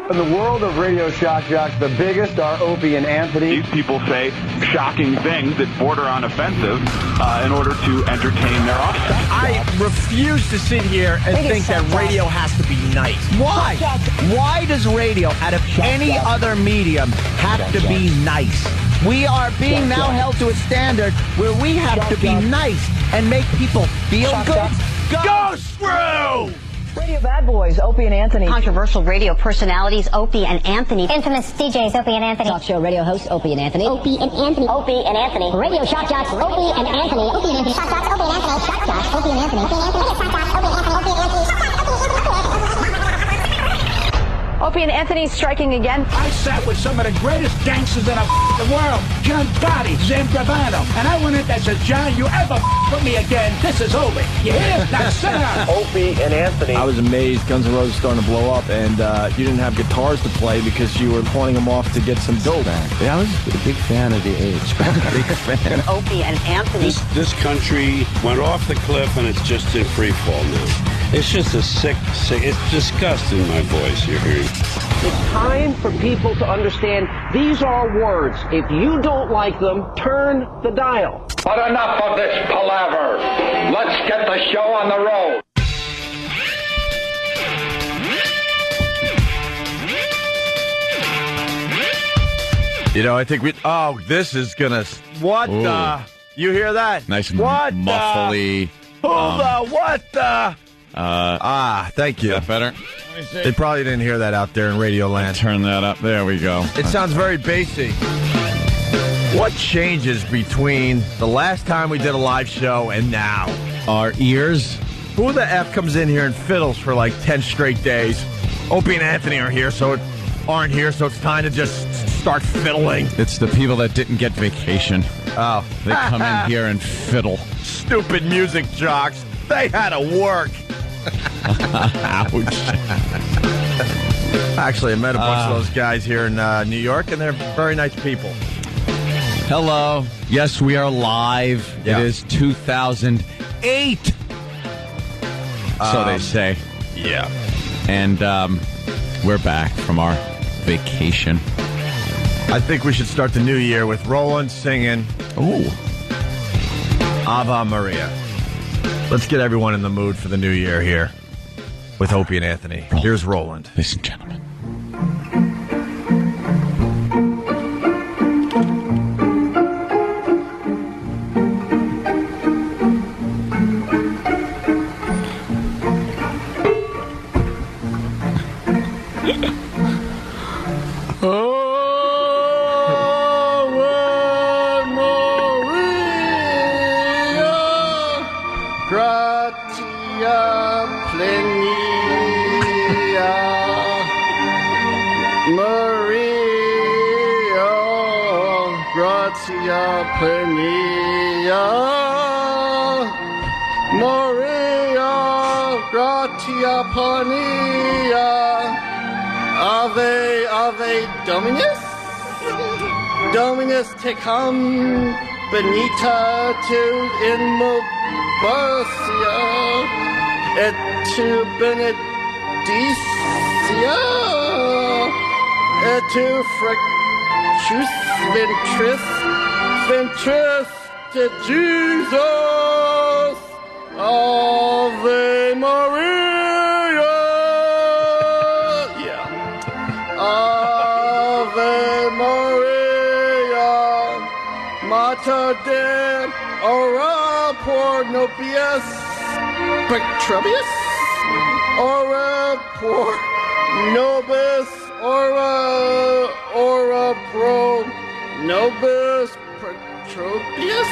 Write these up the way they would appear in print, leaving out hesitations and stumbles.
In the world of radio shock jocks, the biggest are Opie and Anthony. These people say shocking things that border on offensive in order to entertain their audience. I refuse to sit here and think that radio has to be nice. Why? Why does radio, out of any other medium, have to be nice? We are being now held to a standard where we have to be nice and make people feel good. Go screw! Radio bad boys, Opie and Anthony. Controversial radio personalities, Opie and Anthony. Infamous DJs, Opie and Anthony. Talk show radio hosts, Opie and Anthony. Opie and Anthony. Opie and Anthony. Radio shock jocks, Opie and Anthony. Opie and Anthony. Shock jocks, Opie and Anthony. Shock jocks, Opie and Anthony. Opie and Anthony. Shock jocks, Opie and Anthony. Opie and Anthony. Opie and Anthony striking again. I sat with some of the greatest gangsters in the world. John Gotti, Zim Gravano. And I went in and said, John, you ever with me again, this is over. You hear? Now sit down. Opie and Anthony. I was amazed Guns N' Roses starting to blow up, and you didn't have guitars to play because you were pawning them off to get some dough back. Yeah, I was a big fan of the age. Big fan. Opie and Anthony. This country went off the cliff, and it's just in free fall now. It's just a sick, it's disgusting, my voice you're hearing. It's time for people to understand these are words. If you don't like them, turn the dial. But enough of this palaver. Let's get the show on the road. You know, I think this is gonna. What? You hear that? Nice and what? muffly. Thank you. Is that better? They probably didn't hear that out there in Radio Land. Turn that up. There we go. It sounds very basic. What changes between the last time we did a live show and now? Our ears. Who the F comes in here and fiddles for like 10 straight days? Opie and Anthony aren't here, so it's time to just start fiddling. It's the people that didn't get vacation. Oh. They come in here and fiddle. Stupid music jocks. They had to work. Ouch. Actually, I met a bunch of those guys here in New York, and they're very nice people. Hello. Yes, we are live. Yeah. It is 2008. So they say. Yeah. And we're back from our vacation. I think we should start the new year with Roland singing Ave Maria. Let's get everyone in the mood for the new year here with Opie and Anthony. Roland. Here's Roland. Ladies and gentlemen. Ave Dominus? Dominus tecum benita tu in mobasia et tu benedicia et tu fractus ventris de Jesus. Ave Maria. Ave Maria, Mater Dei, ora por nobis peccatoribus, ora por nobis, ora pro nobis peccatoribus.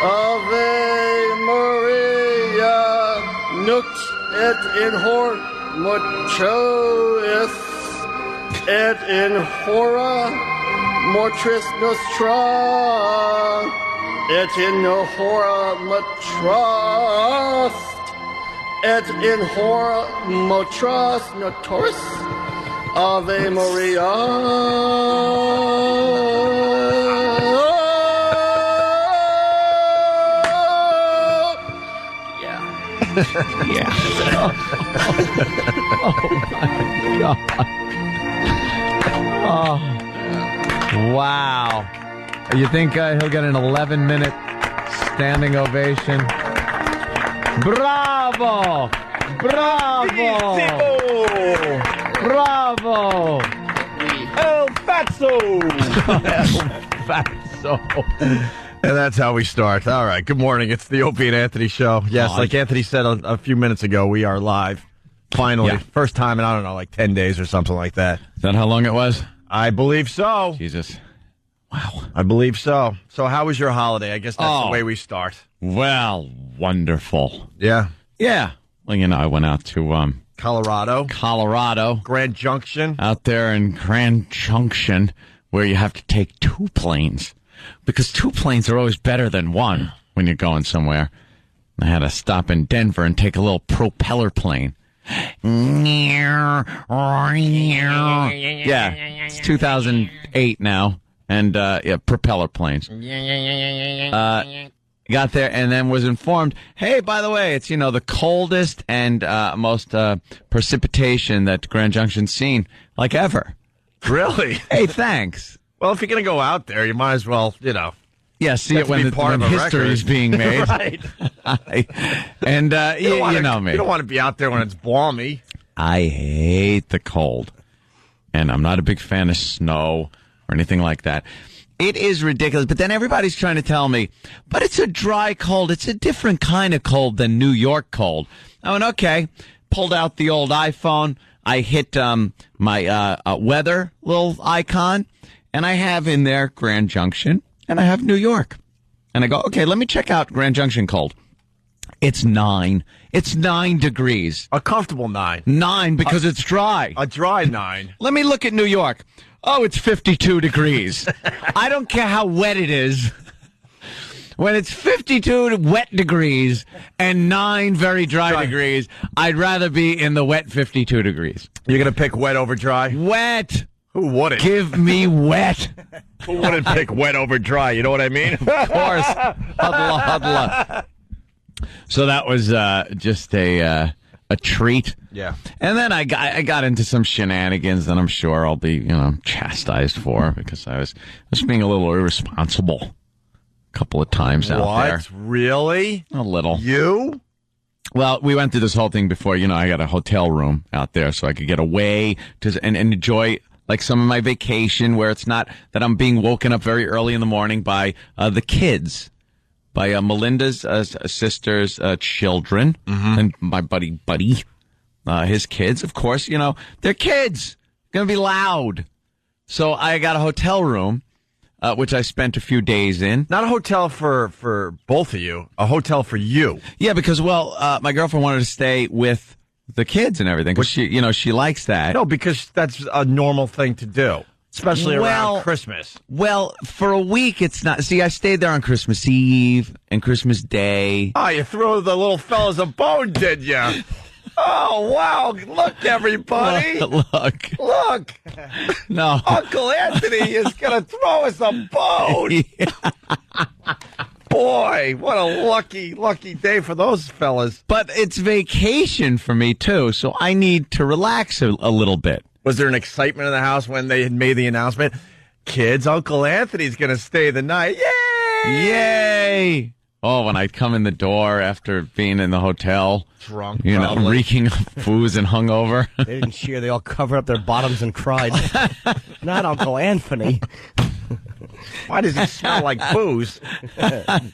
Ave Maria, nunc et in hor mortuis et in hora mortis nostra et in hora mortis et in hora mortis notoris. Ave Maria. Yeah. my God. Oh, wow. You think he'll get an 11-minute standing ovation? Bravo! Bravo! Bravo! El Fatso! El Fatso. And that's how we start. All right. Good morning. It's the Opie and Anthony show. Yes, like Anthony said a few minutes ago, we are live. Finally. Yeah. First time in, I don't know, like 10 days or something like that. Is that how long it was? I believe so. Jesus. Wow. I believe so. So how was your holiday? I guess that's the way we start. Well, wonderful. Yeah. Yeah. Well, you know, I went out to Colorado. Grand Junction. Out there in Grand Junction, where you have to take two planes. Because two planes are always better than one when you're going somewhere. I had to stop in Denver and take a little propeller plane. Yeah, it's 2008 now, and propeller planes. Got there and then was informed, hey, by the way, it's, you know, the coldest and most precipitation that Grand Junction's seen, like, ever. Really? Hey, thanks. Well, if you're going to go out there, you might as well, you know. Yeah, see it when history is being made. Right. And you know me. You don't want to be out there when it's balmy. I hate the cold. And I'm not a big fan of snow or anything like that. It is ridiculous. But then everybody's trying to tell me, but it's a dry cold. It's a different kind of cold than New York cold. I went, okay. Pulled out the old iPhone. I hit my weather little icon. And I have in there Grand Junction. And I have New York. And I go, okay, let me check out Grand Junction cold. It's 9. It's 9 degrees. A comfortable 9. 9 because it's dry. A dry 9. Let me look at New York. Oh, it's 52 degrees. I don't care how wet it is. When it's 52 wet degrees and 9 very dry degrees, I'd rather be in the wet 52 degrees. You're going to pick wet over dry? Wet. Who wouldn't? Give me wet. Who wouldn't pick wet over dry? You know what I mean? Of course. Huddle. So that was just a treat. Yeah. And then I got into some shenanigans that I'm sure I'll be, chastised for because I was being a little irresponsible a couple of times out there. What? Really? A little. You? Well, we went through this whole thing before. I got a hotel room out there so I could get away and enjoy like some of my vacation where it's not that I'm being woken up very early in the morning by the kids, by Melinda's sister's children, and my buddy, his kids. Of course, they're kids. Going to be loud. So I got a hotel room, which I spent a few days in. Not a hotel for both of you, a hotel for you. Yeah, because, my girlfriend wanted to stay with the kids and everything, because she likes that. No, because that's a normal thing to do, especially around Christmas. Well, for a week, it's not. See, I stayed there on Christmas Eve and Christmas Day. Oh, you threw the little fellas a bone, did you? Oh, wow. Look, everybody. Look. No. Uncle Anthony is going to throw us a bone. Boy, what a lucky day for those fellas. But it's vacation for me, too, so I need to relax a little bit. Was there an excitement in the house when they had made the announcement? Kids, Uncle Anthony's going to stay the night. Yay! Yay! Oh, when I come in the door after being in the hotel. Drunk, reeking of booze and hungover. They didn't cheer. They all covered up their bottoms and cried. Not Uncle Anthony. Why does he smell like booze? And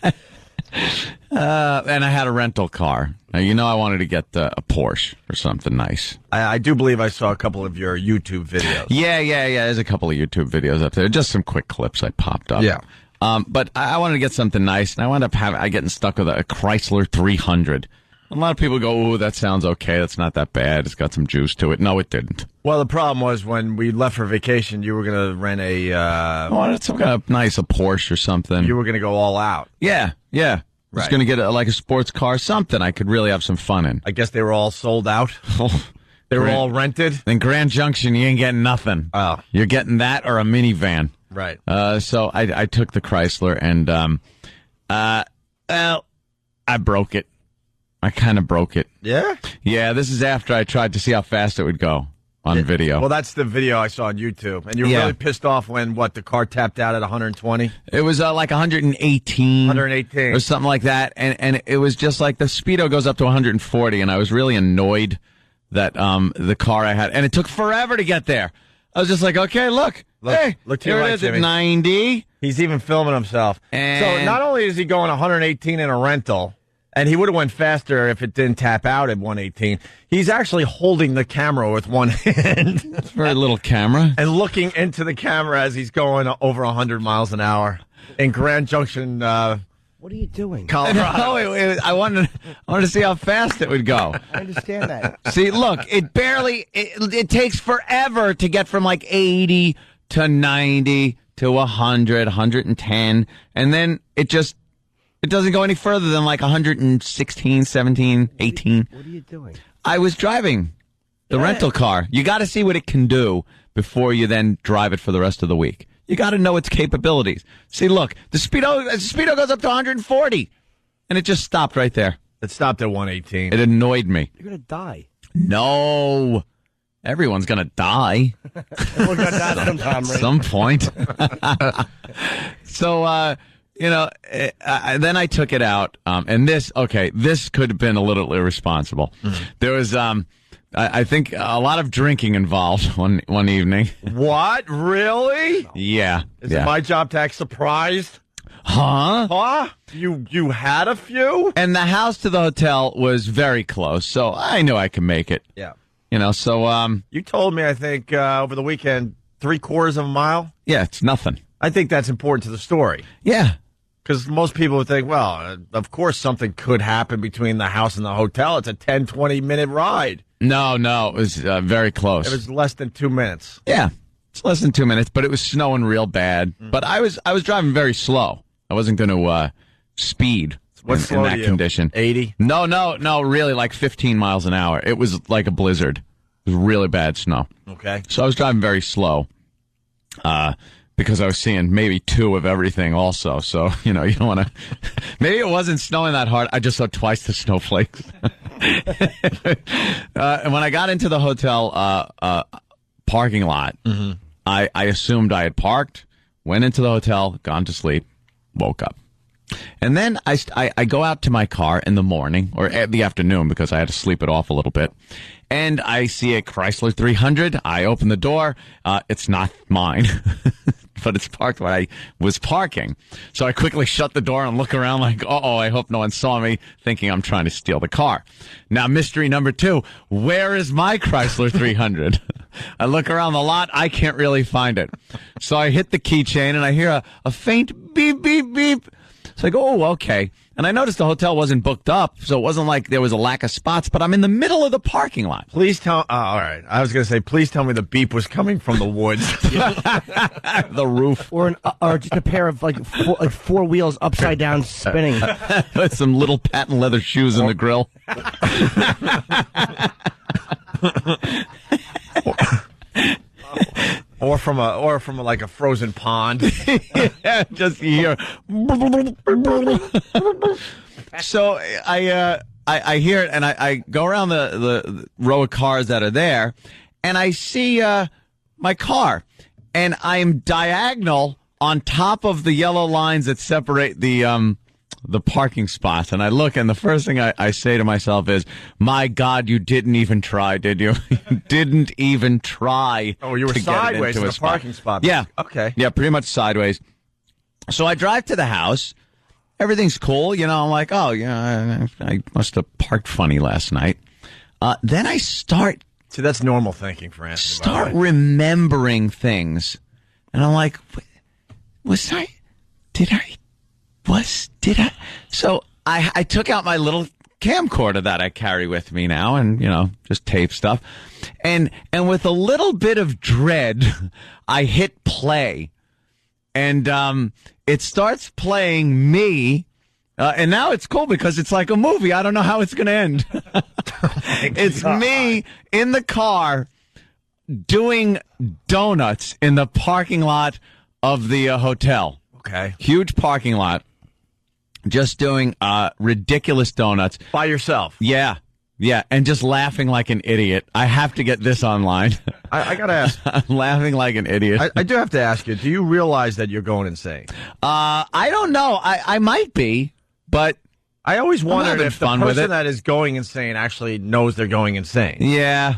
I had a rental car. Now, I wanted to get a Porsche or something nice. I do believe I saw a couple of your YouTube videos. Yeah. There's a couple of YouTube videos up there. Just some quick clips I popped up. Yeah. But I wanted to get something nice, and I wound up getting stuck with a Chrysler 300. A lot of people go, "Ooh, that sounds okay. That's not that bad. It's got some juice to it." No, it didn't. Well, the problem was when we left for vacation, you were going to rent I wanted some kind of a Porsche or something. You were going to go all out. Yeah. I was going to get a sports car, something I could really have some fun in. I guess they were all sold out. They were all rented. In Grand Junction, you ain't getting nothing. Oh. You're getting that or a minivan. Right. So I took the Chrysler and, I broke it. I kind of broke it. Yeah? Yeah, this is after I tried to see how fast it would go on video. Well, that's the video I saw on YouTube. And you were really pissed off when, the car tapped out at 120? It was like 118. 118. Or something like that. And it was just like the speedo goes up to 140, and I was really annoyed that the car I had, and it took forever to get there. I was just like, okay, look hey, look to here your it right, is Jimmy. at 90. He's even filming himself. And so not only is he going 118 in a rental, and he would have went faster if it didn't tap out at 118, he's actually holding the camera with one hand. It's a very little camera. And looking into the camera as he's going over 100 miles an hour in Grand Junction, what are you doing? Colorado. I wanted to see how fast it would go. I understand that. See, look, it takes forever to get from like 80 to 90 to 100, 110, and then it doesn't go any further than like 116, 17, 18. What are you doing? I was driving the rental car. You got to see what it can do before you then drive it for the rest of the week. You got to know its capabilities. See, look, the speedo goes up to 140, and it just stopped right there. It stopped at 118. It annoyed me. You're going to die. No. Everyone's going to die. Everyone's going to die sometime, At some point. So, then I took it out, and this could have been a little irresponsible. Mm-hmm. There was, I think, a lot of drinking involved one evening. What? Really? Yeah. Is it my job to act surprised? Huh? Huh? You had a few? And the house to the hotel was very close, so I knew I could make it. Yeah. So, you told me, I think, over the weekend, 3/4 of a mile? Yeah, it's nothing. I think that's important to the story. Yeah. Because most people would think, well, of course something could happen between the house and the hotel. It's a 10, 20-minute ride. No, it was very close. It was less than 2 minutes. Yeah, it's less than 2 minutes, but it was snowing real bad. But I was driving very slow. I wasn't going to speed in that condition. 80? No, really, like 15 miles an hour. It was like a blizzard. It was really bad snow. Okay. So I was driving very slow. Because I was seeing maybe 2 of everything also. So, you don't want to... Maybe it wasn't snowing that hard. I just saw twice the snowflakes. And when I got into the hotel parking lot, mm-hmm. I assumed I had parked, went into the hotel, gone to sleep, woke up. And then I go out to my car in the morning, or at the afternoon, because I had to sleep it off a little bit. And I see a Chrysler 300. I open the door. It's not mine. But it's parked where I was parking. So I quickly shut the door and look around like, I hope no one saw me, thinking I'm trying to steal the car. Now, mystery number 2, where is my Chrysler 300? I look around the lot. I can't really find it. So I hit the keychain and I hear a faint beep, beep, beep. So I go, okay. And I noticed the hotel wasn't booked up, so it wasn't like there was a lack of spots, but I'm in the middle of the parking lot. Please tell... all right. I was going to say, please tell me the beep was coming from the woods. The roof. Or just a pair of, like 4 wheels upside down spinning. With some little patent leather shoes in the grill. Or from like a frozen pond. Yeah, just here. So I hear it, and I go around the row of cars that are there, and I see my car, and I'm diagonal on top of the yellow lines that separate the parking spots. And I look, and the first thing I say to myself is, my God, you didn't even try, did you? You didn't even try. Oh, you were sideways in the parking spot. Yeah. Okay. Yeah, pretty much sideways. So I drive to the house. Everything's cool. I'm like, I must have parked funny last night. Then I start... See, that's normal thinking for Anthony. Start remembering things. And I'm like, So I took out my little camcorder that I carry with me now and, just tape stuff. And with a little bit of dread, I hit play. And it starts playing me. And now it's cool because it's like a movie. I don't know how it's going to end. It's me in the car doing donuts in the parking lot of the hotel. Okay. Huge parking lot. just doing ridiculous donuts. By yourself? Yeah. Yeah, and just laughing like an idiot. I have to get this online. I got to ask. I'm laughing like an idiot. I do have to ask you, do you realize that you're going insane? I don't know. I might be, but I always wondered if the fun with person it. that is going insane actually knows they're going insane. Yeah.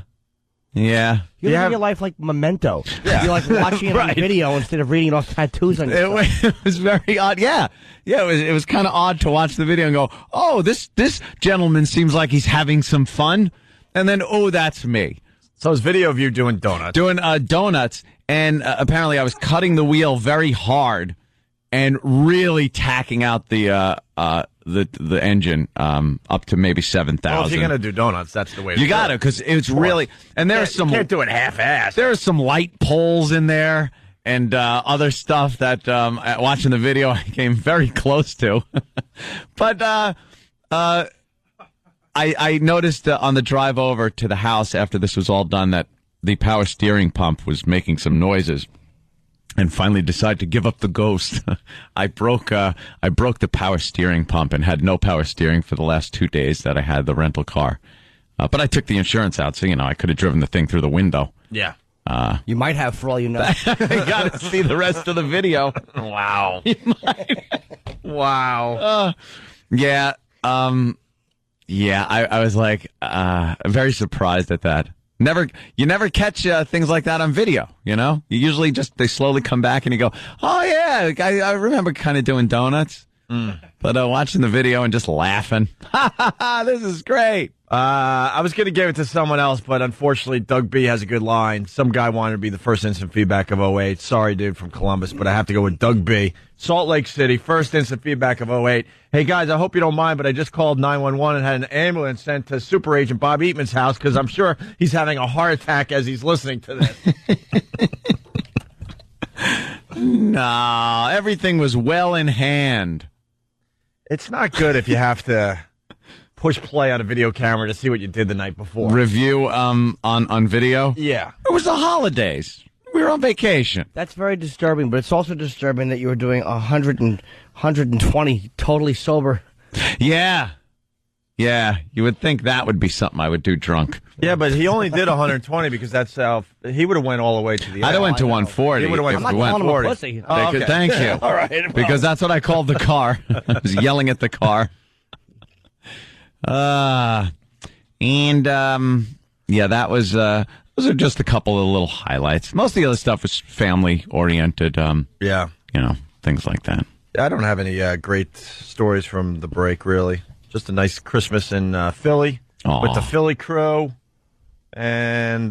Yeah. You live your life like Memento. Yeah. You're like watching it on video instead of reading off tattoos on your It was very odd. Yeah. Yeah, it was kind of odd to watch the video and go, oh, this gentleman seems like he's having some fun. And then, oh, that's me. So it's video of you doing donuts. Doing donuts. And apparently I was cutting the wheel very hard and really tacking out the engine up to maybe 7,000. Well, if you're going to do donuts, that's the way to You got to, because it's really... And there's some... You can't do it half-assed. There are some light poles in there and other stuff that, watching the video, I came very close to. But I noticed on the drive over to the house after this was all done that the power steering pump was making some noises. And finally decided to give up the ghost. I broke the power steering pump and had no power steering for the last 2 days that I had the rental car. But I took the insurance out, so I could have driven the thing through the window. Yeah. You might have, for all you know. I got to see the rest of the video. Wow. You might. Wow. Yeah. Yeah. I was like very surprised at that. You never catch things like that on video, You usually they slowly come back and you go, oh, yeah, I remember kind of doing donuts. But watching the video and just laughing. This is great. I was going to give it to someone else, but unfortunately, Doug B has a good line. Some guy wanted to be the first instant feedback of 08. Sorry, dude, from Columbus, but I have to go with Doug B. Salt Lake City, first instant feedback of 08. Hey, guys, I hope you don't mind, but I just called 911 and had an ambulance sent to Super Agent Bob Eatman's house because I'm sure he's having a heart attack as he's listening to this. No, everything was well in hand. It's not good if you have to push play on a video camera to see what you did the night before. Review on video? Yeah. It was the holidays. We were on vacation. That's very disturbing, but it's also disturbing that you were doing 120 totally sober. Yeah. Yeah. You would think that would be something I would do drunk. Yeah, but he only did 120 because that's how he would have went all the way to the end. I'd have went to 140. He would have went I'm not calling him a pussy. Oh, okay. Thank you. All right. Because that's what I called the car. I was yelling at the car. Yeah, that was, those are just a couple of little highlights. Most of the other stuff was family oriented. Yeah. Things like that. I don't have any great stories from the break, really. Just a nice Christmas in Philly with the Philly crew. And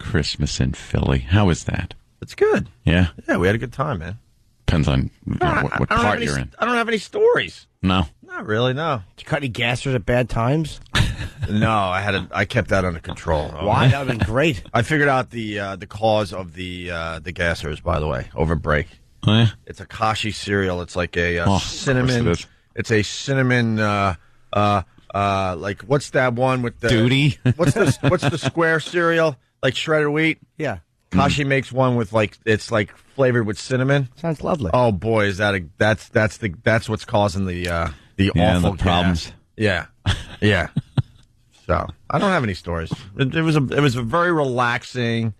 Christmas in Philly. How was that? It's good. Yeah? Yeah, we had a good time, man. Depends on what part you're in. I don't have any stories. No. Not really, no. Did you cut any gassers at bad times? No, I kept that under control. Why? That would have been great. I figured out the cause of the gassers, by the way, over break. Oh, yeah? It's a kashi cereal. It's like a cinnamon. It's a cinnamon. Like what's that one with the duty? What's the square cereal? Like shredded wheat. Yeah. Kashi makes one with it's flavored with cinnamon. Sounds lovely. Oh boy, is that's what's causing the awful problems. Yeah, yeah. So I don't have any stories. It was a very relaxing,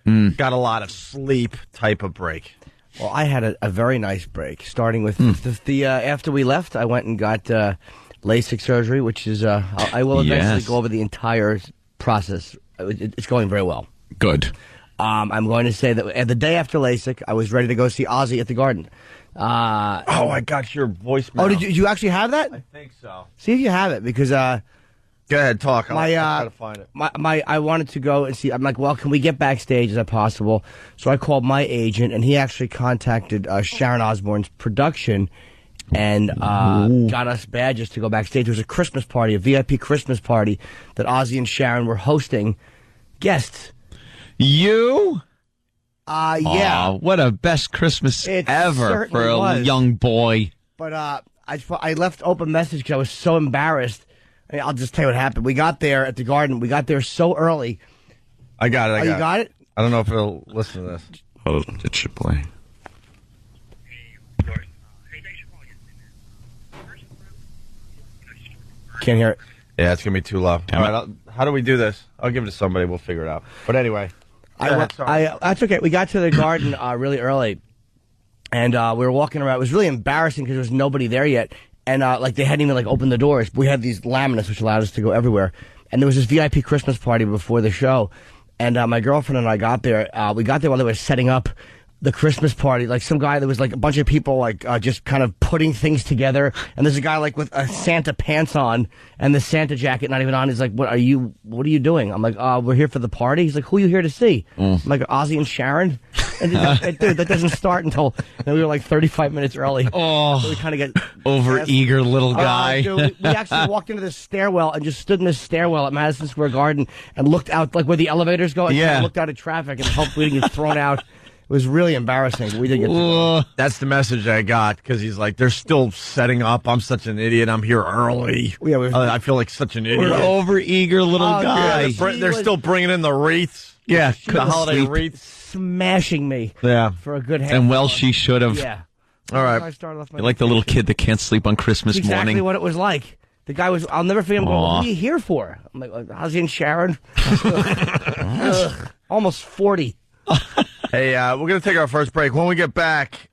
got a lot of sleep type of break. Well, I had a very nice break, starting with the after we left, I went and got LASIK surgery, which is I will eventually go over the entire process. It's going very well. Good. I'm going to say that the day after LASIK, I was ready to go see Ozzy at the Garden. I got your voicemail. Oh, did you actually have that? I think so. See if you have it, because go ahead, talk. I'll try to find it. I wanted to go and see. I'm like, well, can we get backstage? Is that possible? So I called my agent, and he actually contacted Sharon Osbourne's production and got us badges to go backstage. There was a Christmas party, a VIP Christmas party that Ozzy and Sharon were hosting guests. You? Yeah. What a best Christmas ever for a young boy. But I left open message because I was so embarrassed. I mean, I'll just tell you what happened. We got there at the Garden. We got there so early. I got it. You got it? I don't know if it'll listen to this. Oh, it should play. Can't hear it. Yeah, it's going to be too low. All right, how do we do this? I'll give it to somebody. We'll figure it out. But anyway. That's okay. We got to the garden really early, and we were walking around. It was really embarrassing because there was nobody there yet, and they hadn't even opened the doors. We had these laminates which allowed us to go everywhere, and there was this VIP Christmas party before the show, and my girlfriend and I got there. We got there while they were setting up the Christmas party. Some guy, there was a bunch of people just kind of putting things together, and there's a guy with a Santa pants on and the Santa jacket not even on. He's like, what are you doing? I'm like, we're here for the party. He's like, who are you here to see? I'm like, Ozzy and Sharon. And dude, that doesn't start until we were 35 minutes early. Oh, so we kind of get over-eager little guy. Dude, we actually walked into this stairwell and just stood in this stairwell at Madison Square Garden and looked out where the elevators go, and kind of looked out at traffic and hoped we didn't get thrown out. It was really embarrassing, but we didn't get That's the message I got, because he's like, they're still setting up. I'm such an idiot. I'm here early. Yeah, I feel like such an idiot. We're over-eager little guy. Yeah, they're still bringing in the wreaths. Yeah, the holiday wreaths. Smashing me for a good half And well, she should have. Yeah. All right. You're like the little kid that can't sleep on Christmas That's exactly morning. what it was like. The guy was, I'll never forget him going, what are you here for? I'm like, Ozzy and Sharon? Almost 40. Hey, we're going to take our first break. When we get back,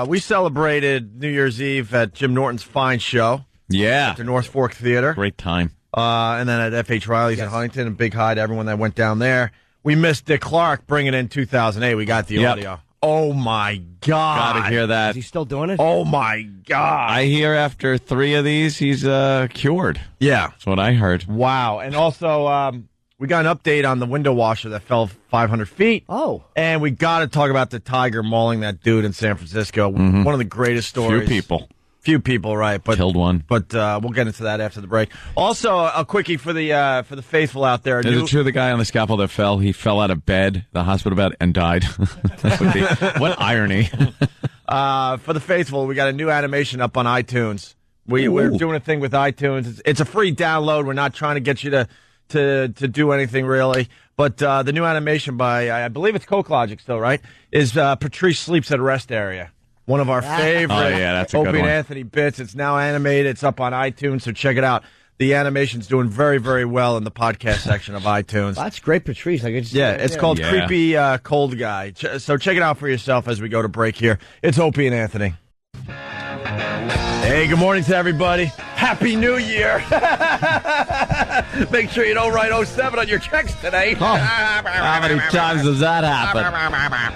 we celebrated New Year's Eve at Jim Norton's Fine Show. Yeah. At the North Fork Theater. Great time. And then at F.H. Riley's in Huntington. A big hi to everyone that went down there. We missed Dick Clark bringing in 2008. We got the audio. Oh, my God. Gotta hear that. Is he still doing it? Oh, my God. I hear after 3 of these, he's cured. Yeah. That's what I heard. Wow. And also, we got an update on the window washer that fell 500 feet. Oh. And we got to talk about the tiger mauling that dude in San Francisco. One of the greatest stories. Few people, right? But killed one. But we'll get into that after the break. Also, a quickie for the faithful out there. Is it true the guy on the scaffold that fell? He fell out of bed, the hospital bed, and died. What irony! For the faithful, we got a new animation up on iTunes. We're doing a thing with iTunes. It's a free download. We're not trying to get you to do anything really. But the new animation by I believe it's Coke Logic still, right? Is Patrice Sleeps at Rest Area. One of our favorite that's a good Opie and one. Anthony bits. It's now animated. It's up on iTunes, so check it out. The animation's doing very, very well in the podcast section of iTunes. That's great, Patrice. It's called Creepy Cold Guy. So check it out for yourself as we go to break here. It's Opie and Anthony. Hey, good morning to everybody. Happy New Year. Make sure you don't write 07 on your checks today. How many times does that happen?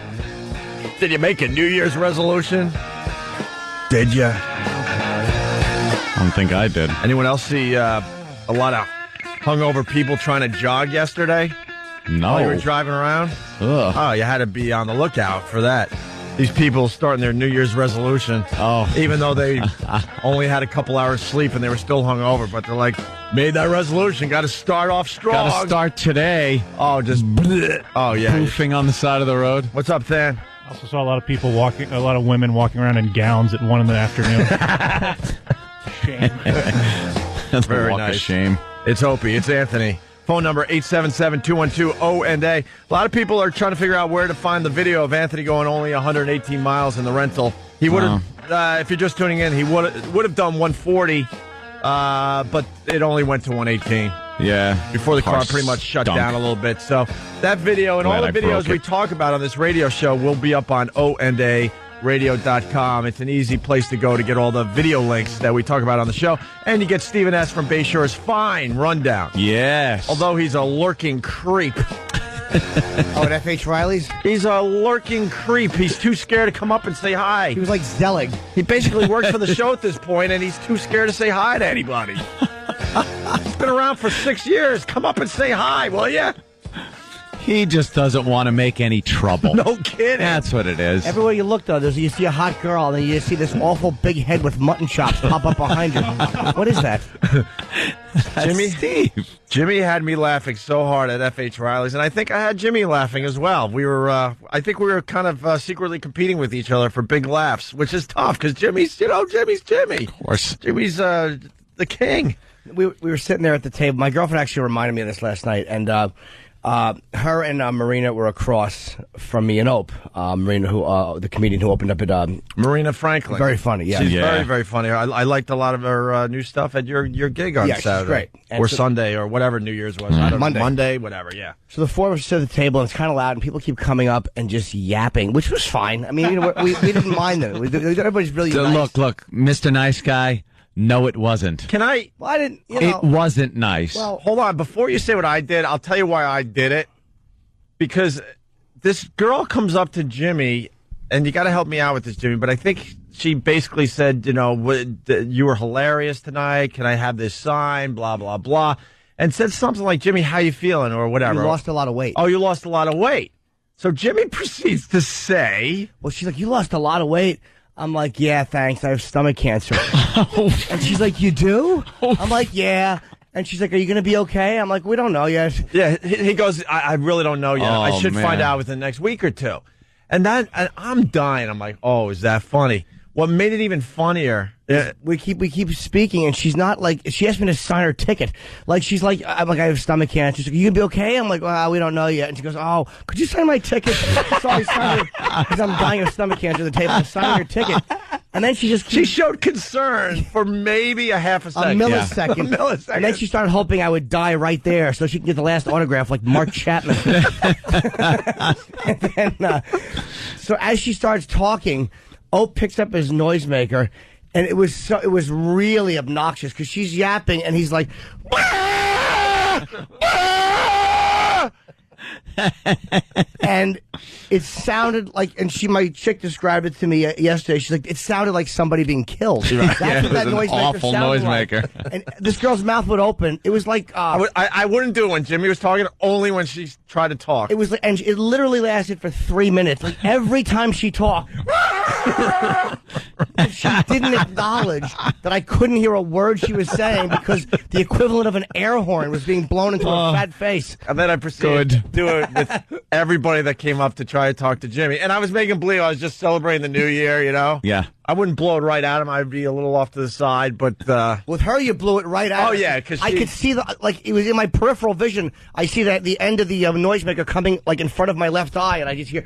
Did you make a New Year's resolution? Did you? I don't think I did. Anyone else see a lot of hungover people trying to jog yesterday? No. While you were driving around? Ugh. Oh, you had to be on the lookout for that. These people starting their New Year's resolution. Oh. Even though they only had a couple hours sleep and they were still hungover, but they're like, made that resolution. Got to start off strong. Got to start today. Oh, just bleh. Oh, yeah. Poofing on the side of the road. What's up, Than? I also saw a lot of people a lot of women walking around in gowns at 1 in the afternoon. Shame. That's very nice. Shame. It's Opie. It's Anthony. Phone number 877-212-OND. A lot of people are trying to figure out where to find the video of Anthony going only 118 miles in the rental. He would have, if you're just tuning in, he would have done 140, but it only went to 118. Yeah. Before the car pretty much shut down a little bit. So that video and all the videos we talk about on this radio show will be up on ONDARadio.com. It's an easy place to go to get all the video links that we talk about on the show. And you get Stephen S. from Bayshore's Fine Rundown. Yes. Although he's a lurking creep. At F.H. Riley's? He's a lurking creep. He's too scared to come up and say hi. He was like Zelig. He basically works for the show at this point, and he's too scared to say hi to anybody. He's been around for 6 years. Come up and say hi, will ya? He just doesn't want to make any trouble. No kidding. That's what it is. Everywhere you look, though, you see a hot girl, and then you see this awful big head with mutton chops pop up behind you. What is that? Jimmy had me laughing so hard at F.H. Riley's, and I think I had Jimmy laughing as well. I think we were kind of secretly competing with each other for big laughs, which is tough because Jimmy's Jimmy. Of course. Jimmy's the king. We were sitting there at the table. My girlfriend actually reminded me of this last night, and Her and Marina were across from me and Ope. Marina, who the comedian who opened up at Marina Franklin. Very funny, yeah. She's very, very funny. I liked a lot of her new stuff at your gig on Saturday. She's great. Or Sunday, or whatever New Year's was. I don't know. Monday, whatever, yeah. So the four of us sit at the table, and it's kind of loud, and people keep coming up and just yapping, which was fine. I mean, we didn't mind them. Everybody's really nice. Look, Mr. Nice Guy, no, it wasn't. Can I? Well, I didn't, It wasn't nice. Well, hold on. Before you say what I did, I'll tell you why I did it. Because this girl comes up to Jimmy, and you got to help me out with this, Jimmy, but I think she basically said, you were hilarious tonight. Can I have this sign? Blah, blah, blah. And said something like, Jimmy, how you feeling? Or whatever. You lost a lot of weight. Oh, you lost a lot of weight. So Jimmy proceeds to say... Well, she's like, you lost a lot of weight. I'm like, yeah, thanks. I have stomach cancer. And she's like, you do? I'm like, yeah. And she's like, are you going to be okay? I'm like, we don't know yet. Yeah, he goes, I really don't know yet. I should find out within the next week or two. And I'm dying. I'm like, oh, is that funny? What made it even funnier? We keep speaking, and she's not like. She asked me to sign her ticket. Like she's like, I'm like, I have stomach cancer. She's like, you gonna be okay? I'm like, well, we don't know yet. And she goes, oh, could you sign my ticket? Sorry, sign because I'm dying of stomach cancer at the table. Sign your ticket. And then she showed concern for maybe a half a second. A millisecond. A millisecond. And then she started hoping I would die right there so she could get the last autograph like Mark Chapman. And then, so as she starts talking, Ope picks up his noisemaker, and it was really obnoxious because she's yapping, and he's like, "Wah! Wah!" And it sounded like, and my chick described it to me yesterday. She's like, it sounded like somebody being killed. That's what that noisemaker awful sounded noisemaker. like. And this girl's mouth would open. It was like I wouldn't do it when Jimmy was talking. Only when she tried to talk. It was, and it literally lasted for 3 minutes. Like every time she talked, she didn't acknowledge that I couldn't hear a word she was saying because the equivalent of an air horn was being blown into her fat face. And then I proceeded to do it with everybody that came up to try to talk to Jimmy. And I was making believe I was just celebrating the new year, Yeah. I wouldn't blow it right at him. I'd be a little off to the side, but... With her, you blew it right at her. Oh, yeah, because I could see it was in my peripheral vision. I see that the end of the noisemaker coming, like, in front of my left eye, and I just hear...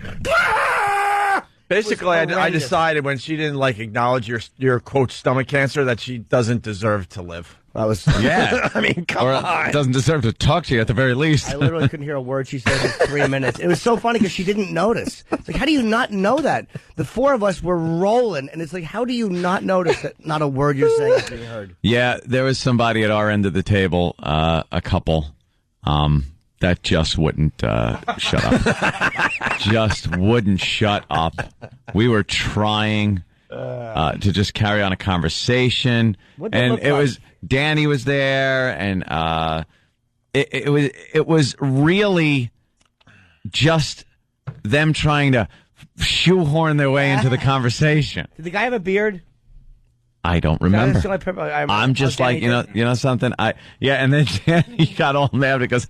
Basically, I decided when she didn't, acknowledge your quote, stomach cancer, that she doesn't deserve to live. That was... Yeah. I mean, come on. Doesn't deserve to talk to you at the very least. I literally couldn't hear a word she said for 3 minutes. It was so funny because she didn't notice. It's like, how do you not know that? The four of us were rolling, and it's like, how do you not notice that not a word you're saying is being heard? Yeah, there was somebody at our end of the table, a couple, that just wouldn't shut up. Just wouldn't shut up. We were trying to just carry on a conversation, and it was Danny was there, and it was really just them trying to shoehorn their way into the conversation. Did the guy have a beard? I don't remember. I'm just like, you know something. And then Danny got all mad because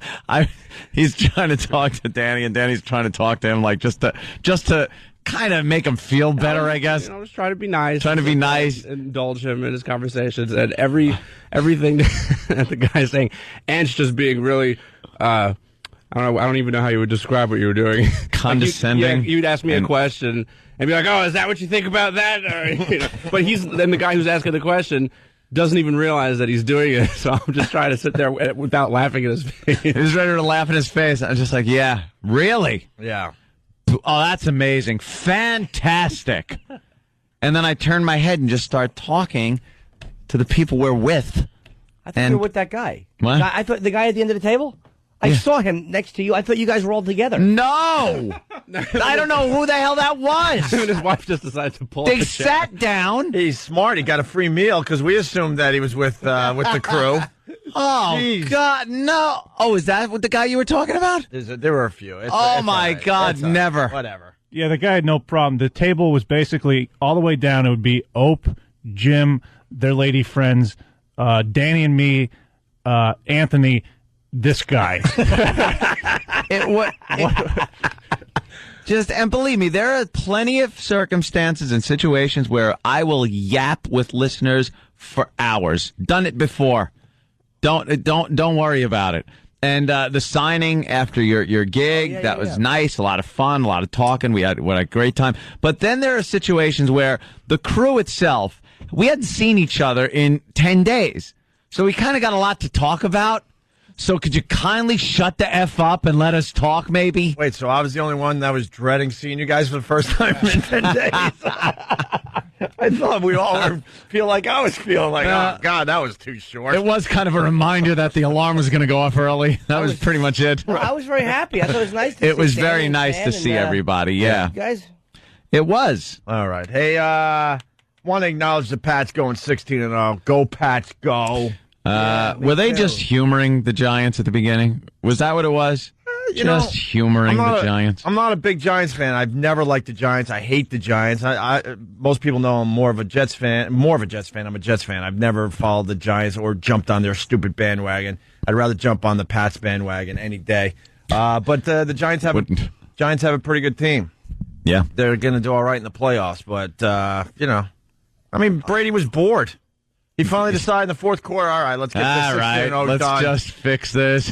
he's trying to talk to Danny, and Danny's trying to talk to him, like just to kind of make him feel better, I guess. I was trying to be nice. Trying to be nice, indulge him in his conversations, and everything that the guy's saying, and just being really. I don't even know how you would describe what you were doing. Condescending. You'd ask me a question and be like, "Oh, is that what you think about that?" Or, but then the guy who's asking the question doesn't even realize that he's doing it. So I'm just trying to sit there without laughing at his face. He's ready to laugh at his face. I was just like, "Yeah, really? Yeah. Oh, that's amazing, fantastic." And then I turn my head and just start talking to the people we're with. I thought you were with that guy. What? I thought the guy at the end of the table. I saw him next to you. I thought you guys were all together. No! I don't know who the hell that was. His wife just decided to pull They up a chair. sat down. He's smart. He got a free meal because we assumed that he was with the crew. Oh, Jeez. God, no. Oh, is that what the guy you were talking about? There were a few. My God, never. Whatever. Yeah, the guy had no problem. The table was basically all the way down. It would be Ope, Jim, their lady friends, Danny and me, Anthony, this guy. And believe me, there are plenty of circumstances and situations where I will yap with listeners for hours. Done it before. Don't worry about it. And the signing after your gig, that was nice, a lot of fun, a lot of talking. We had a great time. But then there are situations where the crew itself, we hadn't seen each other in 10 days. So we kind of got a lot to talk about. So could you kindly shut the F up and let us talk, maybe? Wait, so I was the only one that was dreading seeing you guys for the first time in 10 days? I thought we all feel like I was feeling like, oh, God, that was too short. It was kind of a reminder that the alarm was going to go off early. That was pretty much it. Well, I was very happy. I thought it was nice to see It was Danny very and nice Stan to see everybody, You guys? It was. All right. Hey, want to acknowledge the Pats going 16-0. Go, Pats, go. Were they just humoring the Giants at the beginning? Was that what it was? Just humoring the Giants? I'm not a big Giants fan. I've never liked the Giants. I hate the Giants. Most people know I'm more of a Jets fan. I'm a Jets fan. I've never followed the Giants or jumped on their stupid bandwagon. I'd rather jump on the Pats bandwagon any day. But the Giants have a pretty good team. Yeah. They're going to do all right in the playoffs. But, Brady was bored. He finally decided in the fourth quarter, all right, let's get this 16-0 let's done. just fix this.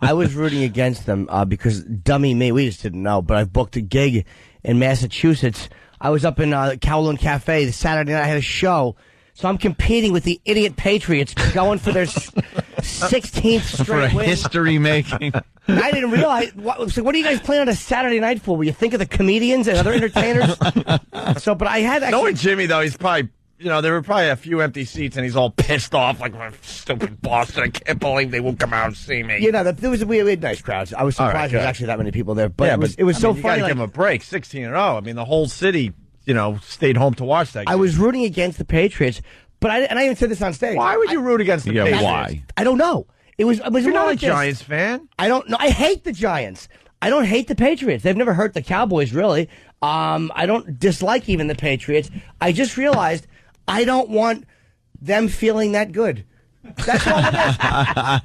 I was rooting against them because dummy me, we just didn't know, but I booked a gig in Massachusetts. I was up in Kowloon Cafe the Saturday night. I had a show. So I'm competing with the idiot Patriots going for their 16th straight win. History making. I didn't realize. What are you guys playing on a Saturday night for? Will you think of the comedians and other entertainers? But I had actually. Knowing Jimmy, though, he's probably... there were probably a few empty seats, and he's all pissed off, like, stupid Boston. I can't believe they won't come out and see me. We had nice crowds. I was surprised there was actually that many people there. But it was so funny. You got to give them a break. 16-0. I mean, the whole city, stayed home to watch that game. I was rooting against the Patriots, but I even said this on stage. Why would you root against the Patriots? Why? I don't know. It was You're not like a Giants fan. I don't know. I hate the Giants. I don't hate the Patriots. They've never hurt the Cowboys, really. I don't dislike even the Patriots. I just realized I don't want them feeling that good. That's all it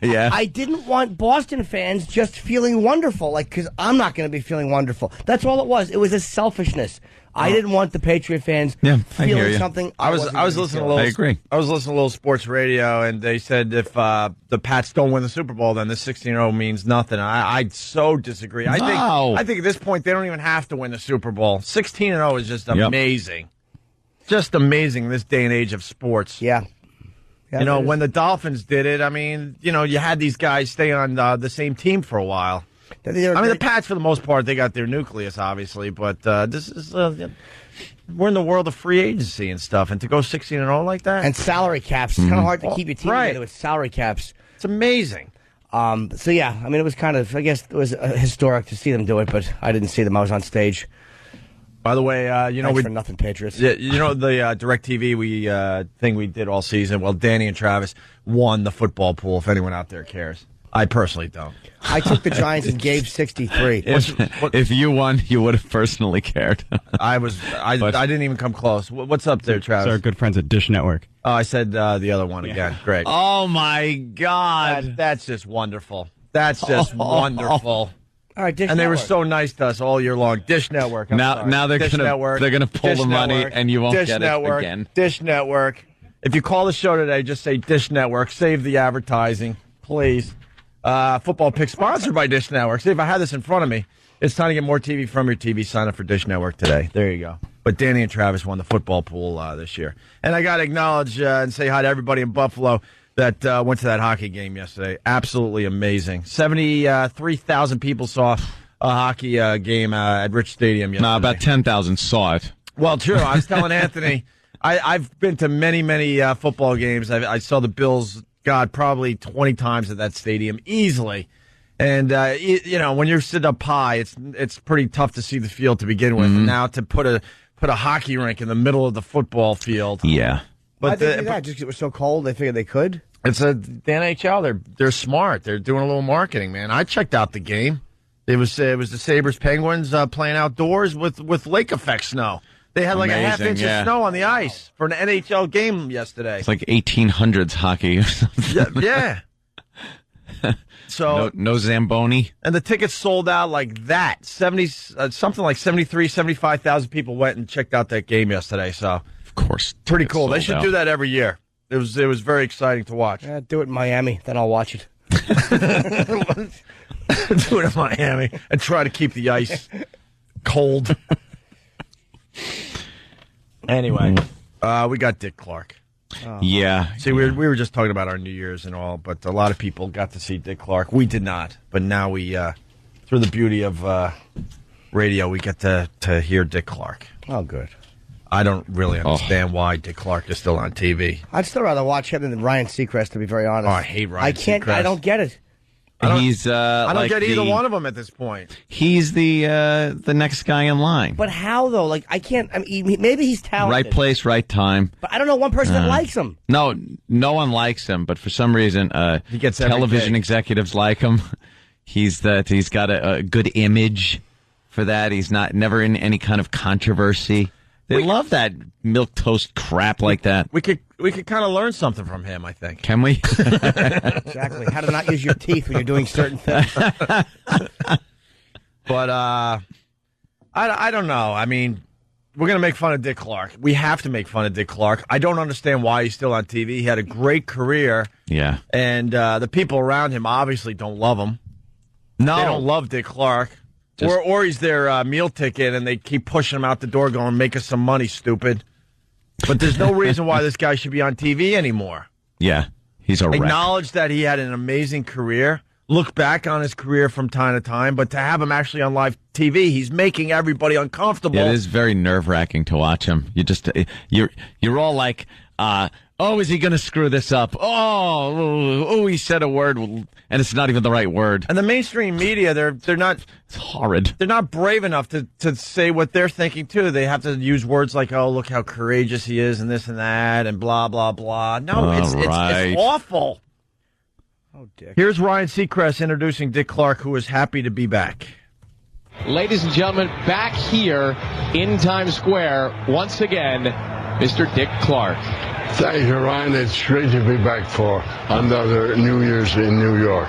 is. Yeah. I didn't want Boston fans just feeling wonderful, because I'm not going to be feeling wonderful. That's all it was. It was a selfishness. I didn't want the Patriot fans feeling something. I was listening to a little. I agree. I was listening to a little sports radio, and they said if the Pats don't win the Super Bowl, then this 16-0 means nothing. I so disagree. I think at this point they don't even have to win the Super Bowl. 16-0 is just amazing. Just amazing in this day and age of sports. Yeah. When the Dolphins did it, you had these guys stay on the same team for a while. The Pats, for the most part, they got their nucleus, obviously, but this is we're in the world of free agency and stuff, and to go 16-0 like that, and salary caps, it's kind of hard to keep your team together with salary caps. It's amazing. It was kind of, I guess, it was historic to see them do it, but I didn't see them. I was on stage. By the way, Thanks for nothing, Patriots. The DirecTV thing we did all season. Well, Danny and Travis won the football pool. If anyone out there cares, I personally don't. I took the Giants and gave 63. If you won, you would have personally cared. I didn't even come close. What's up there, Travis? It's our good friends at Dish Network. Oh, I said the other one again. Great. Oh my God, that's just wonderful. That's just wonderful. All right, Dish and Network. They were so nice to us all year long. Dish Network. Now they're gonna pull the money and you won't get it again. Dish Network. If you call the show today, just say Dish Network. Save the advertising, please. Football pick sponsored by Dish Network. See, if I had this in front of me, it's time to get more TV from your TV. Sign up for Dish Network today. There you go. But Danny and Travis won the football pool this year, and I got to acknowledge and say hi to everybody in Buffalo that went to that hockey game yesterday. Absolutely amazing. 73,000 people saw a hockey game at Rich Stadium yesterday. No, about 10,000 saw it. Well, true. I was telling Anthony, I've been to many, many football games. I saw the Bills, probably 20 times at that stadium, easily. And, when you're sitting up high, it's pretty tough to see the field to begin with. Mm-hmm. And now to put a hockey rink in the middle of the football field. Yeah. But just because it was so cold, they figured they could. It's the NHL. They're smart. They're doing a little marketing, man. I checked out the game. It was the Sabres Penguins playing outdoors with lake effect snow. They had like a half inch of snow on the ice for an NHL game yesterday. It's like 1800s hockey or something. Yeah. So no Zamboni. And the tickets sold out like that. 75,000 people went and checked out that game yesterday. So of course, pretty cool. They should do that every year. It was very exciting to watch. Do it in Miami, then I'll watch it. Do it in Miami and try to keep the ice cold. Anyway, we got Dick Clark. Yeah. See, we were just talking about our New Year's and all, but a lot of people got to see Dick Clark. We did not, but now we, through the beauty of radio, we get to hear Dick Clark. Oh, good. I don't really understand why Dick Clark is still on TV. I'd still rather watch him than Ryan Seacrest, to be very honest. Oh, I hate Ryan Seacrest. I don't get it. I don't like get either one of them at this point. He's the next guy in line. But how, though? Like, I can't. I mean, maybe he's talented. Right place, right time. But I don't know one person that likes him. No one likes him. But for some reason, he gets television executives like him. He's got a good image for that. He's never in any kind of controversy. They love that milquetoast crap like that. We could kind of learn something from him, I think. Can we? Exactly. How to not use your teeth when you're doing certain things. But I don't know. I mean, we're going to make fun of Dick Clark. We have to make fun of Dick Clark. I don't understand why he's still on TV. He had a great career. Yeah. And the people around him obviously don't love him. No. They don't love Dick Clark. Or he's their meal ticket, and they keep pushing him out the door going, make us some money, stupid. But there's no reason why this guy should be on TV anymore. Yeah, he's a wreck. Acknowledge that he had an amazing career. Look back on his career from time to time. But to have him actually on live TV, he's making everybody uncomfortable. Yeah, it is very nerve-wracking to watch him. You're all like, is he going to screw this up? He said a word, and it's not even the right word. And the mainstream media, they're not. It's horrid. They're not brave enough to say what they're thinking too. They have to use words like, "Oh, look how courageous he is," and this and that, and blah blah blah. No, it's awful. Oh, Dick. Here's Ryan Seacrest introducing Dick Clark, who is happy to be back. Ladies and gentlemen, back here in Times Square once again, Mr. Dick Clark. Thank you, Ryan. It's great to be back for another New Year's in New York.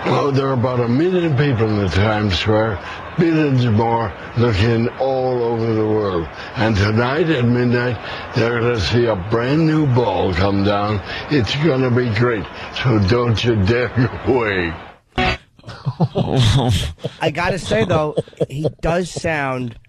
Well, there are about 1 million people in the Times Square, billions more looking all over the world. And tonight at midnight, they're going to see a brand new ball come down. It's going to be great. So don't you dare go away. I got to say, though, he does sound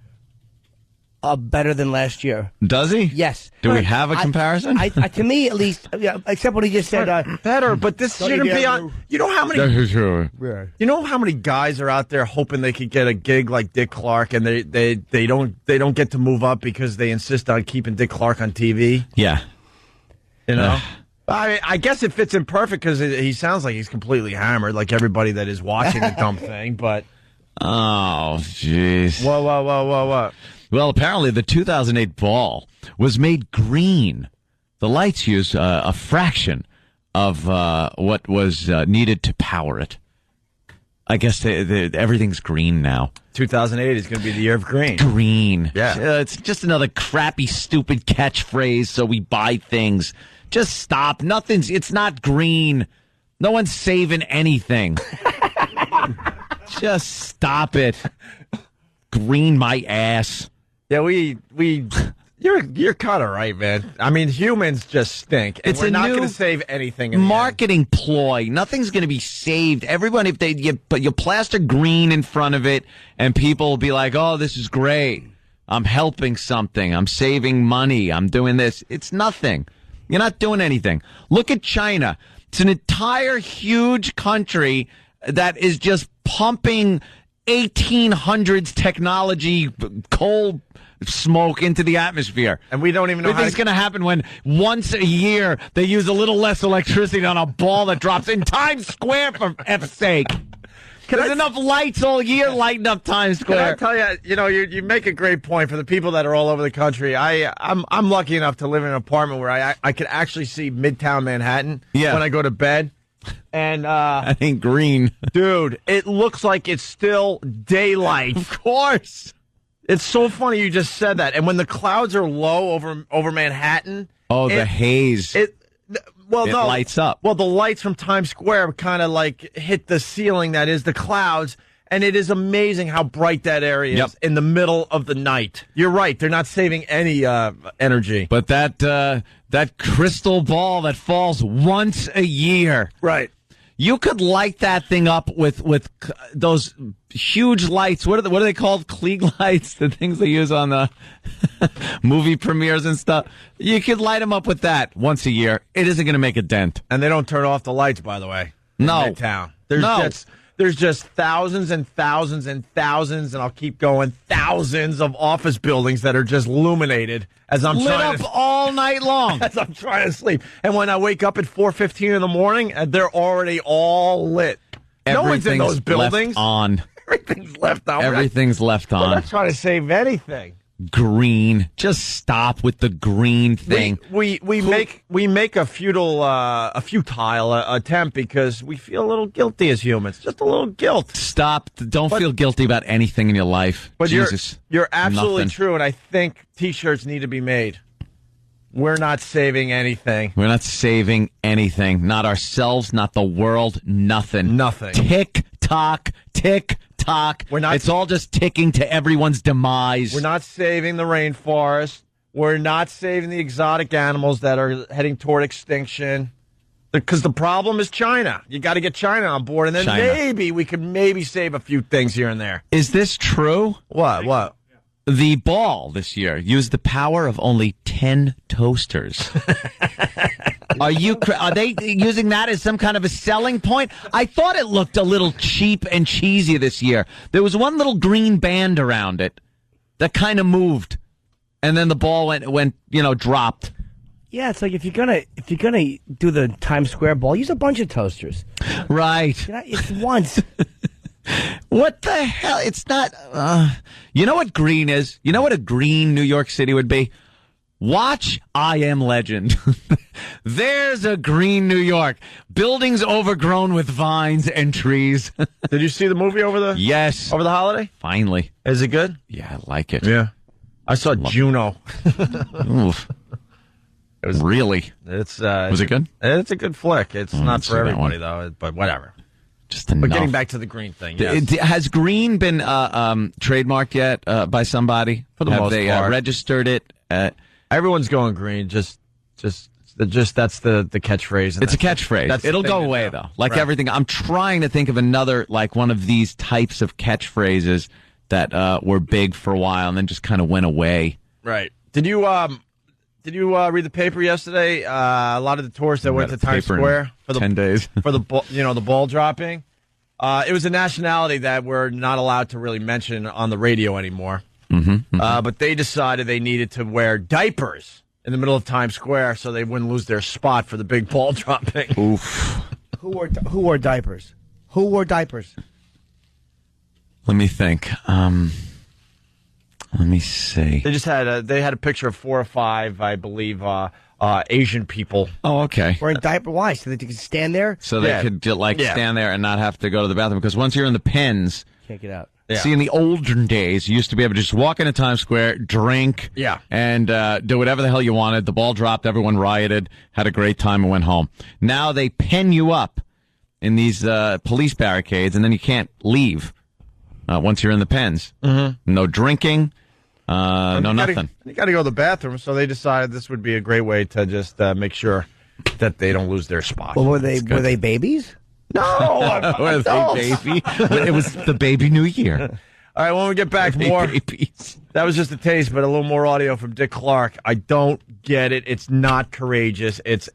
better than last year. Does he? Yes. Do we have a comparison? To me, at least, except what he just said. Better, but this shouldn't be on. You know how many? You know how many guys are out there hoping they could get a gig like Dick Clark, and they don't get to move up because they insist on keeping Dick Clark on TV. Yeah. You know. I guess it fits in perfect because he sounds like he's completely hammered, like everybody that is watching the dumb thing. But oh, jeez. What? Well, apparently the 2008 ball was made green. The lights used a fraction of what was needed to power it. I guess everything's green now. 2008 is going to be the year of green. Green. Yeah. It's just another crappy, stupid catchphrase so we buy things. Just stop. It's not green. No one's saving anything. Just stop it. Green my ass. Yeah, you're kind of right, man. I mean, humans just stink. And we're not going to save anything. Marketing ploy. Nothing's going to be saved. Everyone, if you plaster green in front of it, and people will be like, "Oh, this is great. I'm helping something. I'm saving money. I'm doing this." It's nothing. You're not doing anything. Look at China. It's an entire huge country that is just pumping 1800s technology coal smoke into the atmosphere. And we don't even know what is going to happen when once a year they use a little less electricity on a ball that drops in Times Square, for F's sake. There's enough lights all year lighting up Times Square. Can I tell you, you make a great point for the people that are all over the country. I'm lucky enough to live in an apartment where I could actually see Midtown Manhattan when I go to bed. And that ain't green. Dude, it looks like it's still daylight. Of course. It's so funny you just said that. And when the clouds are low over Manhattan. Oh, the haze. It lights up. Well, the lights from Times Square kind of like hit the ceiling that is the clouds. And it is amazing how bright that area is in the middle of the night. You're right. They're not saving any energy. But that crystal ball that falls once a year. Right. You could light that thing up with those huge lights. What are they called? Klieg lights, the things they use on the movie premieres and stuff. You could light them up with that once a year. It isn't going to make a dent. And they don't turn off the lights, by the way. No. In Midtown. There's just thousands and thousands and thousands, and I'll keep going, thousands of office buildings that are just illuminated as I'm lit up all night long. As I'm trying to sleep. And when I wake up at 4:15 in the morning, they're already all lit. No one's in those buildings. Left on. Everything's left on. Everything's left on. We're not trying to save anything. Green. Just stop with the green thing. We make a futile attempt because we feel a little guilty as humans. Just a little guilt. Stop. Don't feel guilty about anything in your life. But Jesus. You're absolutely Nothing. true, and I think T-shirts need to be made. We're not saving anything. We're not saving anything. Not ourselves, not the world, nothing. Nothing. Tick tock, tick tock. It's all just ticking to everyone's demise. We're not saving the rainforest. We're not saving the exotic animals that are heading toward extinction. Because the problem is China. You got to get China on board, and then maybe we could save a few things here and there. Is this true? What? The ball this year used the power of only 10 toasters. Are they using that as some kind of a selling point? I thought it looked a little cheap and cheesy this year. There was one little green band around it that kind of moved, and then the ball went dropped. Yeah, it's like if you're gonna do the Times Square ball, use a bunch of toasters. Right. It's once. What the hell? It's not. You know what green is? You know what a green New York City would be? Watch I Am Legend. There's a green New York. Buildings overgrown with vines and trees. Did you see the movie over the holiday? Finally. Is it good? Yeah, I like it. Yeah. I saw Juno. Oof. It was really. Was it good? It's a good flick. It's not for that everybody one. though, but whatever. Just enough. But getting back to the green thing, yes. Has green been trademarked yet by somebody? For the most part. Have they registered it? Everyone's going green. Just that's the catchphrase. It's a catchphrase. It'll go away though. Like everything. I'm trying to think of another one of these types of catchphrases that were big for a while and then just kind of went away. Right. Did you read the paper yesterday? A lot of the tourists that went to Times Square for the 10 days for the the ball dropping. It was a nationality that we're not allowed to really mention on the radio anymore. But they decided they needed to wear diapers in the middle of Times Square so they wouldn't lose their spot for the big ball dropping. Oof. Who wore diapers? Who wore diapers? Let me think. Let me see. They just had a picture of 4 or 5, I believe, Asian people. Oh, okay. Wearing diaper? Why? So that they could stand there? So they could stand there and not have to go to the bathroom. Because once you're in the pens, can't get out. Yeah. See, in the olden days, you used to be able to just walk into Times Square, drink, and do whatever the hell you wanted. The ball dropped, everyone rioted, had a great time, and went home. Now they pen you up in these police barricades, and then you can't leave once you're in the pens. No drinking. Nothing. You got to go to the bathroom, so they decided this would be a great way to just make sure that they don't lose their spot. Well, were they babies? No, were they baby? It was the baby New Year. All right, when we get back, more babies. That was just a taste, but a little more audio from Dick Clark. I don't get it. It's not courageous. It's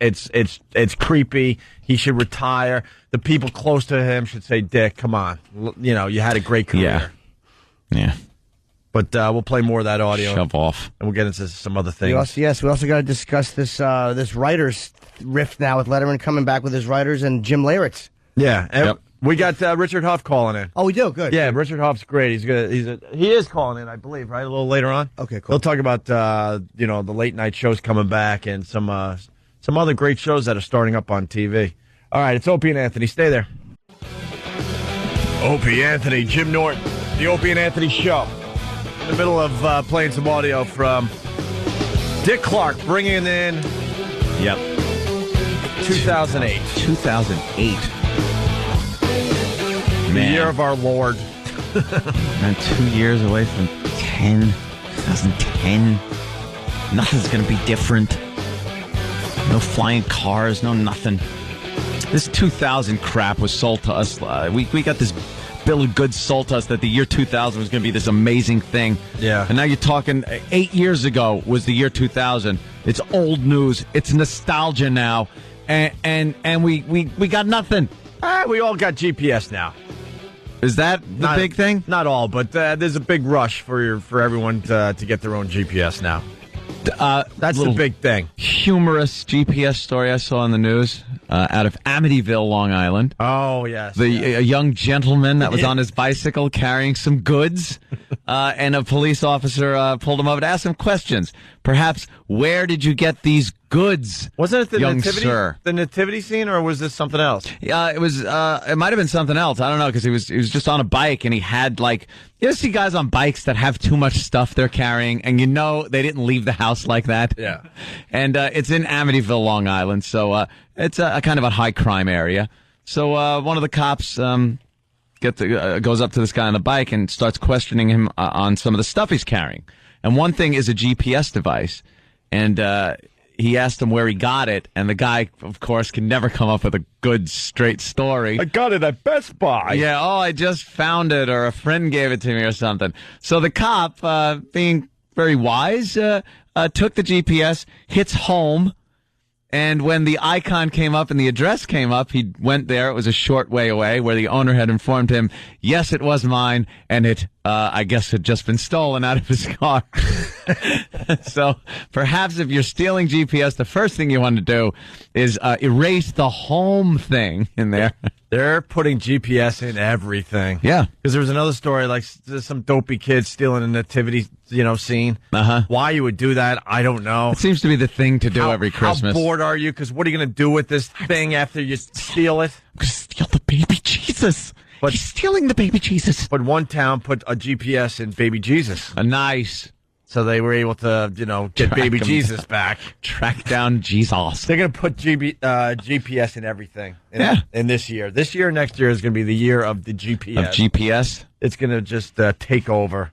creepy. He should retire. The people close to him should say, "Dick, come on. You had a great career." Yeah. But we'll play more of that audio. Shove off. And we'll get into some other things. We also got to discuss this writers rift now with Letterman coming back with his writers and Jim Liritz. Yeah. We got Richard Huff calling in. Oh, we do? Good. Yeah, Richard Huff's great. He's good. He is calling in, I believe, right? A little later on. Okay, cool. He'll talk about the late night shows coming back and some other great shows that are starting up on TV. All right, it's Opie and Anthony. Stay there. Opie, Anthony, Jim Norton, the Opie and Anthony Show. In the middle of playing some audio from Dick Clark, bringing in 2008. 2008. The year of our Lord. Man, 2 years away from 2010. Nothing's going to be different. No flying cars, no nothing. This 2000 crap was sold to us. We got this bill of goods sold to us that the year 2000 was going to be this amazing thing. Yeah. And now you're talking 8 years ago was the year 2000. It's old news. It's nostalgia now. And we got nothing. We all got GPS now. Is that the big thing? Not all, but there's a big rush for everyone to get their own GPS now. That's the big thing. Humorous GPS story I saw on the news out of Amityville, Long Island. Oh, yes. A young gentleman that was on his bicycle carrying some goods, and a police officer pulled him over to ask him questions. Perhaps, where did you get these goods? Wasn't it the young nativity, sir? The nativity scene, or was this something else? Yeah, it was. It might have been something else. I don't know, because he was just on a bike, and he had you see guys on bikes that have too much stuff they're carrying, and they didn't leave the house like that. Yeah. And it's in Amityville, Long Island, so it's a kind of a high crime area. So one of the cops goes up to this guy on the bike and starts questioning him on some of the stuff he's carrying. And one thing is a GPS device, and he asked him where he got it, and the guy, of course, can never come up with a good, straight story. I got it at Best Buy. Yeah, I just found it, or a friend gave it to me or something. So the cop, being very wise, took the GPS, hits home, and when the icon came up and the address came up, he went there. It was a short way away, where the owner had informed him, yes, it was mine, and it, I guess, had just been stolen out of his car. So perhaps if you're stealing GPS, the first thing you want to do is erase the home thing in there. They're putting GPS in everything. Yeah. Because there was another story, like some dopey kid stealing a nativity, scene. Uh-huh. Why you would do that, I don't know. It seems to be the thing to do every Christmas. How bored are you? Because what are you going to do with this thing after you steal it? I'm going to steal the baby Jesus. But he's stealing the baby Jesus. But one town put a GPS in baby Jesus. Nice. So they were able to, get baby Jesus back. Track down Jesus. They're going to put GPS in everything in this year. This year, next year is going to be the year of the GPS. Of GPS? It's going to just take over.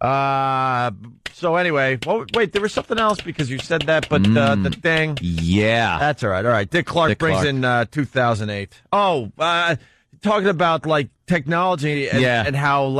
So anyway, wait, there was something else because you said that, but the thing. Yeah. That's all right. All right. Dick Clark brings in 2008. Oh, talking about technology and how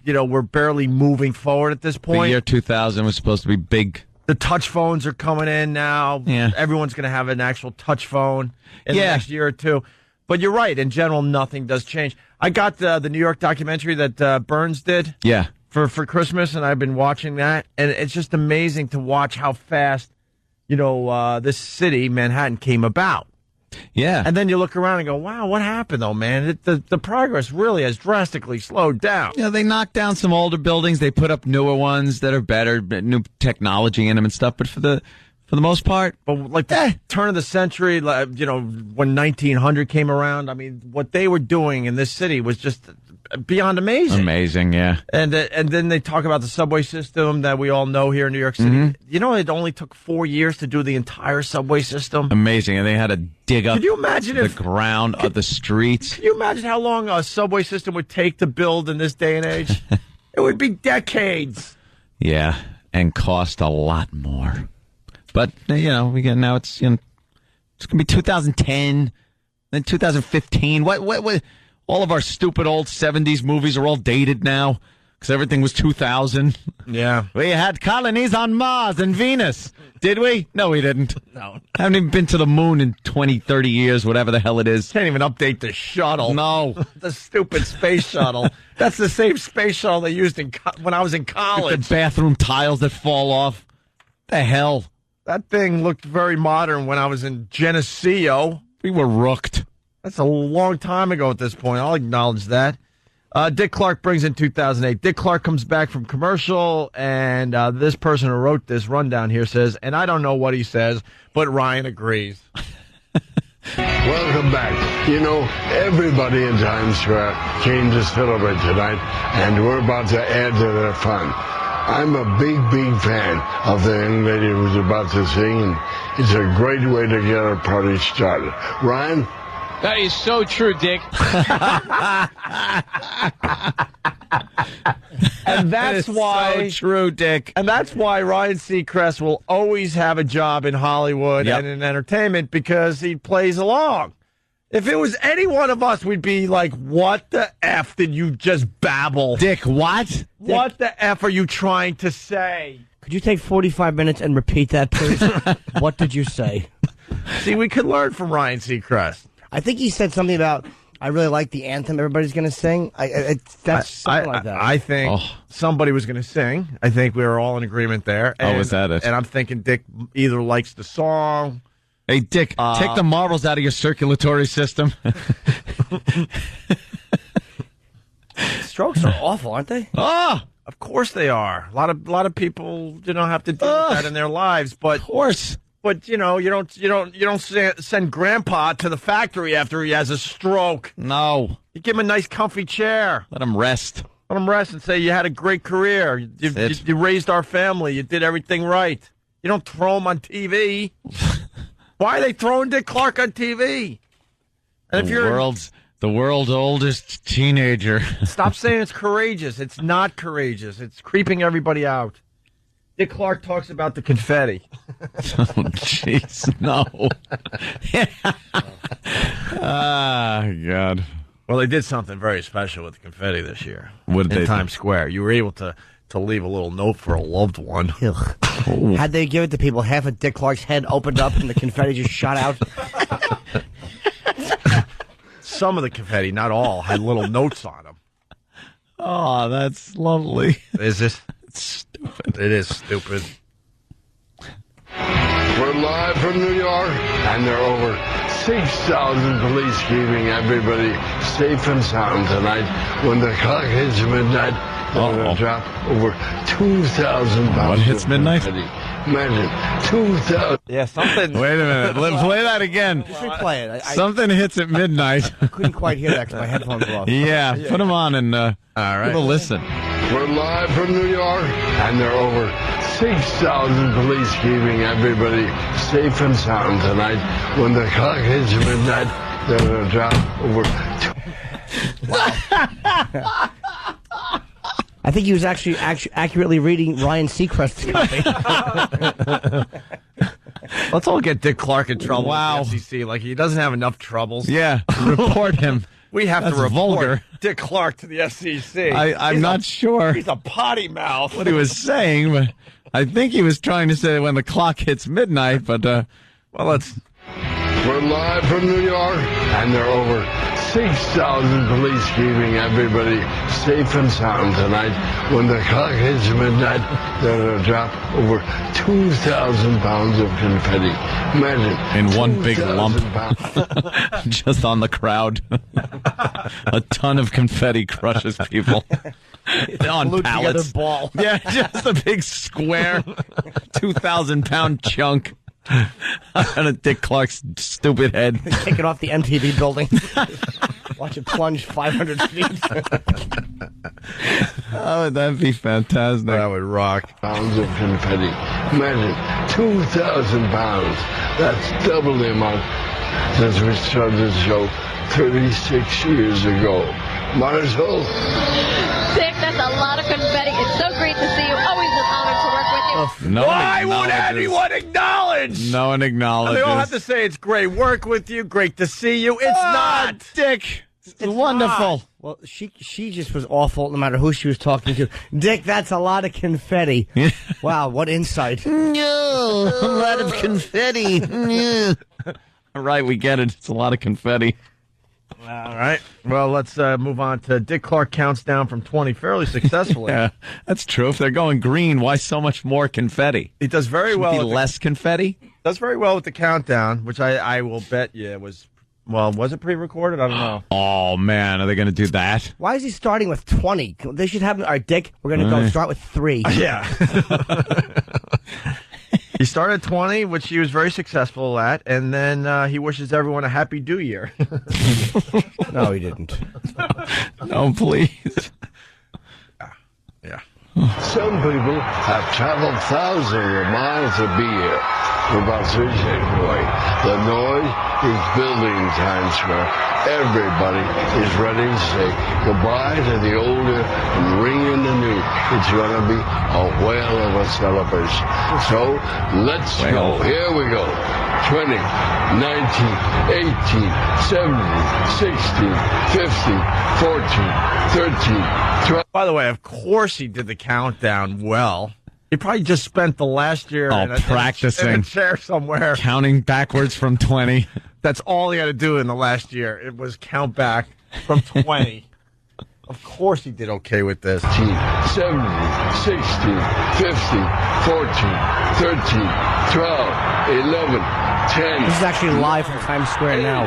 we're barely moving forward at this point. The year 2000 was supposed to be big. The touch phones are coming in now. Yeah. Everyone's going to have an actual touch phone in the next year or two. But you're right. In general, nothing does change. I got the New York documentary that Burns did. Yeah. For Christmas, and I've been watching that, and it's just amazing to watch how fast, this city, Manhattan, came about. Yeah. And then you look around and go, wow, what happened, though, man? The progress really has drastically slowed down. Yeah, they knocked down some older buildings. They put up newer ones that are better, new technology in them and stuff. But for the most part, the turn of the century, when 1900 came around, I mean, what they were doing in this city was just beyond amazing. Amazing, yeah. And then they talk about the subway system that we all know here in New York City. Mm-hmm. It only took 4 years to do the entire subway system. Amazing, and they had to dig up Could you imagine the ground of the streets. Can you imagine how long a subway system would take to build in this day and age? It would be decades. Yeah, and cost a lot more. But we get now it's going to be 2010, then 2015. What? All of our stupid old 70s movies are all dated now because everything was 2000. Yeah. We had colonies on Mars and Venus. Did we? No, we didn't. No. Haven't even been to the moon in 20, 30 years, whatever the hell it is. Can't even update the shuttle. No. The stupid space shuttle. That's the same space shuttle they used when I was in college. With the bathroom tiles that fall off. The hell? That thing looked very modern when I was in Geneseo. We were rooked. That's a long time ago at this point. I'll acknowledge that. Dick Clark brings in 2008. Dick Clark comes back from commercial, and this person who wrote this rundown here says, and I don't know what he says, but Ryan agrees. Welcome back. Everybody in Times Square came to celebrate tonight, and we're about to add to their fun. I'm a big, big fan of the young lady who's about to sing, and it's a great way to get our party started. Ryan? That is so true, Dick. And that's why so true, Dick. And that's why Ryan Seacrest will always have a job in Hollywood and in entertainment, because he plays along. If it was any one of us, we'd be like, what the F did you just babble? Dick, what? What the F are you trying to say? Could you take 45 minutes and repeat that, please? What did you say? See, we could learn from Ryan Seacrest. I think he said something about, I really like the anthem everybody's going to sing. That's something like that. I think somebody was going to sing. I think we were all in agreement there. And, was that it? And I'm thinking Dick either likes the song. Hey, Dick, take the marbles out of your circulatory system. Strokes are awful, aren't they? Oh, of course they are. A lot of people, have to deal with that in their lives. But of course. But you don't send Grandpa to the factory after he has a stroke. No, you give him a nice, comfy chair. Let him rest. Let him rest and say you had a great career. You raised our family. You did everything right. You don't throw him on TV. Why are they throwing Dick Clark on TV? And if you're the world's oldest teenager. Stop saying it's courageous. It's not courageous. It's creeping everybody out. Dick Clark talks about the confetti. Oh, jeez, no. God. Well, they did something very special with the confetti this year. What did they in Times Square? You were able to leave a little note for a loved one. Had they give it to people, half of Dick Clark's head opened up and the confetti just shot out? Some of the confetti, not all, had little notes on them. Oh, that's lovely. Is this? It's stupid. It is stupid. We're live from New York, and there are over 6,000 police keeping everybody safe and sound tonight. When the clock hits midnight, they're going to drop over 2,000 pounds. What hits midnight? Imagine, 2,000. Yeah, something. Wait a minute. Play that again. Replay it. Something hits at midnight. I couldn't quite hear that because my headphones were off. Yeah, put them on and all right. give a listen. We're live from New York, and there are over 6,000 police keeping everybody safe and sound tonight. When the clock hits midnight, they're going to drop over. I think he was actually accurately reading Ryan Seacrest's copy. Let's all get Dick Clark in trouble. Wow. With the FCC. Like, he doesn't have enough troubles. Yeah, report him. We have That's to report vulgar. Dick Clark to the FCC. I'm not sure He's a potty mouth. what he was saying, but I think he was trying to say when the clock hits midnight, but, well, let's... We're live from New York, and there are over 6,000 police keeping everybody safe and sound tonight. When the clock hits midnight, they're going to drop over 2,000 pounds of confetti. Imagine. in one big lump, pounds. just on the crowd. A ton of confetti crushes people. On Glued together pallets. ball. Yeah, just a big square, 2,000-pound chunk. On a Dick Clark's stupid head. Take it off the MTV building. Watch it plunge 500 feet. Oh, that'd be fantastic. That would rock. Pounds of confetti. Imagine 2,000 pounds. That's double the amount since we started this show 36 years ago. Marshall? Dick, that's a lot of confetti. It's so great to see you. Always an honor to work with you. No Why one would acknowledges. anyone acknowledge? No one acknowledges. They all have to say it's great work with you, great to see you. It's not. Dick. It's wonderful. Not. Well, she just was awful no matter who she was talking to. Dick, that's a lot of confetti. Wow, what insight. No, a lot of confetti. All right, we get it. It's a lot of confetti. All right. Well, let's move on to Dick Clark counts down from 20 fairly successfully. Yeah, that's true. If they're going green, why so much more confetti? He does very Shouldn't well. be less confetti? Does very well with the countdown, which I will bet you was, well, was it pre-recorded? I don't know. Oh, man, are they going to do that? Why is he starting with 20? They should have, all right, Dick, we're going to go start with 3. Yeah. He started 20, which he was very successful at, and then he wishes everyone a happy New Year. No, he didn't. No, please. Yeah. Some people have traveled thousands of miles to be here. We're about 3 seconds away. The noise is building in Times Square. Everybody is ready to say goodbye to the old and ring in the new. It's going to be a whale of a celebration. So let's go. Here we go. 20, 19, 18, 17, 16, 15, 14, 13, 12. By the way, of course he did the countdown well. He probably just spent the last year practicing. in a chair somewhere. Counting backwards from 20. That's all he had to do in the last year. It was count back from 20. Of course he did okay with this. 17, 16, 15, 14, 13, 12, 11, 10. This is actually live from Times Square 8, now.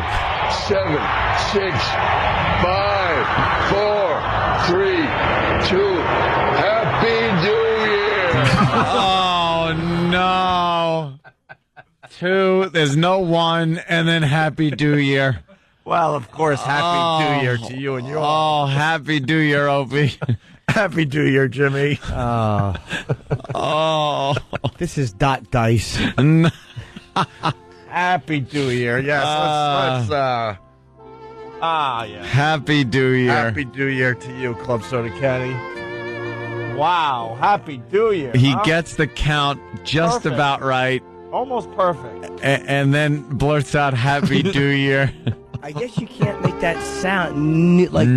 7, 6, 5, 4, 3, 2. Happy New Year! Oh, no. 2, there's no 1, and then Happy New Year. Well, of course, Happy New Year to you and yours. Oh, Happy New Year, Opie. Happy New Year, Jimmy. Oh. This is dot dice. Happy New Year. Yes, let's yeah. Happy New Year. Happy New Year to you, Club Soda Kenny. Wow, Happy New Year. He gets the count just Perfect. about right. Almost perfect. And then blurts out Happy New Year. I guess you can't make that sound like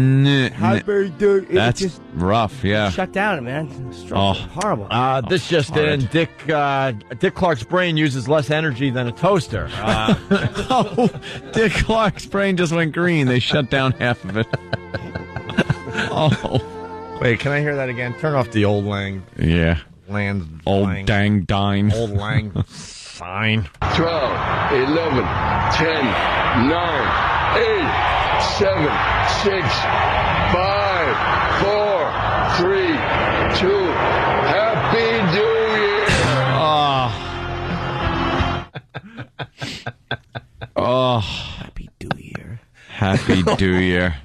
Happy New Year. That's just rough, yeah. Shut down, man. Horrible. This just in, Dick Clark's brain uses less energy than a toaster. Oh, Dick Clark's brain just went green. They shut down half of it. Oh. Wait, can I hear that again? Turn off the old Lang. Yeah. Land. Old Lang. dang dine. Old Lang sign. 12, 11, 10, 9, 8, 7, 6, 5, 4, 3, 2. Happy New Year! Oh. Happy New Year. Happy New Year.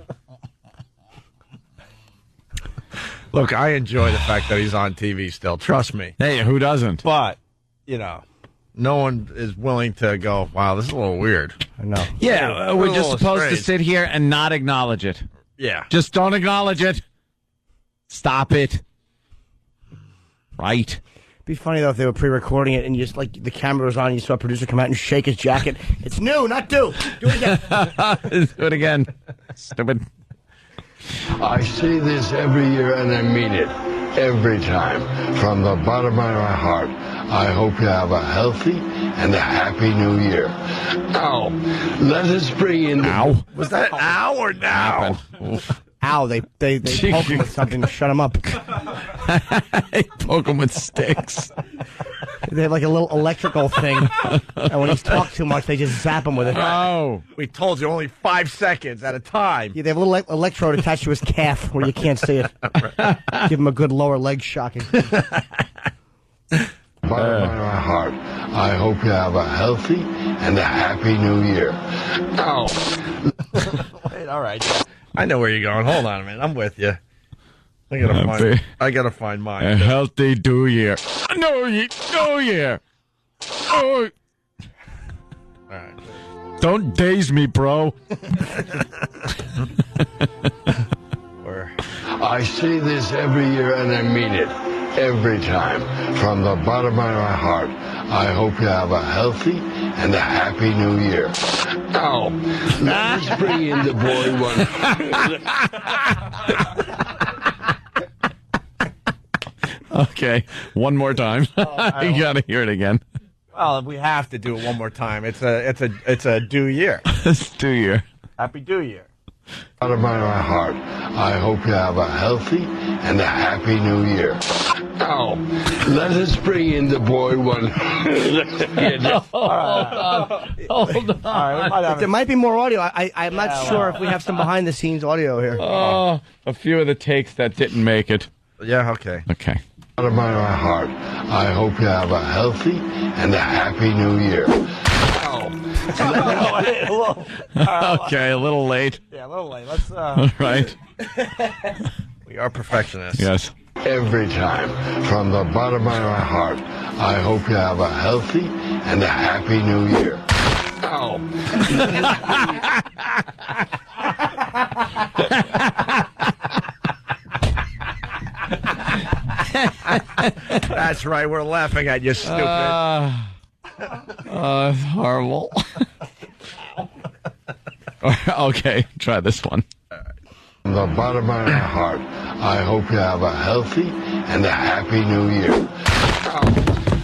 Look, I enjoy the fact that he's on TV still. Trust me. Hey, who doesn't? But, no one is willing to go, wow, this is a little weird. I know. Yeah, we're just supposed to sit here and not acknowledge it. Yeah. Just don't acknowledge it. Stop it. Right. It'd be funny, though, if they were pre-recording it and you just, the camera was on and you saw a producer come out and shake his jacket. It's new, not do. Do it again. Do it again. Stupid. I say this every year and I mean it every time. From the bottom of my heart, I hope you have a healthy and a happy New Year. Ow. Let us bring in... Ow. Was that ow or now? Ow, they poke him with something to shut him up. They poke him with sticks. They have a little electrical thing. And when he's talked too much, they just zap him with it. Oh. We told you only 5 seconds at a time. Yeah, they have a little electrode attached to his calf where you can't see it. Give him a good lower leg shocking. Bottom of my heart, I hope you have a healthy and a happy New Year. Ow. Wait, all right. I know where you're going. Hold on a minute. I'm with you. I gotta find mine. A healthy New Year. New Year. Oh. All right. Don't daze me, bro. I say this every year and I mean it every time. From the bottom of my heart, I hope you have a healthy and a happy New Year. Ow. Let's bring in the boy one. Okay, one more time. You gotta hear it again. Well, we have to do it one more time. It's a due year. It's New Year. Happy New Year. Out of my heart, I hope you have a healthy and a happy New Year. Ow. Let us bring in the boy one. Hold on. There might be more audio. I'm not sure if we have some behind-the-scenes audio here. Oh, a few of the takes that didn't make it. Yeah, okay. Okay. Out of my heart, I hope you have a healthy and a happy New Year. Okay, a little late. Yeah, a little late. Let's. Right. We are perfectionists. Yes. Every time, from the bottom of my heart, I hope you have a healthy and a Happy New Year. Oh. That's right. We're laughing at you, stupid. It's horrible. Okay, try this one. From the bottom of my heart, I hope you have a healthy and a Happy New Year.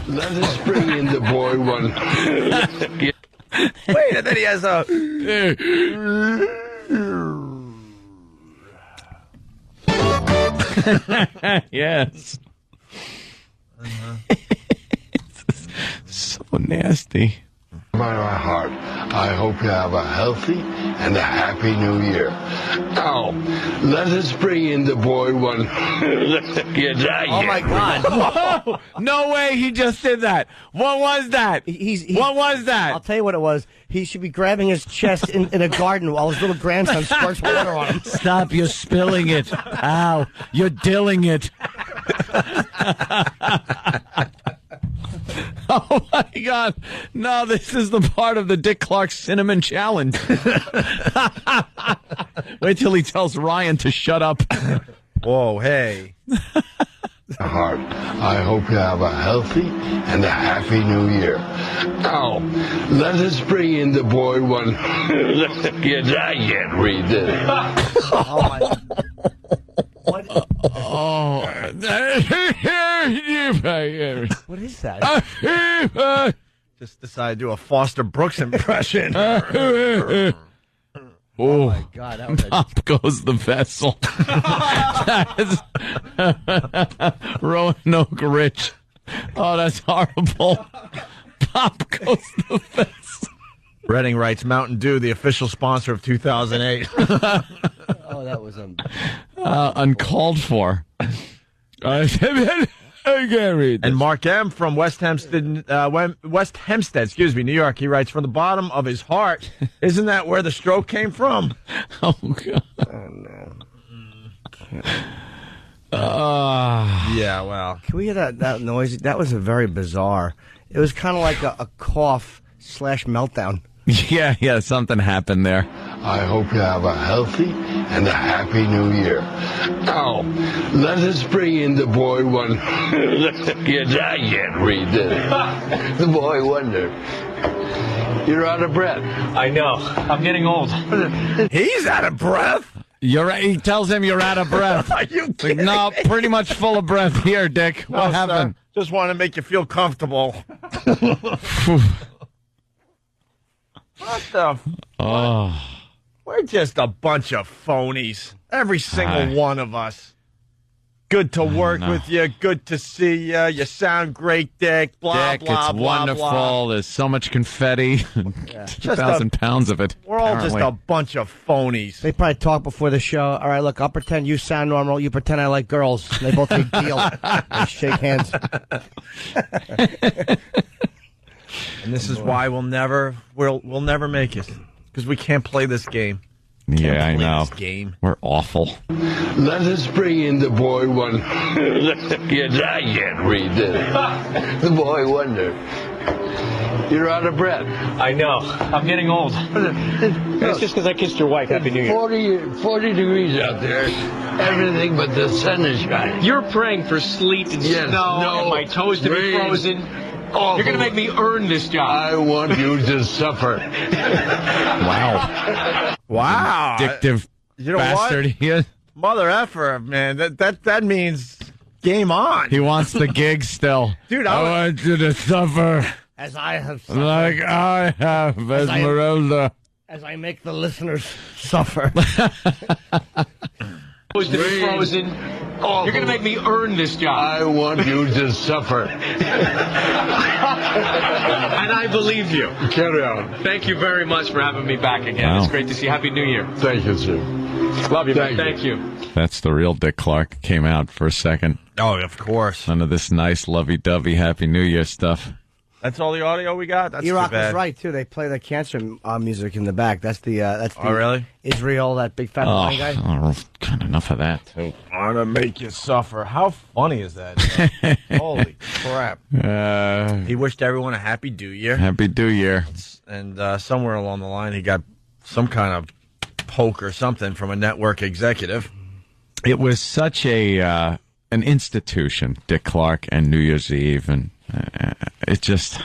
Let us bring in the boy one. Wait, and then he has a... Yes. So nasty. My heart, I hope you have a healthy and a Happy New Year. Oh, let us bring in the boy one. Oh my God! Whoa! No way! He just did that. What was that? What was that? I'll tell you what it was. He should be grabbing his chest in a garden while his little grandson squirts water on him. Stop! You're spilling it. Ow! You're dilling it. Oh my God! No, this is the part of the Dick Clark Cinnamon Challenge. Wait till he tells Ryan to shut up. Whoa, hey. Heart, I hope you have a healthy and a Happy New Year. Oh, let us bring in the boy one. I can't read this. Oh my God. What is that? Just decided to do a Foster Brooks impression. Oh my God! That was Pop goes the vessel. That is Roanoke Rich. Oh, that's horrible. Pop goes the vessel. Redding writes, Mountain Dew, the official sponsor of 2008. Oh, that was uncalled for. I can't read this. And Mark M. from West Hempstead, New York, he writes, from the bottom of his heart, isn't that where the stroke came from? Oh, God. Oh, no. Yeah, well. Can we hear that noise? That was a very bizarre. It was kind of like a cough / meltdown. Yeah, something happened there. I hope you have a healthy and a Happy New Year. Oh, let us bring in the boy one. I can't read this. The boy wonder. You're out of breath. I know. I'm getting old. He's out of breath. You're right. He tells him you're out of breath. Are you kidding? No, pretty much full of breath here, Dick. What happened? Sir, just want to make you feel comfortable. What the? Oh. We're just a bunch of phonies. Every single one of us. Good to work with you. Good to see you. You sound great, Dick. Blah, Dick, blah, it's blah, wonderful. blah. There's so much confetti. 2,000 pounds of it. We're all just a bunch of phonies. They probably talk before the show. All right, look, I'll pretend you sound normal. You pretend I like girls. They both take deal. They shake hands. And this is why we'll never make it, because we can't play this game. Yeah, I know. This game. We're awful. Let us bring in the boy one. I can't read this. The boy wonder. You're out of breath. I know. I'm getting old. That's just because I kissed your wife. Happy New Year. 40 degrees out there. Everything but the sun is shining. You're praying for sleet and snow and my toes to be frozen. Awful. You're going to make me earn this job. I want you to suffer. Wow. Addictive bastard. He is. Mother effer, man. That means game on. He wants the gig still. Dude, I want you to suffer. As I have suffered. Like I have, Esmeralda. As I make the listeners suffer. Toes to be frozen. You're going to make me earn this job. I want you to suffer. And I believe you. Carry on. Thank you very much for having me back again. Wow. It's great to see you. Happy New Year. Thank you, sir. Love you, man. Thank you. That's the real Dick Clark. Came out for a second. Oh, of course. None of this nice lovey-dovey Happy New Year stuff. That's all the audio we got? That's E-Rock too bad. was right, too. They play the cancer music in the back. That's the Oh, really? Israel, that big fat blind guy. God, enough of that, too. I'm going to make you suffer. How funny is that? Holy crap. He wished everyone a happy New Year. Happy New Year. And somewhere along the line, he got some kind of poke or something from a network executive. It was such an institution, Dick Clark and New Year's Eve, and it just...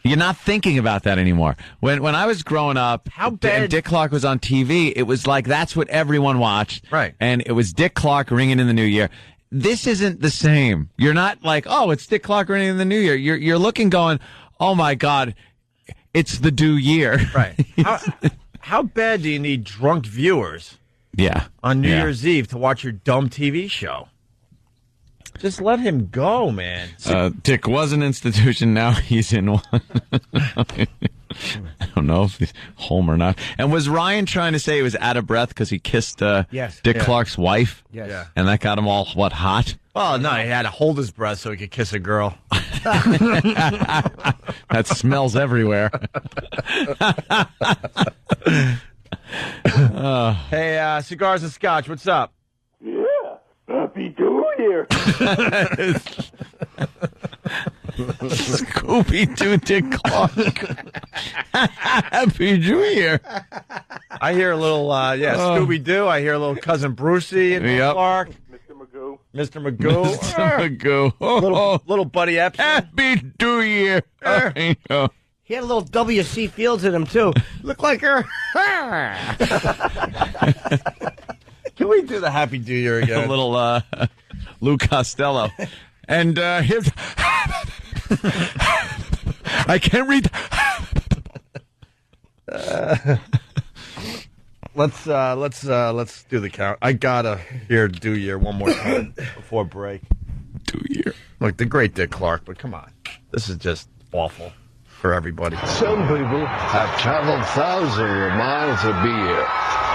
You're not thinking about that anymore. When I was growing up, and Dick Clark was on TV, it was like that's what everyone watched. Right. And it was Dick Clark ringing in the New Year. This isn't the same. You're not like, oh, it's Dick Clark ringing in the New Year. You're looking going, oh, my God, it's the New Year. Right. How bad do you need drunk viewers on New Year's Eve to watch your dumb TV show? Just let him go, man. Dick was an institution. Now he's in one. I don't know if he's home or not. And was Ryan trying to say he was out of breath because he kissed Dick Clark's wife? Yes. Yeah. And that got him all, hot? Oh, no, he had to hold his breath so he could kiss a girl. That smells everywhere. Hey, Cigars and Scotch, what's up? Yeah, happy New Year. Scooby-Doo Dick Clark. Happy New Year. I hear a little, Scooby-Doo. I hear a little Cousin Brucey and Clark. Mr. Magoo. Little Buddy Epstein. Happy New Year. He had a little W.C. Fields in him, too. Looked like her. Can we do the Happy New Year again? A little Lou Costello. And his... I can't read... Let's do the count. I gotta hear Do Year one more time before break. Do Year. Look, the great Dick Clark, but come on. This is just awful for everybody. Some people have traveled thousands of miles to be here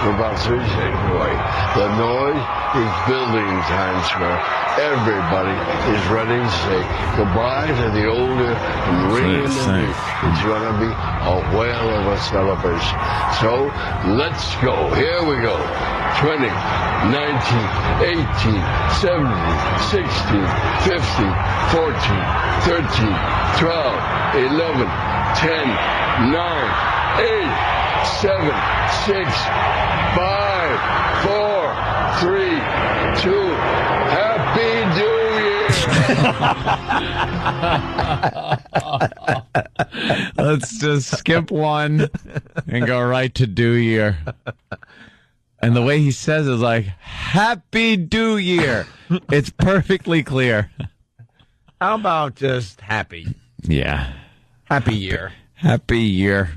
for about 3 seconds away. The noise is building in Times Square. Everybody is ready to say goodbye to the older and ringing the new. It's going to be a whale of a celebration. So let's go. Here we go. 20, 19, 18, 17, 16, 15, 14, 13, 12, 11, 10, 9, 8, 7, 6, 5, 4, 3, 2, Happy New Year! Let's just skip one and go right to Do Year. And the way he says it is like, Happy New Year. It's perfectly clear. How about just happy? Yeah. Happy year. Happy year.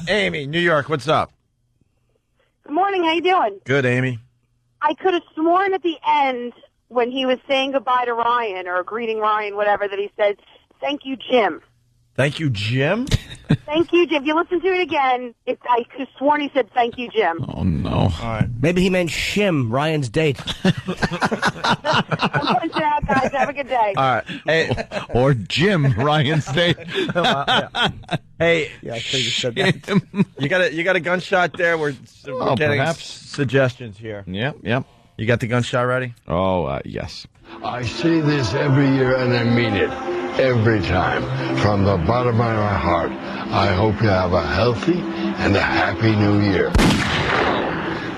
Amy, New York, what's up? Good morning. How you doing? Good, Amy. I could have sworn at the end when he was saying goodbye to Ryan or greeting Ryan, whatever, that he said, "Thank you, Jim." Thank you, Jim? Thank you, Jim. If you listen to it again, I could have sworn he said, "Thank you, Jim." Oh, no. All right. Maybe he meant Shim, Ryan's date. I'm punching out, guys. Have a good day. All right. Hey. Or Jim, Ryan's date. Hey, yeah, I think you said that. You got a gunshot there? We're getting perhaps. suggestions here. Yep. You got the gunshot ready? Oh, yes. I say this every year and I mean it. Every time. From the bottom of my heart. I hope you have a healthy and a happy New Year.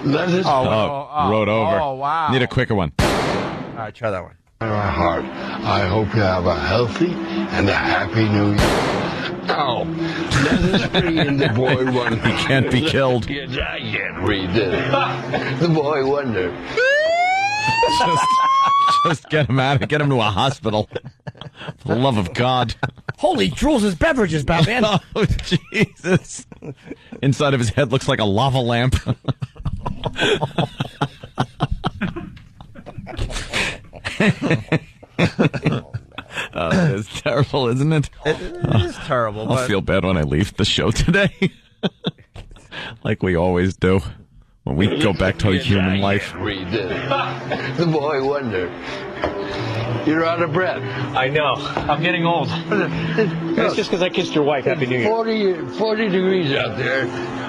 Let us... Wrote over. Oh, wow. Need a quicker one. All right, try that one. My heart. I hope you have a healthy and a happy New Year. Now, let us bring in the boy wonder. He can't be killed. Yes, I can't read it. The boy wonder. Just get him out. Get him to a hospital. For the love of God. Holy drools his beverages, Batman. Oh, Jesus. Inside of his head looks like a lava lamp. It's terrible, isn't it? It is terrible. I'll feel bad when I leave the show today. Like we always do. When we go back to human life. Read it. The boy wonder. You're out of breath. I know. I'm getting old. That's just because I kissed your wife. Happy New Year. 40 degrees out there.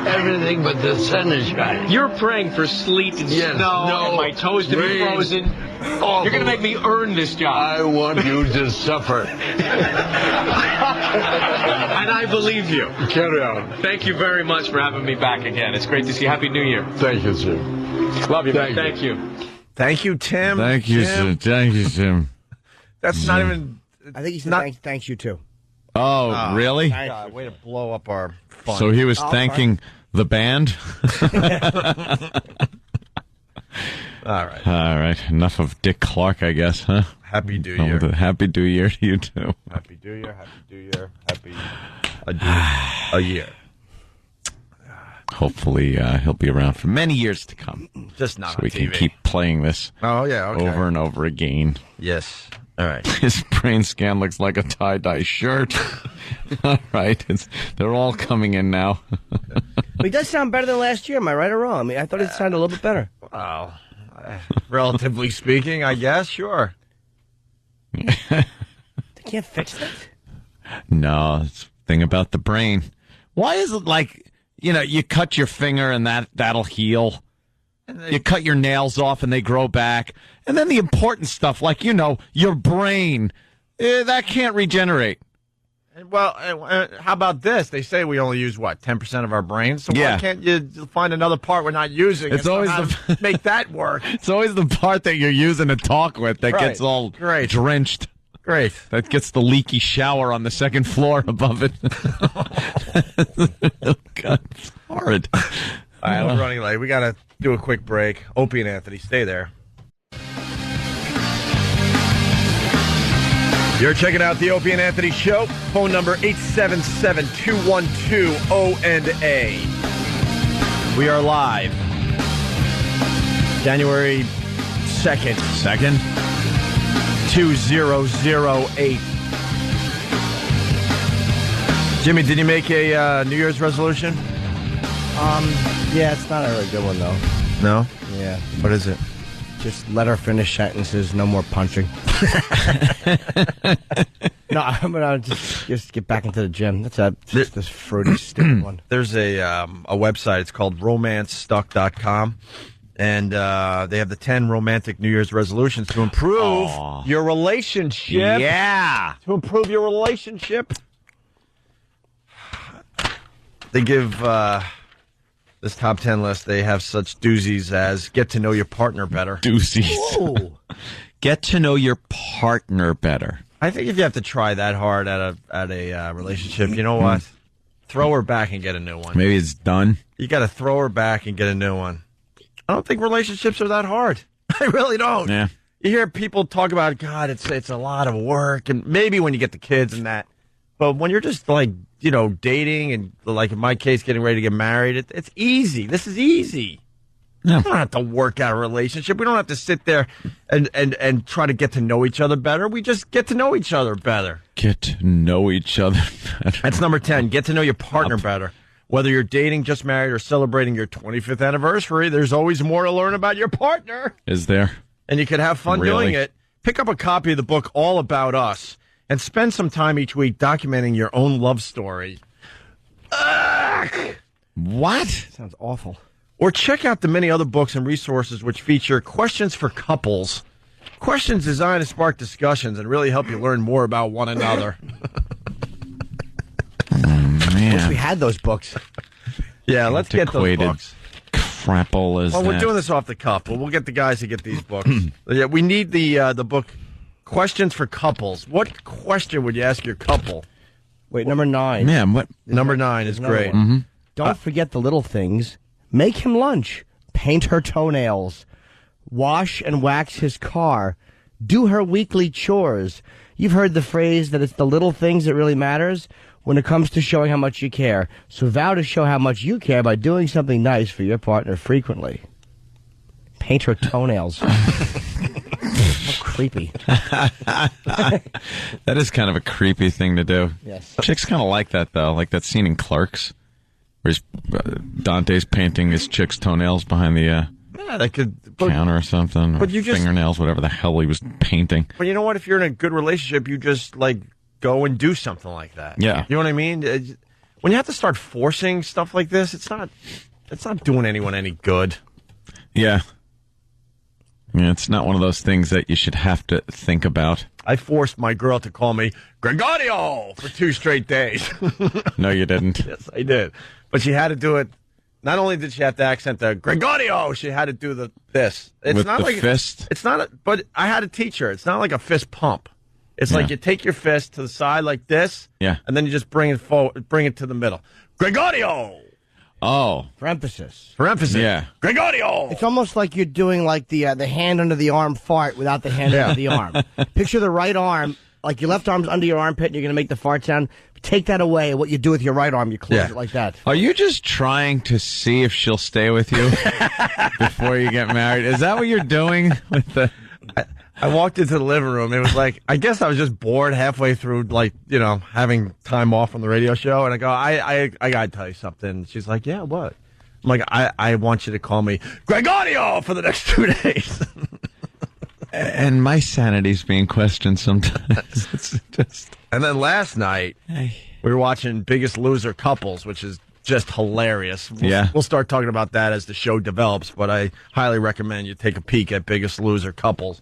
Everything but the sun is shining. You're praying for sleet and snow and my toes to be frozen. Awful. You're going to make me earn this job. I want you to suffer. And I believe you. Carry on. Thank you very much for having me back again. It's great to see you. Happy New Year. Thank you, sir. Love you, man. Thank you. Thank you, Tim. Thank you, Tim. Thank you, Tim. That's not even... I think he said thanks you too. Oh, really? God, way to blow up our fun. So he was thanking the band? All right. All right. Enough of Dick Clark, I guess, huh? Happy New Year. Happy New Year to you, too. Happy New Year. Happy New Year. Happy a year. Hopefully, he'll be around for many years to come. Just not so on we TV. can keep playing this over and over again. Yes. All right. His brain scan looks like a tie-dye shirt. All right. They're all coming in now. But he does sound better than last year. Am I right or wrong? I mean, I thought it sounded a little bit better. Wow. Relatively speaking, I guess. Sure. They can't fix that? No, it's the thing about the brain. Why is it like, you cut your finger and that'll heal? You cut your nails off and they grow back. And then the important stuff, like, your brain, that can't regenerate. Well, how about this? They say we only use, 10% of our brains? So why can't you find another part we're not using it's always make that work? It's always the part that you're using to talk with that gets all drenched. Great. That gets the leaky shower on the second floor above it. Oh, God, it's horrid. All right, we're running late. We got to do a quick break. Opie and Anthony, stay there. You're checking out the Opie and Anthony Show. Phone number 877-212-ONA. We are live. January 2nd. 2008. Jimmy, did you make a New Year's resolution? Yeah, it's not a really good one, though. No? Yeah. What is it? Just let her finish sentences, no more punching. No, I'm going to just get back into the gym. That's just this fruity, stupid one. There's a website. It's called romancestuck.com. And they have the 10 romantic New Year's resolutions to improve your relationship. Yeah. To improve your relationship. They give this top 10 list, they have such doozies as get to know your partner better. Doozies. Ooh. Get to know your partner better. I think if you have to try that hard at a relationship, you know what? Throw her back and get a new one. Maybe it's done. You got to throw her back and get a new one. I don't think relationships are that hard. I really don't. Yeah. You hear people talk about, God, it's a lot of work, and maybe when you get the kids and that. But when you're just dating and, like in my case, getting ready to get married, it's easy. This is easy. Yeah. We don't have to work out a relationship. We don't have to sit there and try to get to know each other better. We just get to know each other better. Get to know each other better. That's number 10. Get to know your partner better. Whether you're dating, just married, or celebrating your 25th anniversary, there's always more to learn about your partner. Is there? And you can have fun doing it. Pick up a copy of the book All About Us and spend some time each week documenting your own love story. Ugh! What? Sounds awful. Or check out the many other books and resources which feature questions for couples. Questions designed to spark discussions and really help you learn more about one another. Man. Wish we had those books. Yeah, let's get those books. Crapple is we're doing this off the cuff. We'll get the guys to get these books. Yeah, we need the book Questions for Couples. What question would you ask your couple? Wait, number 9. Man, what? Number 9 is great. Mm-hmm. Don't forget the little things. Make him lunch. Paint her toenails. Wash and wax his car. Do her weekly chores. You've heard the phrase that it's the little things that really matters when it comes to showing how much you care. So vow to show how much you care by doing something nice for your partner frequently. Paint her toenails. How creepy. That is kind of a creepy thing to do. Yes. Chicks kind of like that, though. Like that scene in Clerks where Dante's painting his chick's toenails behind the Yeah, they could counter or something. But or you just fingernails, whatever the hell he was painting. But you know what? If you're in a good relationship, you just like go and do something like that. Yeah. You know what I mean? When you have to start forcing stuff like this, it's not doing anyone any good. Yeah. Yeah, it's not one of those things that you should have to think about. I forced my girl to call me Gregorio for 2 straight days. No, you didn't. Yes, I did. But she had to do it. Not only did she have to accent the Gregorio, she had to do this. It's With not the like fist? It's not. But I had to teach her. It's not like a fist pump. It's like you take your fist to the side like this. Yeah. And then you just bring it forward, bring it to the middle. Gregorio. Oh. For emphasis. For emphasis. Yeah. Gregorio. It's almost like you're doing like the hand under the arm fart without the hand under the arm. Picture the right arm, like your left arm's under your armpit and you're going to make the fart sound. Take that away. What you do with your right arm, you close it like that. Are you just trying to see if she'll stay with you before you get married? Is that what you're doing with the... I walked into the living room. It was like, I guess I was just bored halfway through, like, having time off on the radio show. And I go, I got to tell you something. She's like, yeah, what? I'm like, I want you to call me Gregorio for the next 2 days. And my sanity's being questioned sometimes. It's just... And then last night, we were watching Biggest Loser Couples, which is just hilarious. We'll start talking about that as the show develops, but I highly recommend you take a peek at Biggest Loser Couples.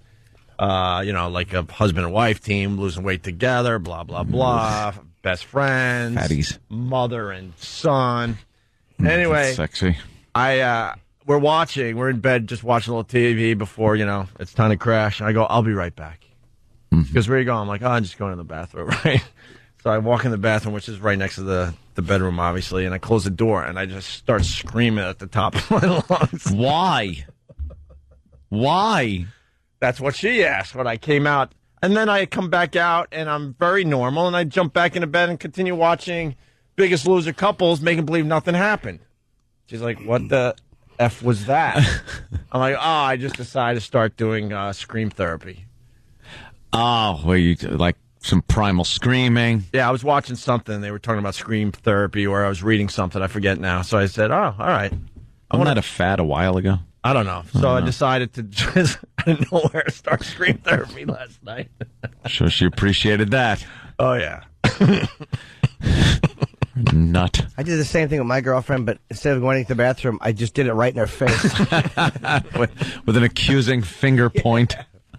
Like a husband and wife team losing weight together, blah, blah, blah. Best friends. Fatties. Mother and son. Anyway. That's sexy. We're in bed just watching a little TV before, it's time to crash. And I go, I'll be right back. Because where you going? I'm like, I'm just going to the bathroom, right? So I walk in the bathroom, which is right next to the bedroom, obviously, and I close the door, and I just start screaming at the top of my lungs. Why? Why? That's what she asked when I came out. And then I come back out, and I'm very normal, and I jump back into bed and continue watching Biggest Loser Couples, making believe nothing happened. She's like, what the F was that? I'm like, I just decided to start doing scream therapy. Oh, where you like some primal screaming? Yeah, I was watching something. They were talking about scream therapy, or I was reading something. I forget now. So I said, all right. Wasn't that a fad a while ago? I don't know. So I decided to just out of nowhere start scream therapy last night. Sure, she appreciated that. Oh, yeah. Nut. I did the same thing with my girlfriend, but instead of going to the bathroom, I just did it right in her face. with an accusing finger point.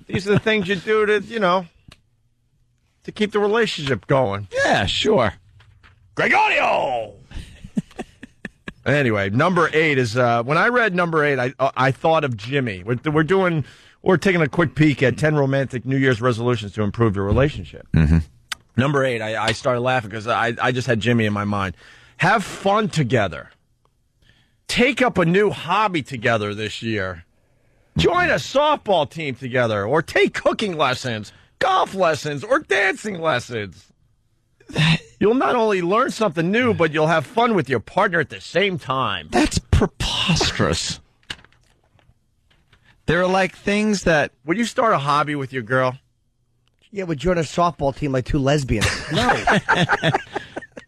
These are the things you do to keep the relationship going. Yeah, sure. Gregorio! Anyway, number 8 is, when I read number 8, I thought of Jimmy. We're taking a quick peek at 10 romantic New Year's resolutions to improve your relationship. Mm-hmm. Number 8, I started laughing because I just had Jimmy in my mind. Have fun together. Take up a new hobby together this year. Join a softball team together, or take cooking lessons, golf lessons, or dancing lessons. You'll not only learn something new, but you'll have fun with your partner at the same time. That's preposterous. There are like things that... Would you start a hobby with your girl? Yeah, we'd join a softball team like 2 lesbians. No.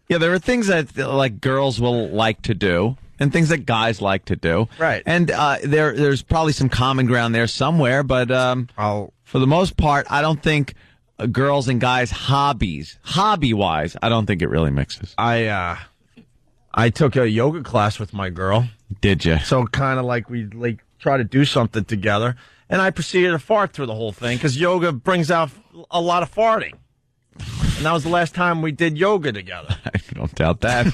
Yeah, there are things that like girls will like to do. And things that guys like to do. Right. And there's probably some common ground there somewhere, but for the most part, I don't think girls and guys' hobby-wise, I don't think it really mixes. I took a yoga class with my girl. Did you? So kind of like we try to do something together, and I proceeded to fart through the whole thing because yoga brings out a lot of farting. And that was the last time we did yoga together. I don't doubt that.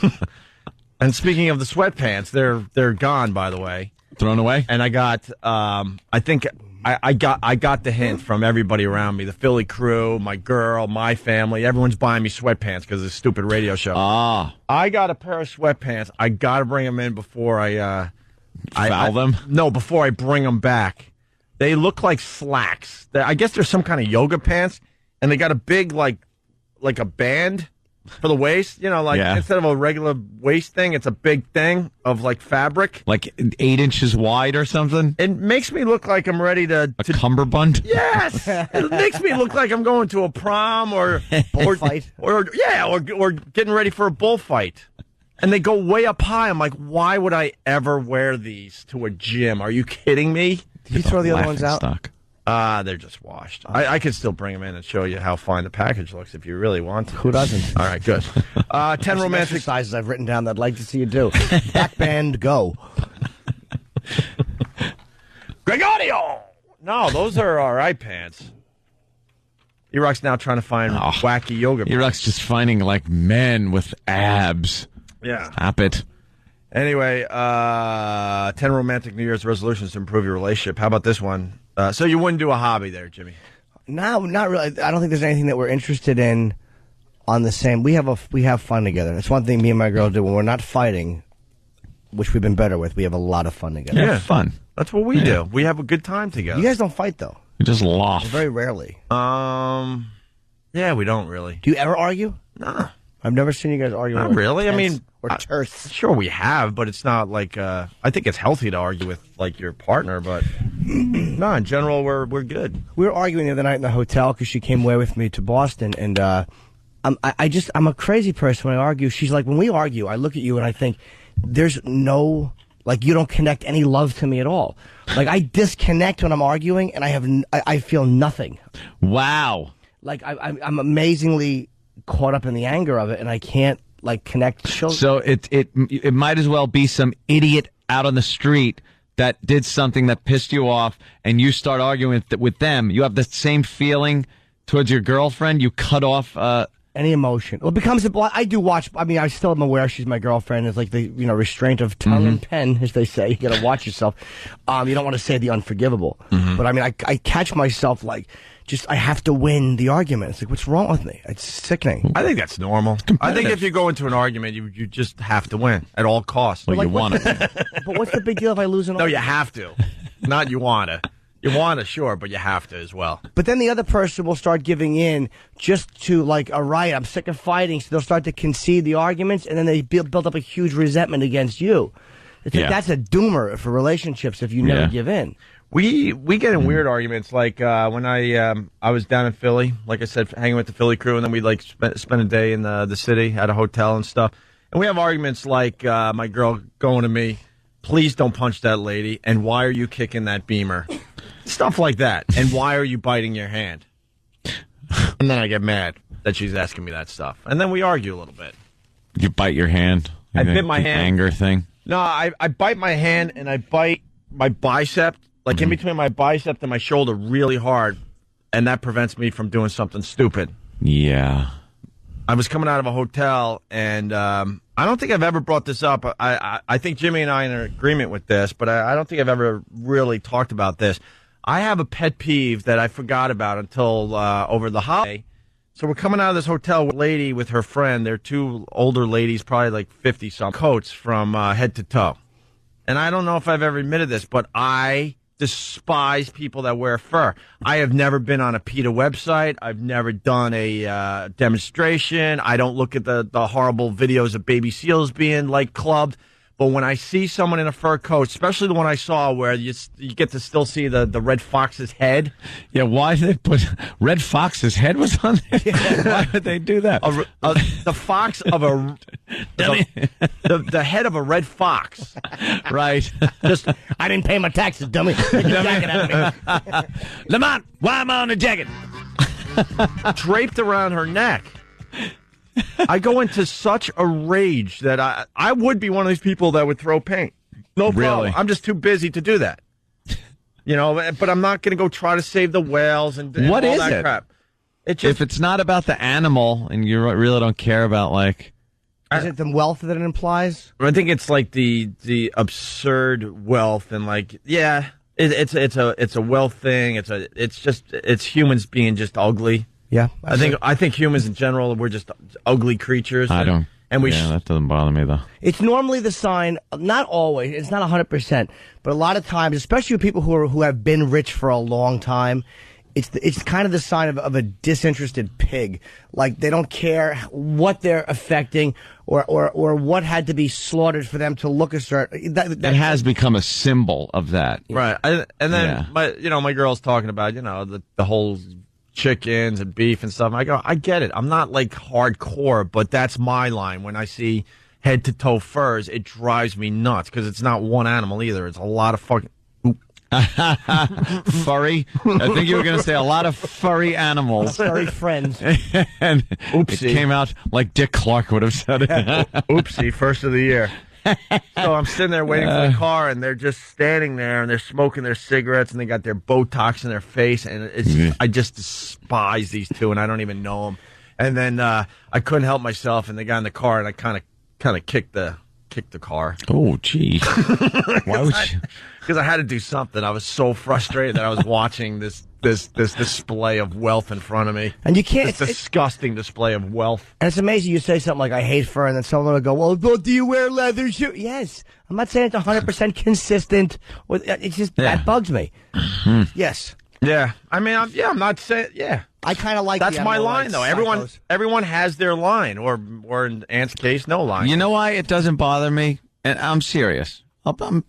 And speaking of the sweatpants, they're gone, by the way. Thrown away? And I got, I think I got the hint from everybody around me. The Philly crew, my girl, my family. Everyone's buying me sweatpants because of this stupid radio show. Ah. I got a pair of sweatpants. I got to bring them in before I foul them? No, before I bring them back. They look like slacks. I guess they're some kind of yoga pants, and they got a big, like a band for the waist, instead of a regular waist thing, it's a big thing of like fabric. Like 8 inches wide or something? It makes me look like I'm ready to cummerbund? Yes! It makes me look like I'm going to a prom or bullfight. Or getting ready for a bullfight. And they go way up high. I'm like, why would I ever wear these to a gym? Are you kidding me? Did you throw the other ones out? Stock. They're just washed. I could still bring them in and show you how fine the package looks if you really want to. Who doesn't? All right, good. 10 romantic exercises I've written down that I'd like to see you do. Back bend, go. Gregorio! No, those are all right pants. E-Rock's now trying to find wacky yoga pants. E-Rock's just finding, like, men with abs. Yeah. Stop it. Anyway, 10 romantic New Year's resolutions to improve your relationship. How about this one? So you wouldn't do a hobby there, Jimmy? No, not really. I don't think there's anything that we're interested in on the same. We have fun together. It's one thing me and my girl do when we're not fighting, which we've been better with. We have a lot of fun together. Yeah, fun. That's what we do. We have a good time together. You guys don't fight though. We just laugh. Very rarely. Yeah, we don't really. Do you ever argue? No. I've never seen you guys argue. Not really. I mean, or terse. Sure, we have, but it's not like. I think it's healthy to argue with like your partner, but no, in general, we're good. We were arguing the other night in the hotel because she came away with me to Boston, and I'm a crazy person when I argue. She's like, when we argue, I look at you and I think there's no. Like, you don't connect any love to me at all. Like, I disconnect when I'm arguing, and I feel nothing. Wow. Like, I'm amazingly caught up in the anger of it, and I can't, like, connect. So it might as well be some idiot out on the street that did something that pissed you off, and you start arguing with them. You have the same feeling towards your girlfriend. You cut off... any emotion. Well, it becomes I do watch. I mean, I still am aware she's my girlfriend. It's like the restraint of tongue and pen, as they say. You got to watch yourself. You don't want to say the unforgivable. But I mean, I catch myself like I have to win the argument. It's like, what's wrong with me? It's sickening. I think that's normal. I think if you go into an argument, you just have to win at all costs. Well, you want to. But what's the big deal if I lose an No, argument? you have to. Not you want to. You want to, sure, but you have to as well. But then the other person will start giving in just to, like, all right, I'm sick of fighting, so they'll start to concede the arguments, and then they build up a huge resentment against you. It's like, that's a doomer for relationships if you never give in. We get in weird arguments, like when I was down in Philly, like I said, hanging with the Philly crew, and then we'd, like, spend a day in the city at a hotel and stuff. And we have arguments like my girl going to me, please don't punch that lady, and why are you kicking that Beamer? Stuff like that. And why are you biting your hand? And then I get mad that she's asking me that stuff. And then we argue a little bit. You bite your hand? I bit my hand. Anger thing? No, I bite my hand and I bite my bicep, like in between my bicep and my shoulder really hard. And that prevents me from doing something stupid. Yeah. I was coming out of a hotel, and I don't think I've ever brought this up. I think Jimmy and I are in agreement with this, but I don't think I've ever really talked about this. I have a pet peeve that I forgot about until over the holiday. So we're coming out of this hotel with a lady with her friend. They're two older ladies, probably like 50-something, coats from head to toe. And I don't know if I've ever admitted this, but I despise people that wear fur. I have never been on a PETA website. I've never done a demonstration. I don't look at the horrible videos of baby seals being, like, clubbed. But when I see someone in a fur coat, especially the one I saw where you get to still see the red fox's head. Yeah, why did they put Red Fox's head was on there? Why would they do that? The fox of the head of a red fox. Right. Just, I didn't pay my taxes, dummy. Get your jacket out of me. Lamont, why am I on the jacket? Draped around her neck. I go into such a rage that I would be one of these people that would throw paint. No problem. Really? I'm just too busy to do that. You know, but I'm not going to go try to save the whales and what all is that it? crap. If it's not about the animal and you really don't care about, like... Is it the wealth that it implies? I think it's like the absurd wealth and, like, yeah, it's a wealth thing. It's humans being just ugly. Yeah, I think humans in general, we're just ugly creatures. That doesn't bother me though. It's normally the sign, not always, it's not 100%, but a lot of times, especially with people who have been rich for a long time, it's kind of the sign of a disinterested pig. Like, they don't care what they're affecting or what had to be slaughtered for them to look a certain. That has become a symbol of that, right? And then my girl's talking about the whole chickens and beef and stuff. I go, I get it. I'm not like hardcore, but that's my line when I see head to toe furs, it drives me nuts because it's not one animal either. It's a lot of fucking. Furry. I think you were going to say a lot of furry animals. Furry friends. And it came out like Dick Clark would have said it. Oopsie, first of the year. So I'm sitting there waiting for the car, and they're just standing there, and they're smoking their cigarettes, and they got their Botox in their face, and I just despise these two, and I don't even know them. And then I couldn't help myself, and they got in the car, and I kind of kicked the car. Oh, gee. Why would you? Because I had to do something. I was so frustrated that I was watching this display of wealth in front of me. And you can't... This disgusting display of wealth. And it's amazing you say something like, I hate fur, and then someone will go, well, do you wear leather shoes? Yes. I'm not saying it's 100% consistent. It's just, that bugs me. Yes. Yeah. I mean, I'm not saying, yeah. I kind of like that's the my animal line, rights though. psychos. Everyone has their line, or in Ant's case, no line. You know why it doesn't bother me? And I'm serious. I'm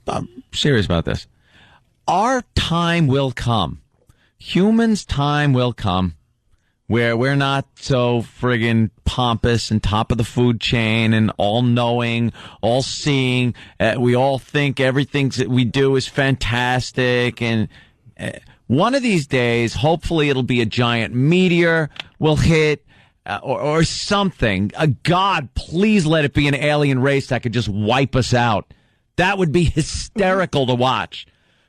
serious about this. Our time will come. Humans' time will come where we're not so friggin' pompous and top of the food chain and all-knowing, all-seeing. We all think everything that we do is fantastic. And one of these days, hopefully it'll be a giant meteor will hit or something. God, please let it be an alien race that could just wipe us out. That would be hysterical to watch.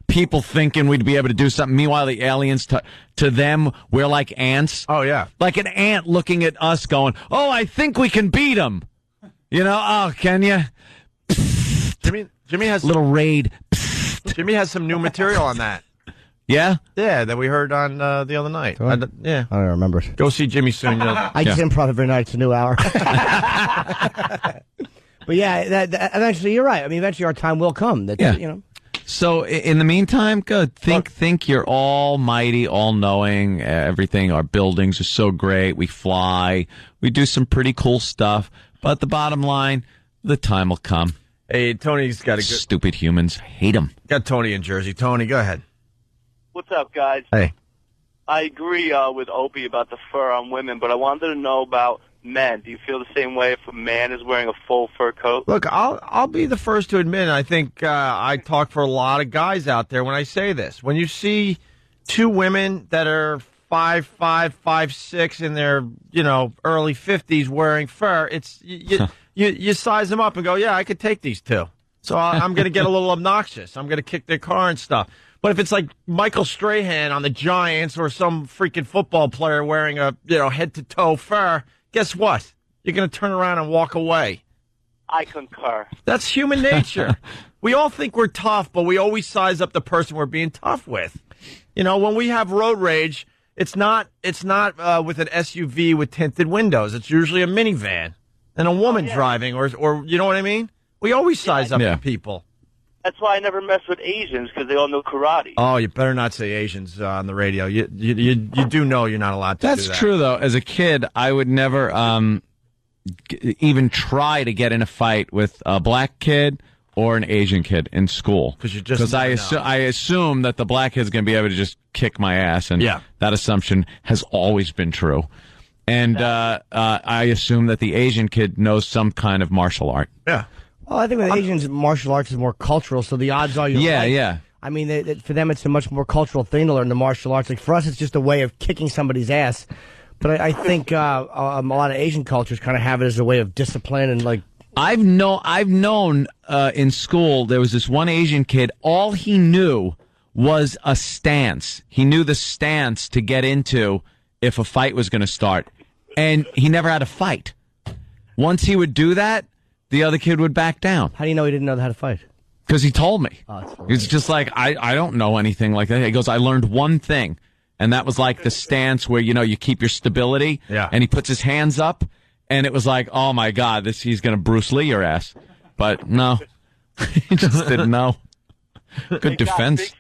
People thinking we'd be able to do something. Meanwhile, the aliens, to them, we're like ants. Oh, yeah. Like an ant looking at us going, oh, I think we can beat them. You know, oh, can you? Jimmy has... Little raid. Jimmy has some new material on that. Yeah? Yeah, that we heard on the other night. Yeah. I don't remember it. Go see Jimmy soon. I just improv every night. It's a new hour. But yeah, eventually you're right. I mean, eventually our time will come. Yeah. You know. So in the meantime, good. Think you're almighty, all-knowing. Everything. Our buildings are so great. We fly. We do some pretty cool stuff. But the bottom line, the time will come. Hey, Tony's got a good... Stupid humans. Hate them. Got Tony in Jersey. Tony, go ahead. What's up, guys? Hey. I agree with Opie about the fur on women, but I wanted to know about men. Do you feel the same way if a man is wearing a full fur coat? Look, I'll be the first to admit, I think I talk for a lot of guys out there when I say this. When you see two women that are 5'5", 5'6", in their early 50s wearing fur, it's you size them up and go, yeah, I could take these two. So I'm going to get a little obnoxious. I'm going to kick their car and stuff. But if it's like Michael Strahan on the Giants or some freaking football player wearing a head-to-toe fur, guess what? You're going to turn around and walk away. I concur. That's human nature. We all think we're tough, but we always size up the person we're being tough with. You know, when we have road rage, it's not with an SUV with tinted windows. It's usually a minivan and a woman driving, or you know what I mean? We always size up people. That's why I never mess with Asians, because they all know karate. Oh, you better not say Asians on the radio. You do know you're not allowed to do that. That's true, though. As a kid, I would never even try to get in a fight with a black kid or an Asian kid in school. Because I assume that the black kid's going to be able to just kick my ass, and that assumption has always been true. And I assume that the Asian kid knows some kind of martial art. Yeah. Well, I think with Asians, martial arts is more cultural, so the odds are you're right. Yeah. I mean, for them, it's a much more cultural thing to learn the martial arts. Like, for us, it's just a way of kicking somebody's ass. But I think a lot of Asian cultures kind of have it as a way of discipline and, like... I've known in school, there was this one Asian kid, all he knew was a stance. He knew the stance to get into if a fight was going to start. And he never had a fight. Once he would do that, the other kid would back down. How do you know he didn't know how to fight? Because he told me. Oh, He's just like, I don't know anything like that. He goes, I learned one thing, and that was like the stance where, you keep your stability. Yeah. And he puts his hands up, and it was like, oh, my God, he's going to Bruce Lee your ass. But no, he just didn't know. Good defense.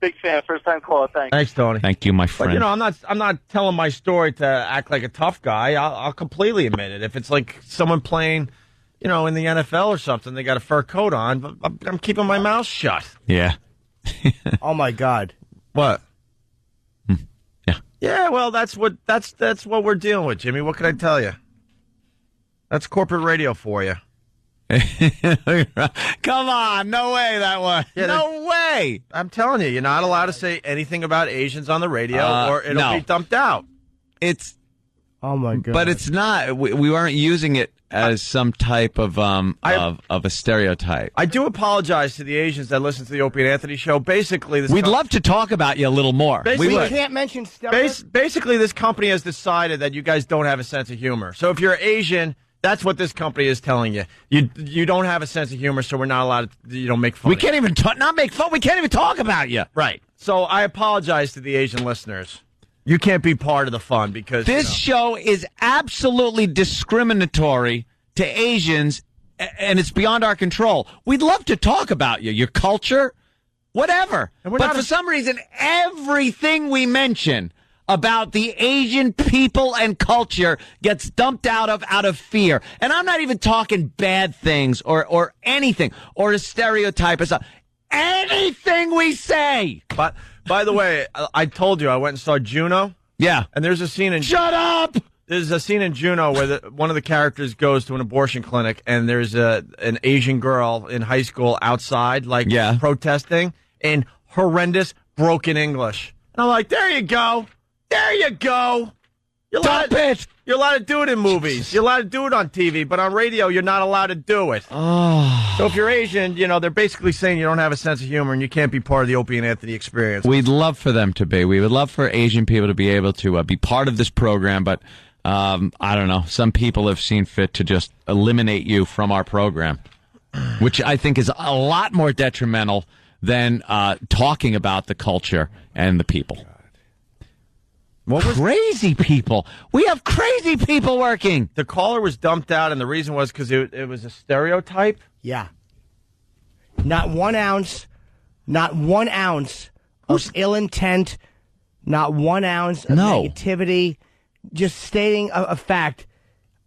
Big fan. First time caller. Thanks. Thanks, Tony. Thank you, my friend. But, I'm not telling my story to act like a tough guy. I'll completely admit it. If it's like someone playing... in the NFL or something, they got a fur coat on, but I'm keeping my mouth shut. Yeah. Oh my God. What? Yeah. Yeah, well, that's what we're dealing with, Jimmy. What can I tell you? That's corporate radio for you. Come on, no way that was. No way. I'm telling you, you're not allowed to say anything about Asians on the radio, or it'll be dumped out. It's. Oh my God! But it's not. We weren't using it as some type of a stereotype. I do apologize to the Asians that listen to the Opie and Anthony show. Basically, we'd love to talk about you a little more. We can't mention stereotypes. Basically, this company has decided that you guys don't have a sense of humor. So if you're Asian, that's what this company is telling you. You don't have a sense of humor, so we're not allowed to make fun. We can't even not make fun. We can't even talk about you. Right. So I apologize to the Asian listeners. You can't be part of the fun because this show is absolutely discriminatory to Asians, and it's beyond our control. We'd love to talk about you, your culture, whatever. But for some reason, everything we mention about the Asian people and culture gets dumped out of fear. And I'm not even talking bad things or anything or a stereotype or something. Anything we say. But by the way, I told you I went and saw Juno. Yeah. And there's a scene in Shut up! There's a scene in Juno where one of the characters goes to an abortion clinic and there's an Asian girl in high school outside protesting in horrendous broken English. And I'm like, there you go. There you go. You're allowed to do it in movies. You're allowed to do it on TV, but on radio, you're not allowed to do it. Oh. So if you're Asian, they're basically saying you don't have a sense of humor and you can't be part of the Opie and Anthony experience. We'd love for them to be. We would love for Asian people to be able to be part of this program, but I don't know. Some people have seen fit to just eliminate you from our program, which I think is a lot more detrimental than talking about the culture and the people. Crazy people. We have crazy people working. The caller was dumped out, and the reason was because it was a stereotype? Yeah. Not 1 ounce of ill intent, not 1 ounce of negativity, just stating a fact.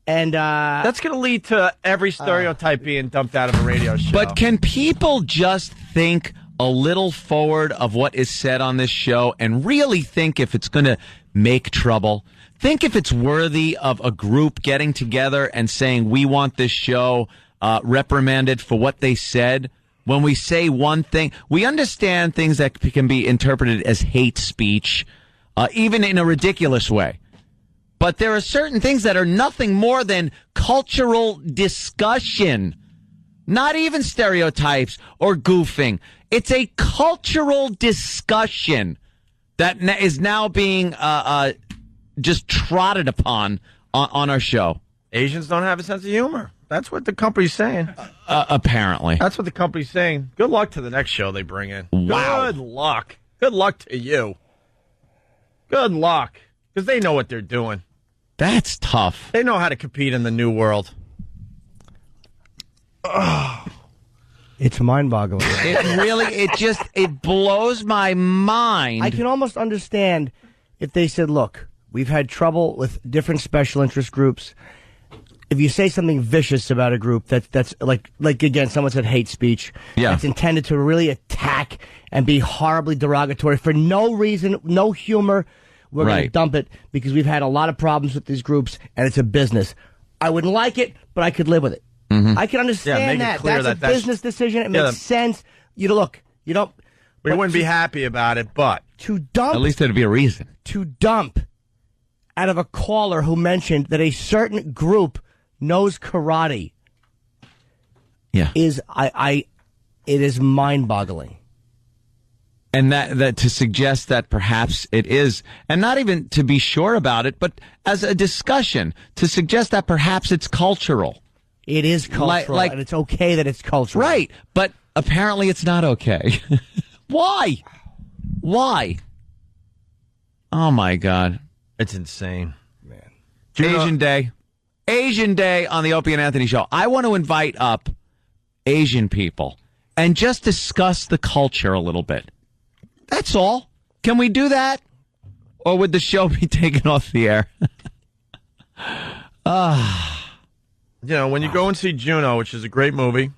And that's going to lead to every stereotype being dumped out of a radio show. But can people just think a little forward of what is said on this show and really think if it's going to make trouble? Think if it's worthy of a group getting together and saying we want this show reprimanded for what they said. When we say one thing, we understand things that can be interpreted as hate speech, even in a ridiculous way. But there are certain things that are nothing more than cultural discussion, not even stereotypes or goofing. It's a cultural discussion that is now being just trotted upon on our show. Asians don't have a sense of humor. That's what the company's saying. Apparently. That's what the company's saying. Good luck to the next show they bring in. Wow. Good luck. Good luck to you. Good luck. Because they know what they're doing. That's tough. They know how to compete in the new world. Oh. It's mind-boggling. It blows my mind. I can almost understand if they said, look, we've had trouble with different special interest groups. If you say something vicious about a group that's like again, someone said hate speech. Yeah. It's intended to really attack and be horribly derogatory for no reason, no humor. We're going to dump it because we've had a lot of problems with these groups and it's a business. I wouldn't like it, but I could live with it. Mm-hmm. I can understand that. That's a business decision. It makes sense. We wouldn't be happy about it, but to dump. At least there'd be a reason. To dump out of a caller who mentioned that a certain group knows karate. Yeah. It is mind-boggling. And that to suggest that perhaps it is, and not even to be sure about it, but as a discussion, to suggest that perhaps it's cultural. It is cultural, and it's okay that it's cultural. Right, but apparently it's not okay. Why? Why? Oh, my God. It's insane. Man. Asian Day on the Opie and Anthony show. I want to invite up Asian people and just discuss the culture a little bit. That's all. Can we do that? Or would the show be taken off the air? When you go and see Juno, which is a great movie,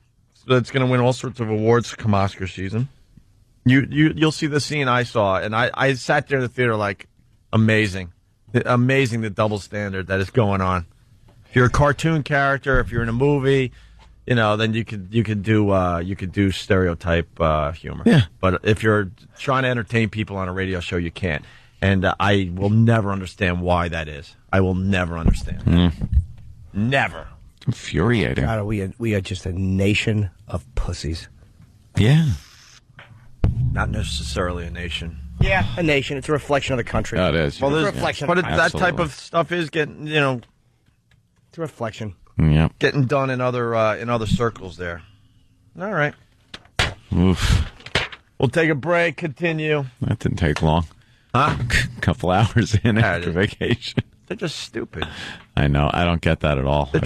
that's going to win all sorts of awards come Oscar season, you'll see the scene I saw, and I sat there in the theater like, amazing the double standard that is going on. If you're a cartoon character, if you're in a movie, then you could do stereotype humor. Yeah. But if you're trying to entertain people on a radio show, you can't. And I will never understand why that is. I will never understand. Never. It's infuriating. God, we are just a nation of pussies. Yeah. Not necessarily a nation. Yeah, a nation. It's a reflection of the country. Oh, it is. Well, it's a reflection. But that type of stuff is getting, it's a reflection. Yeah. getting done in other circles there. All right. Oof. We'll take a break. Continue. That didn't take long. Huh? A couple hours in after vacation. They're just stupid. I know. I don't get that at all. They're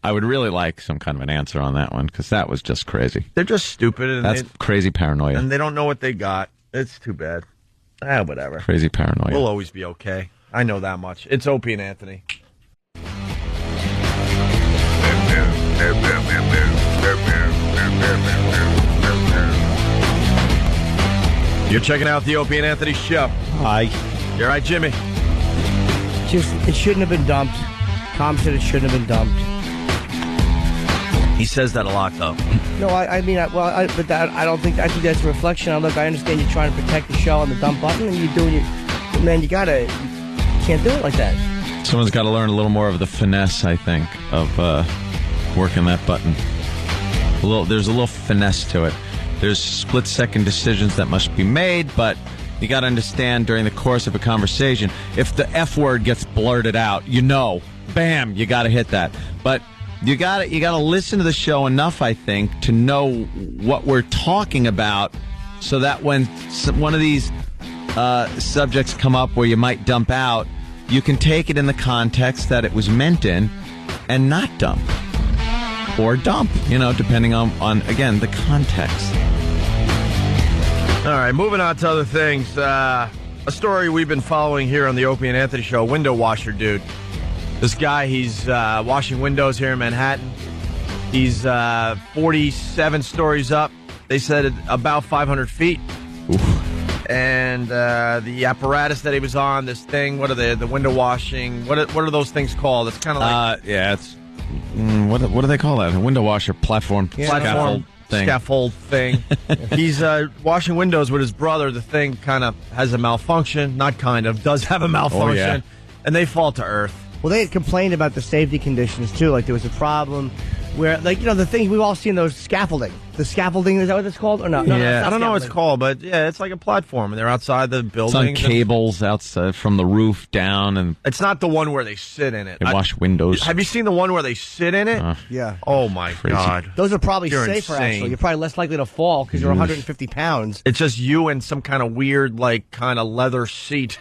I would really like some kind of an answer on that one because that was just crazy. They're just stupid. And That's crazy paranoia. And they don't know what they got. It's too bad. Whatever. Crazy paranoia. We'll always be okay. I know that much. It's Opie and Anthony. You're checking out the Opie and Anthony show. Hi. You're right, Jimmy. It shouldn't have been dumped. Tom said it shouldn't have been dumped. He says that a lot, though. No, I think that's a reflection. Look, I understand you're trying to protect the show on the dump button, and you're doing it. Man, you can't do it like that. Someone's got to learn a little more of the finesse, I think, of working that button. There's a little finesse to it. There's split-second decisions that must be made, but you got to understand during the course of a conversation, if the F word gets blurted out, bam, you got to hit that. But you got to listen to the show enough, I think, to know what we're talking about, so that when one of these subjects come up where you might dump out, you can take it in the context that it was meant in, and not dump. Or dump, depending on again, the context. All right, moving on to other things. A story we've been following here on the Opie and Anthony show, window washer dude. This guy, he's washing windows here in Manhattan. He's 47 stories up. They said about 500 feet. Oof. And the apparatus that he was on, this thing, what are the window washing, what are those things called? It's kind of like... it's... what do they call that? A window washer platform. Scaffold thing. He's washing windows with his brother. The thing kind of has a malfunction. Not kind of. Does have a malfunction. Oh, yeah. And they fall to earth. Well, they had complained about the safety conditions, too. Like, there was a problem where, the thing we've all seen, those scaffolding. The scaffolding, is that what it's called? Or no? Yeah, I don't know what it's called, but yeah, it's like a platform, and they're outside the building. It's on cables outside from the roof down, and it's not the one where they sit in it. They wash windows. Have you seen the one where they sit in it? Yeah. Oh my God. Those are probably You're safer. insane. Actually, you're probably less likely to fall because you're 150 pounds. It's just you and some kind of weird, kind of leather seat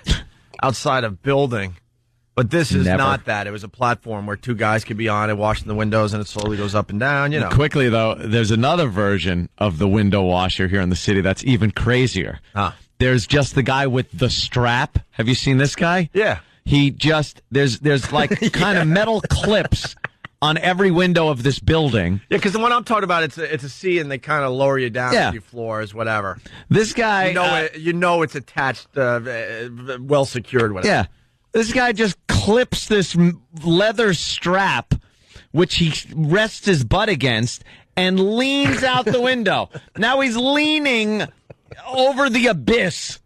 outside a building. But this is not that. It was a platform where two guys could be on it, washing the windows, and it slowly goes up and down, Quickly, though, there's another version of the window washer here in the city that's even crazier. There's just the guy with the strap. Have you seen this guy? Yeah. He just, there's kind of metal clips on every window of this building. Yeah, because the one I'm talking about, it's a C, and they kind of lower you down a few floors, whatever. This guy... it's attached, well secured, whatever. Yeah. This guy just clips this leather strap, which he rests his butt against, and leans out the window. Now he's leaning over the abyss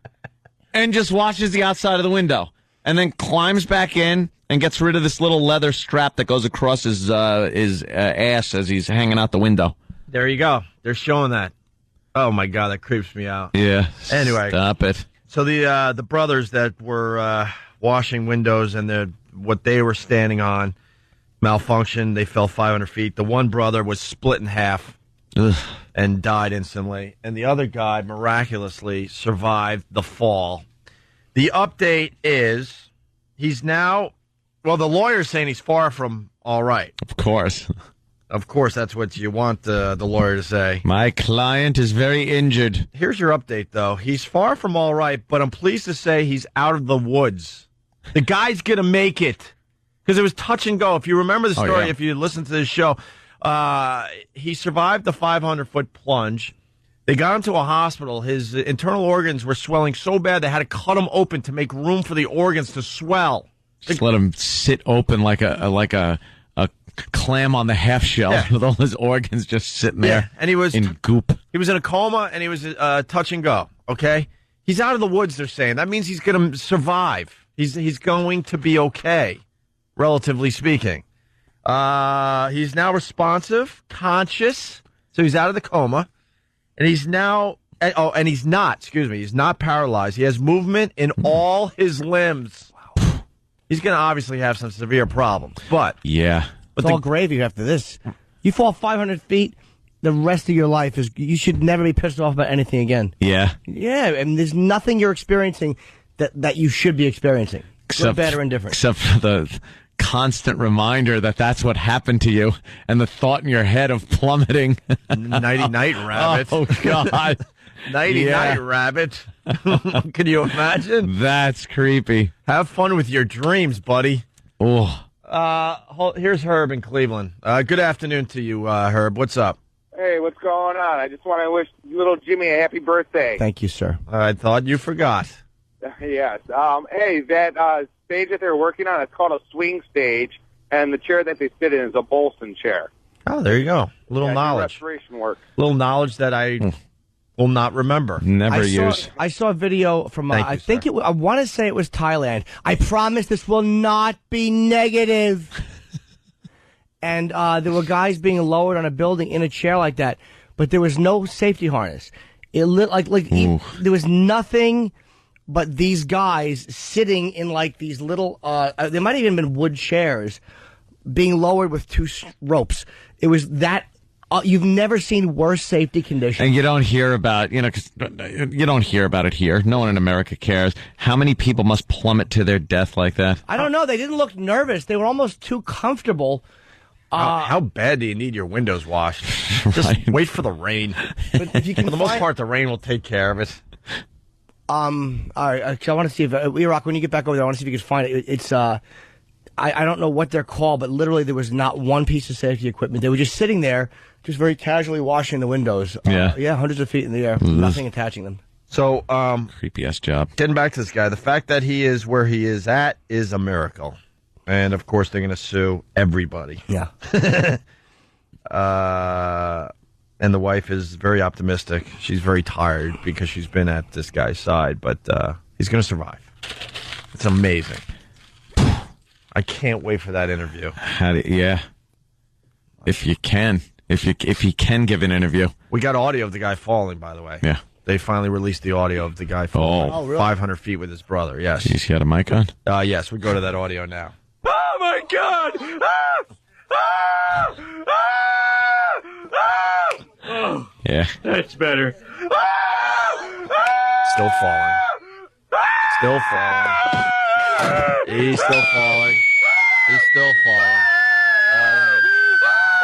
and just watches the outside of the window, and then climbs back in and gets rid of this little leather strap that goes across his ass as he's hanging out the window. There you go. They're showing that. Oh, my God, that creeps me out. Yeah. Anyway. Stop it. So the brothers that were... washing windows and what they were standing on malfunctioned. They fell 500 feet. The one brother was split in half and died instantly. And the other guy miraculously survived the fall. The update is he's now, the lawyer's saying he's far from all right. Of course. Of course, that's what you want the lawyer to say. My client is very injured. Here's your update, though. He's far from all right, but I'm pleased to say he's out of the woods. The guy's going to make it. Because it was touch and go. If you remember the story, if you listen to this show, he survived the 500-foot plunge. They got him to a hospital. His internal organs were swelling so bad they had to cut him open to make room for the organs to swell. Just let him sit open like a a clam on the half shell with all his organs just sitting there and he was in goop. He was in a coma, and he was touch and go, okay? He's out of the woods, they're saying. That means he's going to survive. He's going to be okay, relatively speaking. He's now responsive, conscious, so he's out of the coma, and he's now... and he's not paralyzed. He has movement in all his limbs. Wow. He's going to obviously have some severe problems, but... Yeah. It's all gravy after this. You fall 500 feet, the rest of your life is... You should never be pissed off about anything again. Yeah. Yeah, and there's nothing you're experiencing that you should be experiencing. Good, bad, or indifferent. Except for the constant reminder that that's what happened to you, and the thought in your head of plummeting. Nighty-night, rabbit. Oh, God. Nighty-night, rabbit. Can you imagine? That's creepy. Have fun with your dreams, buddy. Oh. Here's Herb in Cleveland. Good afternoon to you, Herb. What's up? Hey, what's going on? I just want to wish little Jimmy a happy birthday. Thank you, sir. I thought you forgot. Yes. Hey, that stage that they're working on, it's called a swing stage, and the chair that they sit in is a Bolson chair. Oh, there you go. Little knowledge. Restoration work. Little knowledge that I will not remember. Never use. I saw a video from, I want to say it was Thailand. I promise this will not be negative. And there were guys being lowered on a building in a chair like that, but there was no safety harness. It lit there was nothing but these guys sitting in like these little, there might have even been wood chairs being lowered with two ropes. It was that. You've never seen worse safety conditions. And you don't hear about, cause you don't hear about it here. No one in America cares. How many people must plummet to their death like that? I don't know. They didn't look nervous. They were almost too comfortable. How bad do you need your windows washed? Just wait for the rain. But if you can for the most part, the rain will take care of it. All right. I want to see if Rock, when you get back over there, I want to see if you can find it. It's I don't know what they're called, but literally there was not one piece of safety equipment. They were just sitting there, just very casually washing the windows. Hundreds of feet in the air, nothing attaching them. So, creepy ass job. Getting back to this guy, the fact that he is where he is at is a miracle. And, of course, they're going to sue everybody. Yeah. And the wife is very optimistic. She's very tired because she's been at this guy's side, but he's going to survive. It's amazing. I can't wait for that interview. If you can. If he can give an interview. We got audio of the guy falling, by the way. Yeah. They finally released the audio of the guy falling really? 500 feet with his brother, yes. He's got a mic on? Yes, we go to that audio now. Oh, my God! Yeah. That's better. Still falling. Still falling. He's still falling. He's still falling.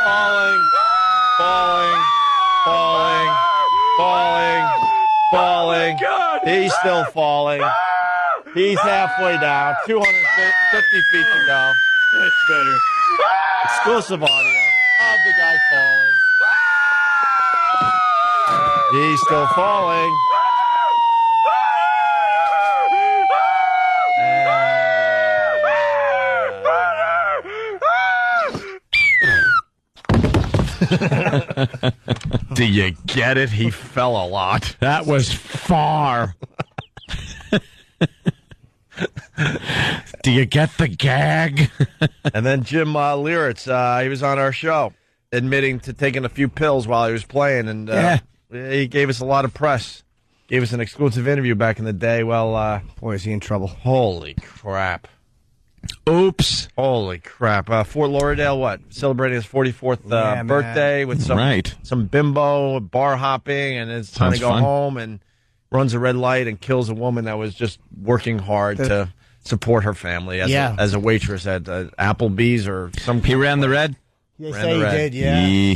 Falling. Falling. Falling. Falling. Falling. He's still falling. He's halfway down. 250 feet to go. That's better. Exclusive audio of the guy falling. He's still falling. Do you get it? He fell a lot. That was far. Do you get the gag? And then Jim Liritz, he was on our show, admitting to taking a few pills while he was playing, and he gave us a lot of press. Gave us an exclusive interview back in the day. Well, boy, is he in trouble. Holy crap. Oops. Holy crap. Fort Lauderdale, celebrating his 44th birthday with some bimbo, bar hopping, and it's trying to go home and runs a red light and kills a woman that was just working hard to support her family as a waitress at Applebee's or some. He ran the red? They say he did, yeah. He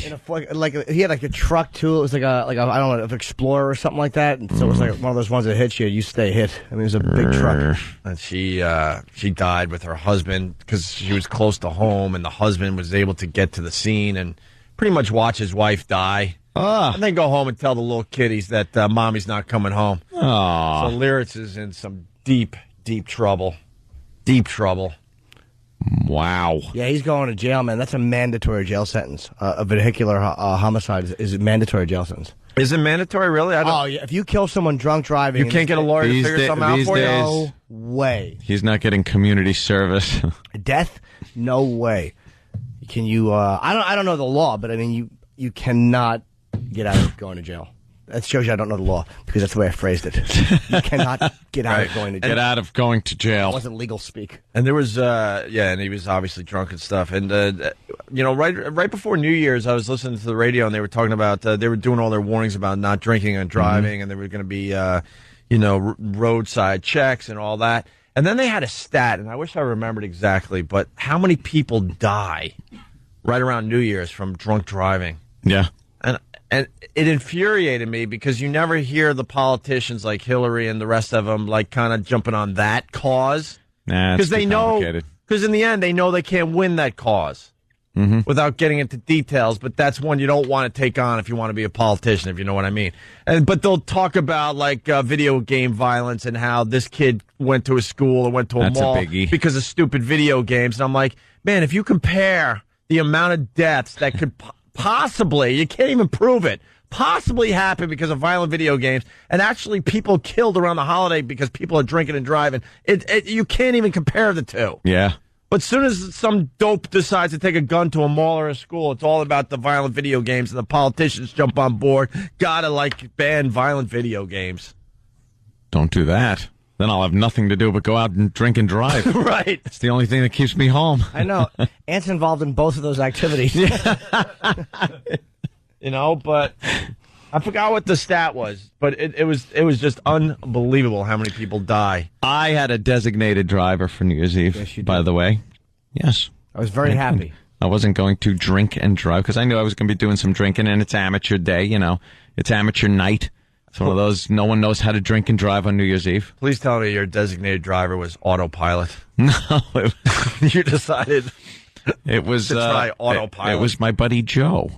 had like a truck too. It was like a I don't know, an Explorer or something like that. And so it was like one of those ones that hits you. You stay hit. I mean, it was a big truck. And she died with her husband because she was close to home, and the husband was able to get to the scene and pretty much watch his wife die. And then go home and tell the little kiddies that mommy's not coming home. So Liritz is in some deep, deep trouble. Deep trouble. Wow. Yeah, he's going to jail, man. That's a mandatory jail sentence. A vehicular homicide is a mandatory jail sentence. Is it mandatory, really? Oh, yeah. If you kill someone drunk driving... You can't get a lawyer to figure something out for you? No way. He's not getting community service. Death? No way. Can you... I don't know the law, but I mean, you cannot get out of going to jail. That shows you I don't know the law, because that's the way I phrased it. You cannot get out of going to jail. Get out of going to jail. It wasn't legal speak. And there was, and he was obviously drunk and stuff. And, right before New Year's, I was listening to the radio, and they were talking about, they were doing all their warnings about not drinking and driving, and there were going to be, roadside checks and all that. And then they had a stat, and I wish I remembered exactly, but how many people die right around New Year's from drunk driving? Yeah. And it infuriated me because you never hear the politicians like Hillary and the rest of them like kind of jumping on that cause. Because they know, because in the end they know they can't win that cause without getting into details. But that's one you don't want to take on if you want to be a politician, if you know what I mean. But they'll talk about like video game violence and how this kid went to a school or went to a mall because of stupid video games. And I'm like, man, if you compare the amount of deaths that could possibly, you can't even prove it, possibly happen because of violent video games, and actually people killed around the holiday because people are drinking and driving. You can't even compare the two. Yeah. But as soon as some dope decides to take a gun to a mall or a school, it's all about the violent video games, and the politicians jump on board. Gotta ban violent video games. Don't do that. Then I'll have nothing to do but go out and drink and drive. Right. It's the only thing that keeps me home. I know. Ant's involved in both of those activities. But I forgot what the stat was, but it was just unbelievable how many people die. I had a designated driver for New Year's Eve, yes, by the way. Yes. I was very happy. I wasn't going to drink and drive because I knew I was going to be doing some drinking, and it's amateur day, It's amateur night. It's one of those, no one knows how to drink and drive on New Year's Eve. Please tell me your designated driver was autopilot. No. You decided it was to try autopilot. It was my buddy Joe,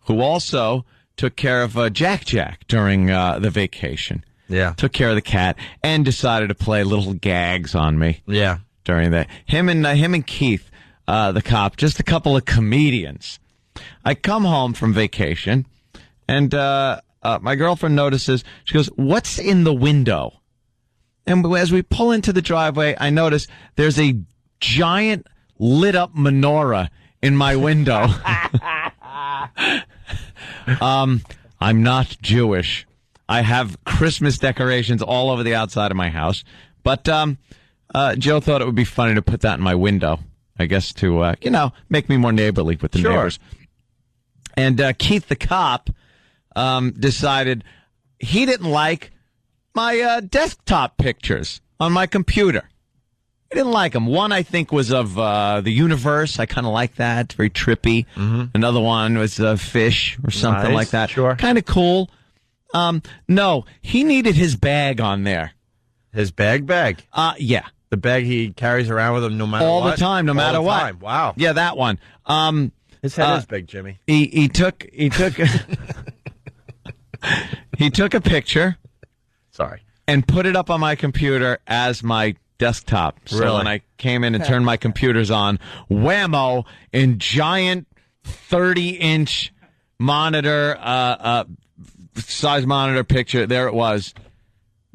who also took care of Jack during the vacation. Yeah. Took care of the cat and decided to play little gags on me. Yeah. During that. Him and Keith, the cop, just a couple of comedians. I come home from vacation, and my girlfriend notices, she goes, "What's in the window?" And as we pull into the driveway, I notice there's a giant lit up menorah in my window. I'm not Jewish. I have Christmas decorations all over the outside of my house. But Joe thought it would be funny to put that in my window, I guess, to, make me more neighborly with the neighbors. And Keith the cop decided he didn't like my desktop pictures on my computer. He didn't like them. One, I think, was of the universe. I kind of like that. It's very trippy. Another one was fish or something like that. Sure. Kind of cool. No, he needed his bag on there. His bag? Yeah. The bag he carries around with him no matter all what? the time, no matter what. Time. Wow. Yeah, that one. His head is big, Jimmy. He took he took a picture. Sorry. And put it up on my computer as my desktop. So Really? when I came in and turned my computers on, whammo, in giant 30-inch monitor, size monitor picture, there it was.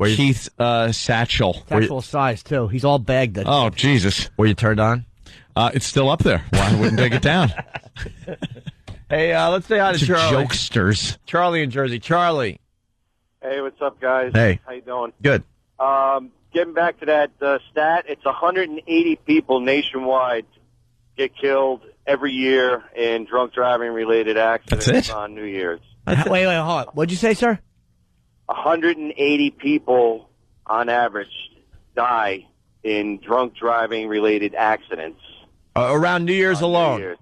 Keith's satchel. It's actual size, too. He's all bagged. Oh, Jesus. Were you turned on? It's still up there. Why wouldn't take it down? Hey, let's say hi to Charlie. Jokesters. Charlie in Jersey. Charlie. Hey, what's up, guys? Hey. How you doing? Good. Getting back to that stat, it's 180 people nationwide get killed every year in drunk driving-related accidents That's it? on New Year's. Wait, hold on. What'd you say, sir? 180 people, on average, die in drunk driving-related accidents. Around New Year's alone? New Year's.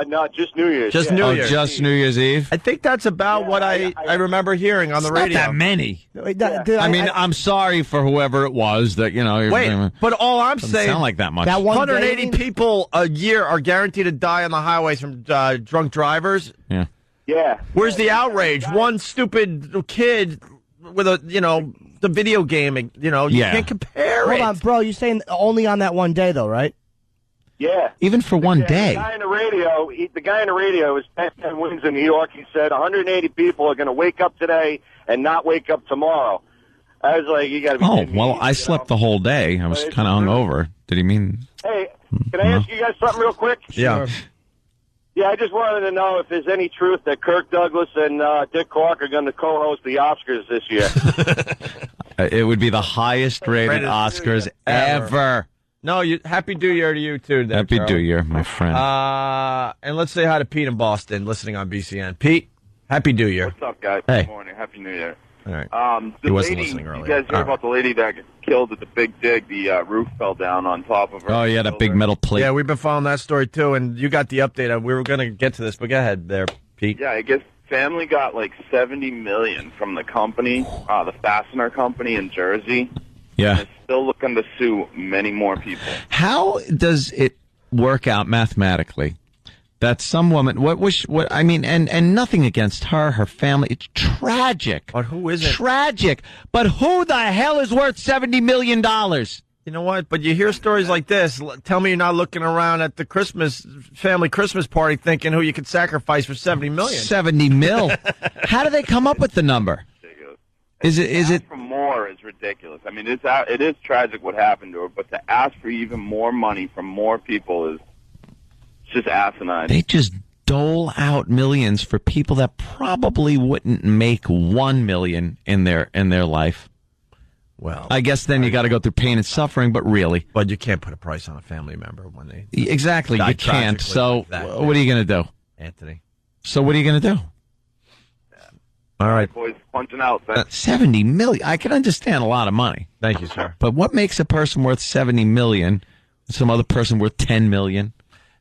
No, just New Year's. Just yeah. New Year's. Just New Year's Eve? I think that's about what I remember hearing on the radio. Not that many. I mean, I'm sorry for whoever it was that, Wait, but all I'm saying... sound like that much. That 180 people a year are guaranteed to die on the highways from drunk drivers. Yeah. Yeah. Where's the outrage? One stupid kid with the video game, you can't compare it. Hold on, bro. You're saying only on that one day, though, right? Yeah. Even for one day. The guy in the radio is 10 wins in New York. He said 180 people are going to wake up today and not wake up tomorrow. I was like, you got to be kidding me. Well, I slept the whole day. I was kind of hungover. Did he mean? Hey, can I ask you guys something real quick? Yeah. Yeah, I just wanted to know if there's any truth that Kirk Douglas and Dick Clark are going to co-host the Oscars this year. It would be the highest rated Oscars ever. No, Happy New Year to you, too. There, Happy Charlie. New Year, my friend. And let's say hi to Pete in Boston, listening on BCN. Pete, Happy New Year. What's up, guys? Hey. Good morning. Happy New Year. All right. The He wasn't lady, listening earlier. You guys hear about the lady that got killed at the Big Dig? The roof fell down on top of her. Oh, yeah, that big metal plate. Yeah, we've been following that story, too, and you got the update. We were going to get to this, but go ahead there, Pete. Yeah, I guess family got like $70 million from the company, the fastener company in Jersey. Yeah. And it's still looking to sue many more people. How does it work out mathematically that some woman, and nothing against her family, it's tragic. But who isn't? Tragic. But who the hell is worth $70 million? You know what? But you hear stories like this. Tell me you're not looking around at the family Christmas party thinking who you could sacrifice for $70 million. 70 mil. How do they come up with the number? Is it for more is ridiculous. I mean, it is tragic what happened to her, but to ask for even more money from more people is just asinine. They just dole out millions for people that probably wouldn't make $1 million in their life. Well, I guess then you got to go through pain and suffering, but really. But you can't put a price on a family member when they Exactly, you can't. So like what are you going to do? Anthony. So what are you going to do? All right. Boys, punching out. 70 million. I can understand a lot of money. Thank you, sir. But what makes a person worth 70 million and some other person worth 10 million?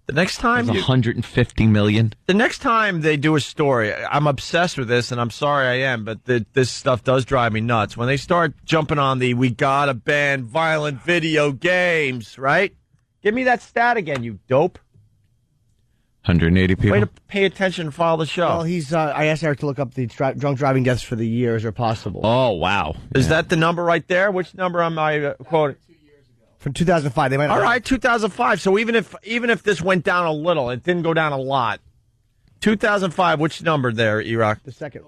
The next time 150 million. The next time they do a story, I'm obsessed with this, and I'm sorry I am, but this stuff does drive me nuts. When they start jumping on we gotta ban violent video games, right? Give me that stat again, you dope. 180 people. Way to pay attention and follow the show. Well, he's. I asked Eric to look up the drunk driving deaths for the years are possible. Oh, wow. Is that the number right there? Which number am I quoting? From 2005, they might. All right, 2005. So even if this went down a little, it didn't go down a lot. 2005. Which number there, E-Rock? The second.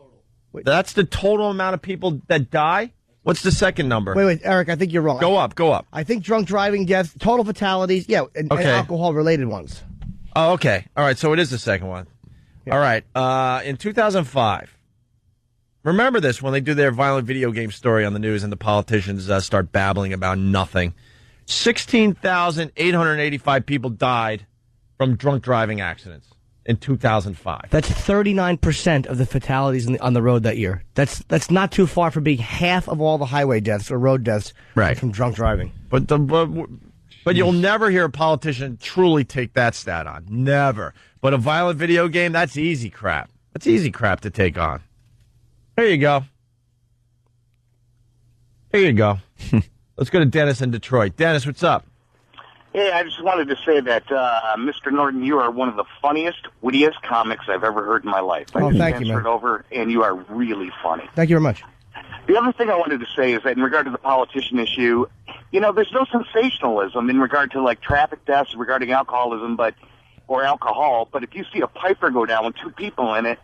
Wait. That's the total amount of people that die. What's the second number? Wait, Eric. I think you're wrong. Go up. I think drunk driving deaths, total fatalities, and alcohol related ones. Oh, okay. All right, so it is the second one. Yeah. All right. In 2005, remember this when they do their violent video game story on the news and the politicians start babbling about nothing. 16,885 people died from drunk driving accidents in 2005. That's 39% of the fatalities on the road that year. That's not too far from being half of all the highway deaths or road deaths from drunk driving. But you'll never hear a politician truly take that stat on. Never. But a violent video game, that's easy crap. That's easy crap to take on. There you go. Let's go to Dennis in Detroit. Dennis, what's up? Hey, I just wanted to say that, Mr. Norton, you are one of the funniest, wittiest comics I've ever heard in my life. Oh, thank you, man. Transferred over, and you are really funny. Thank you very much. The other thing I wanted to say is that in regard to the politician issue, there's no sensationalism in regard to, like, traffic deaths regarding alcoholism, or alcohol, but if you see a Piper go down with two people in it,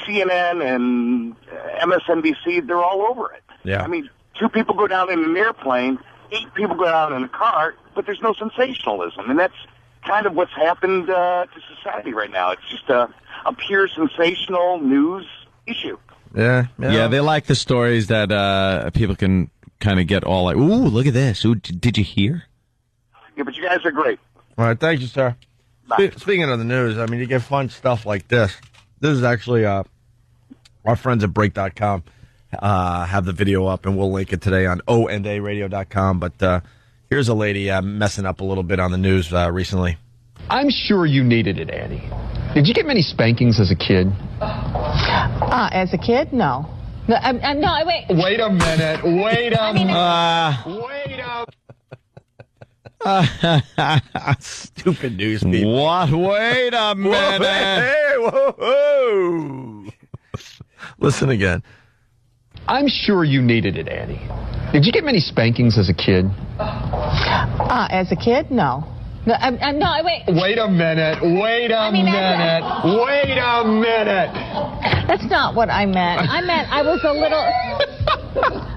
CNN and MSNBC, they're all over it. Yeah. I mean, two people go down in an airplane, 8 people go down in a car, but there's no sensationalism, and that's kind of what's happened to society right now. It's just a pure sensational news issue. Yeah, they like the stories that people can kind of get all like, ooh, look at this. Ooh, did you hear? Yeah, but you guys are great. All right, thank you, sir. Speaking of the news, I mean, you get fun stuff like this. This is actually our friends at Break.com have the video up, and we'll link it today on ONDARadio.com. But here's a lady messing up a little bit on the news recently. I'm sure you needed it, Annie. Did you get many spankings as a kid? As a kid, no. No, wait. Wait a minute. Wait a Stupid news people. What? Wait a minute. Whoa. Listen again. I'm sure you needed it, Annie. Did you get many spankings as a kid? As a kid, no. No, wait. Wait a minute. Wait a minute. Wait a minute. That's not what I meant. I meant I was a little...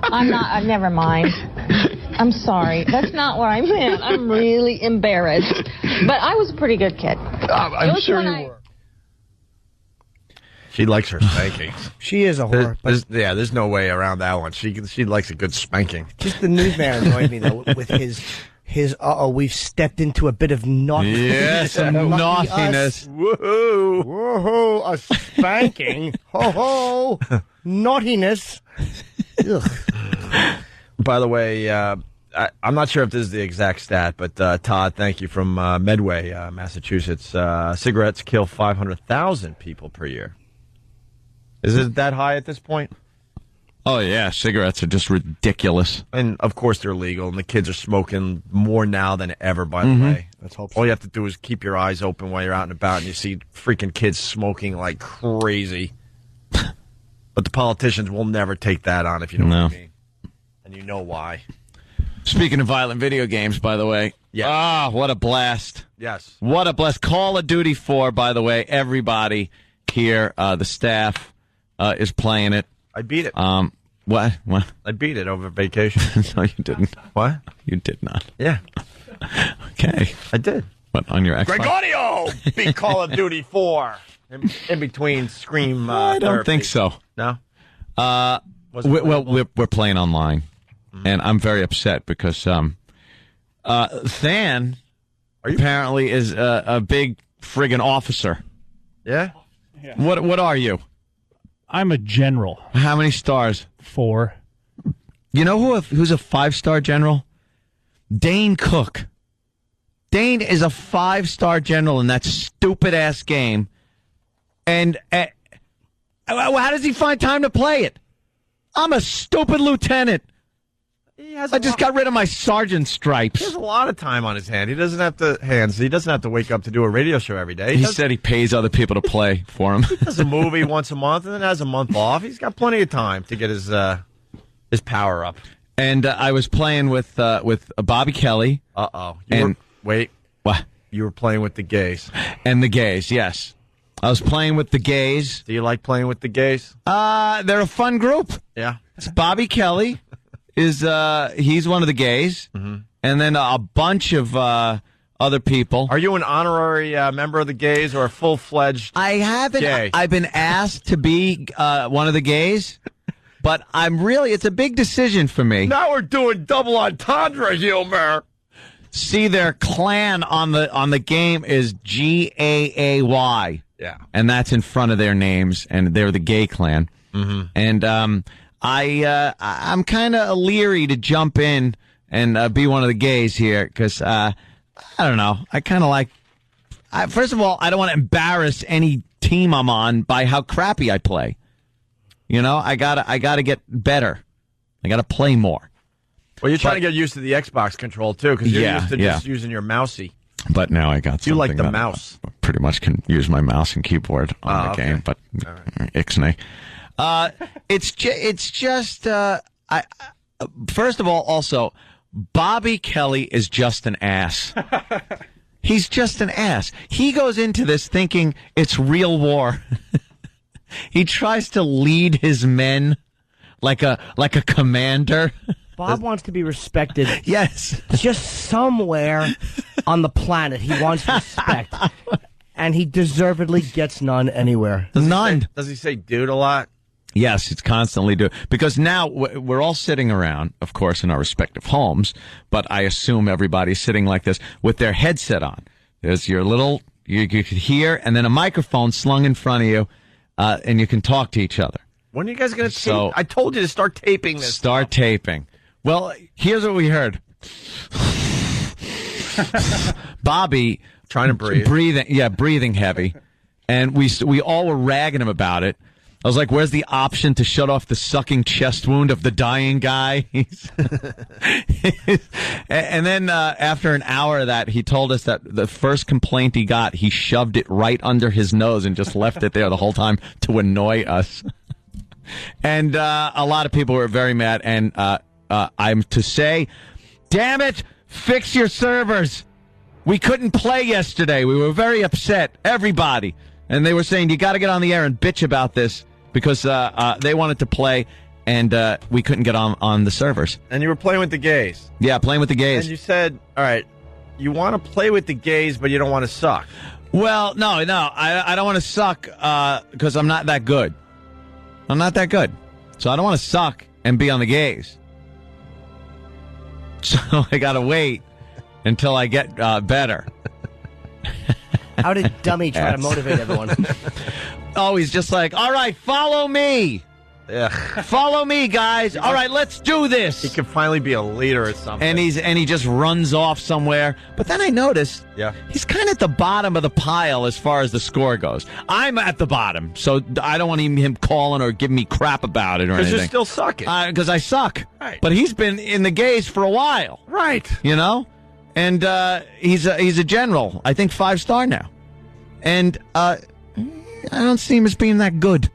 I'm not... never mind. I'm sorry. That's not what I meant. I'm really embarrassed. But I was a pretty good kid. I'm sure you were. She likes her spankings. She is a whore. There's no way around that one. She likes a good spanking. Just the newsman annoyed me, though, with his we've stepped into a bit of naughtiness. Yes, some naughtiness. Woohoo. Woohoo, a spanking. Ho-ho. Naughtiness. Ugh. By the way, I'm not sure if this is the exact stat, but Todd, thank you, from Medway, Massachusetts. Cigarettes kill 500,000 people per year. Is it that high at this point? Oh, yeah. Cigarettes are just ridiculous. And, of course, they're legal, and the kids are smoking more now than ever, by the way. Let's hope so. All you have to do is keep your eyes open while you're out and about, and you see freaking kids smoking like crazy. But the politicians will never take that on, if you know what I mean. And you know why. Speaking of violent video games, by the way. Yeah. Ah, what a blast. Yes. What a blast. Call of Duty 4, by the way. Everybody here, the staff, is playing it. I beat it. What? I beat it over vacation. No, you didn't. What? You did not. Yeah. Okay. I did. What, on your Xbox? Gregorio beat Call of Duty 4 in between Scream I don't think so. No? We're playing online, and I'm very upset because Than apparently is a big friggin' officer. Yeah? What are you? I'm a general. How many stars? 4. You know who's a 5-star general? Dane Cook. Dane is a 5-star general in that stupid-ass game. And how does he find time to play it? I'm a stupid lieutenant. I just got rid of my sergeant stripes. He has a lot of time on his hand. He doesn't have to He doesn't have to wake up to do a radio show every day. He said he pays other people to play for him. He does a movie once a month and then has a month off. He's got plenty of time to get his power up. And I was playing with Bobby Kelly. Uh-oh. What? You were playing with the gays. And the gays, yes. I was playing with the gays. Do you like playing with the gays? They're a fun group. Yeah. It's Bobby Kelly he's one of the gays. Mm-hmm. And then a bunch of other people. Are you an honorary member of the gays or a full-fledged I haven't. gay? I've been asked to be one of the gays, but it's a big decision for me. Now we're doing double entendre humor. See, their clan on the game is GAAY. Yeah. And that's in front of their names, and they're the gay clan. Mm-hmm. And I'm kind of leery to jump in and be one of the gays here because I don't know. I kind of like. First of all, I don't want to embarrass any team I'm on by how crappy I play. You know, I gotta get better. I gotta play more. Well, you're trying to get used to the Xbox control too, because you're used to just yeah. using your mousey. But now I got something. You like the that mouse. I pretty much can use my mouse and keyboard on the game, but ixnay. It's just first of all, also, Bobby Kelly is just an ass. He's just an ass. He goes into this thinking it's real war. He tries to lead his men like a commander. Bob wants to be respected. Yes. Just somewhere on the planet he wants respect. And he deservedly gets none anywhere. None. Does he say dude a lot? Yes, it's constantly do. Because now we're all sitting around, of course, in our respective homes, but I assume everybody's sitting like this with their headset on. There's your little, you could hear, and then a microphone slung in front of you, and you can talk to each other. When are you guys going to tape? I told you to start taping this. Start taping. Well, here's what we heard. Bobby trying to breathe. Breathing heavy. And we all were ragging him about it. I was like, where's the option to shut off the sucking chest wound of the dying guy? And then after an hour of that, he told us that the first complaint he got, he shoved it right under his nose and just left it there the whole time to annoy us. And a lot of people were very mad. And I'm to say, damn it, fix your servers. We couldn't play yesterday. We were very upset, everybody. And they were saying, you got to get on the air and bitch about this because they wanted to play, and we couldn't get on the servers. And you were playing with the gays. Yeah, playing with the gays. And you said, all right, you want to play with the gays, but you don't want to suck. Well, no, I don't want to suck because I'm not that good. I'm not that good. So I don't want to suck and be on the gays. So I got to wait until I get better. How did Dummy try to motivate everyone? Oh, he's just like, all right, follow me. Yeah. Follow me, guys. All right, let's do this. He can finally be a leader or something. And he just runs off somewhere. But then I noticed he's kind of at the bottom of the pile as far as the score goes. I'm at the bottom, so I don't want him calling or giving me crap about it or anything. Because you're still sucking. Because I suck. Right. But he's been in the gays for a while. Right. You know? And he's a general. I think 5-star now. And I don't see him as being that good.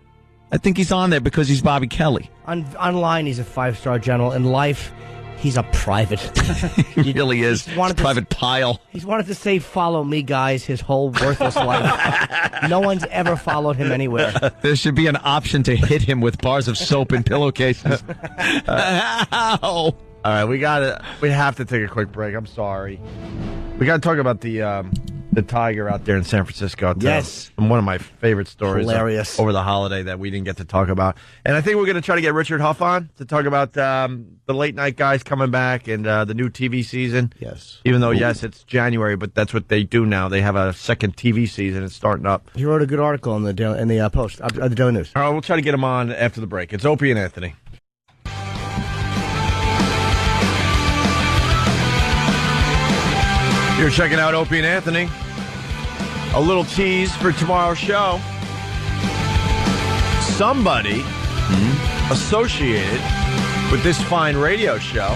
I think he's on there because he's Bobby Kelly. Online, he's a 5-star general. In life, he's a private. He really is. He's a private pile. He's wanted to say, follow me, guys, his whole worthless life. No one's ever followed him anywhere. There should be an option to hit him with bars of soap and pillowcases. All right, we have to take a quick break. I'm sorry. We got to talk about the tiger out there in San Francisco. Yes. One of my favorite stories. Hilarious. Over the holiday that we didn't get to talk about. And I think we're going to try to get Richard Huff on to talk about the late night guys coming back and the new TV season. Yes. Even though, yes, it's January, but that's what they do now. They have a second TV season. It's starting up. He wrote a good article in the Post, the Daily News. All right, we'll try to get him on after the break. It's Opie and Anthony. You're checking out Opie and Anthony. A little tease for tomorrow's show. Somebody associated with this fine radio show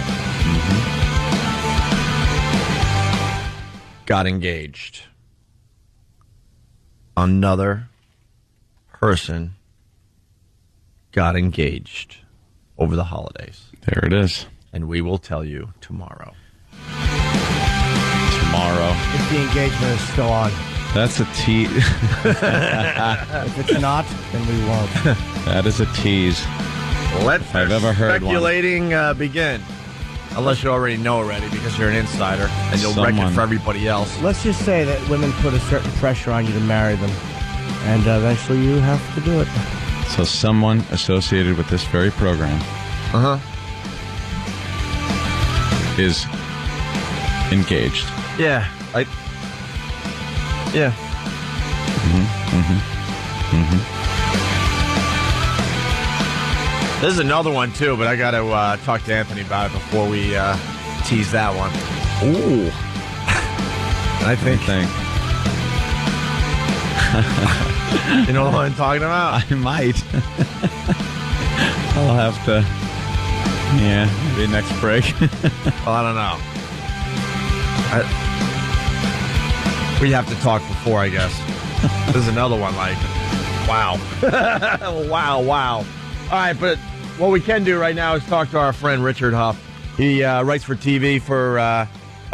got engaged. Another person got engaged over the holidays. There it is. And we will tell you tomorrow. If the engagement is still on. That's a tease. If it's not, then we won't. That is a tease. Let I've ever heard speculating begin. Unless you already know already because you're an insider and you'll wreck it for everybody else. Let's just say that women put a certain pressure on you to marry them. And eventually you have to do it. So someone associated with this very program is engaged. Yeah. Yeah. This is another one, too, but I got to talk to Anthony about it before we tease that one. Ooh. And I think... You know what I'm talking about? I might. I'll have to... Yeah, maybe next break. Well, I don't know. We have to talk before, I guess. This is another one, like, wow. Wow. All right, but what we can do right now is talk to our friend Richard Huff. He writes for TV for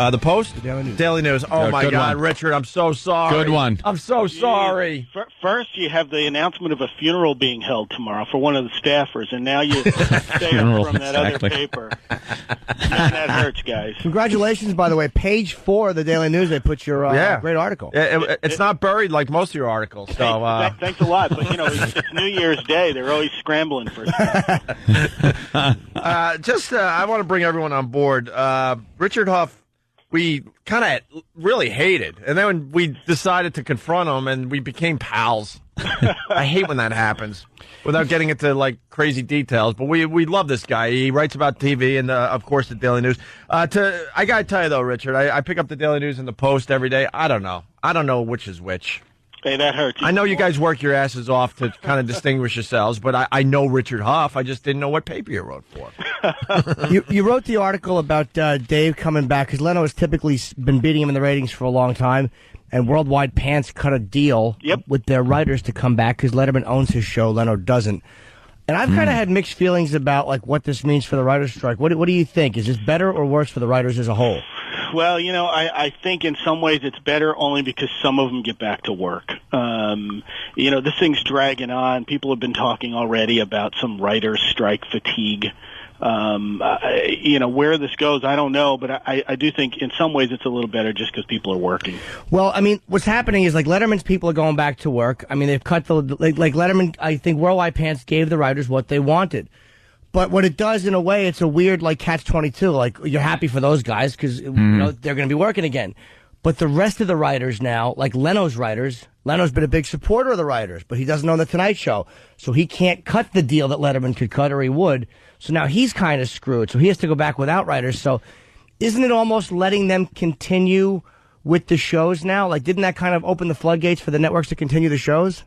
the Post? Daily News. Oh, my God, one. Richard, I'm so sorry. Good one. I'm so sorry. First, you have the announcement of a funeral being held tomorrow for one of the staffers, and now you stay up from that other paper. And that hurts, guys. Congratulations, by the way. Page 4 of the Daily News, they put your great article. It's not buried like most of your articles. So, thanks a lot. But, it's New Year's Day. They're always scrambling for stuff. I want to bring everyone on board. Richard Huff, we kind of really hated. And then when we decided to confront him and we became pals. I hate when that happens without getting into like crazy details. But we love this guy. He writes about TV and, of course, the Daily News. I got to tell you, though, Richard, I pick up the Daily News and the Post every day. I don't know. I don't know which is which. Hey, that hurts. I know you guys work your asses off to kind of distinguish yourselves, but I know Richard Huff. I just didn't know what paper you wrote for. You wrote the article about Dave coming back because Leno has typically been beating him in the ratings for a long time, and Worldwide Pants cut a deal with their writers to come back because Letterman owns his show, Leno doesn't. And I've kind of had mixed feelings about like what this means for the writers' strike. What do you think? Is this better or worse for the writers as a whole? Well, I think in some ways it's better only because some of them get back to work. This thing's dragging on. People have been talking already about some writers' strike fatigue. Where this goes, I don't know, but I do think in some ways it's a little better just because people are working. Well, I mean, what's happening is, like, Letterman's people are going back to work. I mean, they've cut like Letterman, I think Worldwide Pants gave the writers what they wanted. But what it does, in a way, it's a weird, like, catch-22. Like, you're happy for those guys because, they're going to be working again. But the rest of the writers now, like Leno's writers, Leno's been a big supporter of the writers, but he doesn't own The Tonight Show. So he can't cut the deal that Letterman could cut, or he would. So now he's kind of screwed. So he has to go back without writers. So isn't it almost letting them continue with the shows now? Like, didn't that kind of open the floodgates for the networks to continue the shows?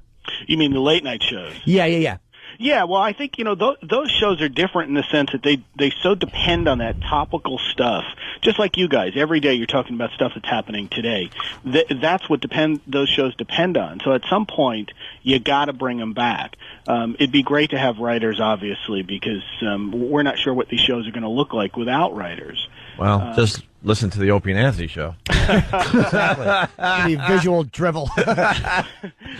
You mean the late-night shows? Yeah. Yeah, well, I think, those shows are different in the sense that they so depend on that topical stuff. Just like you guys, every day you're talking about stuff that's happening today. That's what those shows depend on. So at some point, you got to bring them back. It'd be great to have writers, obviously, because we're not sure what these shows are going to look like without writers. Well, just listen to the Opie and Anthony show. Exactly. The visual drivel.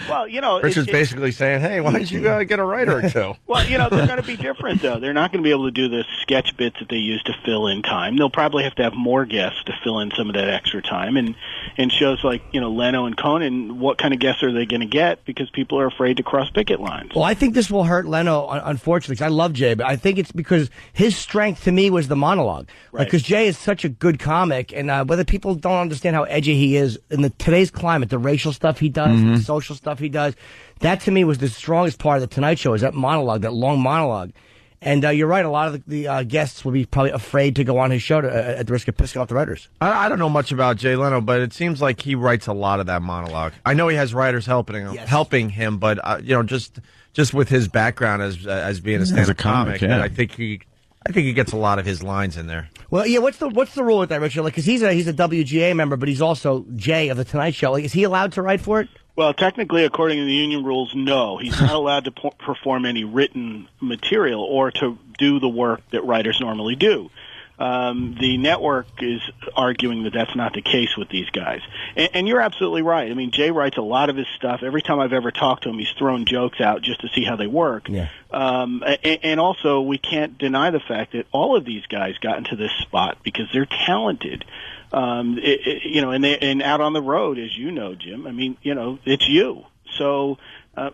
Well, Richard's basically saying, hey, why don't you get a writer or two? Well, they're going to be different, though. They're not going to be able to do the sketch bits that they used to fill in time. They'll probably have to have more guests to fill in some of that extra time. And shows like, Leno and Conan, what kind of guests are they going to get? Because people are afraid to cross picket lines. Well, I think this will hurt Leno, unfortunately, because I love Jay, but I think it's because his strength to me was the monologue. Right. Because Jay is such a good comic, and whether people don't understand how edgy he is in today's climate, the racial stuff he does, the social stuff he does, that to me was the strongest part of the Tonight Show, is that monologue, that long monologue. And you're right, a lot of the guests will be probably afraid to go on his show at the risk of pissing off the writers. I don't know much about Jay Leno, but it seems like he writes a lot of that monologue. I know he has writers helping him, but just with his background as being a stand-up comic, I think he gets a lot of his lines in there. Well, yeah. What's the rule with that, Richard? Like, because he's a WGA member, but he's also Jay of the Tonight Show. Like, is he allowed to write for it? Well, technically, according to the union rules, no. He's not allowed to perform any written material or to do the work that writers normally do. The network is arguing that that's not the case with these guys. And you're absolutely right. I mean, Jay writes a lot of his stuff. Every time I've ever talked to him, he's thrown jokes out just to see how they work. Yeah. And also, we can't deny the fact that all of these guys got into this spot because they're talented. And out on the road, as you know, Jim, I mean, it's you. So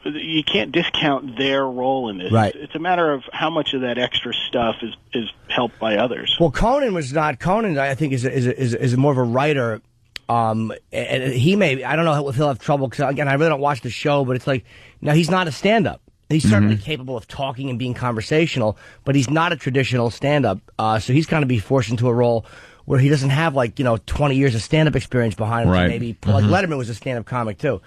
you can't discount their role in this. Right. It's a matter of how much of that extra stuff is helped by others. Well, Conan was not. Conan, I think, is more of a writer. And he may. I don't know if he'll have trouble because, again, I really don't watch the show. But it's like, now he's not a stand-up. He's certainly capable of talking and being conversational, but he's not a traditional stand-up. So he's kind of be forced into a role where he doesn't have 20 years of stand-up experience behind him. Right. Maybe like Letterman was a stand-up comic too.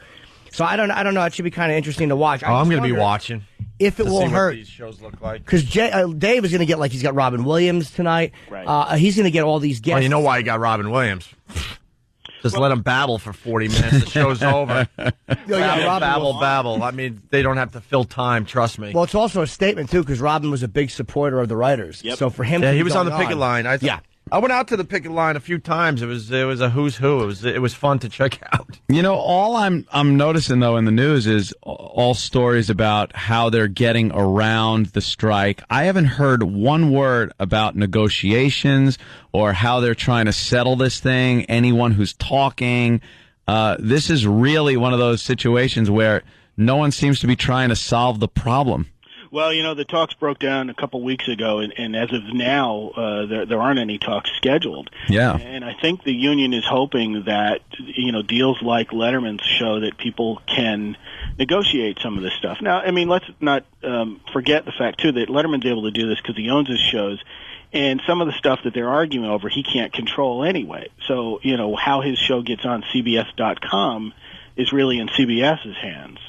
So I don't know. It should be kind of interesting to watch. I'm going to be watching if it will hurt. What these shows look like, because Dave is going to get he's got Robin Williams tonight. Right. He's going to get all these guests. Well, you know why he got Robin Williams? Just let him babble for 40 minutes. The show's over. Babble. I mean, they don't have to fill time. Trust me. Well, it's also a statement too, because Robin was a big supporter of the writers. Yep. So for him, he was on the picket line. I went out to the picket line a few times. It was a who's who. It was fun to check out. All I'm noticing though in the news is all stories about how they're getting around the strike. I haven't heard one word about negotiations or how they're trying to settle this thing. Anyone who's talking, this is really one of those situations where no one seems to be trying to solve the problem. Well, the talks broke down a couple weeks ago, and as of now, there aren't any talks scheduled. Yeah. And I think the union is hoping that, deals like Letterman's show that people can negotiate some of this stuff. Now, I mean, let's not forget the fact, too, that Letterman's able to do this because he owns his shows, and some of the stuff that they're arguing over, he can't control anyway. So, how his show gets on CBS.com is really in CBS's hands.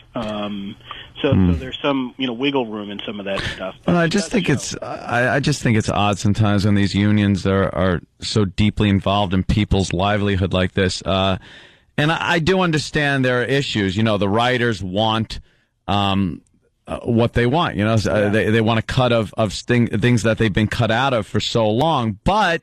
So there's some wiggle room in some of that stuff. Well, I just think it's odd sometimes when these unions are so deeply involved in people's livelihood like this. And I do understand there are issues. The writers want what they want. They want a cut of things that they've been cut out of for so long. But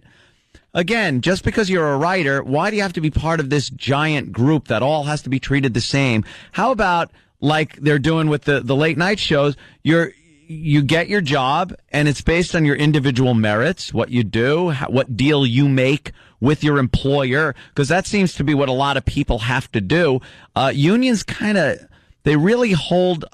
again, just because you're a writer, why do you have to be part of this giant group that all has to be treated the same? How about, like they're doing with the late night shows, you get your job, and it's based on your individual merits, what you do, what deal you make with your employer, because that seems to be what a lot of people have to do. Unions they really hold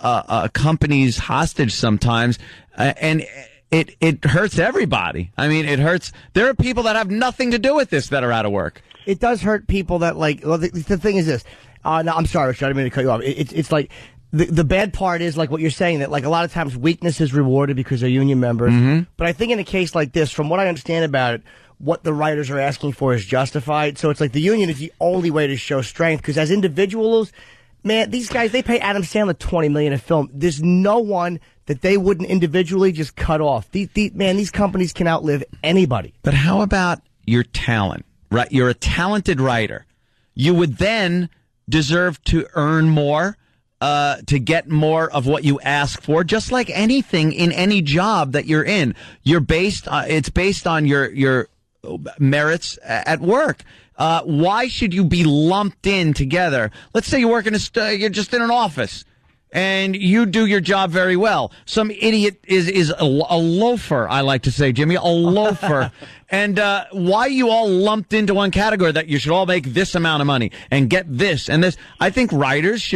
companies hostage sometimes, and it hurts everybody. I mean, it hurts. There are people that have nothing to do with this that are out of work. It does hurt people that, like, well, the thing is this. No, I'm sorry, Richard, I didn't mean to cut you off. It's like, the bad part is, like what you're saying, that like a lot of times weakness is rewarded because they're union members. Mm-hmm. But I think in a case like this, from what I understand about it, what the writers are asking for is justified. So it's like the union is the only way to show strength, because as individuals, man, these guys, they pay Adam Sandler $20 million a film. There's no one that they wouldn't individually just cut off. These companies can outlive anybody. But how about your talent? Right, you're a talented writer. You would then deserve to earn more, to get more of what you ask for, just like anything in any job that you're in. It's based on your merits at work. Why should you be lumped in together? Let's say you work you're just in an office and you do your job very well. Some idiot is a loafer, I like to say, Jimmy, a loafer. And why are you all lumped into one category that you should all make this amount of money and get this and this? I think writers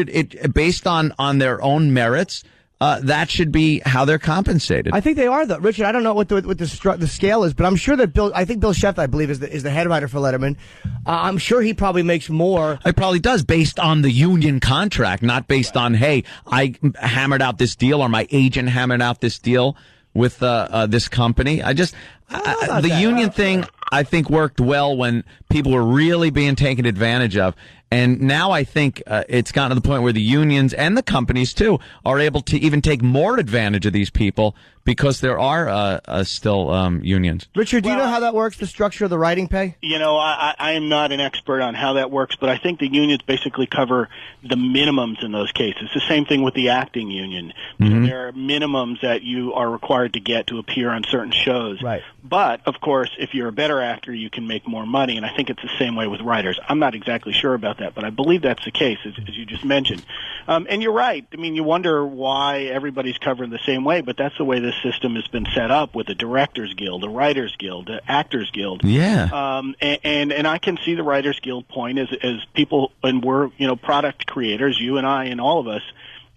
based on their own merits, that should be how they're compensated. I think they are, though. Richard, I don't know what the scale is, but I'm sure that Bill Schefter, I believe, is the head writer for Letterman. I'm sure he probably makes more. He probably does, based on the union contract, not based on, hey, I hammered out this deal or my agent hammered out this deal with this company. The union thing, I think, worked well when people were really being taken advantage of. And now I think it's gotten to the point where the unions and the companies, too, are able to even take more advantage of these people because there are still unions. Richard, do you know how that works, the structure of the writing pay? You know, I am not an expert on how that works, but I think the unions basically cover the minimums in those cases. It's the same thing with the acting union. Mm-hmm. There are minimums that you are required to get to appear on certain shows. Right. But, of course, if you're a better actor, you can make more money, and I think it's the same way with writers. I'm not exactly sure about that, but I believe that's the case, as you just mentioned. And you're right. I mean, you wonder why everybody's covered the same way, but that's the way this system has been set up with the Directors Guild, the Writers Guild, the Actors Guild. Yeah. And I can see the Writers Guild point as people, and we're, product creators, you and I and all of us,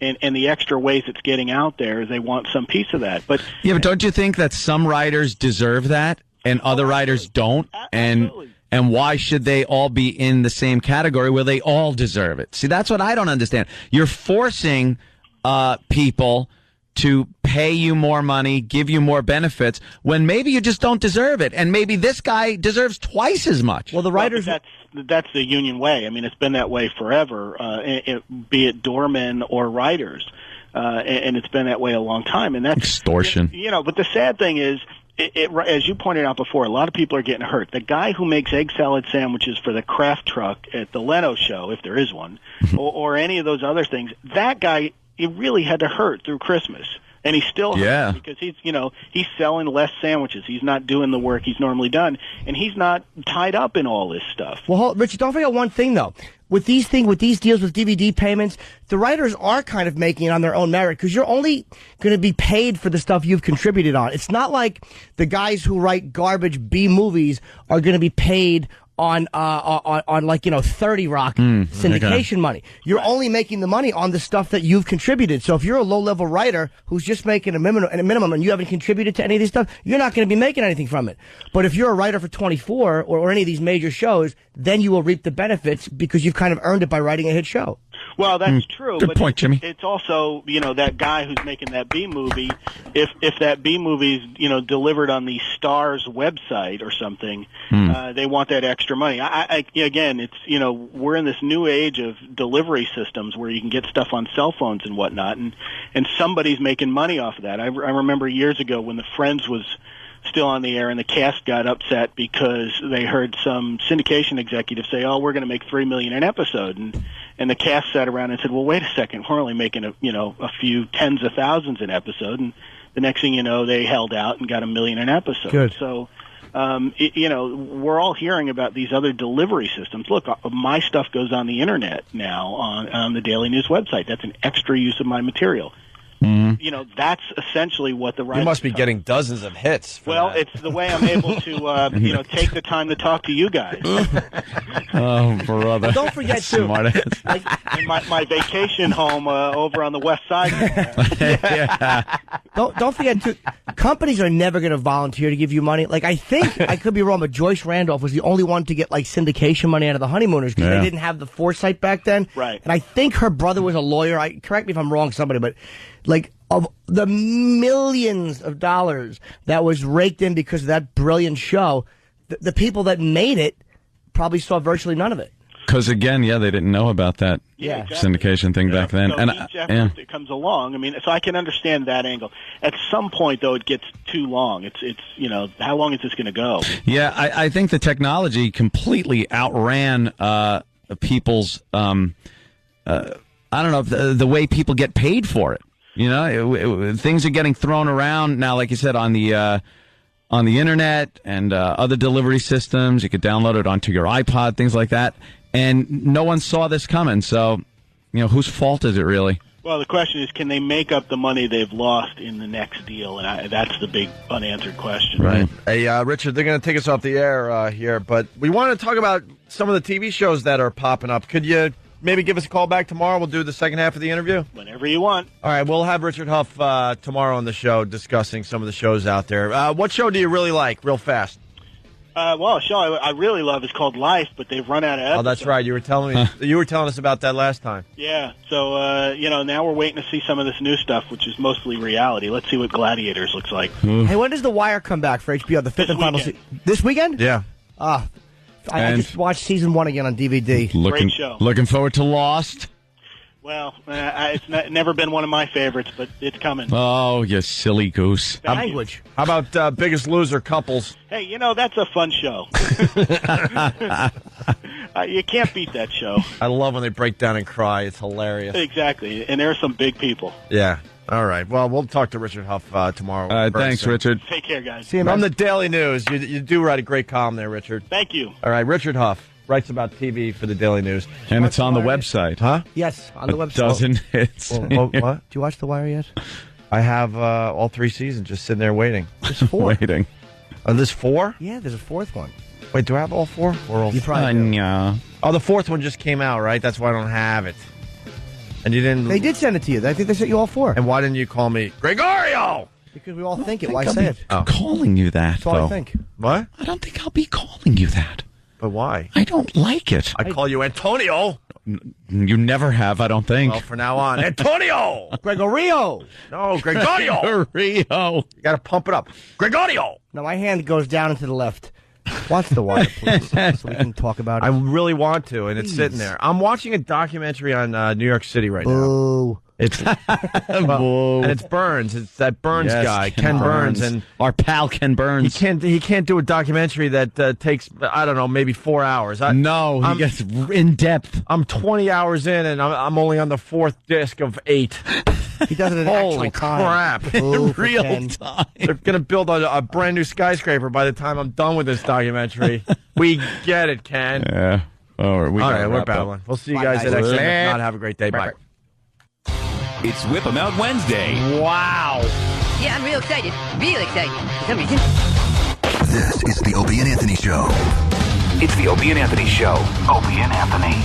and the extra ways it's getting out there, they want some piece of that. But don't you think that some writers deserve that and other writers don't? Absolutely. And why should they all be in the same category where they all deserve it? See, that's what I don't understand. You're forcing people to pay you more money, give you more benefits, when maybe you just don't deserve it. And maybe this guy deserves twice as much. Well, the writers... That's the union way. I mean, it's been that way forever, be it doormen or writers. And it's been that way a long time. And that's extortion. But the sad thing is, as you pointed out before, a lot of people are getting hurt. The guy who makes egg salad sandwiches for the Kraft truck at the Leno show, if there is one, or any of those other things, that guy, he really had to hurt through Christmas. And he's still hurt because he's selling less sandwiches. He's not doing the work he's normally done, and he's not tied up in all this stuff. Well, Richard, don't forget one thing, though. With these deals with DVD payments, the writers are kind of making it on their own merit, because you're only going to be paid for the stuff you've contributed on. It's not like the guys who write garbage B movies are going to be paid on 30 Rock syndication money. You're only making the money on the stuff that you've contributed. So if you're a low-level writer who's just making a minimum and you haven't contributed to any of this stuff, you're not going to be making anything from it. But if you're a writer for 24 or any of these major shows, then you will reap the benefits because you've kind of earned it by writing a hit show. Well, that's true. Good point, Jimmy. It's also, that guy who's making that B movie, if that B movie's, delivered on the Star's website or something, they want that extra money. Again, it's, we're in this new age of delivery systems where you can get stuff on cell phones and whatnot, and somebody's making money off of that. I remember years ago when the Friends was still on the air and the cast got upset because they heard some syndication executive say, "Oh, we're going to make $3 million an episode," and the cast sat around and said, "Well, wait a second, we're only making a few tens of thousands an episode," and the next thing you know, they held out and got $1 million an episode. Good. So we're all hearing about these other delivery systems. Look, my stuff goes on the internet now on the Daily News website. That's an extra use of my material. Mm-hmm. That's essentially what the writers. You must be getting dozens of hits. Well, it's the way I'm able to, take the time to talk to you guys. Oh, brother! Don't forget too. In my vacation home over on the west side. Don't forget too. Companies are never going to volunteer to give you money. Like I think I could be wrong, but Joyce Randolph was the only one to get like syndication money out of the Honeymooners because they didn't have the foresight back then. Right. And I think her brother was a lawyer. Correct me if I'm wrong, somebody, but like of the millions of dollars that was raked in because of that brilliant show, the people that made it probably saw virtually none of it. Because again, they didn't know about that syndication thing back then. So And each effort that comes along, so I can understand that angle. At some point, though, it gets too long. It's how long is this going to go? Yeah, I think the technology completely outran people's. I don't know the way people get paid for it. Things are getting thrown around now, like you said, on the internet and other delivery systems. You could download it onto your iPod, things like that. And no one saw this coming. So, whose fault is it really? Well, the question is, can they make up the money they've lost in the next deal? And that's the big unanswered question. Right. Hey, Richard, they're going to take us off the air here, but we want to talk about some of the TV shows that are popping up. Could you maybe give us a call back tomorrow? We'll do the second half of the interview. Whenever you want. All right, we'll have Richard Huff tomorrow on the show discussing some of the shows out there. What show do you really like, real fast? A show I really love is called Life, but they've run out of episodes. Oh, that's right. You were telling us about that last time. Yeah. So now we're waiting to see some of this new stuff, which is mostly reality. Let's see what Gladiators looks like. Hey, when does The Wire come back for HBO? The fifth and final season this weekend? Yeah. I just watched season 1 again on DVD. Great show. Looking forward to Lost. Well, it's never been one of my favorites, but it's coming. Oh, you silly goose. Language. How about Biggest Loser couples? Hey, that's a fun show. You can't beat that show. I love when they break down and cry. It's hilarious. Exactly. And there are some big people. Yeah. All right. Well, we'll talk to Richard Huff tomorrow. All right. Thanks, Richard. Take care, guys. See you, From the Daily News. You do write a great column there, Richard. Thank you. All right. Richard Huff writes about TV for the Daily News. And it's on the website. Huh? Yes, on the website. Dozen hits. What? Did you watch The Wire yet? I have all 3 seasons just sitting there waiting. There's 4. Waiting. There's 4? Yeah, there's a 4th one. Wait, do I have all 4? Or all You probably do. Oh, the 4th one just came out, right? That's why I don't have it. And you didn't... They did send it to you. I think they sent you all 4. And why didn't you call me Gregorio? Because we all think it. Why say it? Calling you that, That's all though. I think. What? I don't think I'll be calling you that. But why? I don't like it. I call you Antonio. You never have, I don't think. Well, for now on. Antonio! Gregorio! No, Gregorio! Gregorio! You got to pump it up. Gregorio! No, my hand goes down and to the left. Watch The Wire, please, so we can talk about it. I really want to, and it's sitting there. I'm watching a documentary on New York City right now. It's and it's Burns. It's that Burns guy, Ken Burns, and our pal Ken Burns. He can't do a documentary that takes maybe 4 hours. He gets in depth. I'm 20 hours in, and I'm only on the 4th disc of 8. He does it in Holy actual time. crap! In real time. They're gonna build a brand new skyscraper by the time I'm done with this documentary. We get it, Ken. Yeah. All right, we're battling. We'll see you guys at X. If not, have a great day. Bye. It's Whip 'em Out Wednesday. Wow. Yeah, I'm real excited. Real excited. For some reason. This is the Opie and Anthony Show. It's the Opie and Anthony Show. Opie and Anthony.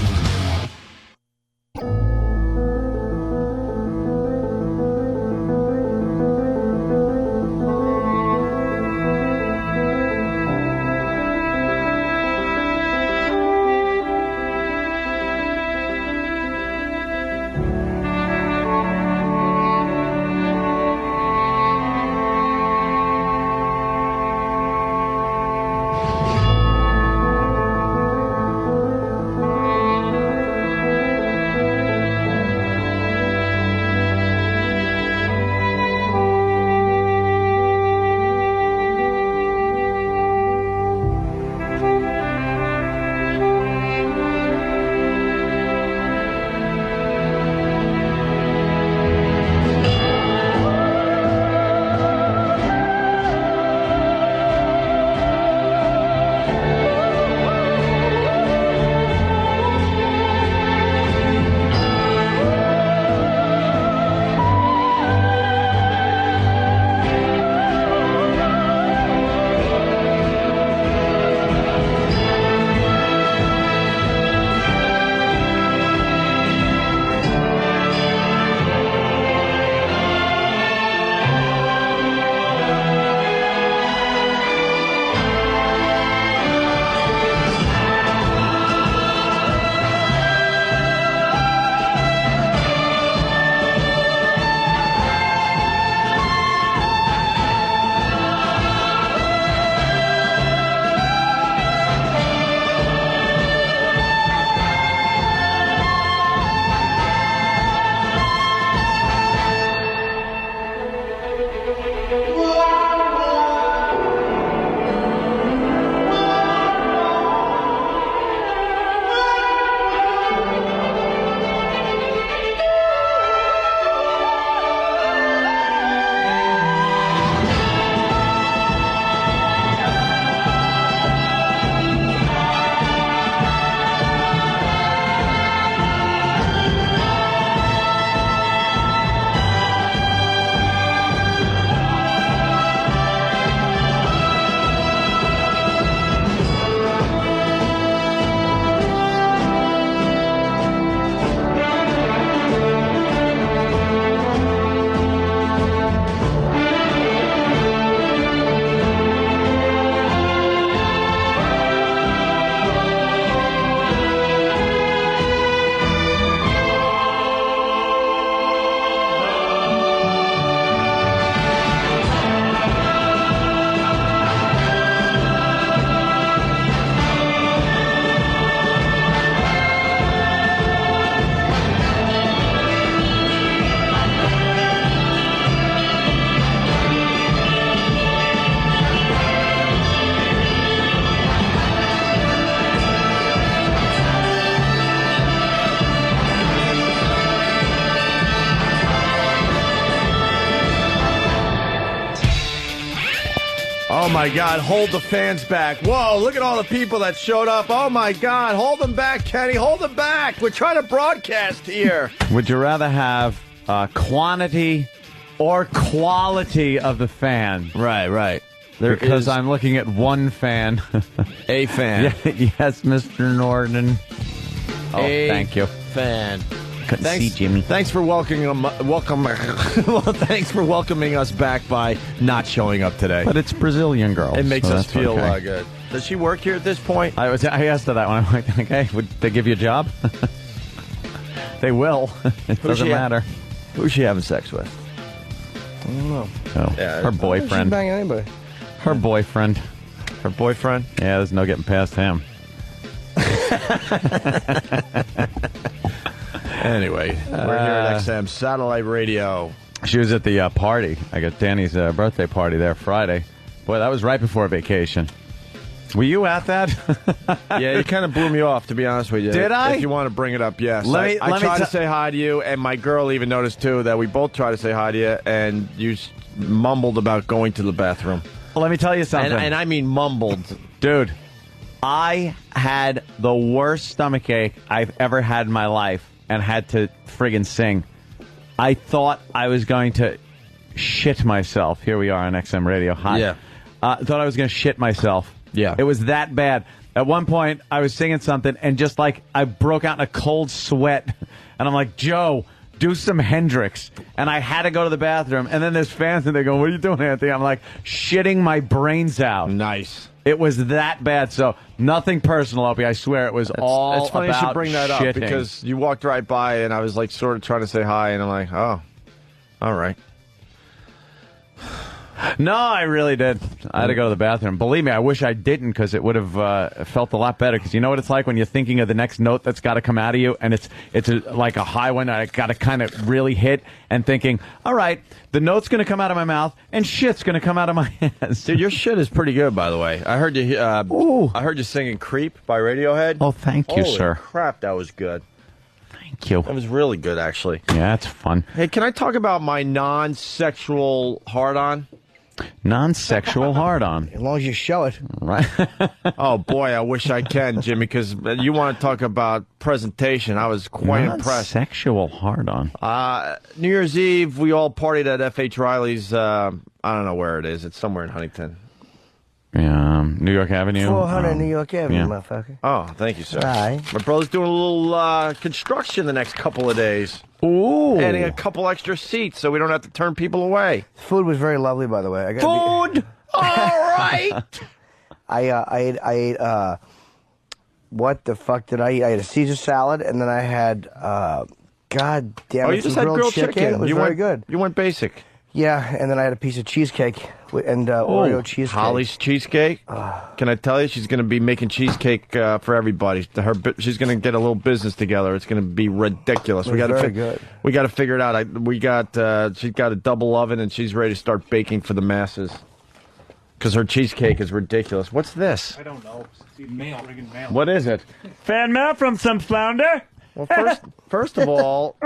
Oh, my God. Hold the fans back. Whoa, look at all the people that showed up. Oh, my God. Hold them back, Kenny. Hold them back. We're trying to broadcast here. Would you rather have quantity or quality of the fan? Right. Because I'm looking at one fan. A fan. Yes, Mr. Norton. Oh, thank you. Fan. Couldn't see Jimmy. Thanks for welcoming us back by not showing up today. But it's Brazilian girl. It makes so us feel okay. good. Does she work here at this point? I asked her that one. I'm like, okay, would they give you a job? They will. It doesn't matter. Who's she having sex with? I don't know. Oh, Yeah, her boyfriend. She's banging anybody. Her boyfriend. Her boyfriend? Yeah, there's no getting past him. Anyway, we're here at XM Satellite Radio. She was at the party. I got Danny's birthday party there Friday. Boy, that was right before vacation. Were you at that? Yeah, you kind of blew me off, to be honest with you. Did I? If you want to bring it up, yes. I tried to say hi to you, and my girl even noticed, too, that we both tried to say hi to you, and you mumbled about going to the bathroom. Well, let me tell you something. And I mean mumbled. Dude, I had the worst stomachache I've ever had in my life and had to friggin' sing. I thought I was going to shit myself. Here we are on XM Radio. Hi. Yeah. Thought I was going to shit myself. Yeah. It was that bad. At one point, I was singing something, and just like I broke out in a cold sweat. And I'm like, Joe, do some Hendrix. And I had to go to the bathroom. And then there's fans, and they go, what are you doing, Anthony? I'm like, shitting my brains out. Nice. It was that bad. So nothing personal, Opie. I swear it was all It's funny about you should bring that shitting. up, because you walked right by, and I was like sort of trying to say hi, and I'm like, oh, all right. No, I really did. I had to go to the bathroom. Believe me, I wish I didn't, because it would have felt a lot better. Because you know what it's like when you're thinking of the next note that's got to come out of you, and it's like a high one that I got to kind of really hit, and thinking, all right, the note's going to come out of my mouth, and shit's going to come out of my hands. Dude, your shit is pretty good, by the way. I heard you. I heard you singing "Creep" by Radiohead. Oh, thank you, Holy sir. Crap, that was good. Thank you. That was really good, actually. Yeah, it's fun. Hey, can I talk about my non-sexual hard-on? Non-sexual hard-on. As long as you show it. Right. Oh, boy, I wish I can, Jimmy, because you want to talk about presentation. I was quite impressed. Non-sexual hard-on. New Year's Eve, we all partied at F.H. Riley's. I don't know where it is. It's somewhere in Huntington. New York Avenue. 400 New York Avenue, yeah. motherfucker. Oh, thank you, sir. Right. My brother's doing a little construction the next couple of days. Ooh. Adding a couple extra seats so we don't have to turn people away. Food was very lovely, by the way. Food? All right. I ate, what the fuck did I eat? I had a Caesar salad, and then I had, God damn it, you just some had grilled chicken. It was very good. You went basic. Yeah, and then I had a piece of cheesecake and Oreo cheesecake. Holly's cheesecake. Can I tell you, she's going to be making cheesecake for everybody. She's going to get a little business together. It's going to be ridiculous. It was very good. We got to figure it out. She's got a double oven, and she's ready to start baking for the masses. Because her cheesecake is ridiculous. What's this? I don't know. It's mail. Mail. What is it? Fan mail from some flounder. Well, first of all,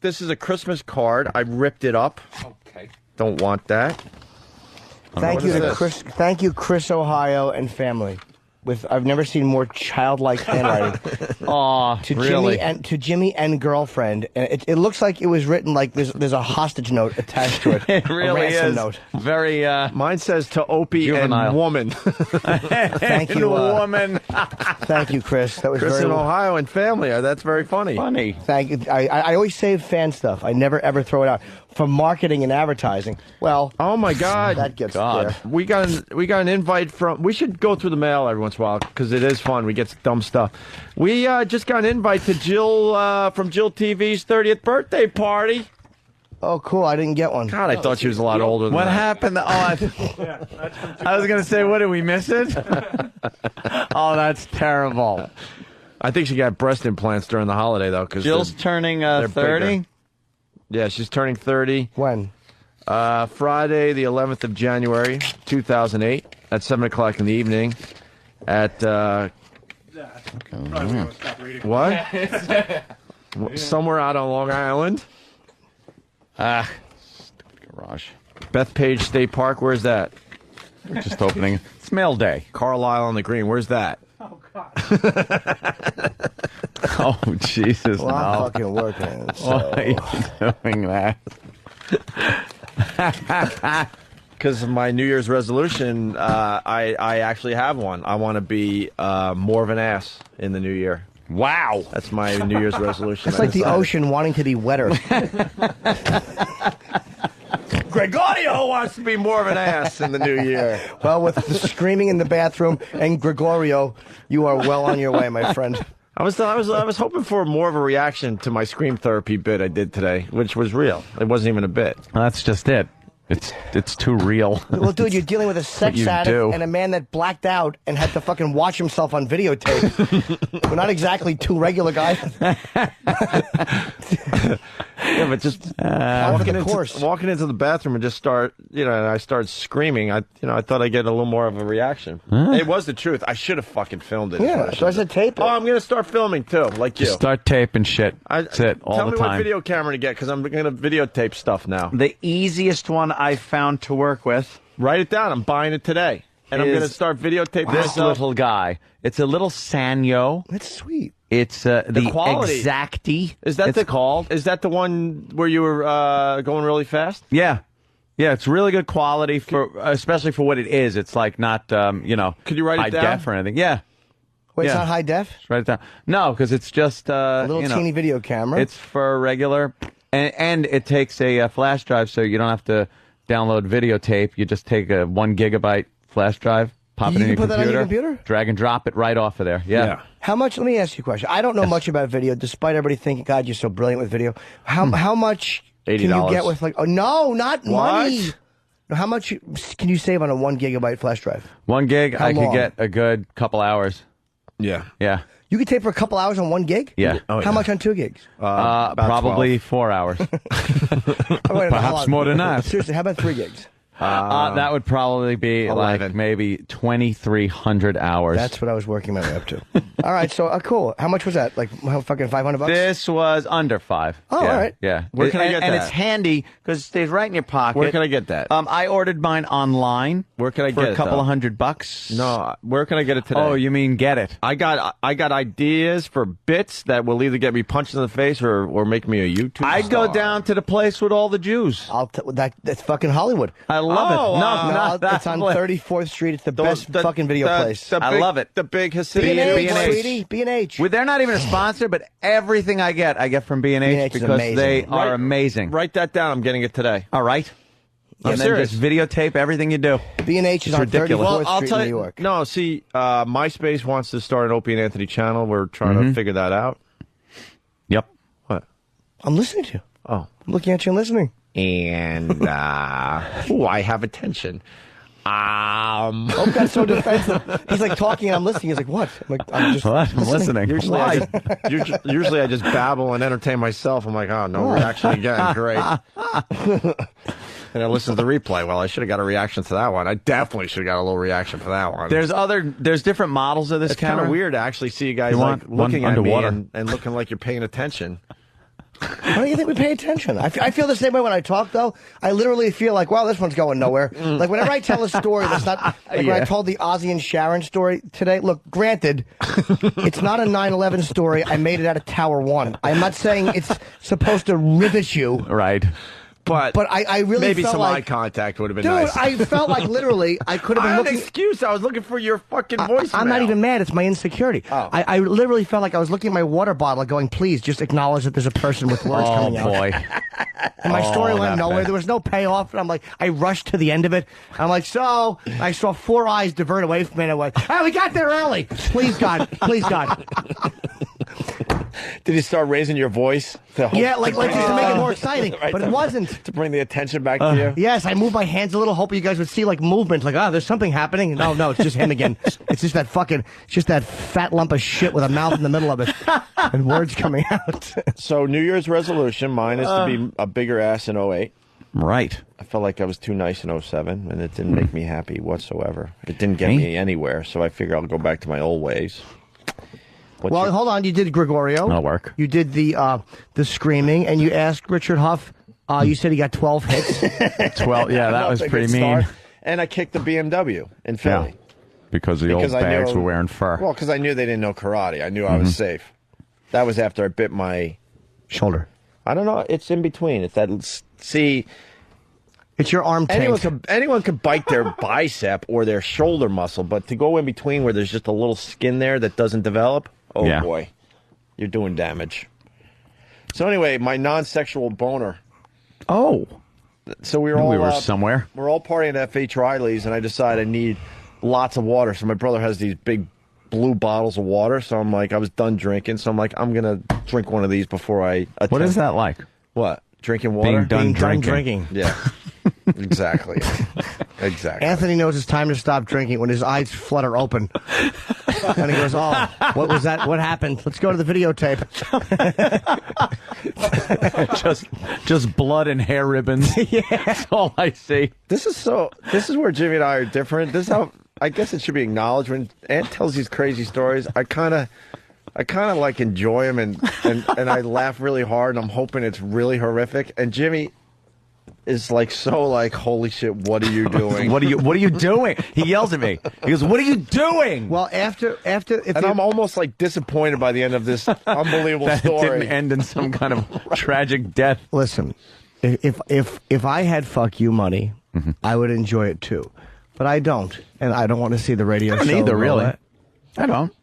this is a Christmas card. I ripped it up. Okay. Don't want that. Thank you to Chris. Thank you, Chris, Ohio, and family. I've never seen more childlike handwriting. Aw, really? Jimmy and girlfriend. And it looks like it was written like there's a hostage note attached to it. It really a ransom is. Note. Very. Mine says to Opie juvenile. and woman. Thank you, woman. Thank you, Chris. That was Chris very in Ohio and family. That's very funny. Thank you. I always save fan stuff. I never ever throw it out for marketing and advertising. Well, oh my God, that gets there. We got an invite from. We should go through the mail every once in a while because it is fun. We get dumb stuff. We just got an invite to Jill from Jill TV's 30th birthday party. Oh, cool! I didn't get one. God, I thought she was a lot older than What that. happened? I was going to say, what did we miss it? Oh, that's terrible. I think she got breast implants during the holiday though. Because Jill's turning 30. Yeah, she's turning 30. When? Friday, the 11th of January, 2008, at 7 o'clock in the evening, at what? Somewhere out on Long Island. Stupid garage. Bethpage State Park. Where's that? Just opening. It's mail day. Carlisle on the Green. Where's that? Oh, God. Oh, Jesus, Well, I'm fucking working. So. Why are you doing that? Because of my New Year's resolution, I actually have one. I want to be more of an ass in the new year. Wow. That's my New Year's resolution. It's like the ocean wanting to be wetter. Gregorio wants to be more of an ass in the new year. Well, with the screaming in the bathroom and Gregorio, you are well on your way, my friend. I was hoping for more of a reaction to my scream therapy bit I did today, which was real. It wasn't even a bit. Well, that's just it. It's too real. Well, dude, you're dealing with a sex addict and a man that blacked out and had to fucking watch himself on videotape. We're not exactly two regular guys. Yeah, but just walking into the bathroom and just start, and I started screaming. I thought I'd get a little more of a reaction. Huh? It was the truth. I should have fucking filmed it. Yeah, so I said tape it. Oh, I'm gonna start filming too, like you. Just start taping shit. That's it, all the time. Tell me what video camera to get, because I'm gonna videotape stuff now. The easiest one I found to work with. Write it down. I'm buying it today, and I'm gonna start videotaping this myself. little guy. It's a little Sanyo. That's sweet. It's the quality. Exacti. Is that called? Is that the one where you were going really fast? Yeah. Yeah, it's really good quality especially for what it is. It's like not, Could you write high it down? def or anything. Yeah. Wait, it's not high def? Just write it down. No, because it's just a little teeny video camera. It's for regular, and it takes a flash drive, so you don't have to download videotape. You just take a 1 gigabyte flash drive. Pop it in your put that on your computer? Drag and drop it right off of there. Yeah. How much? Let me ask you a question. I don't know much about video, despite everybody thinking, God, you're so brilliant with video. How much can you get with like? Oh no, not money. No, how much can you save on a 1 gigabyte flash drive? 1 gig, How I long? could get a good couple hours. Yeah. Yeah. You could tape for a couple hours on 1 gig. Yeah. How much on 2 gigs? Probably 4 hours. Perhaps more than that. Seriously, how about 3 gigs? That would probably be 11. like maybe 2,300 hours. That's what I was working my way up to. All right, so cool. How much was that? Like fucking $500? This was under 5. Oh, yeah, all right. Yeah. Where can I get and that? it's handy because it stays right in your pocket. Where can I get that? I ordered mine online. Where can I for get a it, couple though? of $100? No, where can I get it today? Oh, you mean get it? I got ideas for bits that will either get me punched in the face or make me a YouTube I'd star. go down to the place with all the Jews. That's fucking Hollywood. I love it. No, not that it's on place. 34th Street. It's the best fucking video place. I love it. The big Hasidic. B&H, B&H. sweetie. B&H. Well, they're not even a sponsor, but everything I get from B&H B&H is because amazing. they are amazing. Write that down. I'm getting it today. All right. I'm And then serious. just videotape everything you do. B&H is on ridiculous. 34th Well, I'll Street tell in New you. York. No, see, MySpace wants to start an Opie and Anthony channel. We're trying to figure that out. Yep. What? I'm listening to you. Oh. I'm looking at you and listening. And I have attention. Oh, that's so defensive. He's like talking and I'm listening. He's like, what? I'm like, I'm just What? I'm listening. Usually I just babble and entertain myself. I'm like, oh, no reaction again. Great. And I listen to the replay. Well, I should have got a reaction to that one. I definitely should have got a little reaction for that one. There's different models of this It's kind camera. of weird to actually see you guys You like want one looking at underwater. me and looking like you're paying attention. Why don't you think we pay attention? I feel the same way when I talk, though. I literally feel like, wow, this one's going nowhere. Like, whenever I tell a story that's not... Like, when I told the Ozzy and Sharon story today, look, granted, it's not a 9/11 story. I made it out of Tower 1. I'm not saying it's supposed to rivet you. Right. But I really maybe felt some like... eye contact would have been Dude, nice. I felt like literally I could have been I had looking... an excuse. I was looking for your fucking voicemail. I'm not even mad. It's my insecurity. Oh. I literally felt like I was looking at my water bottle going, please, just acknowledge that there's a person with words coming out. Oh, boy. And my story went that nowhere. bad. There was no payoff. And I'm like, I rushed to the end of it. I'm like, so I saw 4 eyes divert away from me. And I went, oh, we got there early. Please, God. Please, God. Did you start raising your voice? Yeah, like just to make it more exciting. Right, But it wasn't. To bring the attention back to you? Yes, I moved my hands a little, hoping you guys would see like movement. Like, there's something happening. No, it's just him again. It's just that fat lump of shit with a mouth in the middle of it and words coming out. So New Year's resolution, mine is to be a bigger ass in 08. Right. I felt like I was too nice in 07, and it didn't make me happy whatsoever. It didn't get me anywhere, so I figure I'll go back to my old ways. Hold on. You did Gregorio. That'll work. You did the screaming, and you asked Richard Huff. You said he got 12 hits. 12. Yeah, that was pretty mean. And I kicked the BMW in Philly. Yeah. Because the old bags were wearing fur. Well, because I knew they didn't know karate. I knew I was safe. That was after I bit my shoulder. I don't know. It's in between. It's that. See, it's your arm tank. Anyone could bite their bicep or their shoulder muscle, but to go in between where there's just a little skin there that doesn't develop, boy, you're doing damage. So anyway, my non-sexual boner. Oh. So we were somewhere. We're all partying at F.H. Riley's, and I decided I need lots of water. So my brother has these big blue bottles of water. So I'm like, I was done drinking. So I'm like, I'm going to drink one of these before I attempt. What is that like? What? Drinking water? Being done drinking. Yeah. Exactly. Exactly. Anthony knows it's time to stop drinking when his eyes flutter open. And he goes, oh, what was that? What happened? Let's go to the videotape. just blood and hair ribbons. Yeah. That's all I see. This is where Jimmy and I are different. This is how I guess it should be acknowledged when Ant tells these crazy stories. I kind of like enjoy them and I laugh really hard and I'm hoping it's really horrific. And Jimmy is like holy shit, what are you doing? What are you doing? He yells at me. He goes, what are you doing? Well, I'm almost like disappointed by the end of this unbelievable that story. It didn't end in some kind of tragic death. Listen, if I had fuck you money, I would enjoy it too. But I don't, and I don't want to see the radio show. Neither, really. I don't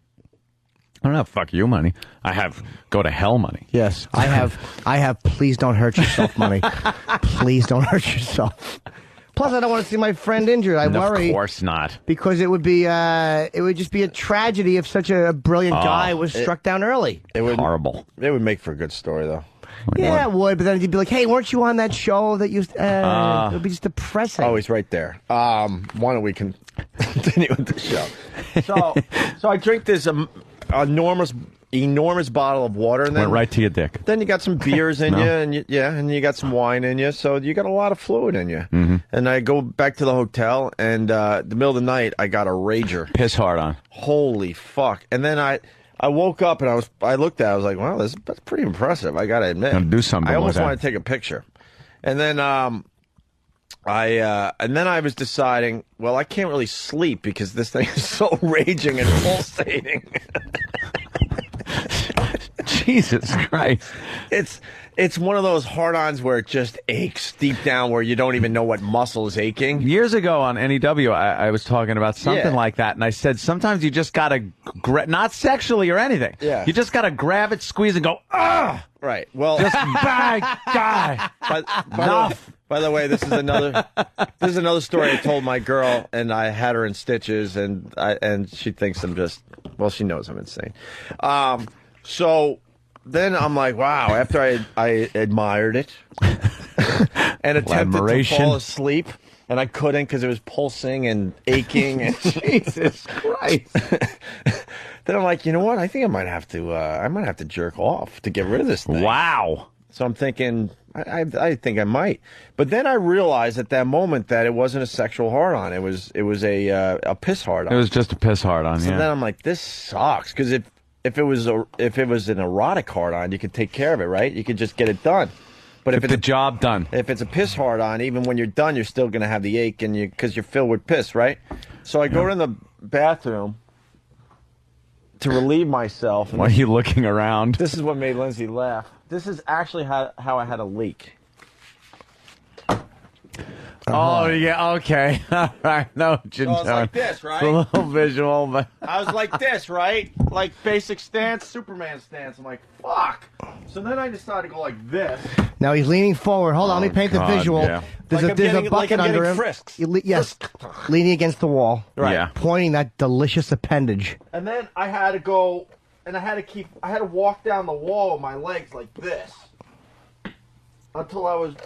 have fuck you money. I have go to hell money. Yes, I have please don't hurt yourself money. Please don't hurt yourself. Plus, I don't want to see my friend injured. I worry. Of course not. Because it would just be a tragedy if such a brilliant guy was struck down early. It would horrible. It would make for a good story, though. Yeah, it would. But then you'd be like, "Hey, weren't you on that show that you?" It would be just depressing. Oh, he's right there. Why don't we continue with the show? So I drink this enormous bottle of water, and then went right to your dick. Then you got some beers in you, and you got some wine in you, so you got a lot of fluid in you. And I go back to the hotel, and the middle of the night, I got a rager, piss hard on. Holy fuck! And then I woke up and I looked at it, I was like, wow, that's pretty impressive. I got to admit, do something. I almost want to take a picture, and then I was deciding, well, I can't really sleep because this thing is so raging and pulsating. Jesus Christ. It's one of those hard-ons where it just aches deep down where you don't even know what muscle is aching. Years ago on NEW, I was talking about something like that, and I said sometimes you just got to, not sexually or anything. Yeah. You just got to grab it, squeeze, and go, ah! Right. Well, just bang, guy. By the way, this is another story I told my girl, and I had her in stitches, and she thinks I'm just, well, she knows I'm insane. So then I'm like, wow, after I admired it and attempted to fall asleep, and I couldn't because it was pulsing and aching, and Jesus Christ. Then I'm like, you know what? I think I might have to jerk off to get rid of this thing. Wow. So I'm thinking, I think I might. But then I realized at that moment that it wasn't a sexual hard-on. It was a piss hard-on. It was just a piss hard-on, So then I'm like, this sucks. Because if it was an erotic hard-on, you could take care of it, right? You could just get it done. But if it's the job done. If it's a piss hard-on, even when you're done, you're still going to have the ache because you're filled with piss, right? So I go in the bathroom to relieve myself. Why are you looking around? This is what made Lindsay laugh. This is actually how I had a leak. Oh, yeah, okay. All right, no, So I was like this, right? It's a little visual, but... I was like this, right? Like basic stance, Superman stance. I'm like, fuck. So then I decided to go like this. Now he's leaning forward. Hold on, let me paint the visual. Yeah. There's a bucket under him. Frisks. Yes, leaning against the wall. Right. Yeah. Pointing that delicious appendage. And then I had to go, and I had to walk down the wall with my legs like this. Until I was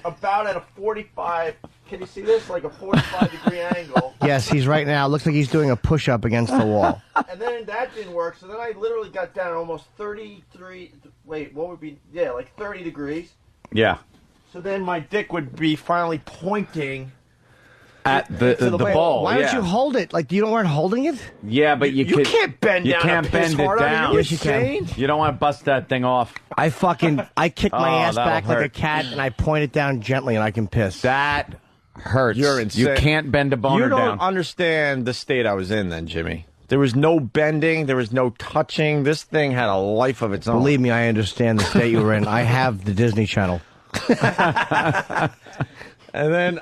about at a 45, can you see this? Like a 45-degree angle. Yes, he's right now. Looks like he's doing a push-up against the wall. And then that didn't work, so then I literally got down almost 33, like 30 degrees. Yeah. So then my dick would be finally pointing at the ball. Why don't you hold it? Like, you weren't holding it? Yeah, but you can't bend down. You can't bend it down. Yes, you can. You don't want to bust that thing off. I kick my ass that'll back like a hurt. cat, and I point it down gently, and I can piss. That hurts. You're insane. You can't bend a boner You don't down. understand the state I was in then, Jimmy. There was no bending. There was no touching. This thing had a life of its own. Believe me, I understand the state you were in. I have the Disney Channel. And then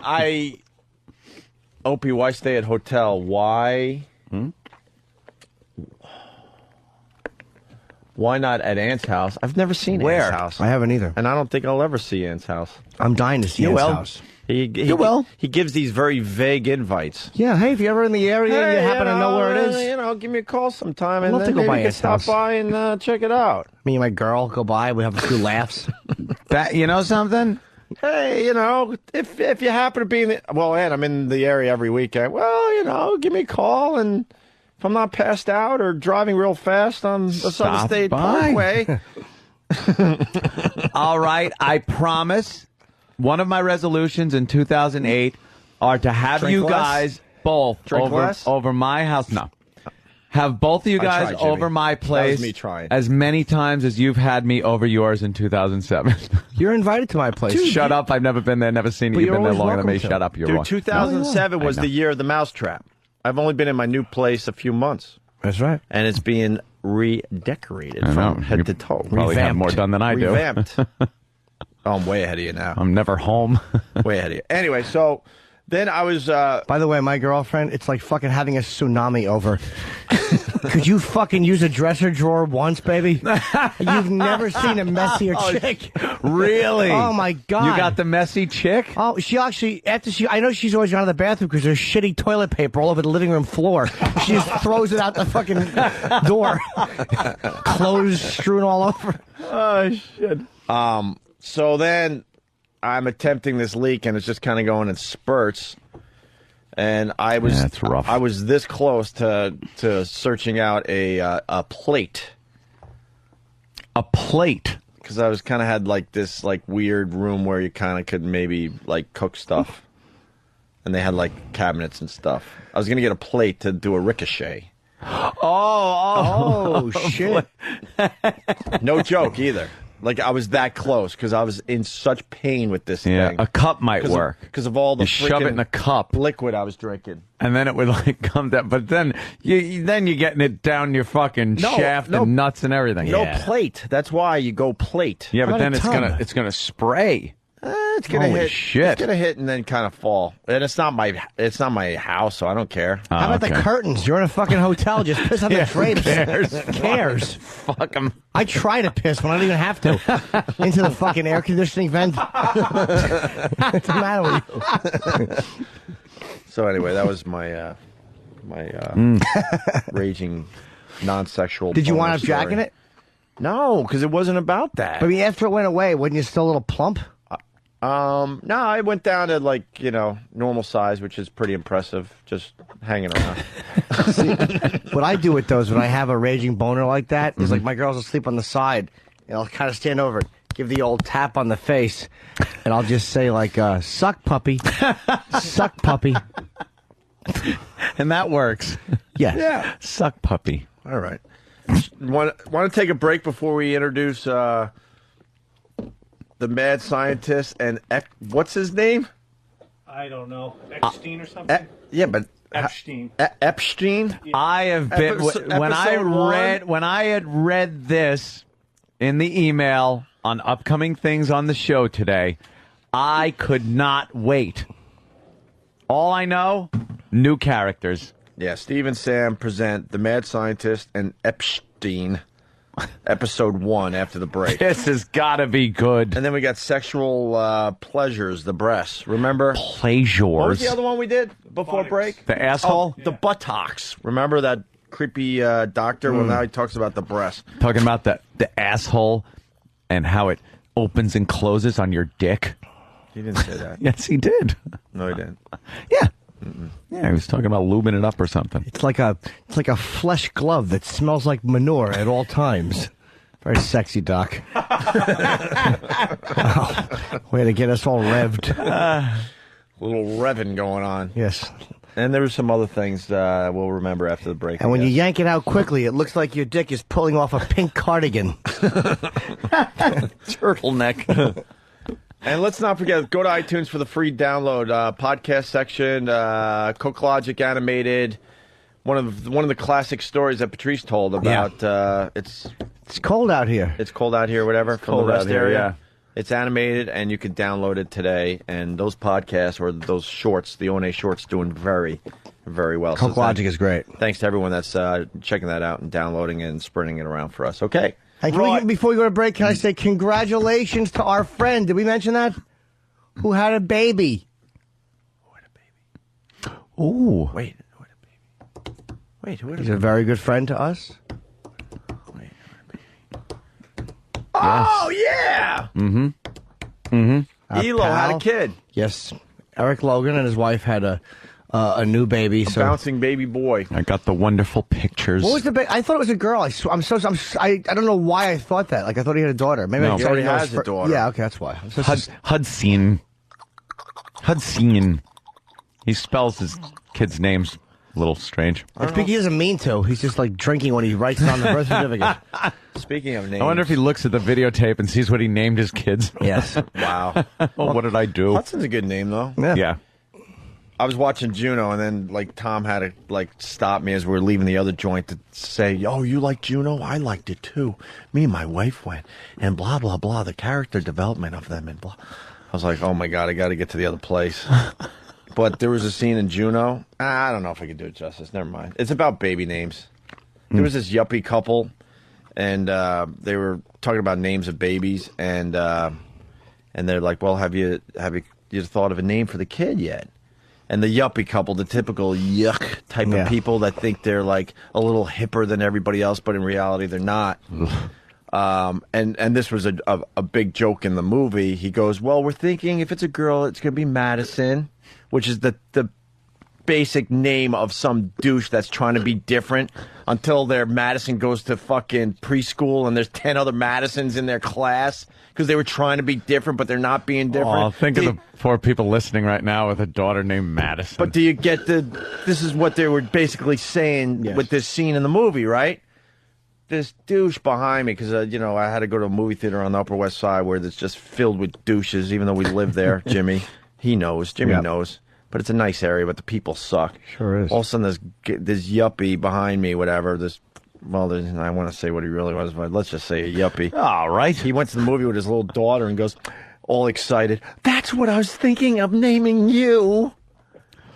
Opie, why stay at hotel? Why? Why not at Aunt's house? I've never seen Where? Aunt's house. I haven't either. And I don't think I'll ever see Aunt's house. I'm dying to see You Aunt's will. house. He gives these very vague invites. Yeah, hey, if you're ever in the area and you happen to know where it is. Give me a call sometime, I'd and love then to go maybe by you can his stop house. by and check it out. Me and my girl go by, we have a few laughs. That, you know something? Hey, if you happen to be in Aunt, I'm in the area every weekend. Well, give me a call, and if I'm not passed out or driving real fast on the Southern State Parkway. All right, I promise. One of my resolutions in 2008 are to have Drink you less? guys both Drink less? over my house. No. Have both of you I guys tried, Jimmy. over my place That was me trying. as many times as you've had me over yours in 2007. You're invited to my place. Dude, shut up. I've never been there, never seen you. But You've you're been there always longer than me. welcome to. Shut up. You're Dude, wrong. 2007 was I the know. year of the mousetrap. I've only been in my new place a few months. That's right. And it's being redecorated I know. from head You to toe. Probably have more done than I do. Revamped. Oh, I'm way ahead of you now. I'm never home. Way ahead of you. Anyway, so then I was... By the way, my girlfriend, it's like fucking having a tsunami over. Could you fucking use a dresser drawer once, baby? You've never seen a messier chick. Really? Oh, my God. You got the messy chick? Oh, she actually, I know she's always gone to the bathroom because there's shitty toilet paper all over the living room floor. She just throws it out the fucking door. Clothes strewn all over. Oh, shit. So then I'm attempting this leak, and it's just kind of going in spurts. And I was that's rough. I was this close to searching out a plate. A plate? Because I was kind of had like this like weird room where you kind of could maybe like cook stuff. And they had like cabinets and stuff. I was going to get a plate to do a ricochet. Oh, shit. No joke either. Like, I was that close because I was in such pain with this thing. A cup might work. Because of all the You shove it in a cup. liquid I was drinking. And then it would like come down, but then you're getting it down your fucking shaft and nuts and everything. No plate. That's why you go plate. Yeah, How but about then a it's gonna spray. It's gonna Holy hit. shit. It's gonna hit and then kind of fall. And it's not my house, so I don't care. How about the curtains? You're in a fucking hotel. Just piss on the drapes. Who cares? Fuck them. I try to piss when I don't even have to. Into the fucking air conditioning vent. What's the matter with you? So anyway, that was my raging non-sexual. Did you wind up story. jacking it? No, because it wasn't about that. But I mean, after it went away, wasn't you still a little plump? No, I went down to like, normal size, which is pretty impressive, just hanging around. See, what I do with those when I have a raging boner like that is like my girl's asleep on the side, and I'll kind of stand over it, give the old tap on the face, and I'll just say like, suck puppy, suck puppy. And that works. Yes. Yeah. Suck puppy. All right. Want to take a break before we introduce the Mad Scientist and what's his name? I don't know. Epstein or something? Yeah, but Epstein. Epstein? I have been when I had read this in the email on upcoming things on the show today, I could not wait. All I know, new characters. Yeah, Steve and Sam present The Mad Scientist and Epstein, episode 1 after the break. This has got to be good. And then we got sexual pleasures, the breasts. Remember? Pleasures. What was the other one we did before break? The asshole? The buttocks. Remember that creepy doctor? Well, now he talks about the breast. Talking about the asshole and how it opens and closes on your dick. He didn't say that. Yes, he did. No, he didn't. Yeah. Yeah, he was talking about lubing it up or something. It's like a flesh glove that smells like manure at all times. Very sexy, Doc. Wow. Way to get us all revved. Little revving going on. Yes. And there were some other things we'll remember after the break. And when you yank it out quickly, it looks like your dick is pulling off a pink cardigan. Turtleneck. And let's not forget, go to iTunes for the free download podcast section. Coke Logic animated. One of the classic stories that Patrice told about. It's cold out here. It's cold out here, whatever. From the rest area. Yeah. It's animated, and you can download it today. And those podcasts or those shorts, the O&A shorts, doing very, very well. Coke Logic is great. Thanks to everyone that's checking that out and downloading it and spreading it around for us. Okay. Hey, before we go to break, can I say congratulations to our friend? Did we mention that? Who had a baby? Ooh. Wait, He's a very good friend to us. Oh, yeah! Elo had a kid. Yes. Eric Logan and his wife had a new baby. So bouncing baby boy. I got the wonderful pictures. What was the baby? I thought it was a girl. I don't know why I thought that. Like, I thought he had a daughter. Maybe he already has a daughter. Yeah, okay, that's why. Hudson. He spells his kids' names a little strange. I think he doesn't mean to. He's just like drinking when he writes it on the birth certificate. Speaking of names. I wonder if he looks at the videotape and sees what he named his kids. Yes. Wow. What did I do? Hudson's a good name, though. Yeah. I was watching Juno, and then Tom had to stop me as we were leaving the other joint to say, "Oh, you like Juno? I liked it too. Me and my wife went, and blah blah blah. The character development of them and blah." I was like, "Oh my god, I got to get to the other place." But there was a scene in Juno. I don't know if I could do it justice. Never mind. It's about baby names. There was this yuppie couple, and they were talking about names of babies, and they're like, "Well, have you thought of a name for the kid yet?" And the yuppie couple, the typical yuck type of people that think they're like a little hipper than everybody else, but in reality they're not. And this was a big joke in the movie. He goes, "Well, we're thinking if it's a girl, it's going to be Madison," which is the basic name of some douche that's trying to be different until their Madison goes to fucking preschool and there's 10 other Madisons in their class because they were trying to be different, but they're not being different. Oh, think of the poor people listening right now with a daughter named Madison. But do you get this is what they were basically saying with this scene in the movie, right? This douche behind me, because, I had to go to a movie theater on the Upper West Side where it's just filled with douches, even though we live there, Jimmy. He knows. Jimmy knows. But it's a nice area, but the people suck. Sure is. All of a sudden, this yuppie behind me, whatever, I want to say what he really was, but let's just say a yuppie. All right. He went to the movie with his little daughter and goes, all excited, "That's what I was thinking of naming you."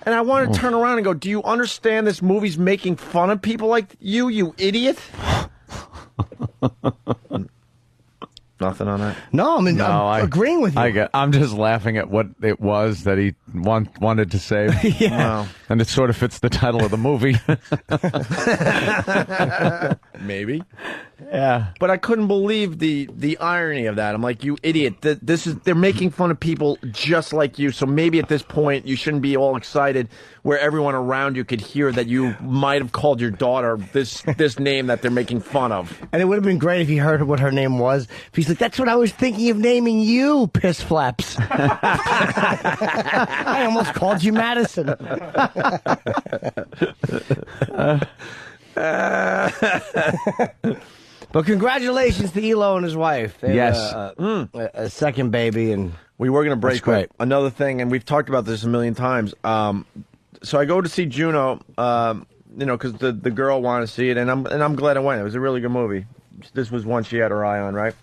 And I want to turn around and go, "Do you understand this movie's making fun of people like you idiot?" Nothing on that? No, I'm agreeing with you. I'm just laughing at what it was that he wanted to say. Yeah. Wow. And it sort of fits the title of the movie. Maybe. Yeah. But I couldn't believe the irony of that. I'm like, you idiot. They're making fun of people just like you. So maybe at this point you shouldn't be all excited where everyone around you could hear that you might have called your daughter this name that they're making fun of. And it would have been great if he heard what her name was. If he's like, "That's what I was thinking of naming you, piss flaps." I almost called you Madison. But congratulations to Elo and his wife. They Yes. a second baby, and we were going to break great. Another thing, and we've talked about this a million times. So I go to see Juno, because the girl wanted to see it, and I'm glad I went. It was a really good movie. This was one she had her eye on, right?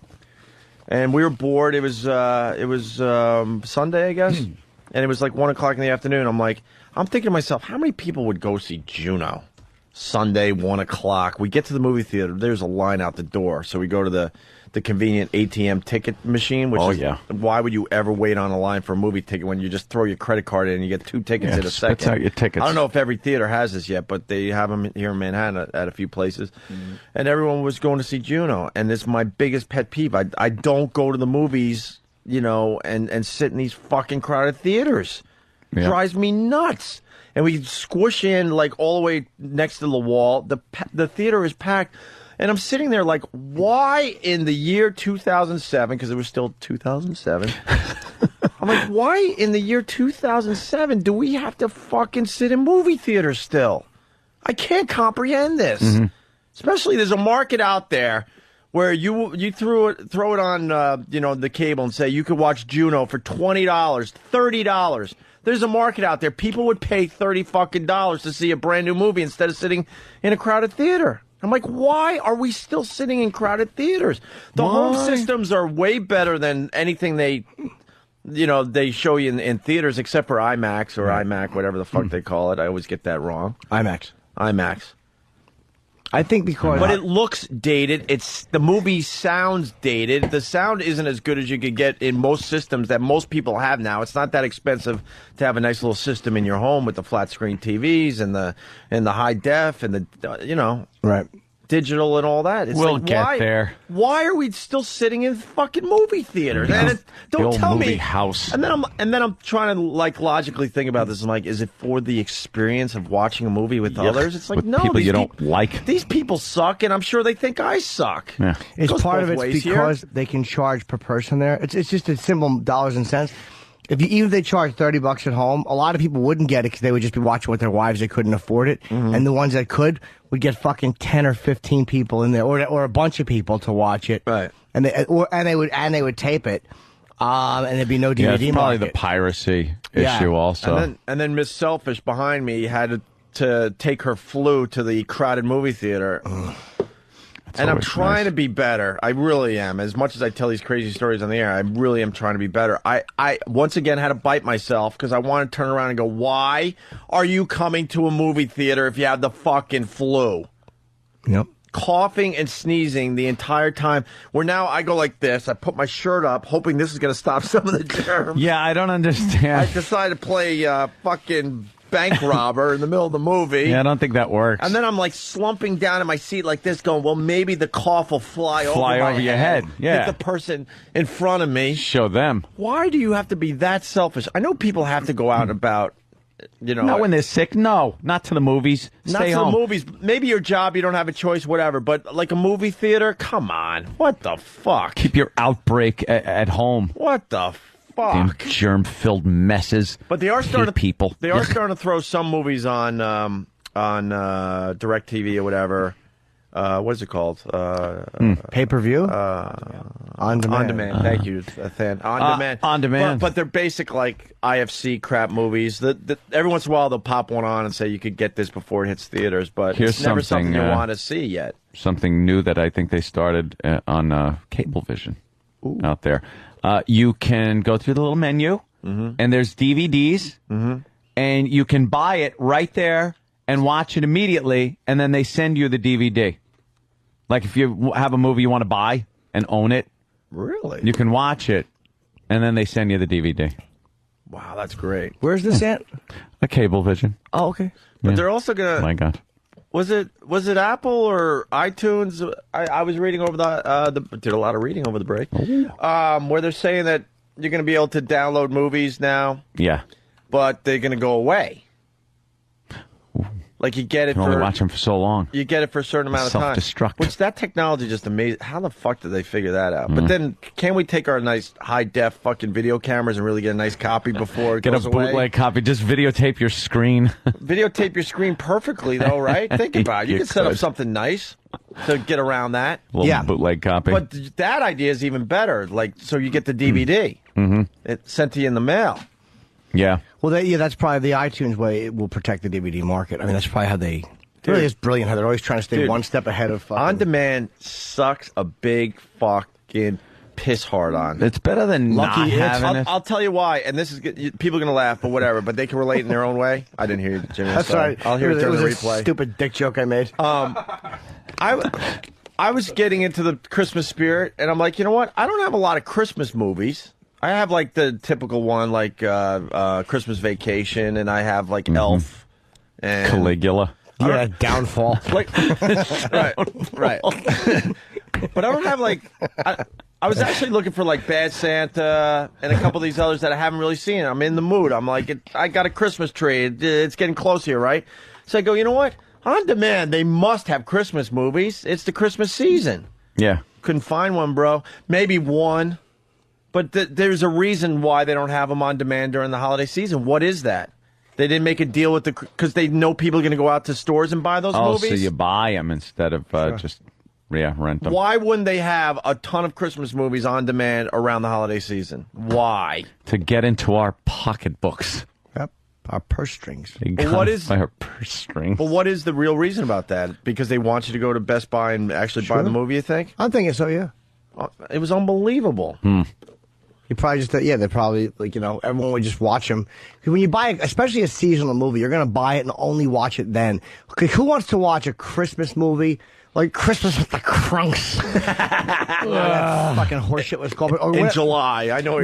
And we were bored. It was Sunday, I guess, and it was like 1:00 in the afternoon. I'm thinking to myself, how many people would go see Juno? Sunday, 1:00. We get to the movie theater. There's a line out the door. So we go to the convenient ATM ticket machine, which why would you ever wait on a line for a movie ticket when you just throw your credit card in and you get 2 tickets in a second? Spits out your tickets. I don't know if every theater has this yet, but they have them here in Manhattan at a few places. Mm-hmm. And everyone was going to see Juno. And it's my biggest pet peeve. I don't go to the movies, and sit in these fucking crowded theaters. Yeah. Drives me nuts. And we squish in all the way next to the wall. The theater is packed. And I'm sitting there like, why in the year 2007, because it was still 2007, I'm like, why in the year 2007 do we have to fucking sit in movie theaters still? I can't comprehend this. Mm-hmm. Especially there's a market out there where you throw it on the cable and say you could watch Juno for $20, $30. There's a market out there. People would pay $30 to see a brand new movie instead of sitting in a crowded theater. I'm like, why are we still sitting in crowded theaters? The home systems are way better than anything they show you in theaters, except for IMAX or iMac, whatever the fuck they call it. I always get that wrong. IMAX. I think because... But it looks dated. The movie sounds dated. The sound isn't as good as you could get in most systems that most people have now. It's not that expensive to have a nice little system in your home with the flat screen TVs and the high def and the, Right. digital and all that. It's We'll like, get there. Why are we still sitting in fucking movie theaters? Yeah. And don't The tell old me. movie house. And then I'm trying to logically think about this. I'm like, is it for the experience of watching a movie with others? It's like, With no, people these you don't like. These people suck, and I'm sure they think I suck. Yeah. It's Goes part of both it's ways because here. they can charge per person there. It's just a simple dollars and cents. Even if they charge $30 at home, a lot of people wouldn't get it because they would just be watching with their wives. They couldn't afford it, and the ones that could would get fucking 10 or 15 people in there, or a bunch of people to watch it. Right. And they would tape it, and there'd be no DVD. Yeah, it's probably market. the piracy issue also. And then Miss Selfish behind me had to take her flu to the crowded movie theater. And I'm trying to be better. I really am. As much as I tell these crazy stories on the air, I really am trying to be better. I once again had to bite myself because I want to turn around and go, why are you coming to a movie theater if you have the fucking flu? Yep. Coughing and sneezing the entire time. Where now I go like this. I put my shirt up, hoping this is going to stop some of the germs. Yeah, I don't understand. I decided to play fucking bank robber in the middle of the movie. Yeah, I don't think that works. And then I'm like slumping down in my seat like this going, well, maybe the cough will fly over your head. Yeah. Hit the person in front of me. Show them. Why do you have to be that selfish? I know people have to go out about, Not when they're sick. No, not to the movies. not Stay to home. the movies. Maybe your job, you don't have a choice, whatever. But like a movie theater, come on. What the fuck? Keep your outbreak at home. What the fuck? Damn germ-filled messes. But they are starting people. They are starting to throw some movies on DirecTV or whatever. What is it called? Pay-per-view? On demand. On demand. Thank you, Than. On demand. On demand. But they're basic like IFC crap movies. Every once in a while they'll pop one on and say you could get this before it hits theaters, but Here's it's never something you something, want to see yet. Something new that I think they started on Cablevision out there. You can go through the little menu, and there's DVDs, and you can buy it right there and watch it immediately, and then they send you the DVD. Like if you have a movie you want to buy and own it, really, you can watch it, and then they send you the DVD. Wow, that's great. Where's this at? A Cablevision. Oh, okay. But they're also gonna. Oh my God. Was it Apple or iTunes? I was reading over did a lot of reading over the break. Where they're saying that you're going to be able to download movies now. Yeah. But they're going to go away. Like you get it You can only watch them for so long. You get it for a certain amount of time. Self-destruct. Which that technology just amazing. How the fuck did they figure that out? But then can we take our nice high def fucking video cameras and really get a nice copy before it Get goes a away? bootleg copy. Just videotape your screen. Videotape your screen perfectly though, right? Think about it. You You can set up could. something nice to get around that. Little bootleg copy. But that idea is even better. Like, so you get the DVD. It's sent to you in the mail. Yeah. Well, that's probably the iTunes way. It will protect the DVD market. I mean, that's probably how they. It really is brilliant how they're always trying to stay one step ahead of. On demand sucks a big fucking piss hard on. It's better than not having it. I'll tell you why, and this is good. People are gonna laugh, but whatever. But they can relate in their own way. I didn't hear you, Jimmy. That's sorry. right. I'll hear it during the was replay. a stupid dick joke I made. I was getting into the Christmas spirit, and I'm like, you know what? I don't have a lot of Christmas movies. I have like the typical one, like Christmas Vacation, and I have like Elf and Caligula. Yeah, Downfall. Like, right. But I don't have like. I was actually looking for like Bad Santa and a couple of these others that I haven't really seen. I'm in the mood. I'm like, I got a Christmas tree. It's getting close here, right? So I go, you know what? On demand, they must have Christmas movies. It's the Christmas season. Yeah. Couldn't find one, bro. Maybe one. But there's a reason why they don't have them on demand during the holiday season. What is that? They didn't make a deal with because they know people are going to go out to stores and buy those movies? So you buy them instead of just rent them. Why wouldn't they have a ton of Christmas movies on demand around the holiday season? Why? To get into our pocketbooks. Yep, our purse strings. What is our purse strings? But what is the real reason about that? Because they want you to go to Best Buy and actually buy the movie, you think? I'm thinking so, yeah. It was unbelievable. You probably just, they're probably, everyone would just watch them. When you buy, especially a seasonal movie, you're going to buy it and only watch it then. Okay, who wants to watch a Christmas movie? Like Christmas with the Crunks. That fucking horseshit was called. In July. I know where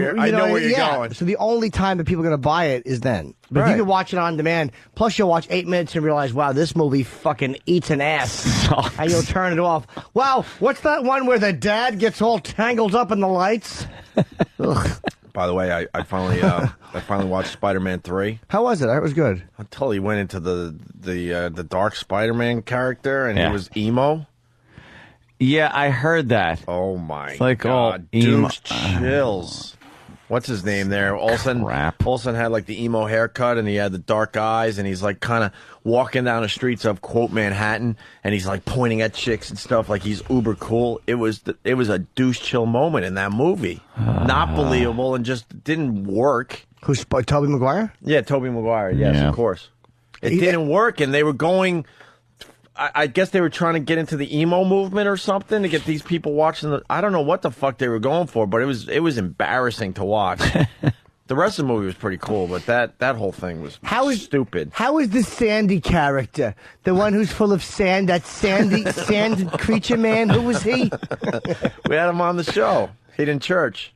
you're going. So the only time that people are going to buy it is then. But if you can watch it on demand, plus you'll watch 8 minutes and realize, wow, this movie fucking eats an ass. And you'll turn it off. Wow, what's that one where the dad gets all tangled up in the lights? By the way, I finally watched Spider-Man 3. How was it? It was good. Until he went into the dark Spider-Man character and he was emo. Yeah, I heard that. Oh my God, dude, chills. What's his name there? Olsen had like the emo haircut and he had the dark eyes and he's like kind of walking down the streets of quote Manhattan and he's like pointing at chicks and stuff like he's uber cool. It was a douche chill moment in that movie. Not believable and just didn't work. Who's Tobey Maguire? Yeah, Tobey Maguire. Yes, of course. It didn't work and they were going. I guess they were trying to get into the emo movement or something to get these people watching. I don't know what the fuck they were going for, but it was embarrassing to watch. The rest of the movie was pretty cool, but that whole thing was stupid. How is the Sandy character? The one who's full of sand, that sand creature man? Who was he? We had him on the show. Hayden Church.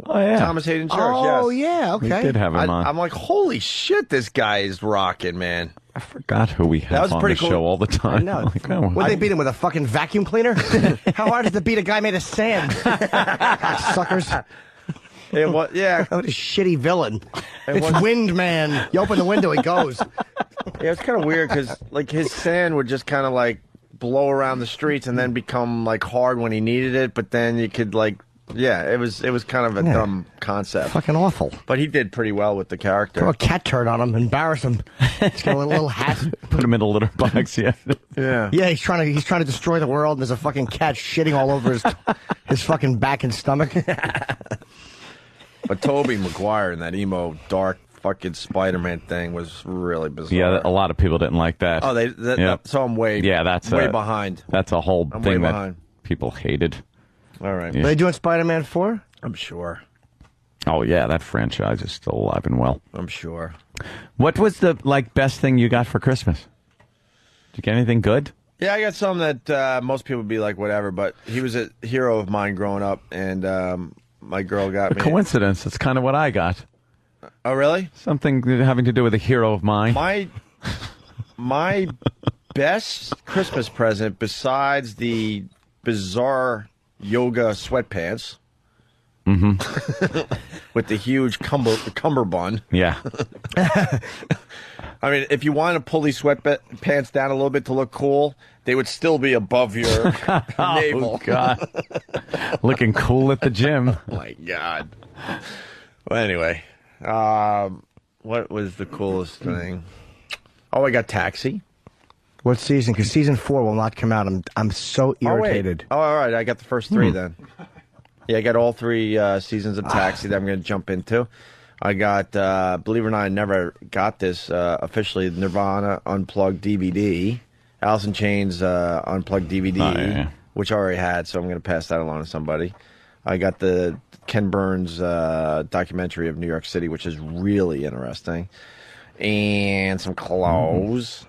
Oh, yeah. Thomas Hayden Church, Oh, yeah, okay. We did have him on. I'm like, holy shit, this guy is rocking, man. I forgot who we have on the show all the time. I know. Like, oh, Would they beat him with a fucking vacuum cleaner? How hard is it to beat a guy made of sand? Suckers. What a shitty villain. It's Wind Man. You open the window, he goes. Yeah, it's kind of weird because like his sand would just kind of like blow around the streets and then become like hard when he needed it, but then you could like. Yeah, it was kind of a dumb concept. Fucking awful. But he did pretty well with the character. Throw a cat turd on him, embarrass him. He's got a little hat. Put him in a litter box, yeah. Yeah, he's trying to destroy the world, and there's a fucking cat shitting all over his fucking back and stomach. But Tobey Maguire and that emo, dark fucking Spider-Man thing was really bizarre. Yeah, a lot of people didn't like that. Oh, so I'm way behind. That's a whole I'm thing way that behind. people hated. All right. Yeah. Are they doing Spider-Man 4? I'm sure. Oh, yeah, that franchise is still alive and well. I'm sure. What was the best thing you got for Christmas? Did you get anything good? Yeah, I got some that most people would be like, whatever, but he was a hero of mine growing up, and my girl got me. Coincidence. That's kind of what I got. Oh, really? Something having to do with a hero of mine. My best Christmas present, besides the bizarre yoga sweatpants with the huge cummerbund. Yeah. I mean, if you wanted to pull these sweatpants down a little bit to look cool, they would still be above your navel. Oh, God. Looking cool at the gym. Oh, my God. Well, anyway, what was the coolest thing? Oh, I got Taxi. What season? Because season 4 will not come out. I'm so irritated. Oh, all right. I got the first 3 then. Yeah, I got all 3 seasons of Taxi that I'm going to jump into. I got, believe it or not, I never got this officially, Nirvana Unplugged DVD, Alice in Chains Unplugged DVD, which I already had, so I'm going to pass that along to somebody. I got the Ken Burns documentary of New York City, which is really interesting, and some clothes.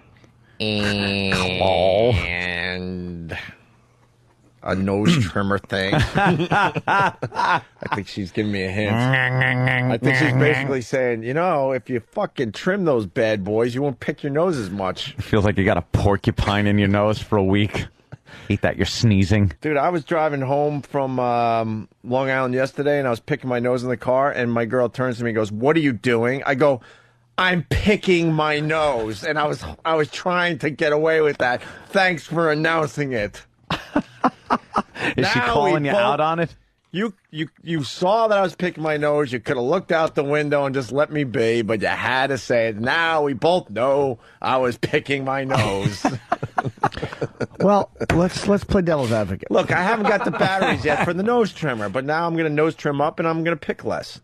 And a nose trimmer thing. I think she's giving me a hint. I think she's basically saying, if you fucking trim those bad boys, you won't pick your nose as much. It feels like you got a porcupine in your nose for a week. Eat that, you're sneezing. Dude, I was driving home from Long Island yesterday, and I was picking my nose in the car, and my girl turns to me and goes, "What are you doing?" I go, "I'm picking my nose," and I was trying to get away with that. Thanks for announcing it. Is she calling you out on it? You saw that I was picking my nose. You could have looked out the window and just let me be, but you had to say it. Now we both know I was picking my nose. Well, let's play devil's advocate. Look, I haven't got the batteries yet for the nose trimmer, but now I'm going to nose trim up and I'm going to pick less.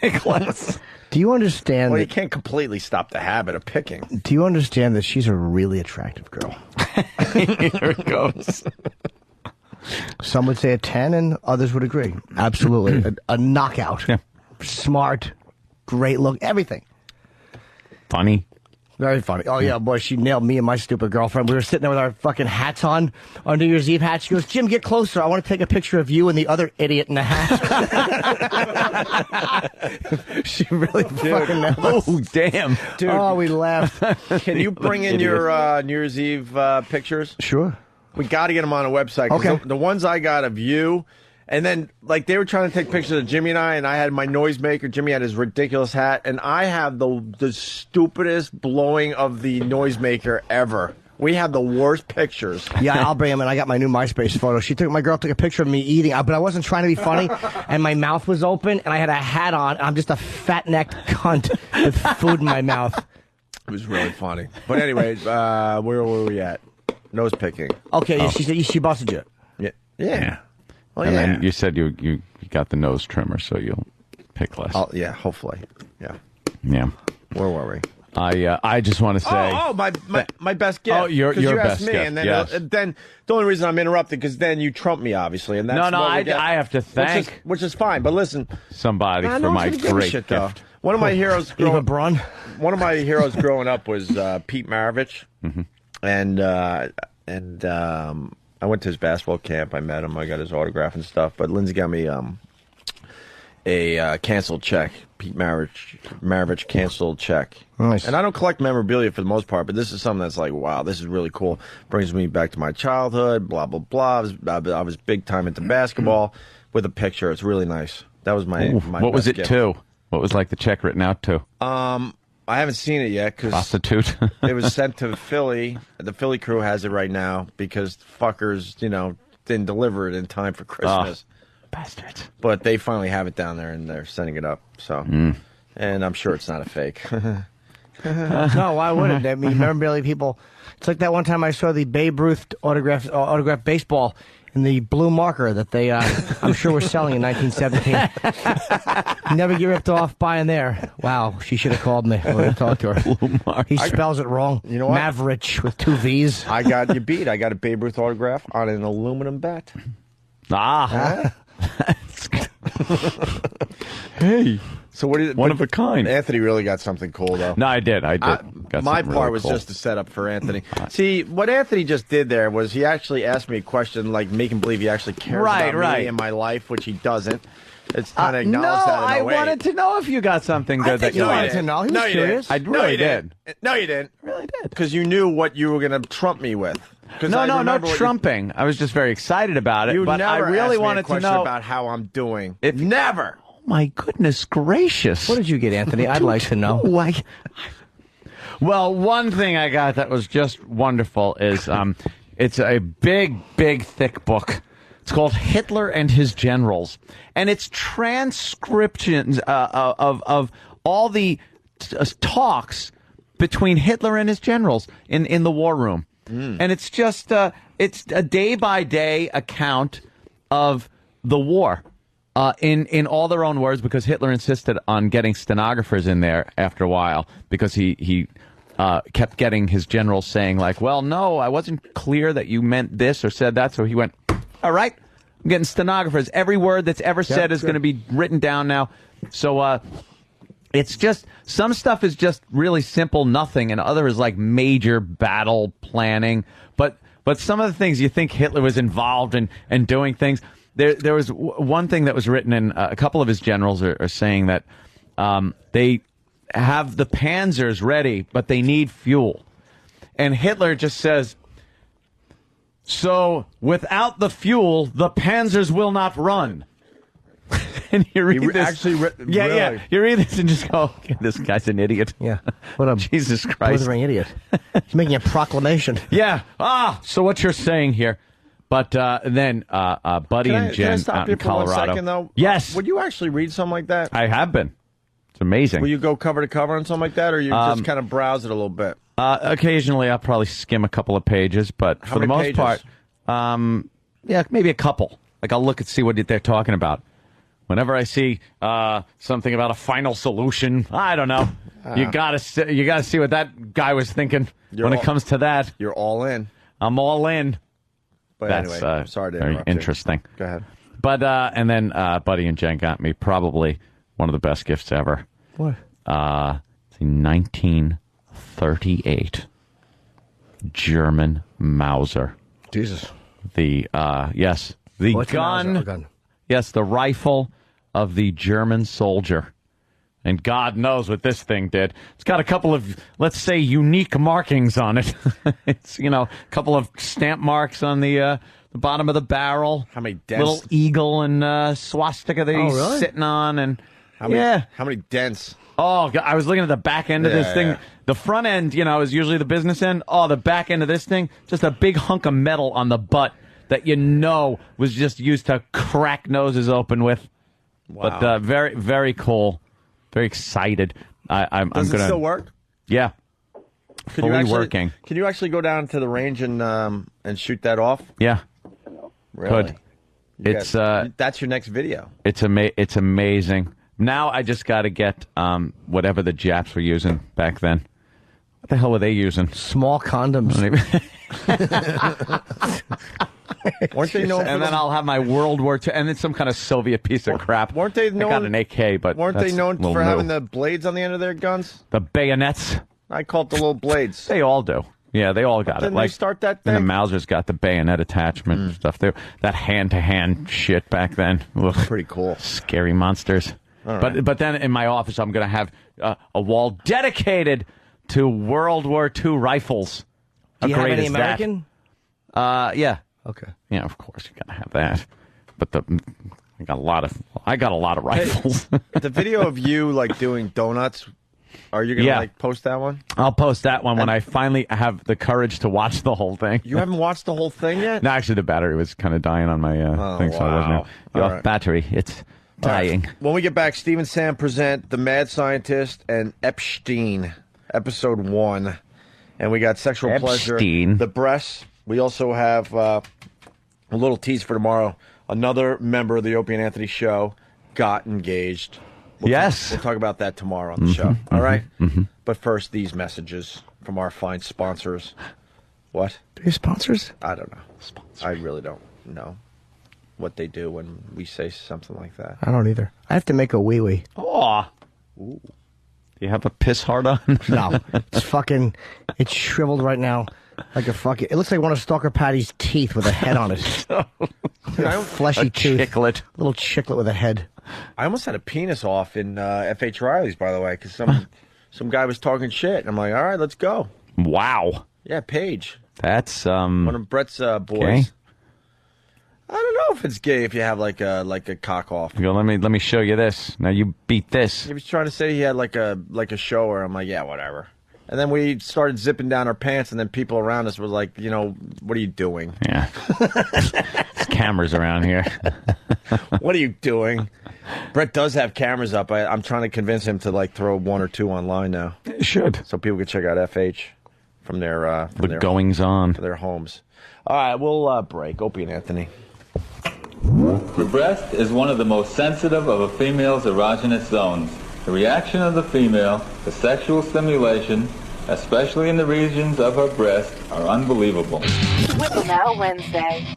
Pick less. Do you understand? Well, you can't completely stop the habit of picking. Do you understand that she's a really attractive girl? Here it goes. Some would say a 10, and others would agree. Absolutely, a knockout. Yeah. Smart, great look, everything. Funny. Very funny. Oh, yeah, boy, she nailed me and my stupid girlfriend. We were sitting there with our fucking hats on, our New Year's Eve hats. She goes, Jim, get closer. I want to take a picture of you and the other idiot in the hat. She really fucking nailed us. Oh, damn. Dude. Oh, we laughed. Can you bring in your New Year's Eve pictures? Sure. We got to get them on a website. 'Cause Okay. The ones I got of you, and then, like, they were trying to take pictures of Jimmy and I had my noisemaker. Jimmy had his ridiculous hat, and I have the stupidest blowing of the noisemaker ever. We have the worst pictures. Yeah, I'll bring them in. I got my new MySpace photo. My girl took a picture of me eating, but I wasn't trying to be funny, and my mouth was open, and I had a hat on, and I'm just a fat-necked cunt with food in my mouth. It was really funny. But anyway, where were we at? Nose picking. Okay, yeah, she busted you. Yeah. Well, And yeah. then you said you got the nose trimmer, so you'll pick less. Yeah, hopefully. Yeah. Yeah. Where were we? I just want to say. My best gift. Oh, your 'Cause you best asked me, gift, and then yes. then the only reason I'm interrupted because then you trump me, obviously, and that's No, what we I get. have to thank which is fine. But listen, somebody no for one's my gonna give a great shit, gift. though. One of my heroes Braun. One of my heroes growing up was Pete Maravich, and I went to his basketball camp. I met him. I got his autograph and stuff. But Lindsay got me a canceled check. Pete Maravich canceled check. Nice. And I don't collect memorabilia for the most part, but this is something that's like, wow, this is really cool. Brings me back to my childhood. Blah blah blah. I was big time into basketball with a picture. It's really nice. That was my What was best it gift. to? What was like the check written out to? I haven't seen it yet because prostitute. It was sent to Philly. The Philly crew has it right now because fuckers, didn't deliver it in time for Christmas. Bastards. But they finally have it down there and they're sending it up. So, and I'm sure it's not a fake. No, why wouldn't? I mean, memorabilia people. It's like that one time I saw the Babe Ruth autographed baseball in the blue marker that they, I'm sure, were selling in 1917. Never get ripped off buying there. Wow, she should have called me. I would have talked to her. Blue marker. He spells it wrong. You know what? Maverich with 2 V's. I got you beat. I got a Babe Ruth autograph on an aluminum bat. Hey. So what is One of a kind. Anthony really got something cool though. No, I did. Got my something part really was cool. just a setup for Anthony. See, what Anthony just did there was he actually asked me a question, like making believe he actually cares about me and my life, which he doesn't. It's kind of acknowledged that in I 08. wanted to know if you got something good that you you wanted liked. to know. He was No, you curious. didn't. I really did. No, you didn't. Really did. Because you knew what you were going to trump me with. No trumping. I was just very excited about it. You but I never really asked me wanted a to question know about how I'm doing. Never. Oh my goodness gracious! What did you get, Anthony? I'd like to know. Well, one thing I got that was just wonderful is it's a big, thick book. It's called Hitler and His Generals, and it's transcriptions of all the talks between Hitler and his generals in the war room. And it's just it's a day-by-day account of the war in all their own words, because Hitler insisted on getting stenographers in there after a while, because he kept getting his generals saying, like, well, no, I wasn't clear that you meant this or said that. So he went, all right, I'm getting stenographers. Every word that's ever said is going to be written down now. So it's just, some stuff is just really simple, nothing, and other is like major battle planning. But some of the things you think Hitler was involved in and doing things. There was one thing that was written in a couple of his generals are saying that they have the panzers ready, but they need fuel. And Hitler just says, so without the fuel, the panzers will not run. And you read this. Yeah. You read this and just go, okay, this guy's an idiot. Yeah. What a Jesus Christ. blithering idiot. He's making a proclamation. Yeah. So what you're saying here. But then Buddy and Jen can I stop out you in for 1 Colorado. second, though? Yes. Would you actually read something like that? I have been. It's amazing. Will you go cover to cover on something like that, or you just kind of browse it a little bit? Occasionally, I'll probably skim a couple of pages, but for the most part, maybe a couple. Like I'll look and see what they're talking about. Whenever I see something about a final solution, I don't know. You gotta see what that guy was thinking when it comes to that. You're all in. I'm all in. But That's anyway, sorry to very interrupt interesting. You. Go ahead. But and then Buddy and Jen got me probably one of the best gifts ever. What? It's a 1938 German Mauser. Jesus. The gun. Yes, the rifle of the German soldier. And God knows what this thing did. It's got a couple of, let's say, unique markings on it. It's, a couple of stamp marks on the bottom of the barrel. How many dents? Little eagle and swastika that he's sitting on. And how many dents? Oh, God, I was looking at the back end of this thing. Yeah. The front end, is usually the business end. Oh, the back end of this thing, just a big hunk of metal on the butt that was just used to crack noses open with. Wow. But very, very cool. Very excited. I'm Does it still work? Yeah. Fully working. Can you actually go down to the range and shoot that off? Yeah. Really? Could. That's your next video. It's amazing. Now I just got to get whatever the Japs were using back then. What the hell were they using? Small condoms. Weren't they known? And then I'll have my World War II, and then some kind of Soviet piece of crap. Weren't they known? I got an AK, but weren't they known for having the blades on the end of their guns? The bayonets. I call it the little blades. They all do. Yeah, they all got it. Didn't they start that thing? And the Mauser's got the bayonet attachment and stuff. That hand-to-hand shit back then. Ugh. Pretty cool. Scary monsters. Right. But then in my office, I'm going to have a wall dedicated to World War II rifles. Do you have any American? Yeah. Okay. Yeah, of course you gotta have that. But I got a lot of rifles. Hey, the video of you doing donuts. Are you gonna post that one? I'll post that one when I finally have the courage to watch the whole thing. You haven't watched the whole thing yet? No, actually, the battery was kind of dying on my thing, so I wasn't. Battery, it's dying. Right. When we get back, Steve and Sam present The Mad Scientist and Epstein, episode 1, and we got sexual pleasure, the breasts. We also have a little tease for tomorrow. Another member of the Opie and Anthony show got engaged. We'll talk about that tomorrow on the show. All right? Mm-hmm. But first, these messages from our fine sponsors. What? Your sponsors? I don't know. I really don't know what they do when we say something like that. I don't either. I have to make a wee-wee. Oh. Do you have a piss hard on? No. It's shriveled right now. Like it looks like one of Stalker Patty's teeth with a head on it. Fleshy tooth. Chiclet. Little chiclet with a head. I almost had a penis off in F.H. Riley's, by the way, because some guy was talking shit. And I'm like, all right, let's go. Wow. Yeah, Paige. That's one of Brett's boys. Gay? I don't know if it's gay if you have like a cock off. You go, let me show you this. Now you beat this. He was trying to say he had like a shower. I'm like, yeah, whatever. And then we started zipping down our pants, and then people around us were like, what are you doing? Yeah. There's cameras around here. What are you doing? Brett does have cameras up. I'm trying to convince him to throw 1 or 2 online now. You should. So people can check out FH from their goings on for their homes. All right, we'll break. Opie and Anthony. The breast is one of the most sensitive of a female's erogenous zones. The reaction of the female to sexual stimulation, especially in the regions of her breast, are unbelievable. Now Wednesday.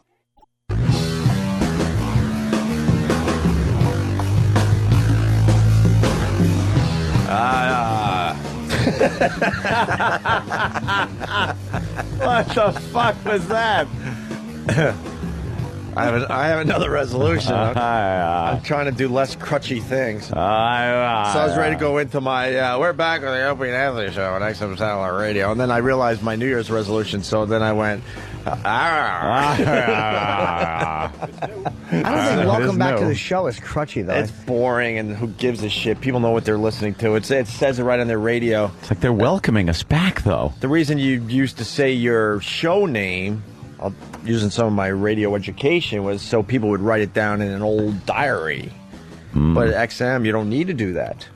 What the fuck was that? I have another resolution. I'm trying to do less crutchy things. So I was ready to go into my, we're back with the Opie and Anthony show on XM Satellite Radio. And then I realized my New Year's resolution, so then I went, I don't think welcome back to the show is crutchy, though. It's boring, and who gives a shit? People know what they're listening to. It says it right on their radio. It's like they're welcoming us back, though. The reason you used to say your show name, using some of my radio education, was so people would write it down in an old diary. But at XM, you don't need to do that.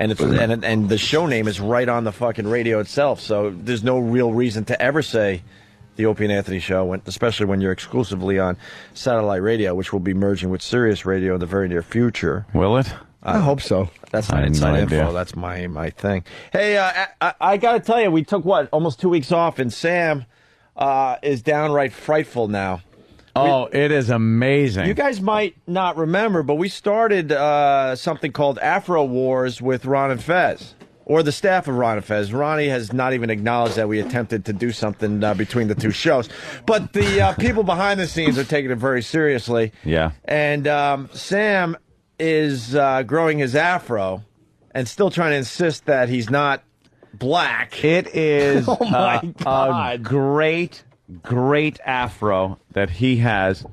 and and the show name is right on the fucking radio itself. So there's no real reason to ever say the Opie and Anthony Show, especially when you're exclusively on satellite radio, which will be merging with Sirius Radio in the very near future. Will it? I hope so. That's not inside info. That's my thing. Hey, I got to tell you, we took, almost 2 weeks off, and Sam is downright frightful now. Oh, it is amazing. You guys might not remember, but we started something called Afro Wars with Ron and Fez, or the staff of Ron and Fez. Ronnie has not even acknowledged that we attempted to do something between the two shows. But the people behind the scenes are taking it very seriously. Yeah. And Sam is growing his afro and still trying to insist that he's not black. It is oh my God. A great afro that he has.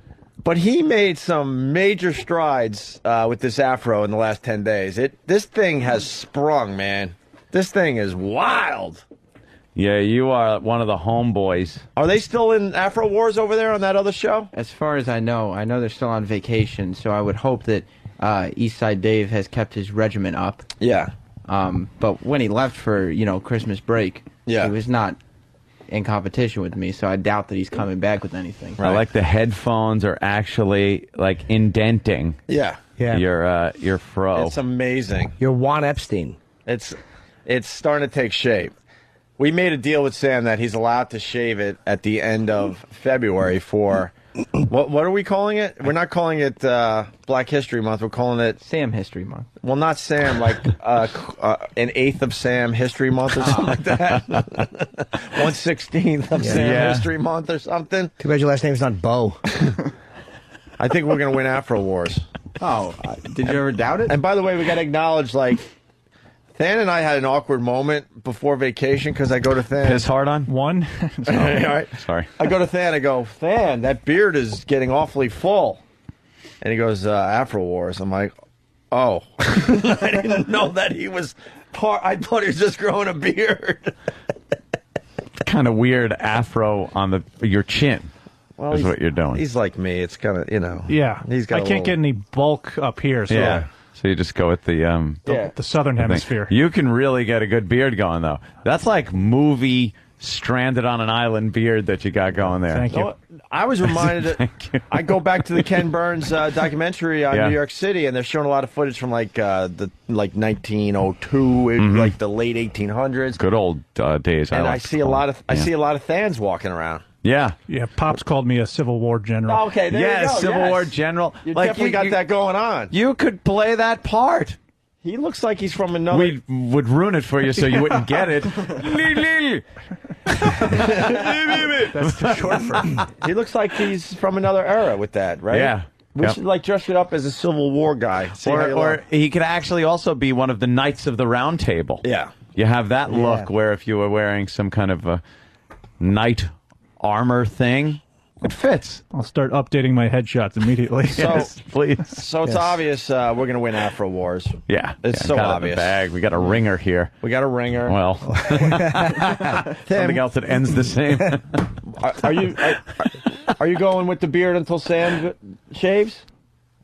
But he made some major strides with this afro in the last 10 days. This thing has sprung, man. This thing is wild. Yeah, you are one of the homeboys. Are they still in Afro Wars over there on that other show? As far as I know they're still on vacation, so I would hope that Eastside Dave has kept his regiment up. Yeah. But when he left for, Christmas break, he was not in competition with me, so I doubt that he's coming back with anything. Right. Like the headphones are actually like indenting. Yeah. Your fro. It's amazing. You're Juan Epstein. It's starting to take shape. We made a deal with Sam that he's allowed to shave it at the end of February for what are we calling it? We're not calling it Black History Month. We're calling it Sam History Month. Well, not Sam, like an 8th of Sam History Month or something like that. 1/16th of Sam History Month or something. Too bad your last name's not Bo. I think we're going to win Afro Wars. Oh, did you ever doubt it? And by the way, we got to acknowledge, Than and I had an awkward moment before vacation because I go to Than. Piss hard on? One? All right. Sorry. I go to Than, I go, Than, that beard is getting awfully full. And he goes, Afro Wars. I'm like, oh. I didn't know that he was I thought he was just growing a beard. Kind of weird afro on your chin. Well, is what you're doing. He's like me. It's kind of, Yeah. He's got I can't get any bulk up here, so... Yeah. So you just go with the southern hemisphere. You can really get a good beard going, though. That's like movie stranded on an island beard that you got going there. Thank you. I was reminded I go back to the Ken Burns documentary on New York City, and they're showing a lot of footage from like 1902, like the late 1800s. Good old days. And I see a lot of Thans walking around. Yeah. Yeah, Pops called me a Civil War general. Okay, there you go. Civil War general. You definitely got that going on. You could play that part. He looks like he's from another... We would ruin it for you so you wouldn't get it. That's too short for him. He looks like he's from another era with that, right? Yeah. We should dress it up as a Civil War guy. Or he could actually also be one of the Knights of the Round Table. Yeah. You have that look where if you were wearing some kind of a knight armor thing, it fits. I'll start updating my headshots immediately. Yes, please. So it's obvious we're going to win Afro Wars. Yeah. It's so obvious. Bag. We got a ringer here. We got a ringer. Well, something else that ends the same. Are you going with the beard until Sam shaves?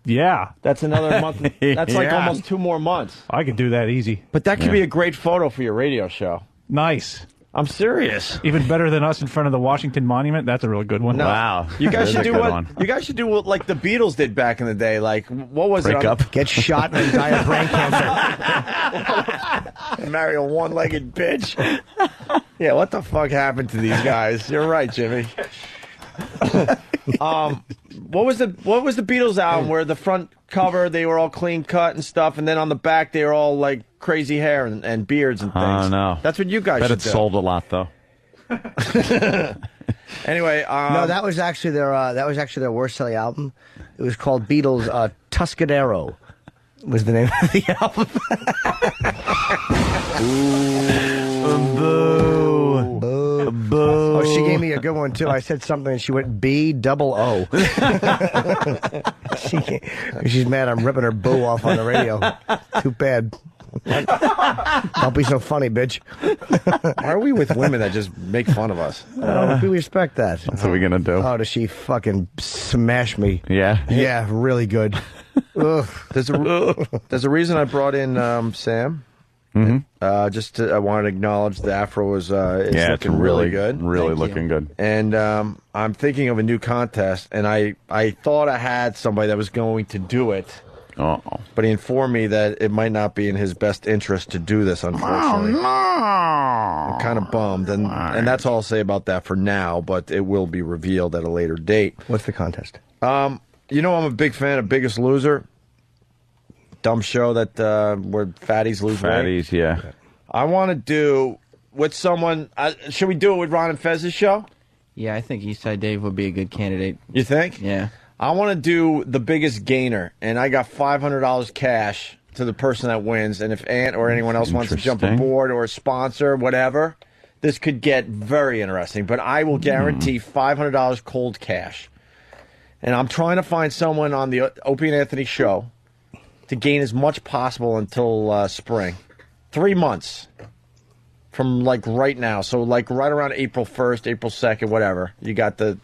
Yeah. That's another month. That's like almost 2 more months. I could do that easy. But that could be a great photo for your radio show. Nice. I'm serious. Even better than us in front of the Washington Monument. That's a really good one. No. Wow. You guys should do what like the Beatles did back in the day. Like what was Break it? up. Get shot and die of brain cancer. Marry a one-legged bitch. Yeah, what the fuck happened to these guys? You're right, Jimmy. What was the Beatles album where the front cover they were all clean cut and stuff, and then on the back they were all like crazy hair and beards and things? Oh no, that's what you guys bet should it do. sold a lot though. Anyway, no, that was actually their worst selling album. It was called Beatles Tuscadero. Was the name of the album? Boo. Boo. Boo. Oh, she gave me a good one too. I said something and she went B-double-O. She's mad I'm ripping her boo off on the radio. Too bad. Don't be so funny, bitch. Why are we with women that just make fun of us? We respect that. That's what we're gonna do. Oh, does she fucking smash me? Yeah. Yeah, really good. Ugh. There's a reason I brought in Sam. Just I wanted to acknowledge the Afro is it's looking really good. Really looking good. And I'm thinking of a new contest, and I thought I had somebody that was going to do it. But he informed me that it might not be in his best interest to do this, unfortunately. I'm kind of bummed, and that's all I'll say about that for now, but it will be revealed at a later date. What's the contest? I'm a big fan of Biggest Loser. Dumb show that where fatties lose weight. Fatties, yeah. I want to do with someone. Should we do it with Ron and Fez's show? Yeah, I think Eastside Dave would be a good candidate. You think? Yeah. I want to do the Biggest Gainer, and I got $500 cash to the person that wins. And if Ant or anyone else wants to jump aboard or a sponsor, whatever, this could get very interesting. But I will guarantee $500 cold cash. And I'm trying to find someone on the Opie and Anthony show to gain as much possible until spring. 3 months from like right now. So like right around April 1st, April 2nd, whatever. You got the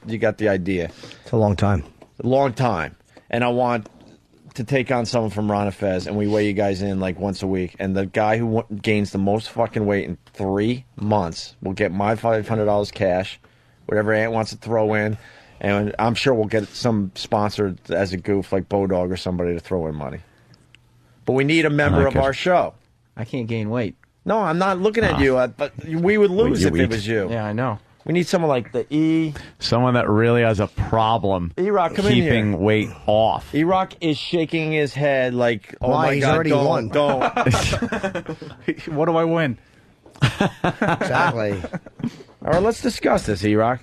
idea. It's a long time. A long time. And I want to take on someone from Ron and Fez, and we weigh you guys in like once a week. And the guy who gains the most fucking weight in 3 months will get my $500 cash, whatever Ant wants to throw in. And I'm sure we'll get some sponsor as a goof like Bodog or somebody to throw in money. But we need a member of our show. I can't gain weight. No, I'm not looking at you, but we would lose if it was you. Yeah, I know. We need someone like the E. Someone that really has a problem E-Rock, come in here. keeping weight off. E-Rock is shaking his head like, oh Why? my He's God, already won. Don't. What do I win? Exactly. All right, let's discuss this, E-Rock.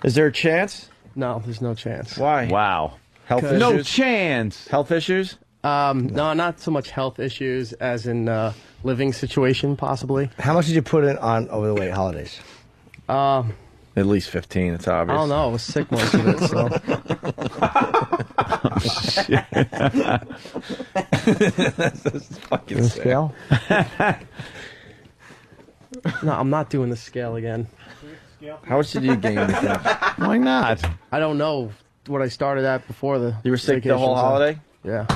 Is there a chance? No, there's no chance. Why? Wow. Health issues? No chance. Health issues? No, not so much health issues as in living situation, possibly. How much did you put in on over the weight holidays? At least 15, it's obvious. I don't know. I was sick most of it, so. That's fucking the sick. scale? No, I'm not doing the scale again. How much did you gain with that? Why not? I don't know what I started at before the. You were sick the vacation, whole so- holiday? Yeah.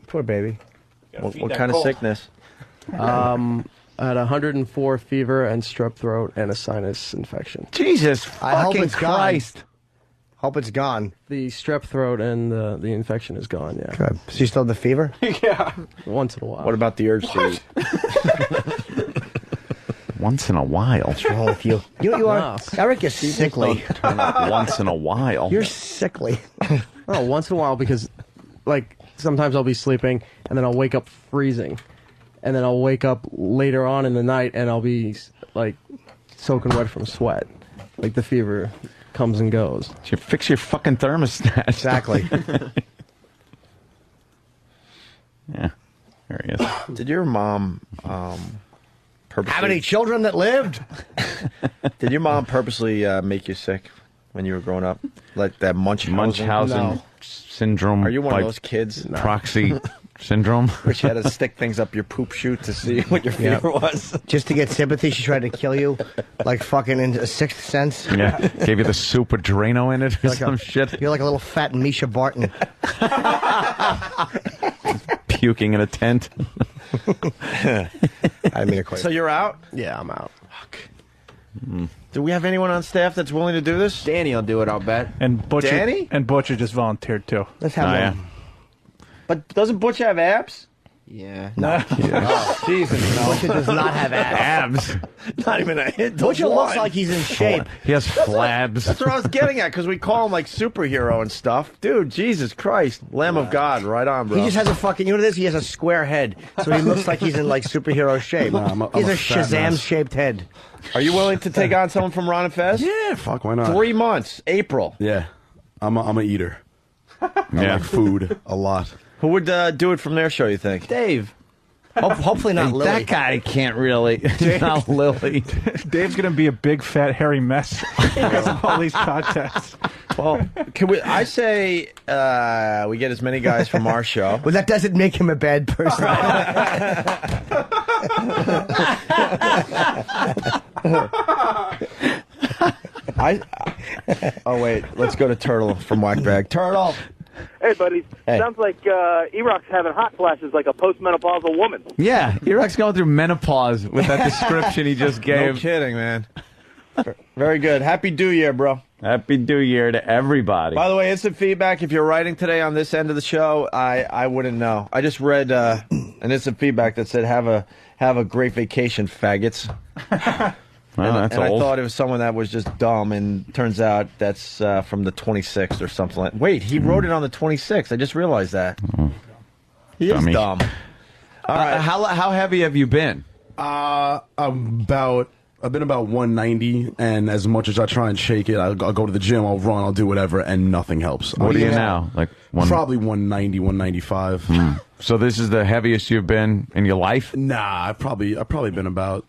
Poor baby. What kind of sickness? I had 104 fever and strep throat and a sinus infection. Jesus I hope fucking it's gone. Christ. Hope it's gone. The strep throat and the infection is gone, yeah. Good. So you still have the fever? Yeah. Once in a while. What about the urge to eat? Once in a while. What's wrong with you? You are. No. Eric is sickly. Turn up once in a while. You're sickly. Oh, once in a while because, like, sometimes I'll be sleeping and then I'll wake up freezing. And then I'll wake up later on in the night and I'll be, like, soaking wet from sweat. Like, the fever comes and goes. You fix your fucking thermostat. Exactly. Yeah. There he is. Did your mom purposely... How many children that lived? Did your mom purposely make you sick when you were growing up? Like that Munchausen syndrome. Are you one by of those kids? Proxy syndrome. Which had to stick things up your poop chute to see what your fever was. Just to get sympathy, she tried to kill you, like fucking in a Sixth Sense. Yeah, gave you the Super Drano in it or some shit. You're like a little fat Misha Barton. Puking in a tent. I mean, so you're out? Yeah, I'm out. Fuck. Do we have anyone on staff that's willing to do this? Danny will do it, I'll bet. And Butcher, Danny? And Butcher just volunteered too. Let's have one. But doesn't Butch have abs? Yeah. No. Oh, Jesus, no. Butcher does not have abs. Not even a hit. Butcher looks like he's in shape. He has flabs. That's what I was getting at, because we call him like superhero and stuff. Dude, Jesus Christ. Lamb of God. Right on, bro. He just has a fucking, you know what it is? He has a square head. So he looks like he's in like superhero shape. He's a Shazam-shaped head. Are you willing to take on someone from Ron and Fez? Yeah, fuck, why not? 3 months, April. Yeah, I'm a eater. I like food a lot. Who would do it from their show, you think? Dave. Hopefully not Lily. That guy can't really. Not Lily. Dave's going to be a big, fat, hairy mess because of all these contests. Well, I say we get as many guys from our show. Well, that doesn't make him a bad person. Oh, wait. Let's go to Turtle from Whackbag. Turtle! Hey, buddy. Sounds like E-Rock's having hot flashes like a postmenopausal woman. Yeah, E-Rock's going through menopause with that description he just gave. No kidding, man. Very good. Happy New Year, bro. Happy New Year to everybody. By the way, instant feedback. If you're writing today on this end of the show, I wouldn't know. I just read an instant feedback that said, "Have a great vacation, faggots." Well, that's and old. I thought it was someone that was just dumb, and turns out that's from the 26th or something like. Wait, he wrote it on the 26th. I just realized that. He is Dummy. dumb. All right, how heavy have you been? I've been about 190, and as much as I try and shake it, I'll go to the gym, I'll run, I'll do whatever, and nothing helps. What are you now? Like probably 190, 195. So this is the heaviest you've been in your life? Nah, I've probably been about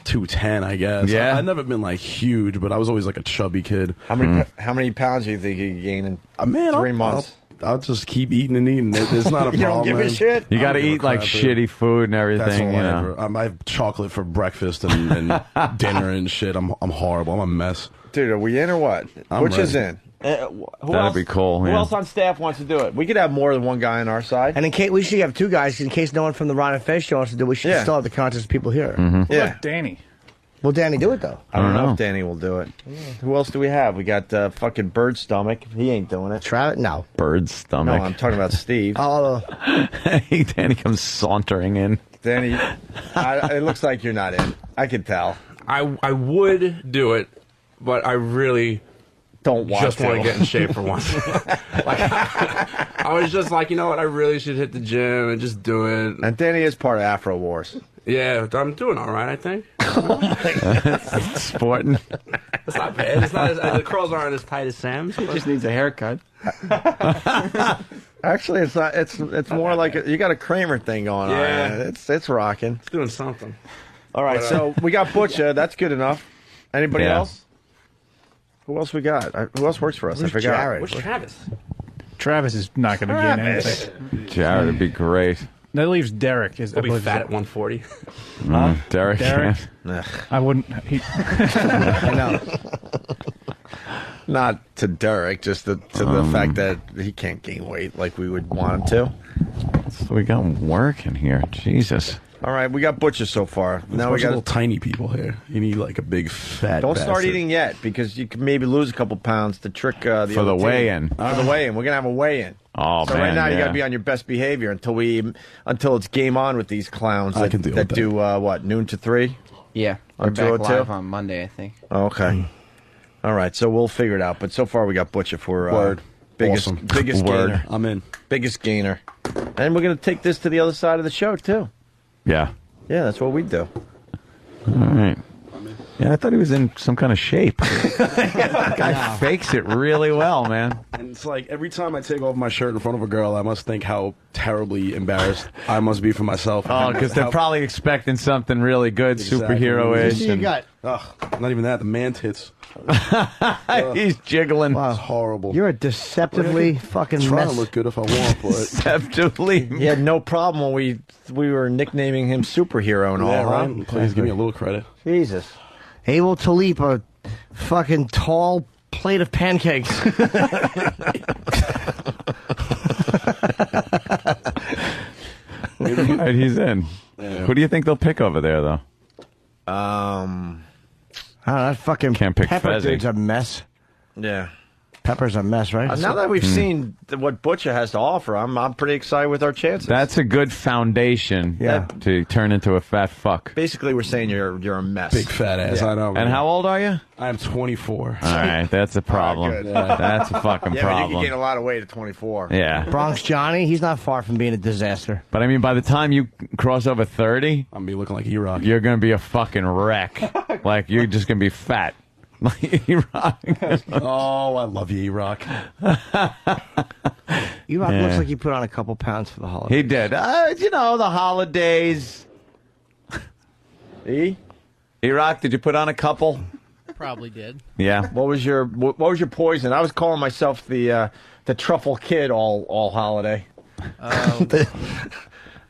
210, I guess. Yeah? I've never been like huge, but I was always like a chubby kid. How many pounds do you think you gain in man, 3 months? I'll just keep eating and eating. It's not a You problem. don't give a shit? You got to eat like shitty food and everything. That's all you I know. ever. I have chocolate for breakfast and dinner and shit. I'm horrible. I'm a mess. Dude, are we in or what? Which is in? That'd be cool. Who yeah. else on staff wants to do it? We could have more than one guy on our side. And in case we should have 2 guys, in case no one from the Ron and Fez show wants to do it, we should still have the contest people here. Yeah. Danny. Will Danny do it, though? I don't know if Danny will do it. Who else do we have? We got fucking Bird Stomach. He ain't doing it. Travis? No. Bird stomach. No, I'm talking about Steve. Danny comes sauntering in. Danny, it looks like you're not in. I can tell. I would do it, but I really don't want just to. want to get in shape for once. I was just like, you know what? I really should hit the gym and just do it. And Danny is part of Afro Wars. Yeah, I'm doing all right, I think. Sporting. It's not bad. It's not the curls aren't as tight as Sam's. He just needs a haircut. Actually, it's not. It's more like you got a Kramer thing going on. Yeah. It's rocking. It's doing something. All right, But, so we got Butcher. That's good enough. Anybody Yeah. else? Who else we got? Who else works for us? Where's I forgot. Jared? Where's Travis? Travis is not going to gain anything. Jared would be great. That leaves Derek. He'll be fat at 140. Derek. Derek? I wouldn't. I know. Not to Derek, just to the fact that he can't gain weight like we would want him to. So we got work in here. Jesus. All right, we got Butcher so far. Now we got little tiny people here. You need like a big fat. Don't start bastard. eating yet because you can maybe lose a couple pounds to trick the For the other team. weigh-in. For the weigh-in, we're gonna have a weigh-in. Oh so man! right now you yeah. got to be on your best behavior until it's game on with these clowns I that, can deal that with do what, noon to 3? Yeah, On we're back 202? live on Monday, I think. Oh, okay. All right, so we'll figure it out. But so far we got Butcher for Word. biggest Awesome. biggest Word. gainer. I'm in. Biggest gainer. And we're gonna take this to the other side of the show too. Yeah. Yeah, that's what we do. All right. Yeah, I thought he was in some kind of shape. Guy fakes it really well, man. And it's like every time I take off my shirt in front of a girl, I must think how terribly embarrassed I must be for myself. Oh, because they're probably expecting something really good, superhero-ish. You got. Not even that. The man tits. He's jiggling. Wow. It's horrible. You're a deceptively fucking Trying mess. to look good if I want, but Deceptively. He had no problem when we were nicknaming him superhero and all. yeah, Huh? right. Please give me a little credit. Jesus. Able to leap a fucking tall plate of pancakes. All right, he's in. Yeah. Who do you think they'll pick over there, though? I don't know, that fucking Can't pick Pepper Fezzi. dude's a mess. Yeah. Pepper's a mess, right? Now that we've seen what Butcher has to offer, I'm pretty excited with our chances. That's a good foundation to turn into a fat fuck. Basically, we're saying you're a mess. Big fat ass. Yeah. I know. And how old are you? I am 24. All right, that's a problem. good. That's a fucking Yeah, but you can problem. gain a lot of weight at 24. Yeah. Bronx Johnny, he's not far from being a disaster. But I mean, by the time you cross over 30, I'm gonna be looking like E-Rock. you're going to be a fucking wreck. Like, you're just going to be fat. Like E-Rock. Oh, I love you, E-Rock. E-Rock looks like he put on a couple pounds for the holiday. He did. You know, the holidays. E-Rock, did you put on a couple? Probably did. Yeah. What was your poison? I was calling myself the truffle kid all holiday.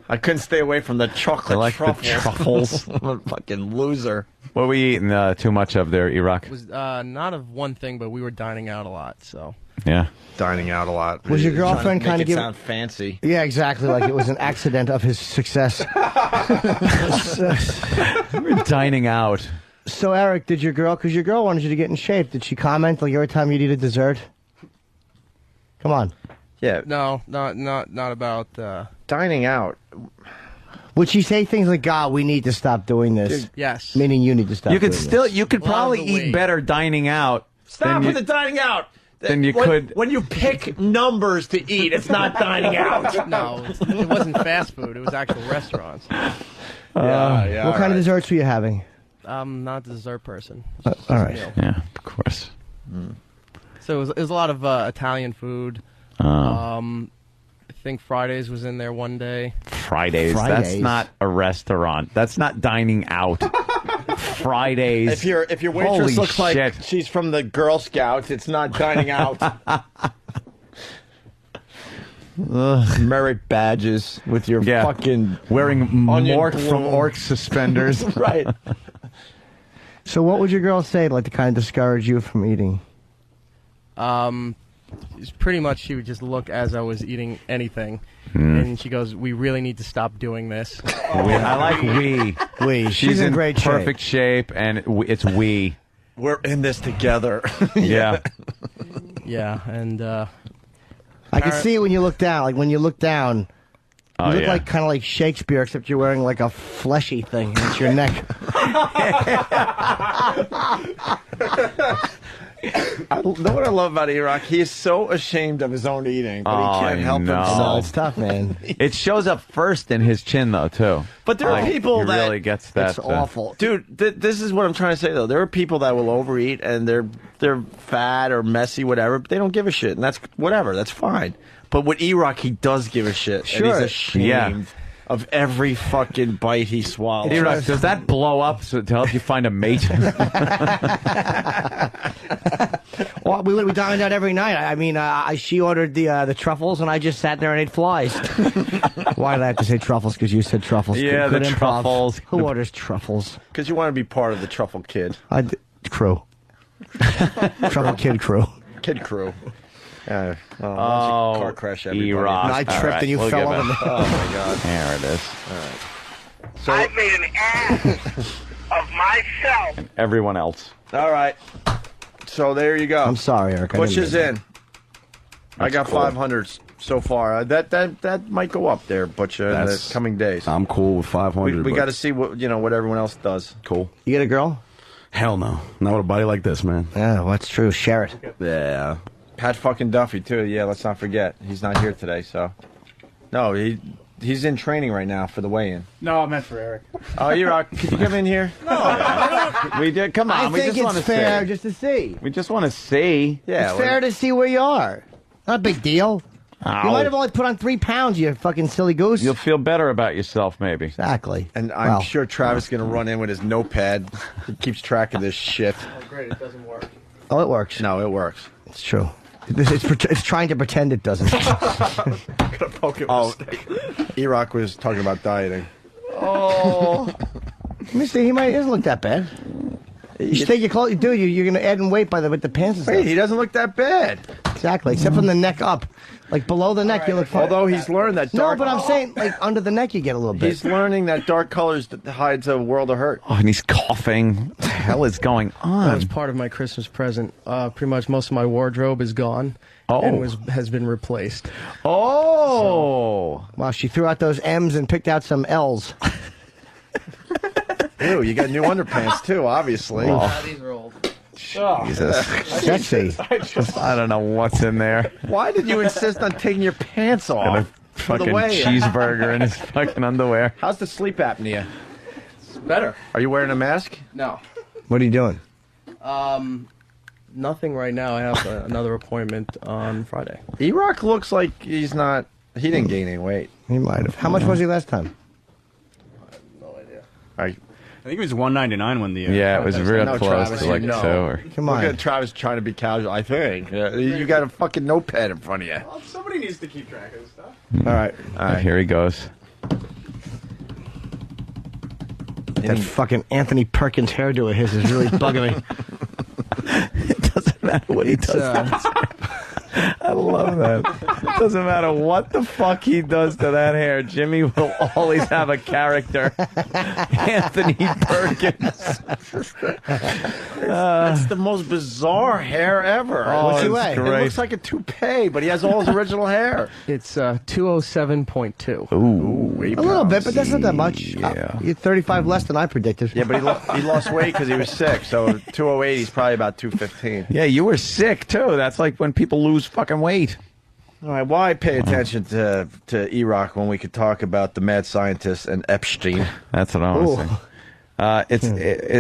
I couldn't stay away from the chocolate I like truffles. the truffles. I'm a fucking loser. What were you eating too much of there, E-Rock? It was not of one thing, but we were dining out a lot, so Yeah. Dining out a lot. Was your girlfriend kind of give giving... sound fancy? Yeah, exactly. Like it was an accident of his success. We're dining out. So, Eric, did your girl, because your girl wanted you to get in shape, did she comment like every time you'd eat a dessert? Come on. Yeah. No, not about dining out. Would she say things like, God, we need to stop doing this? Dude, yes. Meaning you need to stop You could doing still, this. you could probably eat better dining out. Stop than with the dining out. Then you could. When you pick numbers to eat, it's not dining out. No, it wasn't fast food. It was actual restaurants. Yeah. What kind of desserts were you having? I'm not a dessert person. All right. Yeah, of course. So it was a lot of Italian food. I think Fridays was in there one day. Fridays. That's not a restaurant. That's not dining out. Fridays. If your waitress Holy looks shit. like she's from the Girl Scouts, it's not dining out. Merit badges with your fucking wearing onion Mork from bloom. Orc suspenders. Right. So what would your girl say, like, to kind of discourage you from eating? It's pretty much she would just look as I was eating anything, and she goes, "We really need to stop doing this." I like we. We. She's in great perfect shape, and it's we. We're in this together. Yeah. Yeah, and I can see it when you look down. Like, when you look down, you look like kind of like Shakespeare, except you're wearing like a fleshy thing at your neck. I know what I love about E-Rock? He is so ashamed of his own eating, but he can't help no. himself. It's tough, man. It shows up first in his chin, though, too. But there are people he that really gets that. It's awful, dude. This is what I'm trying to say, though. There are people that will overeat and they're fat or messy, whatever. But they don't give a shit, and that's whatever. That's fine. But with E-Rock, he does give a shit. Sure. And he's ashamed of every fucking bite he swallows. E-Rock, does that blow up to help you find a mate? Well, we dined out every night. I mean, she ordered the truffles, and I just sat there and ate flies. Why did I have to say truffles? Because you said truffles. Yeah, Good the improv. truffles. Who orders truffles? Because you want to be part of the Truffle Kid. Crew. Truffle Kid crew. Kid crew. Car crash, everybody. E-Rock. And I tripped and you fell on the... Oh, my God. There it is. All right. So, I made an ass of myself. And everyone else. All right. So there you go. I'm sorry, Eric. Butch is in. I got cool. 500 so far. That might go up there, Butch, in the coming days. I'm cool with 500. We got to see what everyone else does. Cool. You get a girl? Hell no. Not with a body like this, man. Yeah, well, that's true. Share it. Yeah. Pat fucking Duffy, too. Yeah, let's not forget. He's not here today, so. No, he's in training right now for the weigh-in. No, I meant for Eric. Oh, E-Rock, could you come in here? No. We did. Come on. I we think just want it's to fair see. just to see. We just want to see. Yeah. It's fair to see where you are. Not a big deal. Ow. You might have only put on 3 pounds, you fucking silly goose. You'll feel better about yourself, maybe. Exactly. And I'm sure Travis is going to run in with his notepad. He keeps track of this shit. Oh, great, it doesn't work. Oh, it works. No, it works. It's true. It's trying to pretend it doesn't. Gonna poke it with a stick. E-Rock was talking about dieting. Oh. Let me see. He doesn't look that bad. You should take your clothes. Dude, you're going to add in weight with the pants and stuff. Wait, he doesn't look that bad. Exactly, except from the neck up. Like below the neck, you look fine. Although he's learned that dark... No, but I'm saying, like, under the neck, you get a little bit. He's learning that dark colors hides a world of hurt. Oh, and he's coughing. What the hell is going on? That's part of my Christmas present. Pretty much most of my wardrobe is gone. Oh. And has been replaced. Oh. Wow, she threw out those M's and picked out some L's. Ew, you got new underpants, too, obviously. Yeah, these are old. Jesus. Sexy. I don't know what's in there. Why did you insist on taking your pants Got a off? fucking cheeseburger in his fucking underwear. How's the sleep apnea? It's better. Are you wearing a mask? No. What are you doing? Nothing right now. I have another appointment on Friday. E-Rock looks like he didn't gain any weight. He might have. How much was he last time? No idea. I think it was 199 when the... Yeah, it was real No, close Travis, to like you know. 2 or... Come on. Look at Travis trying to be casual, I think. You got a fucking notepad in front of you. Well, somebody needs to keep track of this stuff. All right. Here he goes. That fucking Anthony Perkins hairdo of his is really bugging me. It doesn't matter what he does. I love that. It doesn't matter what the fuck he does to that hair. Jimmy will always have a character. Anthony Perkins. That's the most bizarre hair ever. What's he weigh? It looks like a toupee, but he has all his original hair. It's 207.2. Ooh, a little bit, but that's not that much. Yeah. You're 35 less than I predicted. Yeah, but he lost weight because he was sick. So 208, he's probably about 215. Yeah, you were sick too. That's like when people lose fucking weight. All right, why pay attention to E-Rock when we could talk about the Mad Scientist and Epstein? That's what I was saying. It's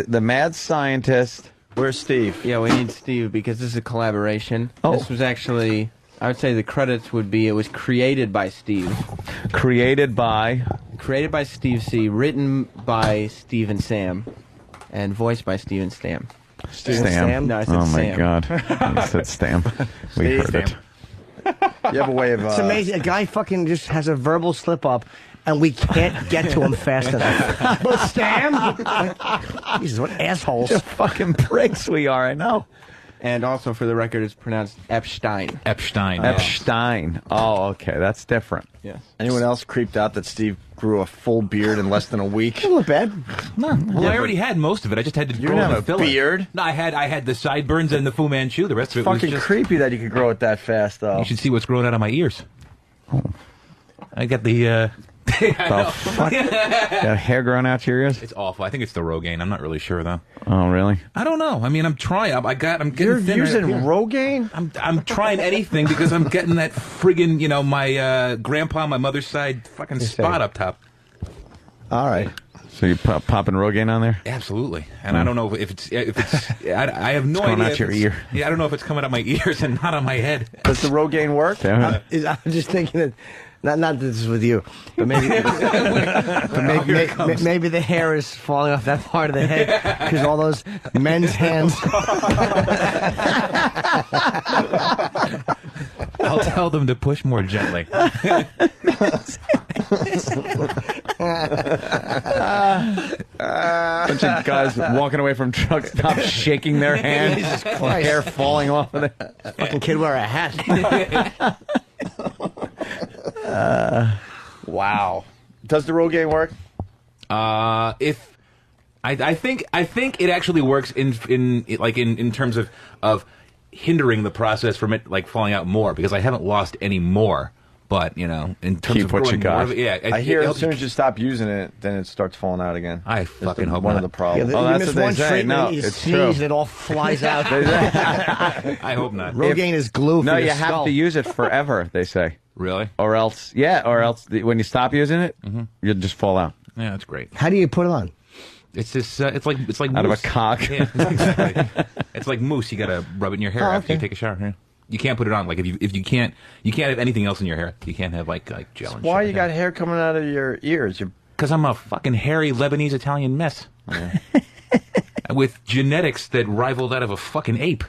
the Mad Scientist. Where's Steve? Yeah, we need Steve because this is a collaboration. Oh. This was actually, I would say the credits would be, it was created by Steve. Created by Steve C. Written by Steve and Sam. And voiced by Steve and Sam. Stam. No, I said oh my Sam. God! You said Stam. We heard it. You have a way of... It's amazing. A guy fucking just has a verbal slip-up, and we can't get to him fast enough. But Stam? Jesus, what assholes. Just fucking pricks we are, I know. And also, for the record, it's pronounced Epstein. Epstein. Epstein. Oh, okay. That's different. Yes. Anyone else creeped out that Steve grew a full beard in less than a week? Doesn't look bad. No, well, I already had most of it. I just had to You grow didn't the have a filler. beard? No, I had the sideburns and the Fu Manchu. The rest of it was Fucking just... creepy that you could grow it that fast, though. You should see what's growing out of my ears. I got the... The fuck? Got hair growing out your ears? It's awful. I think it's the Rogaine. I'm not really sure though. Oh, really? I don't know. I mean, I'm trying. I'm getting You're thinner. using Rogaine? I'm trying anything because I'm getting that friggin', my grandpa, my mother's side, fucking spot up top. All right. So you popping Rogaine on there? Absolutely. And I don't know if it's I have no coming idea. out your ear. Yeah, I don't know if it's coming out my ears and not on my head. Does the Rogaine work? I'm just thinking that. Not that this is with you, but maybe, maybe the hair is falling off that part of the head because all those men's hands. I'll tell them to push more gently. Bunch of guys walking away from truck stops shaking their hands, hair falling off of their... Fucking kid wear a hat. Wow. Does the Rogaine work? If I think it actually works in terms of hindering the process from it like falling out more because I haven't lost any more. But in terms Keep of what you growing more got. of it, yeah, I hear as soon as you stop using it, then it starts falling out again. I fucking hope one not. of the problems. Yeah, Oh, you that's miss what they one say. treatment, No, you it's sneeze, true. and it all flies out. I hope not. Rogaine is glue for No, your you skull. have to use it forever, they say. Really? Or else when you stop using it, you'll just fall out. Yeah, that's great. How do you put it on? It's this. It's like Out of a mousse. cock. Yeah, exactly. It's like mousse. You gotta rub it in your hair after you okay. take a shower. Yeah. You can't put it on. Like if you can't have anything else in your hair. You can't have like gel. And Why shit you got hair coming out of your ears? Because I'm a fucking hairy Lebanese Italian mess. With genetics that rival that of a fucking ape.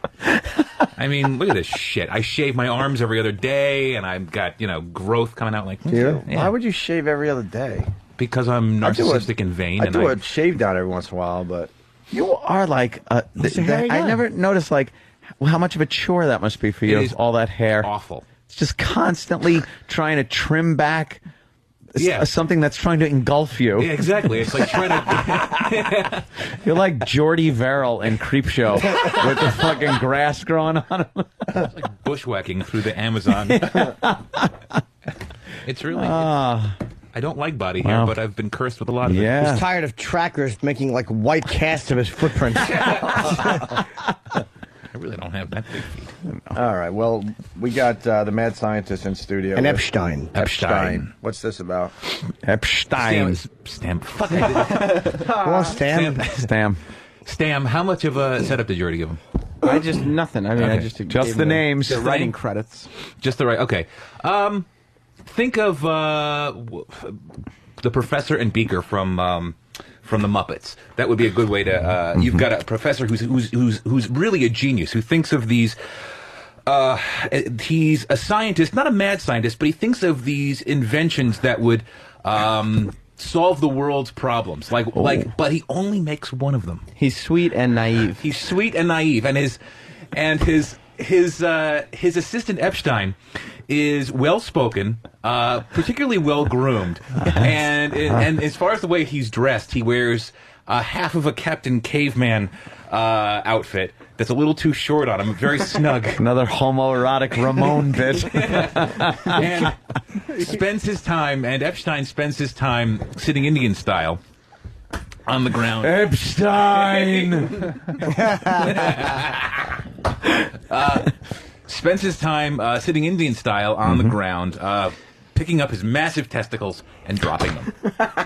I mean, look at this shit. I shave my arms every other day, and I've got growth coming out like. Yeah. Why would you shave every other day? Because I'm narcissistic and vain. I and do a shave down every once in a while, but You are like... I never noticed how much of a chore that must be for you. It is all that hair. Awful. It's just constantly trying to trim back something that's trying to engulf you. Yeah, exactly. It's like trying to... You're like Jordy Verrill in Creepshow with the fucking grass growing on him. It's like bushwhacking through the Amazon. It's really... I don't like body hair, but I've been cursed with a lot of it. He's tired of trackers making like white casts of his footprints. I really don't have that big feet. All right. Well, we got the Mad Scientist in studio. And with- Epstein. Epstein. What's this about? Epstein. Stam. Fuck. Well, Stam. Stam, how much of a setup did you already give him? I just nothing. I mean, Okay. I just Just gave the him names. the writing credits. Just the right. Okay. Think of the Professor and Beaker from the Muppets. That would be a good way to. You've got a professor who's really a genius who thinks of these. He's a scientist, not a mad scientist, but he thinks of these inventions that would solve the world's problems. But he only makes one of them. He's sweet and naive. He's sweet and naive, and his his assistant Epstein is well spoken, particularly well groomed, and as far as the way he's dressed, he wears half of a Captain Caveman outfit that's a little too short on him, very snug. Another homoerotic Ramon bit. And Epstein spends his time sitting Indian style on the ground. Epstein! Spends his time sitting Indian style on the ground, picking up his massive testicles and dropping them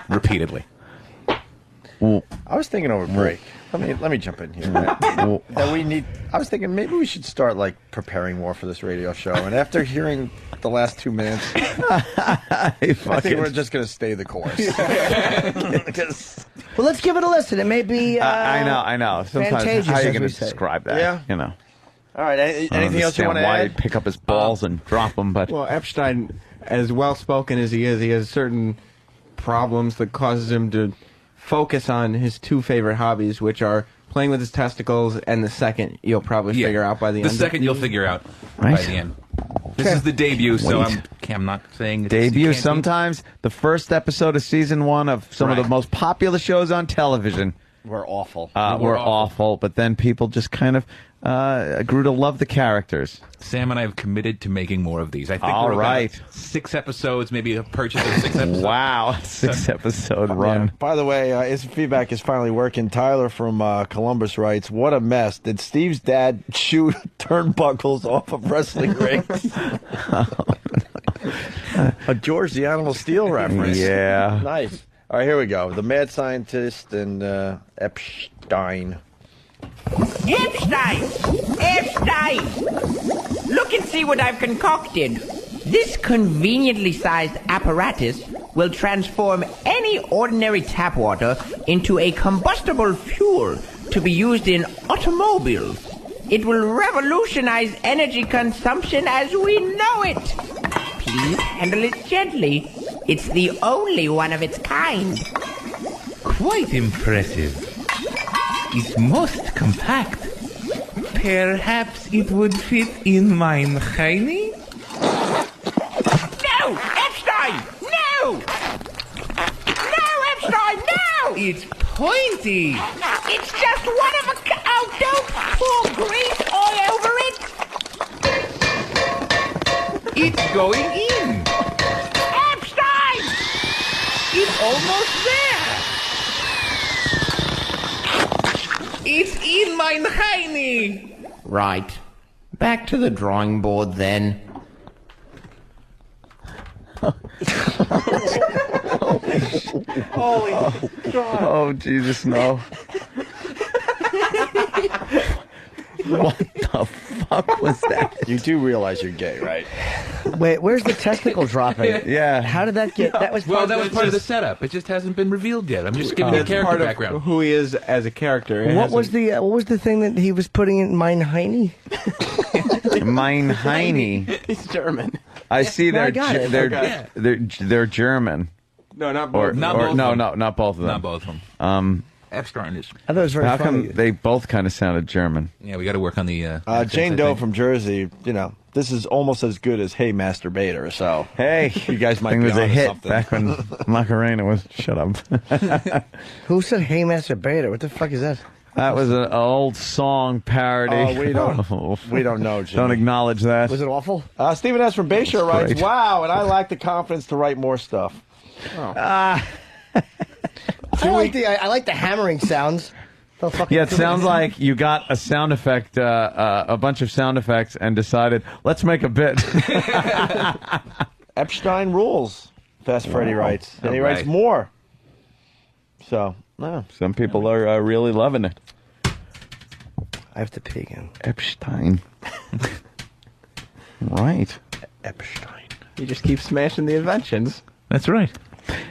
repeatedly. I was thinking over break. Let me jump in here. I was thinking maybe we should start like preparing more for this radio show. And after hearing the last 2 minutes, I think we're just going to stay the course. Well, let's give it a listen. It may be. I know. Sometimes Fantagious, how are you as going we to say. describe that? Yeah. You know. All right. Anything else you want to why add? he'd pick up his balls and drop them, but Well, Epstein, as well-spoken as he has certain problems that causes him to focus on his two favorite hobbies, which are playing with his testicles, and the second you'll probably figure out by the end. The second you'll figure out Right. by the end. This is the debut, so I'm not saying it's, debut. it can't be. Sometimes the first episode of season 1 of some of the most popular shows on television We're awful. were awful, but then people just kind of grew to love the characters. Sam and I have committed to making more of these. I think All we're about right. 6 episodes, maybe a purchase of 6 episodes. Wow, 6-episode run. By the way, instant feedback is finally working. Tyler from Columbus writes, "What a mess! Did Steve's dad shoot turnbuckles off of wrestling rings?" A George the Animal Steel reference. Yeah. Nice. All right, here we go. The Mad Scientist and Epstein. Epstein! Epstein! Look and see what I've concocted. This conveniently sized apparatus will transform any ordinary tap water into a combustible fuel to be used in automobiles. It will revolutionize energy consumption as we know it. Please handle it gently. It's the only one of its kind. Quite impressive. It's most compact. Perhaps it would fit in mine Heine? No! Epstein! No! No, Epstein, no! It's pointy. It's just one of a... Oh, don't pour grease all over it! It's going in. Epstein! It's almost there. It's in mine Heine. Right. Back to the drawing board, then. Holy God. Oh, Jesus, no. What the fuck was that? You do realize you're gay, right? Wait, where's the testicle dropping? Yeah. How did that get? That was Well, part that of was part of the setup. It just hasn't been revealed yet. I'm just giving you a That's character part background. of who he is as a character. It What was hasn't- the thing that he was putting in Mein Heine? Mein Heine. He's German. I see No, I they're got it. they're German. No, not Or, both. Not or- both of no, them. no, not both of them. Not both of them. Epstein is. I thought it was very How funny. come they both kind of sounded German? Yeah, we got to work on the. Jane accents, I Doe think. from Jersey, this is almost as good as Hey Masturbator, so Hey, you guys might thing be was a onto hit something. back when Macarena was. Shut up. Who said "Hey, Master Beta"? What the fuck is that? That was an old song parody. Oh, we don't- Oh, we don't know, Jimmy. Don't acknowledge that. Was it awful? Stephen S. from Bayshore writes, great. "Wow, and I lack the confidence to write more stuff." I like the hammering sounds. The fucking Yeah, it sounds like you got a sound effect, a bunch of sound effects, and decided, let's make a bit. Epstein rules, Fast Freddy writes. And he All writes right. more. So, no. Some people are really loving it. I have to pee again. Epstein. Right. Epstein. You just keep smashing the inventions. That's right.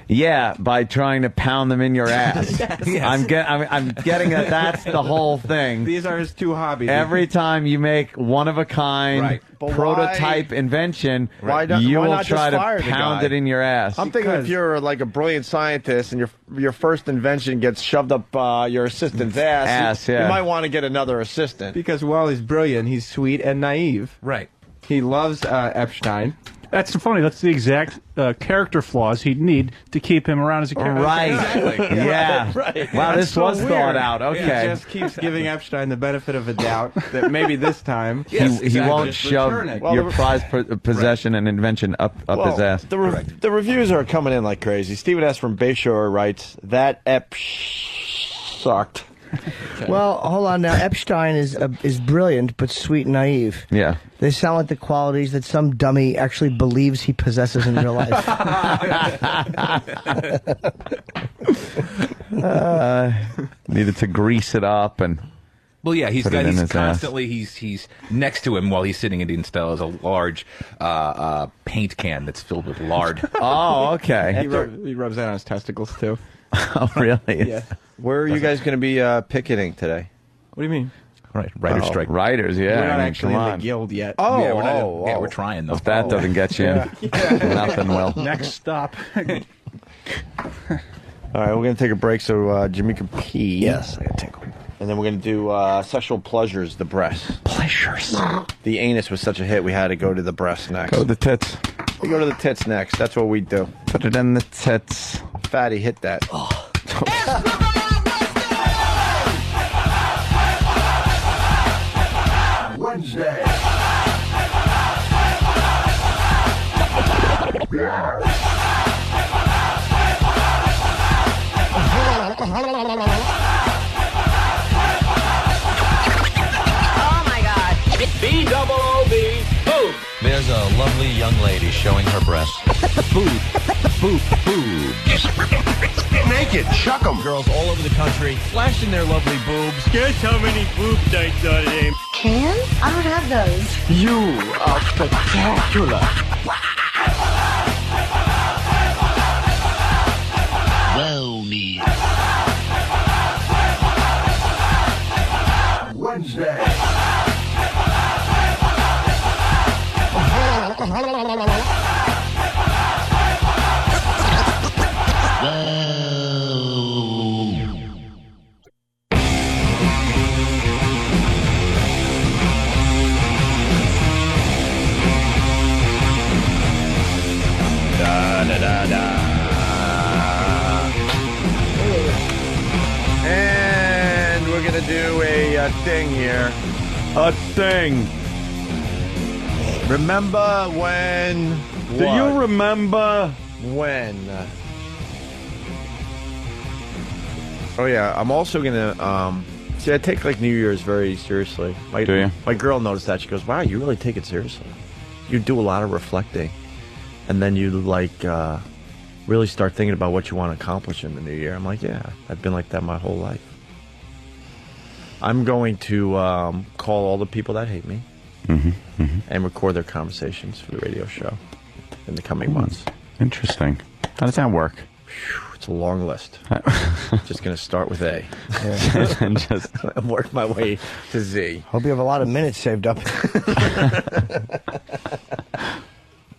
Yeah, by trying to pound them in your ass. Yes. I'm getting that that's the whole thing. These are his two hobbies. Every time you make one of a kind Right. But prototype invention, Why you will not try just fire to the pound guy? it in your ass. I'm thinking if you're like a brilliant scientist and your first invention gets shoved up your assistant's ass, you might want to get another assistant. Because while he's brilliant, he's sweet and naive. Right. He loves Epstein. That's funny. That's the exact character flaws he'd need to keep him around as a character. Right. Exactly. Yeah. Right. Wow, this so was weird. thought out. Okay. He just keeps giving Epstein the benefit of a doubt that maybe this time He won't Just shove return it. your prized possession and invention up his ass. The reviews are coming in like crazy. Stephen S. from Bayshore writes, that sucked. Well, hold on now. Epstein is brilliant, but sweet and naive. Yeah. They sound like the qualities that some dummy actually believes he possesses in real life. Needed to grease it up and. Well, yeah, he's put it in his constantly he's next to him while he's sitting at the install is a large paint can that's filled with lard. Oh, okay. He rubs that on his testicles too. Oh, really? Yeah. Where are you guys going to be picketing today? What do you mean? Right, writer strike. Writers, yeah. We're not I mean, actually come in on. the guild yet. Oh, yeah, we're trying though. If that doesn't get you in, nothing will. Next stop. All right, we're going to take a break so Jimmy can pee. Yes, I got to take one. And then we're going to do sexual pleasures, the breasts. Pleasures. The anus was such a hit, we had to go to the breasts next. Go to the tits. We go to the tits next. That's what we do. Put it in the tits. Fatty, hit that. Wednesday. Oh my God. B-double-O-B. Boom. There's a lovely young lady showing her breasts. Boob. Boob. Boob. Naked. Chuck 'em. Girls all over the country flashing their lovely boobs. Guess how many boob nights are there? Can? I don't have those. You are spectacular. Well, me. Wednesday. And we're going to do a thing here. A thing. Remember when... Do you remember when? Oh, yeah. I'm also going to... see, I take, like, New Year's very seriously. Do you? My girl noticed that. She goes, wow, you really take it seriously. You do a lot of reflecting. And then you, like... really start thinking about what you want to accomplish in the new year. I'm like, yeah, I've been like that my whole life. I'm going to call all the people that hate me and record their conversations for the radio show in the coming months. Interesting. How does that work? It's a long list. Just going to start with A. And just work my way to Z. Hope you have a lot of minutes saved up.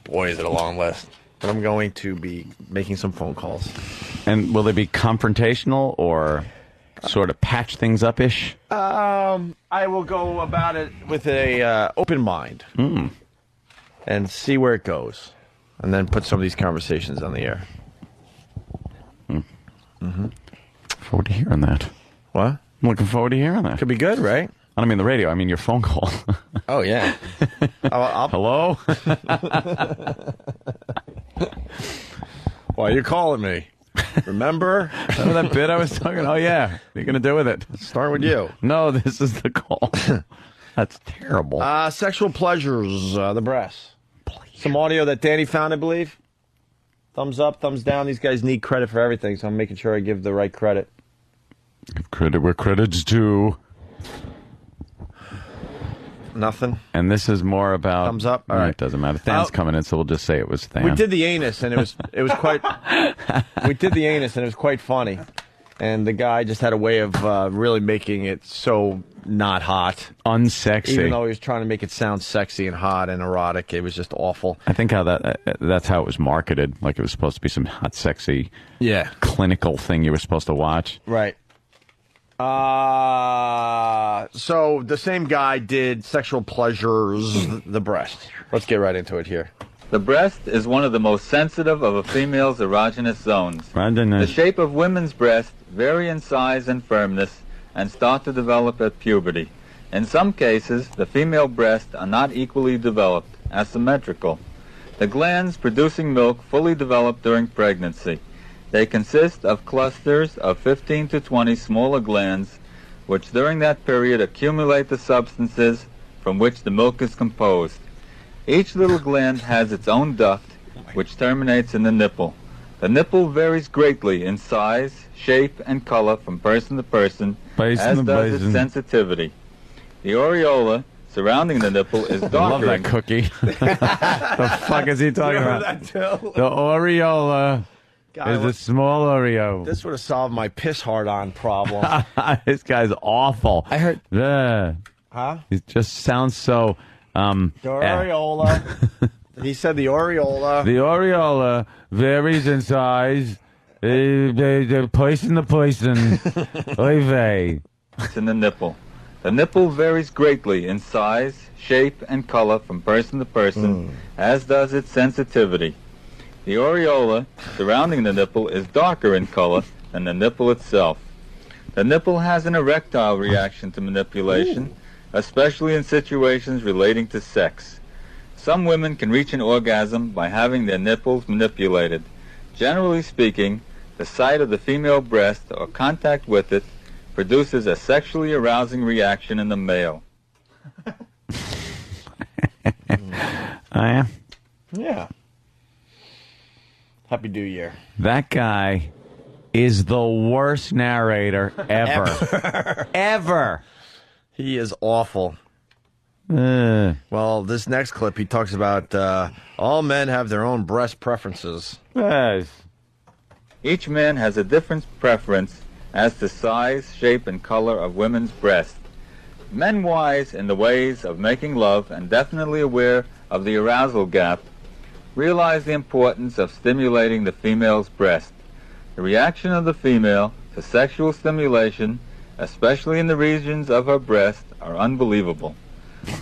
Boy, is it a long list. But I'm going to be making some phone calls. And will they be confrontational or sort of patch things up-ish? I will go about it with a open mind and see where it goes, and then put some of these conversations on the air. Forward to hearing that. What? I'm looking forward to hearing that. Could be good, right? I don't mean the radio. I mean your phone call. Oh, yeah. Hello? Why are you calling me? Remember? Remember that bit I was talking? Oh, yeah. What are you going to do with it? Start with you. No, this is the call. That's terrible. Sexual pleasures, the breasts. Some audio that Danny found, I believe. Thumbs up, thumbs down. These guys need credit for everything, so I'm making sure I give the right credit. Give credit where credit's due. Nothing. And this is more about Thumbs up? All No, right. It doesn't matter. Than's coming in, so we'll just say it was Than. We did the anus, and it was quite. We did the anus, and it was quite funny. And the guy just had a way of really making it so not hot, unsexy. Even though he was trying to make it sound sexy and hot and erotic, it was just awful. I think that's how it was marketed. Like it was supposed to be some hot, sexy, clinical thing you were supposed to watch. Right. So the same guy did sexual pleasures, the breast. Let's get right into it here. The breast is one of the most sensitive of a female's erogenous zones. The shape of women's breasts vary in size and firmness and start to develop at puberty. In some cases, the female breasts are not equally developed, asymmetrical. The glands producing milk fully develop during pregnancy. They consist of clusters of 15 to 20 smaller glands, which during that period accumulate the substances from which the milk is composed. Each little gland has its own duct, which terminates in the nipple. The nipple varies greatly in size, shape, and color from person to person, as does its sensitivity. The areola surrounding the nipple is darker. I love that cookie. The fuck is he talking about? The areola is a small Oreo. This would have solved my piss hard-on problem. This guy's awful. I heard. Huh? He just sounds so. The areola. He said the areola. The areola varies in size. The poison, the poison. Oy vey. It's in the nipple. The nipple varies greatly in size, shape, and color from person to person, as does its sensitivity. The areola surrounding the nipple is darker in color than the nipple itself. The nipple has an erectile reaction to manipulation, especially in situations relating to sex. Some women can reach an orgasm by having their nipples manipulated. Generally speaking, the sight of the female breast or contact with it produces a sexually arousing reaction in the male. Yeah. Yeah. Happy New Year. That guy is the worst narrator ever. Ever. He is awful. Well, this next clip, he talks about all men have their own breast preferences. Yes. Each man has a different preference as to size, shape, and color of women's breasts. Men wise in the ways of making love and definitely aware of the arousal gap realize the importance of stimulating the female's breast. The reaction of the female to sexual stimulation, especially in the regions of her breast, are unbelievable.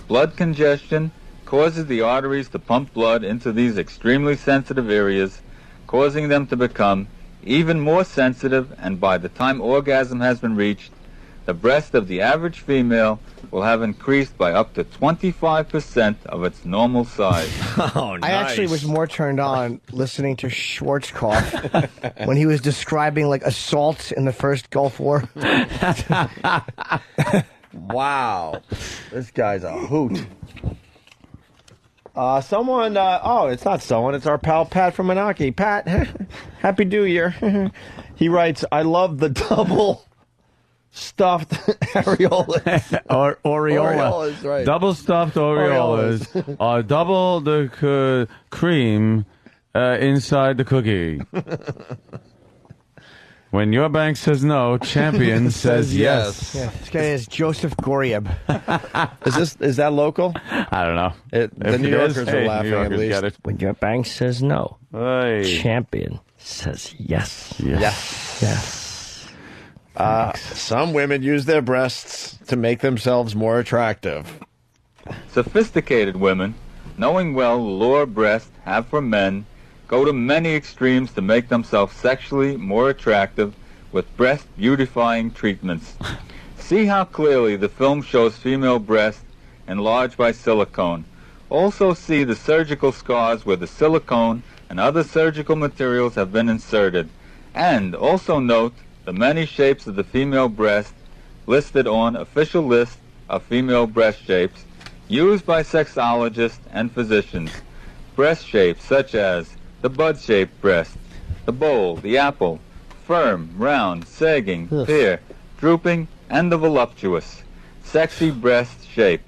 Blood congestion causes the arteries to pump blood into these extremely sensitive areas, causing them to become even more sensitive, and by the time orgasm has been reached, the breast of the average female will have increased by up to 25% of its normal size. Oh, nice. I actually was more turned on listening to Schwarzkopf when he was describing like assaults in the first Gulf War. Wow. This guy's a hoot. Someone, it's not someone, it's our pal Pat from Menaki. Pat, Happy New Year. He writes, I love the double stuffed areolas. Or Oreola. Areolas, right. Double stuffed Oreolas. Double the cream inside the cookie. When your bank says no, Champion says yes. Yeah, this guy is Joseph Gorieb. Is that local? I don't know. The New Yorkers are laughing at least. When your bank says no, Hey. Champion says yes. Yes. Some women use their breasts to make themselves more attractive. Sophisticated women, knowing well the lure breasts have for men, go to many extremes to make themselves sexually more attractive with breast beautifying treatments. See how clearly the film shows female breasts enlarged by silicone. Also see the surgical scars where the silicone and other surgical materials have been inserted. And also note the many shapes of the female breast listed on official list of female breast shapes used by sexologists and physicians. Breast shapes such as the bud-shaped breast, the bowl, the apple, firm, round, sagging, pear, drooping, and the voluptuous. Sexy breast shape.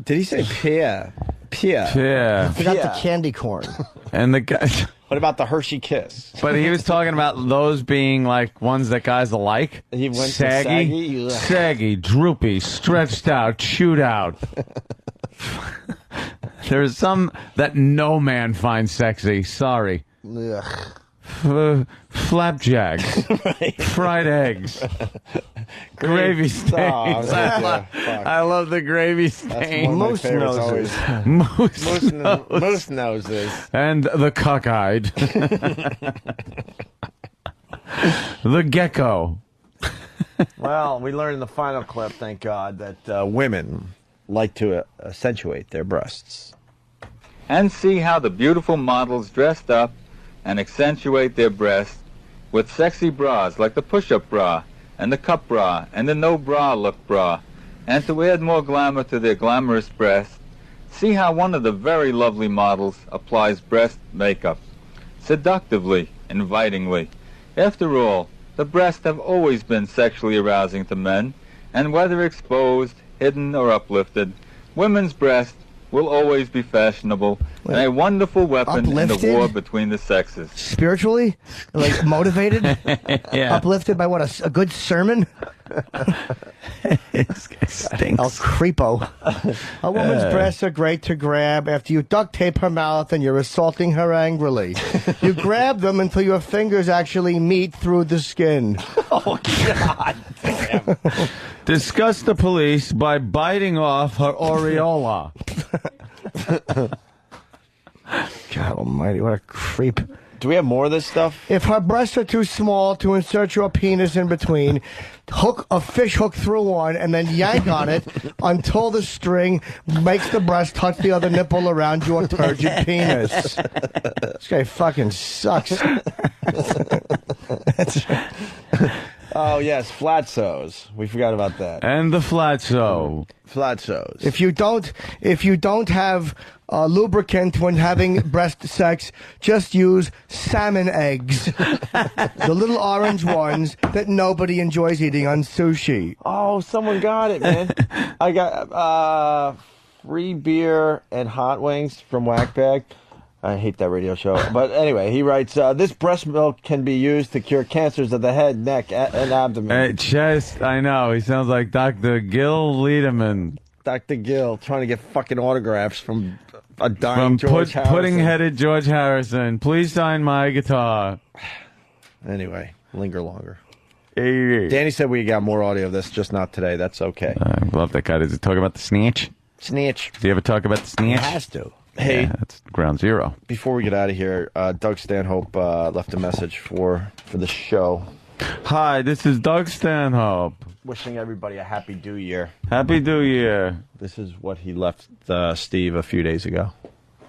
Did he say Pia? Pia. Yeah. I forgot the candy corn. And the guy. What about the Hershey Kiss? But he was talking about those being like ones that guys will like. He went saggy, to saggy, droopy, stretched out, chewed out. There's some that no man finds sexy. Sorry. Flapjacks, fried eggs, gravy stains. I love the gravy stains. Moose noses. Moose noses. And the cockeyed. The gecko. Well, we learned in the final clip, thank God, that women like to accentuate their breasts. And see how the beautiful models dressed up and accentuate their breasts with sexy bras like the push-up bra and the cup bra and the no bra look bra. And to add more glamour to their glamorous breasts, see how one of the very lovely models applies breast makeup. Seductively, invitingly. After all, the breasts have always been sexually arousing to men, and whether exposed, hidden, or uplifted, women's breasts will always be fashionable and a wonderful weapon in the war between the sexes. Spiritually? Like motivated? Yeah. Uplifted by what, a good sermon? It stinks. El creepo. A woman's breasts are great to grab after you duct tape her mouth and you're assaulting her angrily. You grab them until your fingers actually meet through the skin. Oh, God damn. Discuss the police by biting off her aureola. God almighty, what a creep. Do we have more of this stuff? If her breasts are too small to insert your penis in between, hook a fish hook through one and then yank on it until the string makes the breast touch the other nipple around your turgid penis. This guy fucking sucks. Oh, yes, flatsos. We forgot about that. And the flatso. Flatsos. If you don't have lubricant when having breast sex, just use salmon eggs. The little orange ones that nobody enjoys eating on sushi. Oh, someone got it, man. I got free beer and hot wings from Whackbag. I hate that radio show. But anyway, he writes, this breast milk can be used to cure cancers of the head, neck, and abdomen. Chest, I know. He sounds like Dr. Gil Liederman. Dr. Gil trying to get fucking autographs from a dying George Harrison. Pudding-headed George Harrison. Please sign my guitar. Anyway, linger longer. Hey. Danny said we got more audio of this, just not today. That's okay. I love that guy. Does he talk about the snatch? Snatch. Do you ever talk about the snatch? He has to. Hey, yeah, that's ground zero. Before we get out of here, Doug Stanhope left a message for the show. Hi, this is Doug Stanhope. Wishing everybody a happy New Year. Happy New Year. This is what he left Steve a few days ago.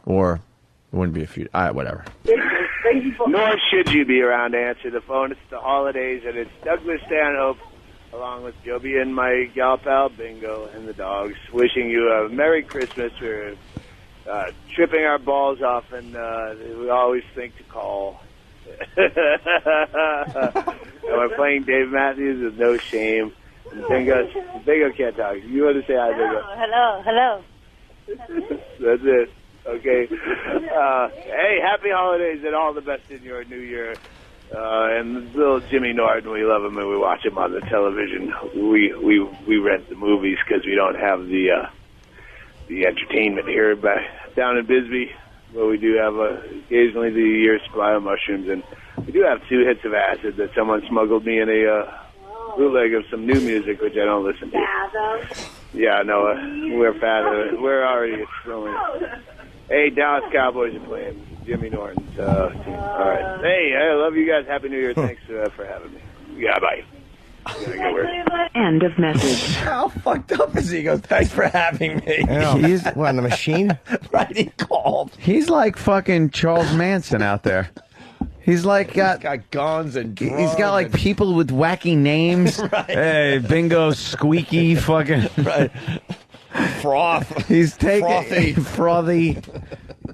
Or it wouldn't be a few... whatever. Nor should you be around to answer the phone. It's the holidays, and it's Douglas Stanhope, along with Joby and my gal pal Bingo and the dogs, wishing you a Merry Christmas. We're tripping our balls off, and we always think to call. And we're playing Dave Matthews with No Shame. And Bingo can't talk. You want to say hi, Bingo? Hello. That's it. Okay. Hey, happy holidays and all the best in your new year. And little Jimmy Norton, we love him and we watch him on the television. We rent the movies because we don't have the entertainment here down in Bisbee. But we do have occasionally the year's supply of mushrooms, and we do have 2 hits of acid that someone smuggled me in a bootleg of some new music, which I don't listen to. Yeah, no, we're fat. We're already throwing. Hey, Dallas Cowboys are playing Jimmy Norton's team. All right. Hey, I love you guys. Happy New Year. Thanks for having me. Yeah, bye. End of message. How fucked up is he? He goes, thanks for having me. He's what, on the machine? Right, he called. He's like fucking Charles Manson out there. He's like he's got guns and drugs. He's got like people with wacky names. Right. Hey, Bingo, Squeaky, fucking right. Froth. He's taking frothy.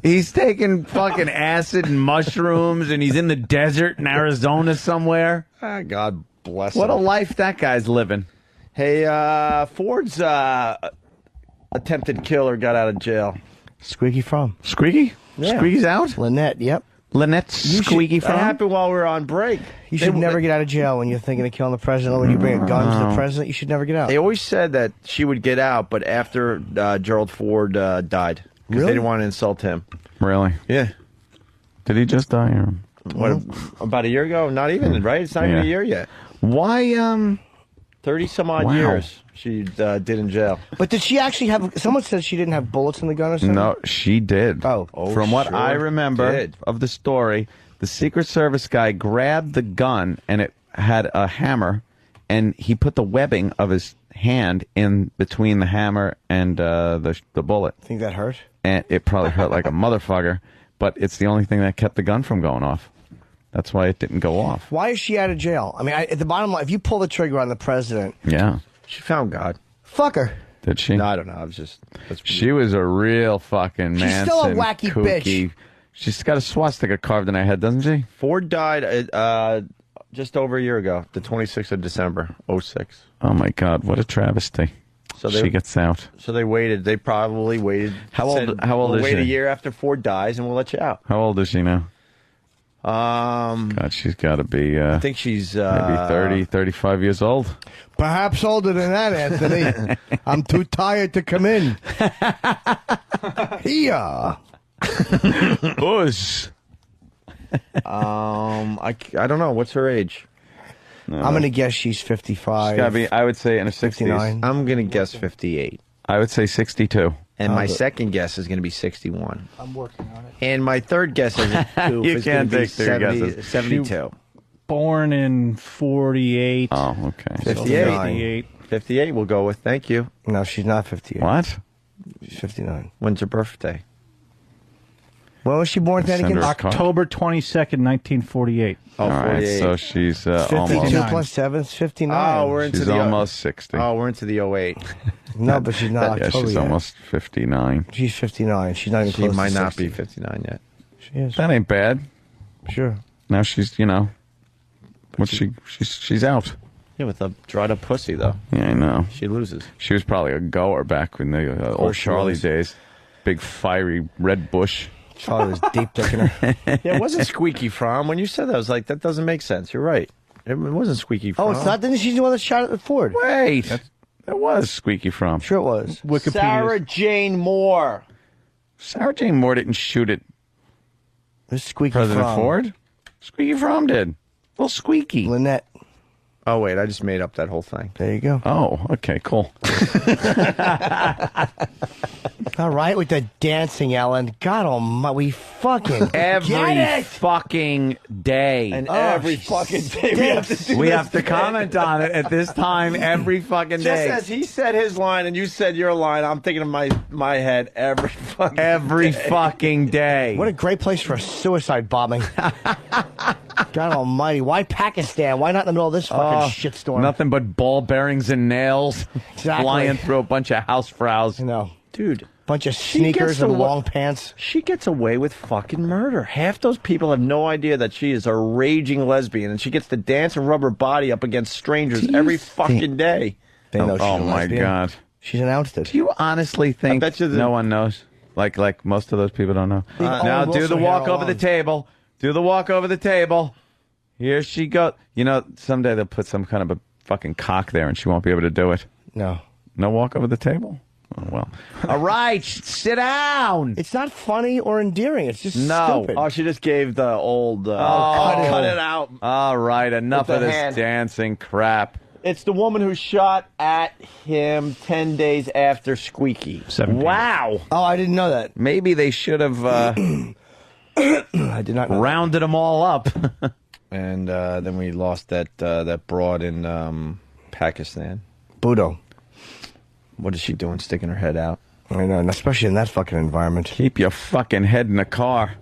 He's taking fucking acid and mushrooms, and he's in the desert in Arizona somewhere. God bless What him. a life that guy's living. Hey, Ford's attempted killer got out of jail. Squeaky Fromm. Squeaky? Yeah. Squeaky's out? Lynette, yep. Lynette Squeaky That Fromm? happened while we were on break. You should never get out of jail when you're thinking of killing the president. When you bring a gun to the president, you should never get out. They always said that she would get out, but after Gerald Ford died. Because they didn't want to insult him. Really? Yeah. Did he just die? Or? What, about a year ago? Not even, right? It's not even a year yet. Why, 30 some odd Wow. years she did in jail. But did she actually have... Someone said she didn't have bullets in the gun or something? No, she did. Oh. From what sure I remember did. of the story, the Secret Service guy grabbed the gun, and it had a hammer, and he put the webbing of his hand in between the hammer and the bullet. Think that hurt? And it probably hurt like a motherfucker, but it's the only thing that kept the gun from going off. That's why it didn't go off. Why is she out of jail? I mean, at the bottom line, if you pull the trigger on the president... Yeah. She found God. Fuck her. Did she? No, I don't know. I was just... She was a real fucking She's Manson, still a wacky kooky. bitch. She's got a swastika carved in her head, doesn't she? Ford died just over a year ago, the 26th of December, 06. Oh, my God. What a travesty. So she gets out. So they waited. They probably waited. How old we'll is wait a she? year after Ford dies, and we'll let you out. How old is she now? God, she's got to be... I think she's... maybe 30, 35 years old. Perhaps older than that, Anthony. I'm too tired to come in. Yeah. Buzz. I don't know. What's her age? I'm going to guess she's 55. She's got to be, I would say, in her 60s. 59. I'm going to guess 58. I would say 62. And my second guess is going to be 61. I'm working on it. And my third guess is You is going can't to be take three guesses. 72. Born in 48. Oh, okay. 58. 58 we'll go with. Thank you. No, she's not 58. What? She's 59. When's her birthday? When was she born, Anakin? October 22nd, 1948. Oh, All right, 48. so she's 52 almost... plus 7 is 59. Oh, we're into She's the almost 60. Oh, we're into the 08. No, but she's not Yeah, October she's yet. almost 59. She's 59. She's not even She close might to not 60. be 59 yet. She is. That ain't bad. Sure. Now she's, she's out. Yeah, with a dried up pussy, though. Yeah, I know. She loses. She was probably a goer back in the old she Charlie was. days. Big, fiery red bush. Charlie was deep dick in her. Yeah, it wasn't Squeaky Fromm. When you said that, I was like, that doesn't make sense. You're right. It wasn't Squeaky Fromm. Oh, it's not? Didn't she the one that shot at Ford? Wait. That was Squeaky Fromm. Sure it was. Sarah Jane Moore. Sarah Jane Moore didn't shoot at This Squeaky President Fromm. Ford. Squeaky Fromm did. Little Squeaky. Lynette. Oh, wait, I just made up that whole thing. There you go. Oh, okay, cool. All right with the dancing, Ellen. God almighty, we fucking Every get it. fucking day. And Oh, every she fucking day we have to do We this. have to comment on it at this time every fucking Just day. as he said his line and you said your line, I'm thinking of my head every fucking Every day. fucking day. What a great place for a suicide bombing. God almighty. Why Pakistan? Why not in the middle of this fucking shitstorm? Nothing but ball bearings and nails Exactly. flying through a bunch of housefrows. No. Dude. Bunch of She sneakers gets and away- long pants. She gets away with fucking murder. Half those people have no idea that she is a raging lesbian, and she gets to dance and rub her body up against strangers every fucking day. They know she's Oh a my lesbian. God. She's announced it. Do you honestly think bet you no one knows? Like most of those people don't know. Now Owen do the Wilson walk hair over the alone. table. Do the walk over the table. Here she goes. Someday they'll put some kind of a fucking cock there and she won't be able to do it. No. No walk over the table? Oh, well. All right, sit down. It's not funny or endearing. It's just No. stupid. Oh, she just gave the old Oh. cut it out. All right, enough With of the this hand. dancing crap. It's the woman who shot at him 10 days after Squeaky. 17. Wow. Oh, I didn't know that. Maybe they should have I did not know rounded them all up. And then we lost that broad in Pakistan. that. Budo. What is she doing, sticking her head out? I know, and especially in that fucking environment. Keep your fucking head in the car.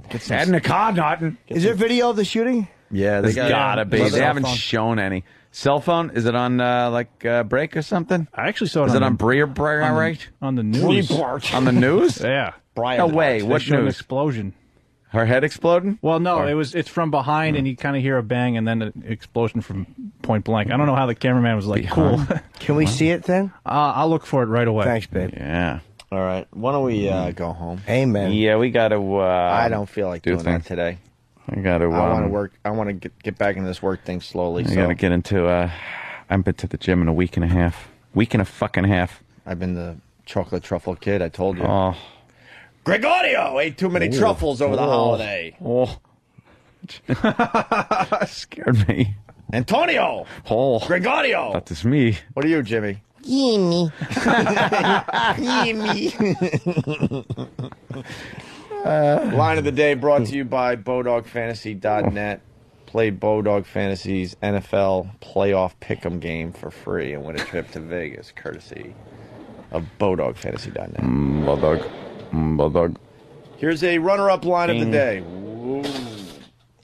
Head in the car, Norton. Is there video of the shooting? Yeah, There's gotta be. They Cell haven't phone. shown any. Cell phone? Is it on break or something? I actually saw it. Is on it on the, Breer on the- right? on the news. On the news? Yeah. Brian No way. They What showed an news? explosion. Her head exploding? Well, no, it's from behind, and you kind of hear a bang, and then an explosion from point blank. I don't know how the cameraman was like, cool. Can we see it then? I'll look for it right away. Thanks, babe. Yeah. All right. Why don't we go home? Amen. Yeah, we got to... I don't feel like doing that today. I got to... I want to work. I want to get back into this work thing slowly. I got to get into... I haven't been to the gym in a week and a half. Week and a fucking half. I've been the chocolate truffle kid, I told you. Oh. Gregorio ate too many truffles over the holiday. Oh. Scared me. Antonio. Oh. Gregorio. That is me. What are you, Jimmy? Gimme. Gimme. Line of the day brought to you by BowDogFantasy.net. Play Bowdog Fantasy's NFL playoff pick'em game for free and win a trip to Vegas, courtesy of BowDogFantasy.net. Bulldog. Here's a runner-up line of the day.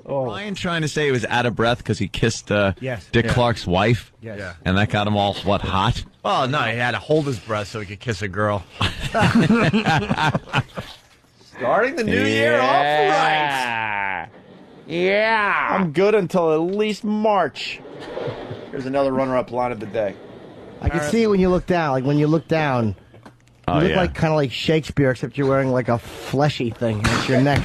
Ryan trying to say he was out of breath because he kissed Dick Yeah. Clark's wife? Yes. Yeah. And that got him all, hot? Oh, no, he had to hold his breath so he could kiss a girl. Starting the new year off right. Yeah. I'm good until at least March. Here's another runner-up line of the day. I can see it when you look down. Like when you look down, you look like kind of like Shakespeare, except you're wearing like a fleshy thing at your neck.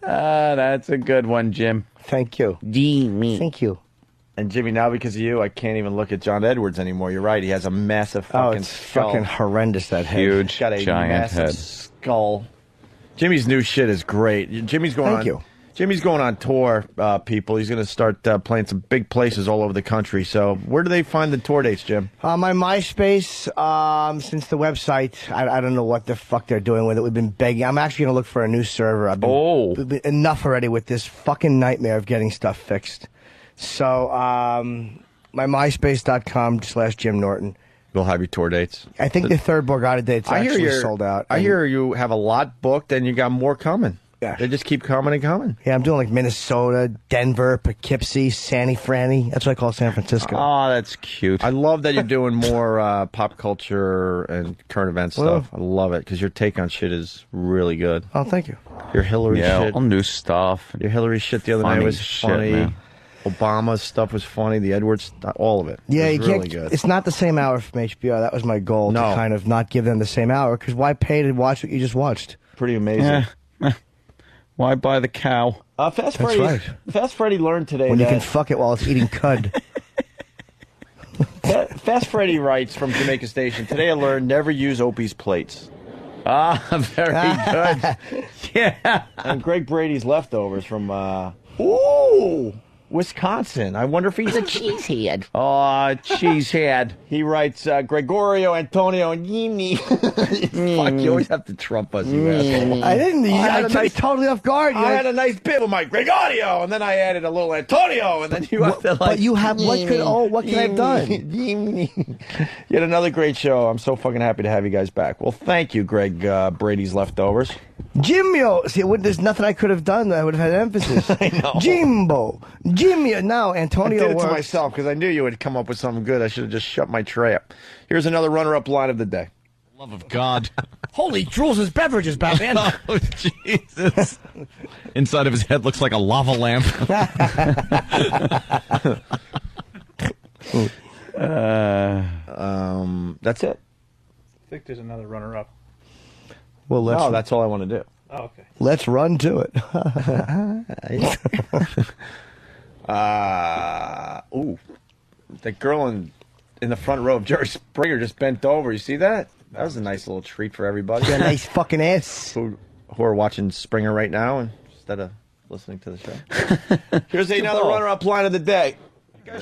That's a good one, Jim. Thank you. Jimmy. Thank you. And Jimmy, now because of you, I can't even look at John Edwards anymore. You're right. He has a massive fucking it's skull. fucking horrendous, that head. Huge, He's got a giant massive head. skull. Jimmy's new shit is great. Jimmy's going Thank on. you. Jimmy's going on tour, people. He's going to start playing some big places all over the country. So where do they find the tour dates, Jim? My MySpace, since the website, I don't know what the fuck they're doing with it. We've been begging. I'm actually going to look for a new server. I've been enough already with this fucking nightmare of getting stuff fixed. So, my MySpace.com/Jim Norton. We'll have your tour dates. I think the third Borgata date's actually sold out. I hear you have a lot booked and you got more coming. Yeah. They just keep coming and coming. Yeah, I'm doing like Minnesota, Denver, Poughkeepsie, Sandy Franny. That's what I call San Francisco. Oh, that's cute. I love that you're doing more pop culture and current event stuff. I love it because your take on shit is really good. Oh, thank you. Your Hillary shit. all new stuff. Your Hillary shit the other night was shit, funny. man. Obama's stuff was funny. The Edwards, all of it. Yeah, it you was really can't. good. It's not the same hour from HBO. That was my goal to kind of not give them the same hour because why pay to watch what you just watched? Pretty amazing. Why buy the cow? Fast Freddy learned today when that you can fuck it while it's eating cud. Fast Freddy writes from Jamaica Station. Today I learned never use Opie's plates. Ah, very good. Yeah. And Greg Brady's leftovers from Wisconsin. I wonder if he's a cheesehead. Oh, cheesehead. He writes Gregorio, Antonio, and Yini. Fuck, you always have to trump us, you asshole. I didn't. I took it totally off guard. I had a nice bit with my Gregorio, and then I added a little Antonio, and then you have to like. But you have what could I have done? You had another great show. I'm so fucking happy to have you guys back. Well, thank you, Greg Brady's leftovers. Jimbo. See, there's nothing I could have done that would have had emphasis. I know. Jimbo. Jimmy. Now, Antonio I did it to works. myself because I knew you would come up with something good. I should have just shut my trap. Here's another runner-up line of the day. Love of God. Holy Jules' beverages, Batman. Oh, Jesus. Inside of his head looks like a lava lamp. That's it. I think there's another runner-up. Well, that's all I want to do. Oh, okay. Let's run to it. The girl in the front row of Jerry Springer just bent over. You see that? That was a nice little treat for everybody. Yeah, nice fucking ass. Who are watching Springer right now instead of listening to the show. Here's another runner-up line of the day. You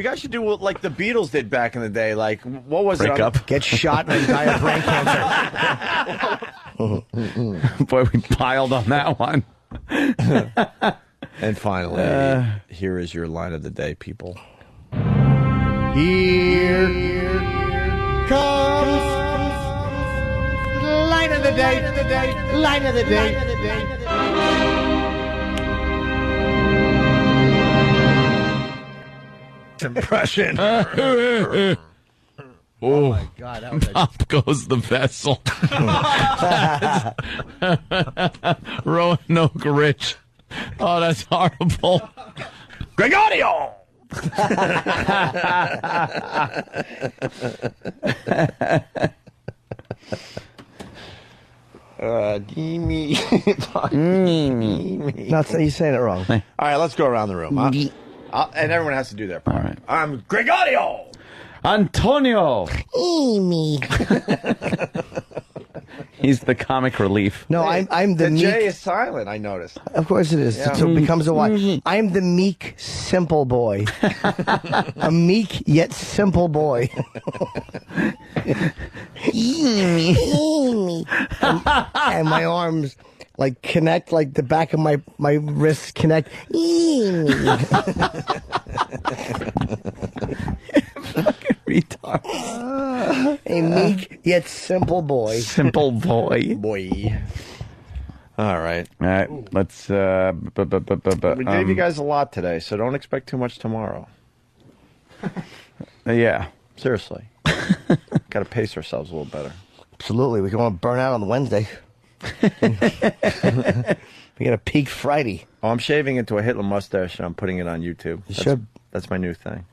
guys should do what like the Beatles did back in the day. Like, what was Break it? up. Get shot and die of brain cancer. Boy, we piled on that one. And finally, here is your line of the day, people. Here comes line of the day. Line of the day. Impression. Oh my God, that was Up goes the vessel. Roanoke Rich. Oh, that's horrible. Gregorio! No, you're saying it wrong. All right, let's go around the room. Huh? And everyone has to do their part. All right. I'm Gregorio! Antonio. Me. He's the comic relief. No, I'm the meek. J is silent, I noticed. Of course it is. Yeah. So it becomes a Y. I'm the meek, simple boy. A meek yet simple boy. and my arms like connect, like the back of my wrists connect. Retard. A meek yet simple boy. Simple boy. Boy. All right. All right. Let's. We gave you guys a lot today, so don't expect too much tomorrow. Yeah. Seriously. Got to pace ourselves a little better. Absolutely. We don't want to burn out on the Wednesday. We got a peak Friday. Oh, I'm shaving into a Hitler mustache and I'm putting it on YouTube. You should. That's my new thing.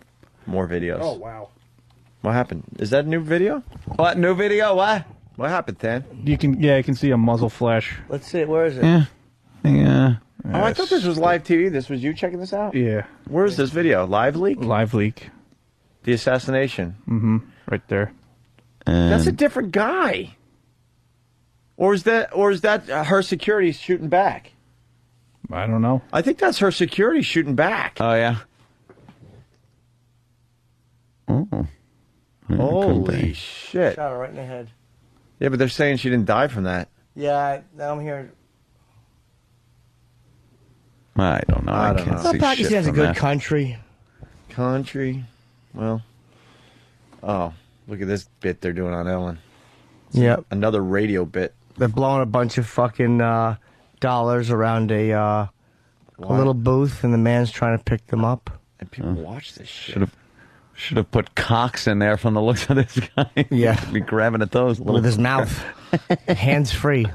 More videos. Oh, wow. What happened? Is that a new video? What new video? What? What happened, Tan? You can see a muzzle flash. Let's see. Where is it? Yeah. Oh, I thought this was live TV. This was you checking this out? Yeah. Where's this video? Live leak? Live leak. The assassination. Mm-hmm. Right there. That's a different guy. Or is that her security shooting back? I don't know. I think that's her security shooting back. Oh yeah. Oh. Holy shit. Shot her right in the head. Yeah, but they're saying she didn't die from that. Yeah, now I'm here. I don't know. I don't can't know. see Pakistan's shit a from good that. country. Well. Oh, look at this bit they're doing on Ellen. Yep. Another radio bit. They're blowing a bunch of fucking dollars around a little booth, and the man's trying to pick them up. And people watch this shit. Should have put cocks in there from the looks of this guy. Yeah. Be grabbing at those. With his mouth. Hands free.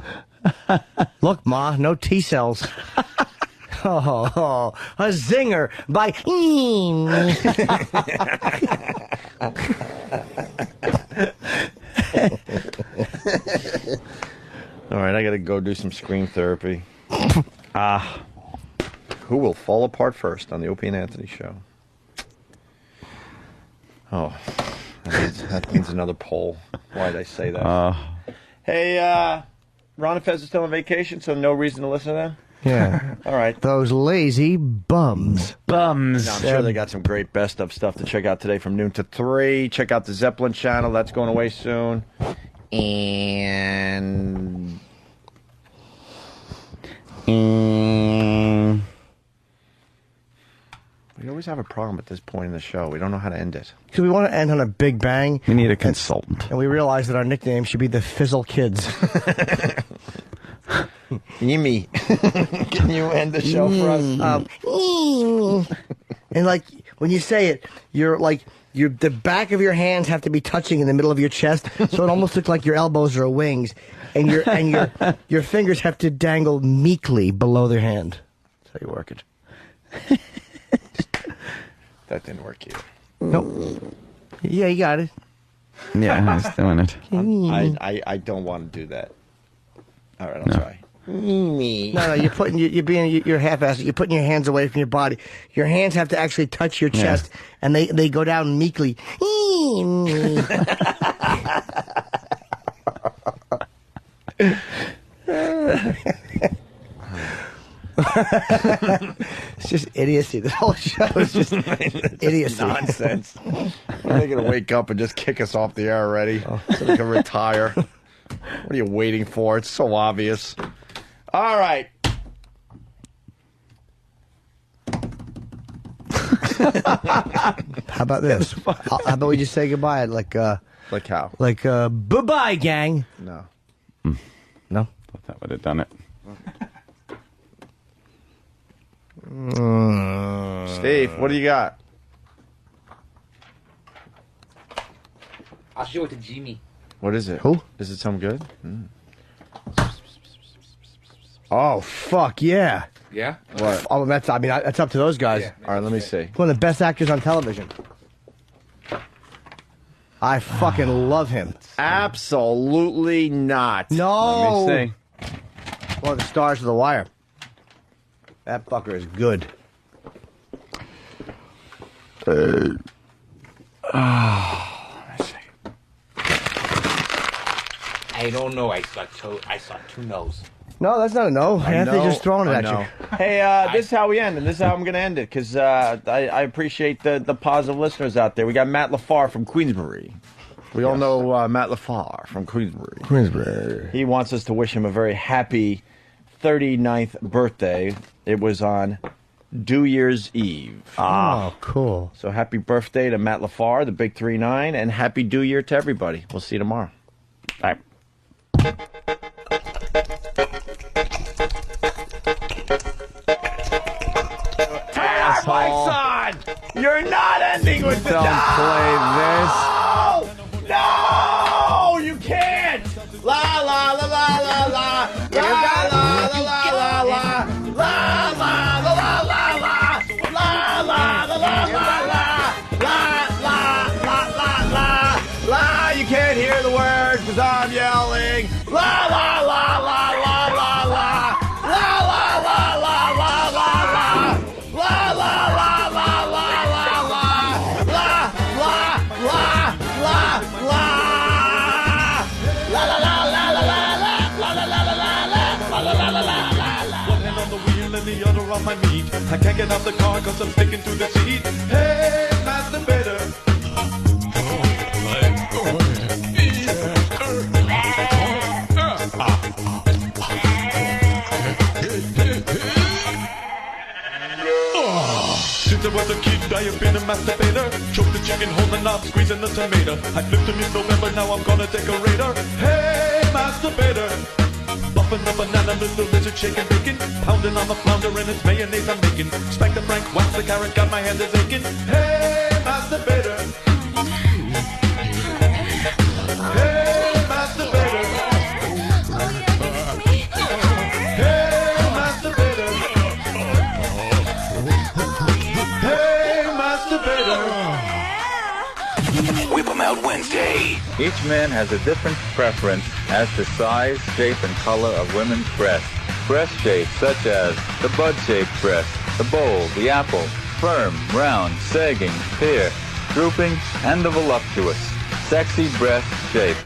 Look, Ma, no T cells. Oh, a zinger by. All right, I got to go do some screen therapy. Who will fall apart first on the Opie and Anthony show? Oh, that means another poll. Why did I say that? Hey, Ron and Fez are still on vacation, so no reason to listen to them? Yeah. All right. Those lazy bums. Bums. No, I'm sure they got some great best of stuff to check out today from noon to 3. Check out the Zeppelin channel. That's going away soon. And... We always have a problem at this point in the show. We don't know how to end it. Because we want to end on a big bang. We need a consultant. And we realize that our nickname should be the Fizzle Kids. Yimmy. Can you end the show for us? And like when you say it, you're like the back of your hands have to be touching in the middle of your chest, so it almost looks like your elbows are wings, and your fingers have to dangle meekly below their hand. That's how you work it. That didn't work either. Nope. Yeah, you got it. Yeah, he's doing it. I don't want to do that. All right, I'll try. No, you're half-assed. You're putting your hands away from your body. Your hands have to actually touch your chest, and they go down meekly. It's just idiocy. The whole show is just idiocy. Nonsense. Are they going to wake up and just kick us off the air already so we can retire? What are you waiting for? It's so obvious. All right. How about this? How about we just say goodbye? Like how? Like bye-bye, gang. No. No? Thought that would have done it. Steve, what do you got? I'll show it to Jimmy. What is it? Who? Is it something good? Oh, fuck, yeah. Yeah? What? Oh, that's up to those guys. All right, let me see. One of the best actors on television. I fucking love him. Absolutely not. No. Let me see. One of the stars of The Wire. That fucker is good. I don't know. I saw two no's. No, that's not a no. Anthony's just throwing it at you. Hey, this is how we end, and this is how I'm going to end it, because I appreciate the positive listeners out there. We got Matt LaFar from Queensbury. We all know Matt LaFar from Queensbury. He wants us to wish him a very happy 39th birthday. It was on New Year's Eve. Oh, cool. So happy birthday to Matt LaFar, the big 39, and happy New Year to everybody. We'll see you tomorrow. Bye. Asshole. My son! You're not ending with the... Don't play this. No! You can't! La la la la la la. La la la la la la. La la la la la la. La la la la la la. La la la la la. La, you can't hear the words because I'm yelling. La la la la la la la. La la la la la la la. La la la la la la la. La la la la la. La la la la la la la. La la la la la la. La la la la la. One hand on the wheel and the other on my knee. I can't get out the car cause I'm sticking to the seat. Hey, masturbator. Since I was a kid, I have been a masturbator. Choke the chicken, hold the knob, squeezing the tomato. I flipped him in November, now I'm gonna take a raider. Hey, masturbator. Buffing the banana, little lizard, shaking bacon. Pounding on the flounder and it's mayonnaise I'm making. Spank the frank, wax the carrot, got my hand is aching. Hey, masturbator. Hey, masturbator. Hey, masturbator. Hey, masturbator. Whip 'em out Wednesday. Each man has a different preference as to size, shape, and color of women's breasts. Breast shapes such as the bud-shaped breast, the bowl, the apple, firm, round, sagging, pear, drooping, and the voluptuous. Sexy breast shape.